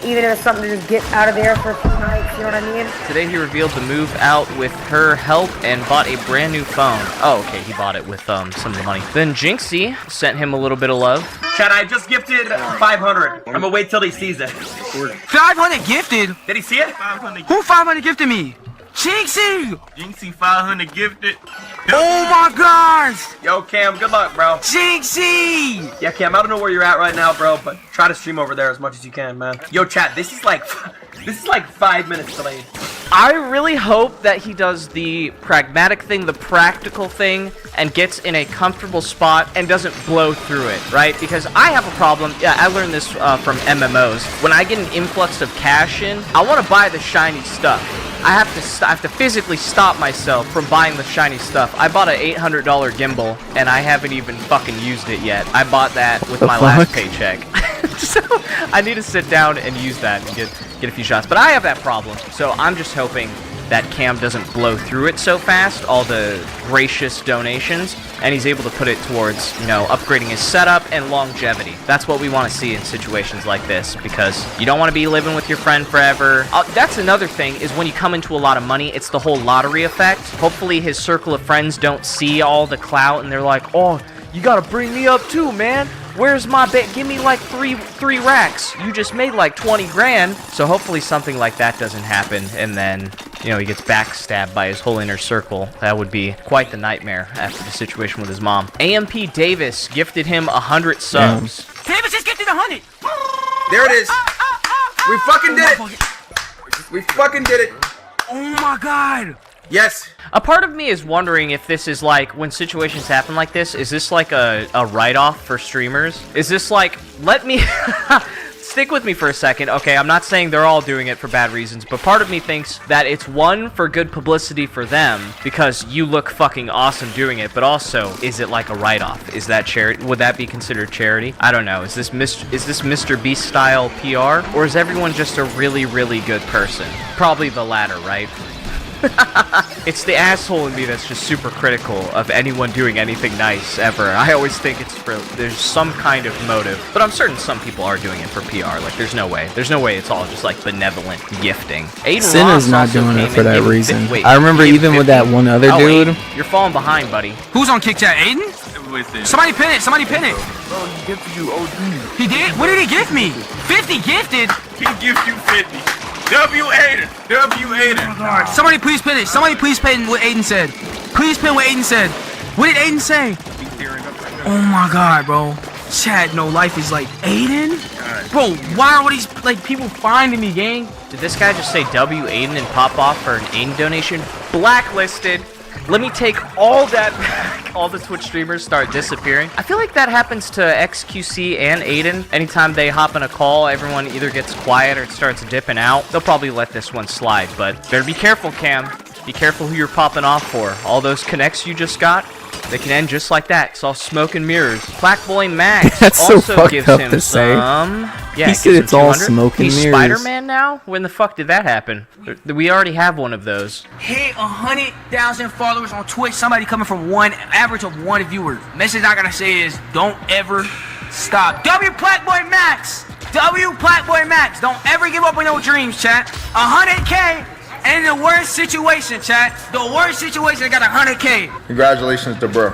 even if it's something to just get out of there for a few nights, you know what I mean? Today he revealed the move out with her help and bought a brand new phone. Oh, okay, he bought it with some of the money. Then Jinxie sent him a little bit of love. Chad, I just gifted 500. I'm gonna wait till he sees it. 500 gifted? Did he see it? Who 500 gifted me? Jinxie! Jinxie 500 gifted. Oh my gosh! Yo, Cam, good luck, bro. Jinxie! Yeah, Cam, I don't know where you're at right now, bro, but try to stream over there as much as you can, man. Yo, chat, this is like 5 minutes delayed. I really hope that he does the pragmatic thing, the practical thing, and gets in a comfortable spot and doesn't blow through it, right? Because I have a problem. Yeah, I learned this from MMOs. When I get an influx of cash in, I want to buy the shiny stuff. I have to physically stop myself from buying the shiny stuff. I bought an $800 gimbal, and I haven't even fucking used it yet. I bought that with my last paycheck. So I need to sit down and use that and get a few shots. But I have that problem, so I'm just hoping that Cam doesn't blow through it so fast, all the gracious donations, and he's able to put it towards, you know, upgrading his setup and longevity. That's what we want to see in situations like this, because you don't want to be living with your friend forever. That's another thing, is when you come into a lot of money, it's the whole lottery effect. Hopefully his circle of friends don't see all the clout, and they're like, oh, you gotta bring me up too, man. Where's my bet? Give me like three racks. You just made like 20 grand. So hopefully something like that doesn't happen, and then, you know, he gets backstabbed by his whole inner circle. That would be quite the nightmare after the situation with his mom. AMP Davis gifted him 100 subs. Davis just gifted 100. There it is. We fucking did it. We fucking did it. Oh my god. Yes. A part of me is wondering if this is like, when situations happen like this, is this like a write-off for streamers? Is this like, let me stick with me for a second. Okay, I'm not saying they're all doing it for bad reasons, but part of me thinks that it's one, for good publicity for them, because you look fucking awesome doing it, but also, is it like a write-off? Is that charity? Would that be considered charity? I don't know. Is this Mr. Beast style PR? Or is everyone just a really, really good person? Probably the latter, right? It's the asshole in me that's just super critical of anyone doing anything nice ever. I always think there's some kind of motive, but I'm certain some people are doing it for PR. Like, there's no way it's all just like benevolent gifting. Sinna's not doing it for that reason. I remember even with that one other dude. Aiden, you're falling behind, buddy. Who's on kick chat? Aiden? Somebody pin it. Somebody pin it. Bro, he gifted you OD. He did? What did he give me? 50 gifted? He gifted you 50. W Aiden. W Aiden. Oh, somebody please pin it. Somebody please pin what Aiden said. Please pin what Aiden said. What did Aiden say? Oh my god, bro. Chat, no life is like Aiden? Bro, why are all these like people finding me, gang? Did this guy just say W Aiden and pop off for an Aiden donation? Blacklisted. Let me take all that back. All the Twitch streamers start disappearing. I feel like that happens to XQC and Aiden. Anytime they hop in a call, everyone either gets quiet or it starts dipping out. They'll probably let this one slide, but better be careful, Cam. Be careful who you're popping off for. All those connects you just got, they can end just like that. It's all smoke and mirrors. Blackboy Max That's also so fucked gives up him to say. some. Yeah, He said it's all smoke and He's mirrors. Spider-Man now? When the fuck did that happen? We already have one of those. Hit 100,000 followers on Twitch. Somebody coming from average of one viewer. Message I gotta say is don't ever stop. W Blackboy Max. W Blackboy Max. Don't ever give up on your dreams, chat. 100K. And in the worst situation, chat. The worst situation, I got 100K. Congratulations to bro.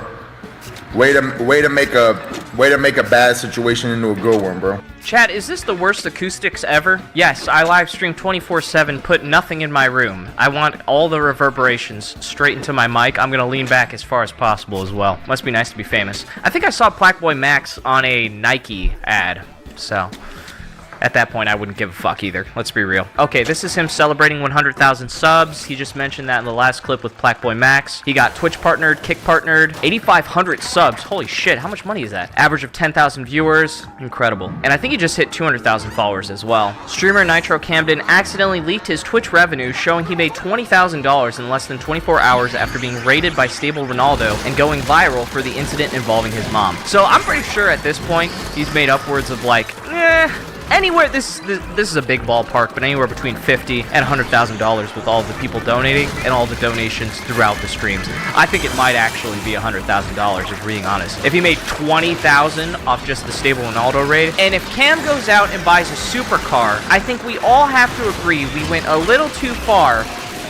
Way to make a bad situation into a good one, bro. Chat, is this the worst acoustics ever? Yes, I live stream 24/7, put nothing in my room. I want all the reverberations straight into my mic. I'm gonna lean back as far as possible as well. Must be nice to be famous. I think I saw Blackboy Max on a Nike ad, so at that point, I wouldn't give a fuck either. Let's be real. Okay, this is him celebrating 100,000 subs. He just mentioned that in the last clip with Blackboy Max. He got Twitch partnered, Kick partnered, 8,500 subs. Holy shit, how much money is that? Average of 10,000 viewers. Incredible. And I think he just hit 200,000 followers as well. Streamer Nitro Camden accidentally leaked his Twitch revenue, showing he made $20,000 in less than 24 hours after being raided by Stable Ronaldo and going viral for the incident involving his mom. So I'm pretty sure at this point, he's made upwards of like, anywhere, this is a big ballpark, but anywhere between $50,000 and $100,000 with all of the people donating and all the donations throughout the streams. I think it might actually be $100,000, if being honest. If he made $20,000 off just the Stable Ronaldo raid, and if Cam goes out and buys a supercar, I think we all have to agree we went a little too far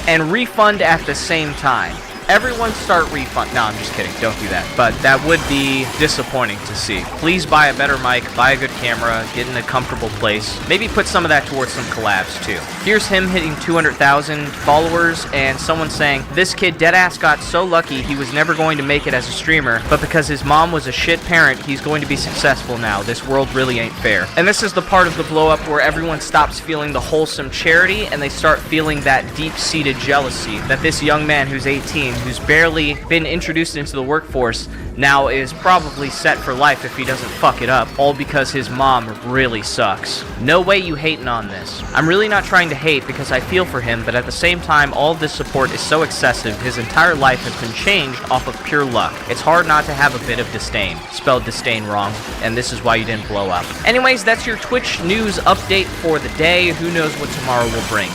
and refund at the same time. Everyone start refund. No, I'm just kidding. Don't do that. But that would be disappointing to see. Please buy a better mic, buy a good camera, get in a comfortable place. Maybe put some of that towards some collabs too. Here's him hitting 200,000 followers and someone saying, this kid deadass got so lucky he was never going to make it as a streamer, but because his mom was a shit parent, he's going to be successful now. This world really ain't fair. And this is the part of the blow up where everyone stops feeling the wholesome charity and they start feeling that deep-seated jealousy that this young man who's 18, who's barely been introduced into the workforce, now is probably set for life if he doesn't fuck it up, all because his mom really sucks. No way you hating on this. I'm really not trying to hate because I feel for him, but at the same time, all of this support is so excessive, his entire life has been changed off of pure luck. It's hard not to have a bit of disdain. Spelled disdain wrong, and this is why you didn't blow up. Anyways, that's your Twitch news update for the day. Who knows what tomorrow will bring.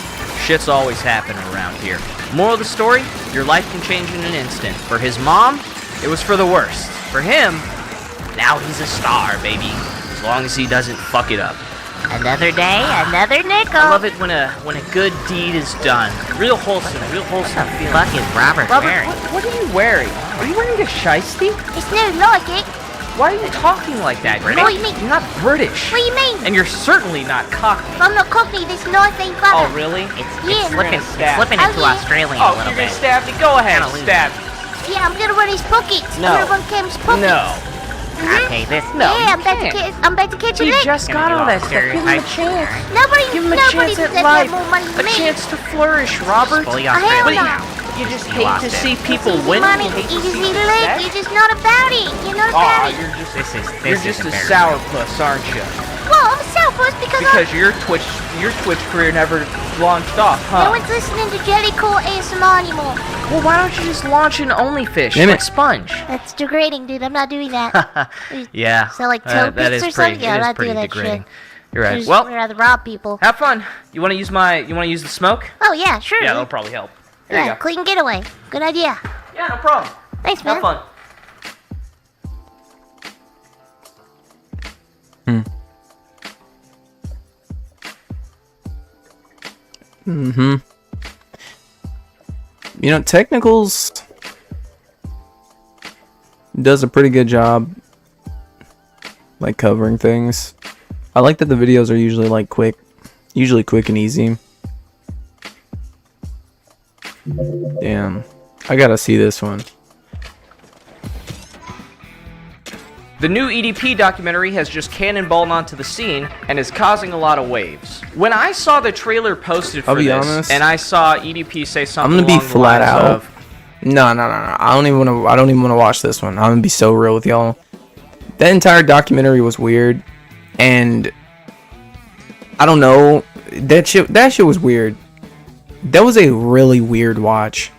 Shit's always happening around here. Moral of the story, your life can change in an instant. For his mom, it was for the worst. For him, now he's a star, baby. As long as he doesn't fuck it up. Another day, another nickel. I love it when a good deed is done. Real wholesome feeling. Fuck is Robert wearing? What are you wearing? Are you wearing a shiesty? It's not like it. Why are you talking like that? What do you mean? You're not British. What do you mean? And you're certainly not Cockney. I'm not Cockney. This knife ain't got Oh, really? It's slipping into Australian a little bit. You're gonna stab me? Go ahead, stab me. Yeah, I'm gonna run his pockets. No. I'm gonna run Cam's pockets. No. Okay, this. No, yeah, I'm about to catch a You lick. just got all that stuff. Give him a chance. Give him a chance at said life. more money than A me. chance to flourish, Robert. Hell no. You just hate to see people win. Money, you just need a lick. You're just not about it. You're not about it. You're just a sourpuss, aren't you? Well, I'm a sourpuss. was because your Twitch career never launched off, huh? no one's listening to Jelly Cool ASMR anymore. Well, why don't you just launch an OnlyFish Damn it. like Sponge? That's degrading, dude. I'm not doing that. Yeah. So like toe that pics is or something? pretty, Yeah, it I'm is not pretty doing that degrading. shit. You're right. I just Well, would rather rob people. have fun. You want to use the smoke? Oh yeah, sure. Yeah, that'll probably help. There you Yeah, go. clean getaway. Good idea. Yeah, no problem. Thanks, man. Have fun. You know, Technicals does a pretty good job, like, covering things. I like that the videos are usually, like, quick and easy. Damn. I gotta see this one. The new EDP documentary has just cannonballed onto the scene and is causing a lot of waves. When I saw the trailer posted for I'll be this, honest, and I saw EDP say I'm something gonna be along the flat lines out. of, No. I don't even want to watch this one. I'm gonna be so real with y'all. That entire documentary was weird, and I don't know. That shit was weird. That was a really weird watch.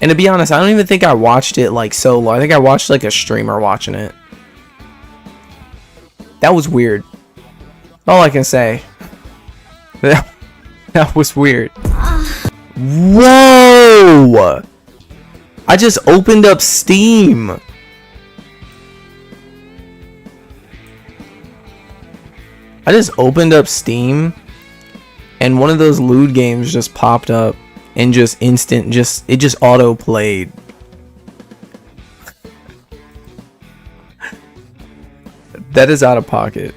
And to be honest, I don't even think I watched it like solo. I think I watched like a streamer watching it. That was weird. All I can say. That was weird. Whoa! I just opened up Steam. I just opened up Steam, and one of those lewd games just popped up, and it just auto played. That is out of pocket.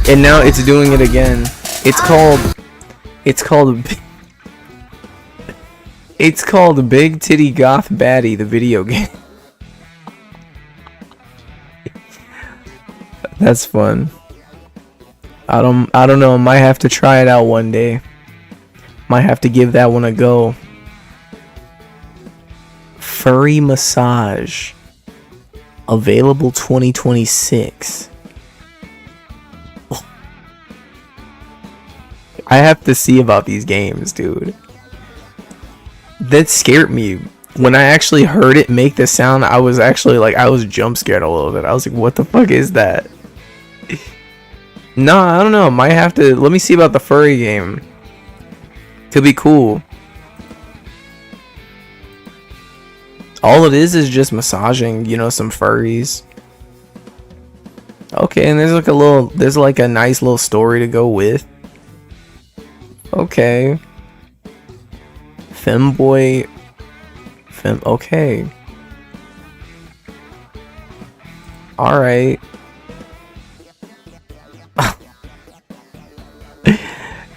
And now it's doing it again. It's called Big Titty Goth Baddie, the video game. That's fun. I don't know, might have to try it out one day. Might have to give that one a go. Furry massage. Available 2026. I have to see about these games, dude. That scared me. When I actually heard it make the sound, I was actually like, I was jump scared a little bit. I was like, what the fuck is that? No, I don't know. Might have to. Let me see about the furry game. Could be cool. All it is just massaging, you know, some furries. Okay, and there's like a nice little story to go with. Okay. Femboy. Okay. Alright.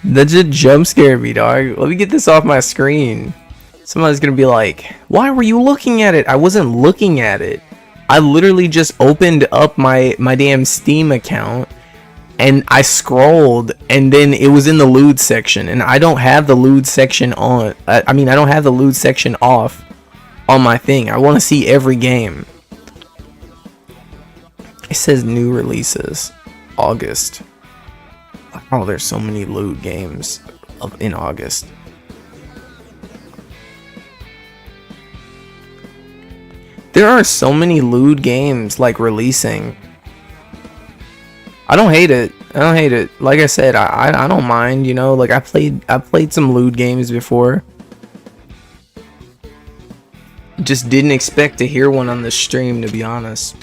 That just jump scared me, dog. Let me get this off my screen. Somebody's gonna be like, why were you looking at it? I wasn't looking at it. I literally just opened up my damn Steam account and I scrolled, and then it was in the lewd section, and I don't have the lewd section on. I mean, I don't have the lewd section off on my thing. I want to see every game. It says new releases, August. Oh, there's so many lewd games in August. There are so many lewd games like releasing. I don't hate it. Like I said, I don't mind, you know, like I played some lewd games before. Just didn't expect to hear one on the stream, to be honest.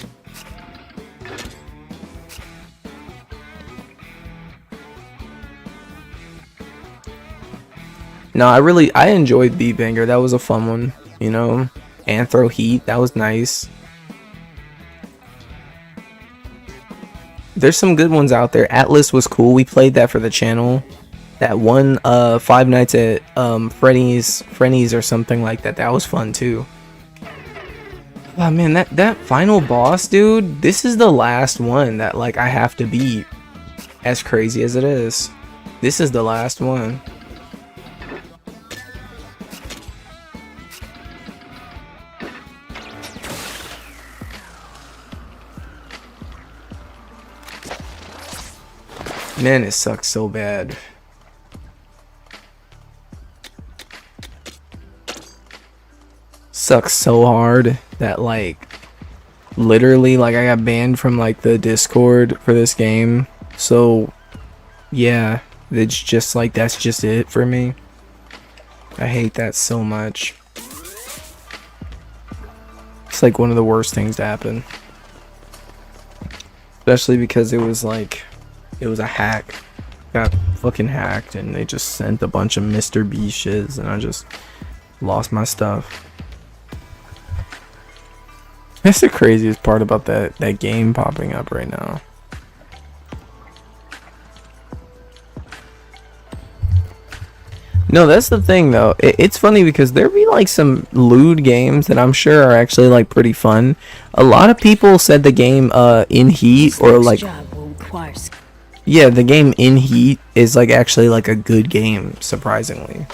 No, I enjoyed Beat Banger. That was a fun one, you know. Anthro Heat, that was nice. There's some good ones out there. Atlas was cool. We played that for the channel. That one, Five Nights at Frenny's or something like that. That was fun too. Oh man, that final boss, dude. This is the last one that like I have to beat. As crazy as it is, this is the last one. Man, it sucks so bad. Sucks so hard that like literally like I got banned from like the Discord for this game. So yeah, it's just like that's just it for me. I hate that so much. It's like one of the worst things to happen. Especially because it was like it was a hack. Got fucking hacked and they just sent a bunch of Mr. B shiz and I just lost my stuff. That's the craziest part about that game popping up right now. No, that's the thing though. It's funny because there be like some lewd games that I'm sure are actually like pretty fun. A lot of people said the game In Heat or like yeah, the game In Heat is like actually like a good game, surprisingly.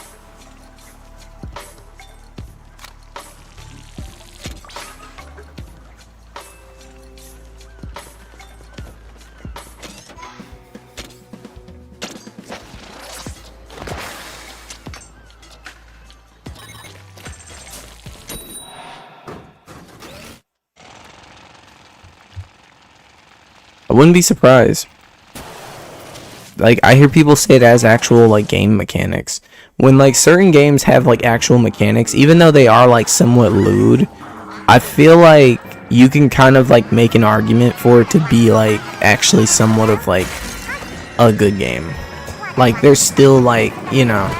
I wouldn't be surprised. Like, I hear people say it has actual, like, game mechanics. When, like, certain games have, like, actual mechanics, even though they are, like, somewhat lewd, I feel like you can kind of, like, make an argument for it to be, like, actually somewhat of, like, a good game. Like, there's still, like, you know.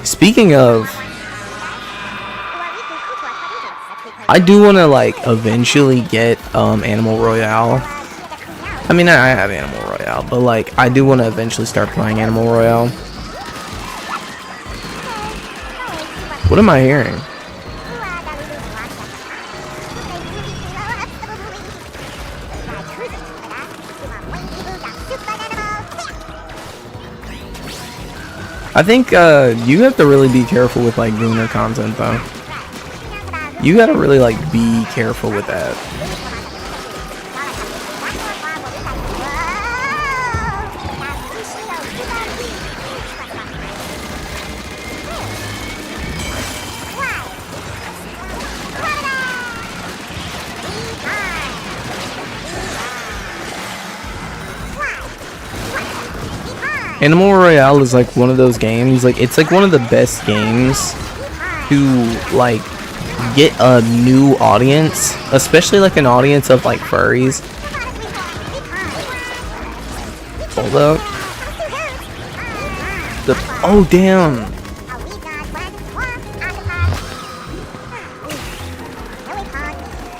Speaking of, I do want to, like, eventually get, Animal Royale. I mean, I have Animal Royale, but like, I do want to eventually start playing Animal Royale. What am I hearing? I think you have to really be careful with like Gooner content though. You gotta really like be careful with that. Animal Royale is like one of those games, like it's like one of the best games to like get a new audience, especially like an audience of like furries. Hold up. Oh damn.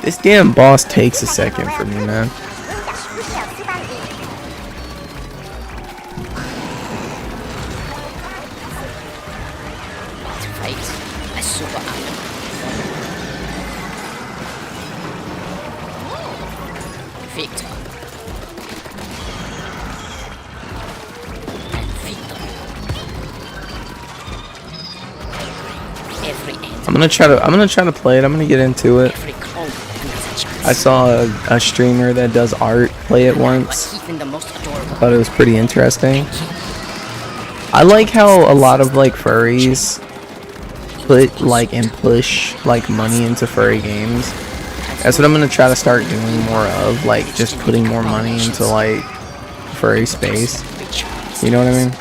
This damn boss takes a second for me, man. I'm gonna try to play it. I'm gonna get into it. I saw a streamer that does art play it once. I thought it was pretty interesting. I like how a lot of like furries put like and push like money into furry games. That's what I'm gonna try to start doing more of, like just putting more money into like furry space. You know what I mean?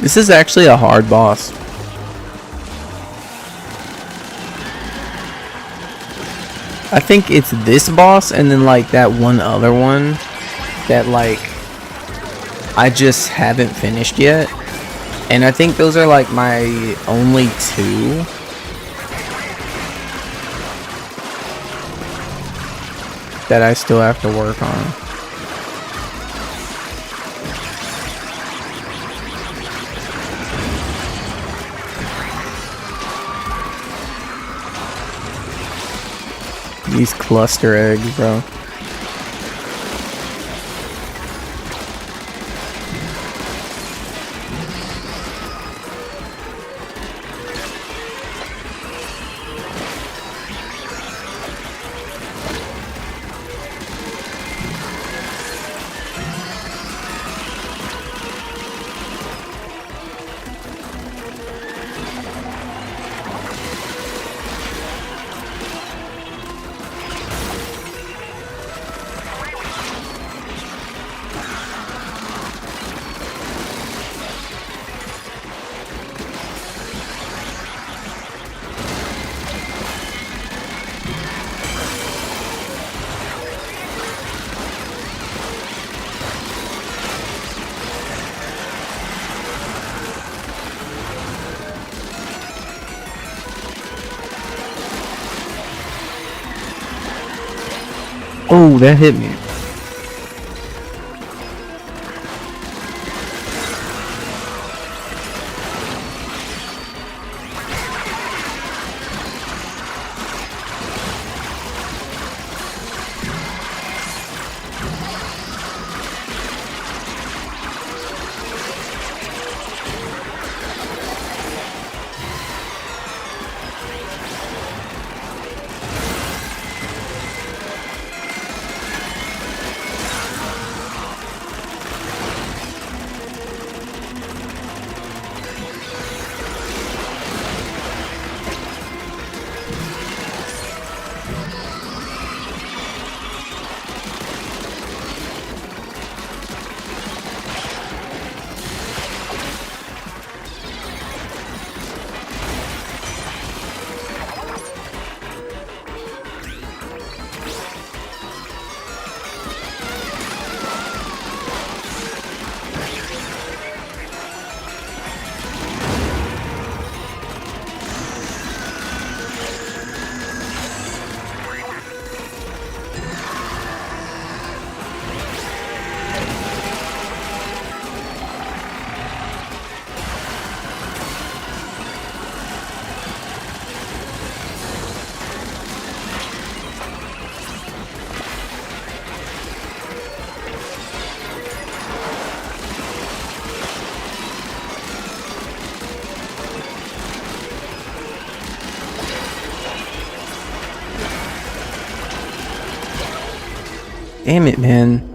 This is actually a hard boss. I think it's this boss and then like that one other one that like I just haven't finished yet. And I think those are like my only two. That I still have to work on. These cluster eggs, bro. Oh, that hit me. Damn it, man.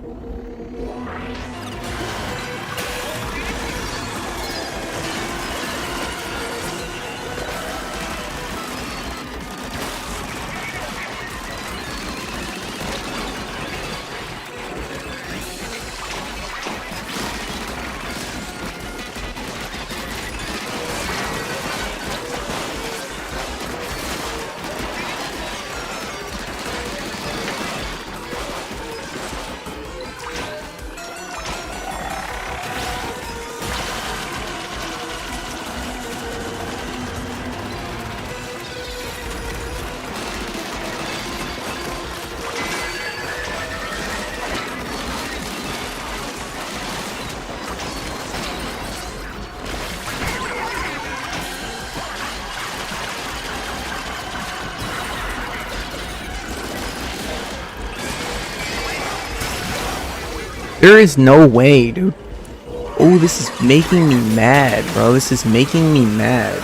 There is no way, dude. Oh, this is making me mad, bro. This is making me mad.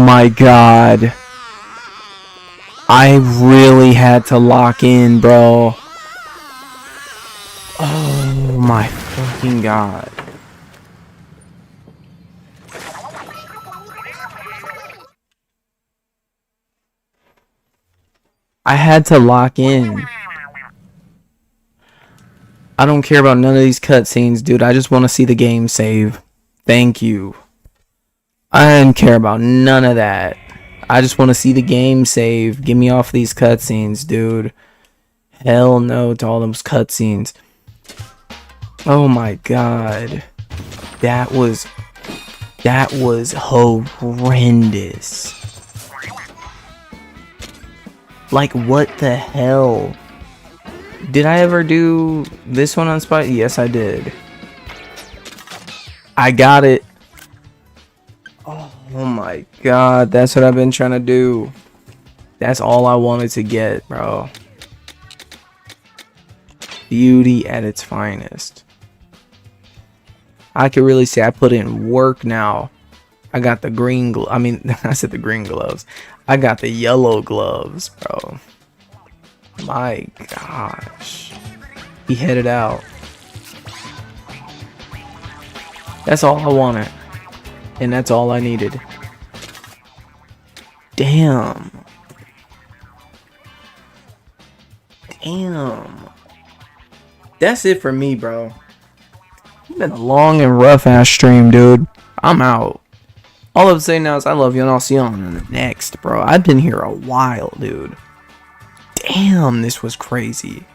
my god. I really had to lock in, bro. Oh my fucking god. I had to lock in. I don't care about none of these cutscenes, dude. I just want to see the game save. Thank you. I don't care about none of that. I just want to see the game save. Get me off these cutscenes, dude. Hell no to all those cutscenes. Oh my god. That was horrendous. Like, what the hell? Did I ever do this one on Spot? Yes, I did. I got it. Oh my god, that's what I've been trying to do. That's all I wanted to get, bro. Beauty at its finest. I can really say I put in work now. I got the green I said the green gloves. I got the yellow gloves, bro. My gosh. He headed out. That's all I wanted. And that's all I needed. Damn. Damn. That's it for me, bro. It's been a long and rough ass stream, dude. I'm out. All I'm saying now is I love you and I'll see you on the next, bro. I've been here a while, dude. Damn, this was crazy.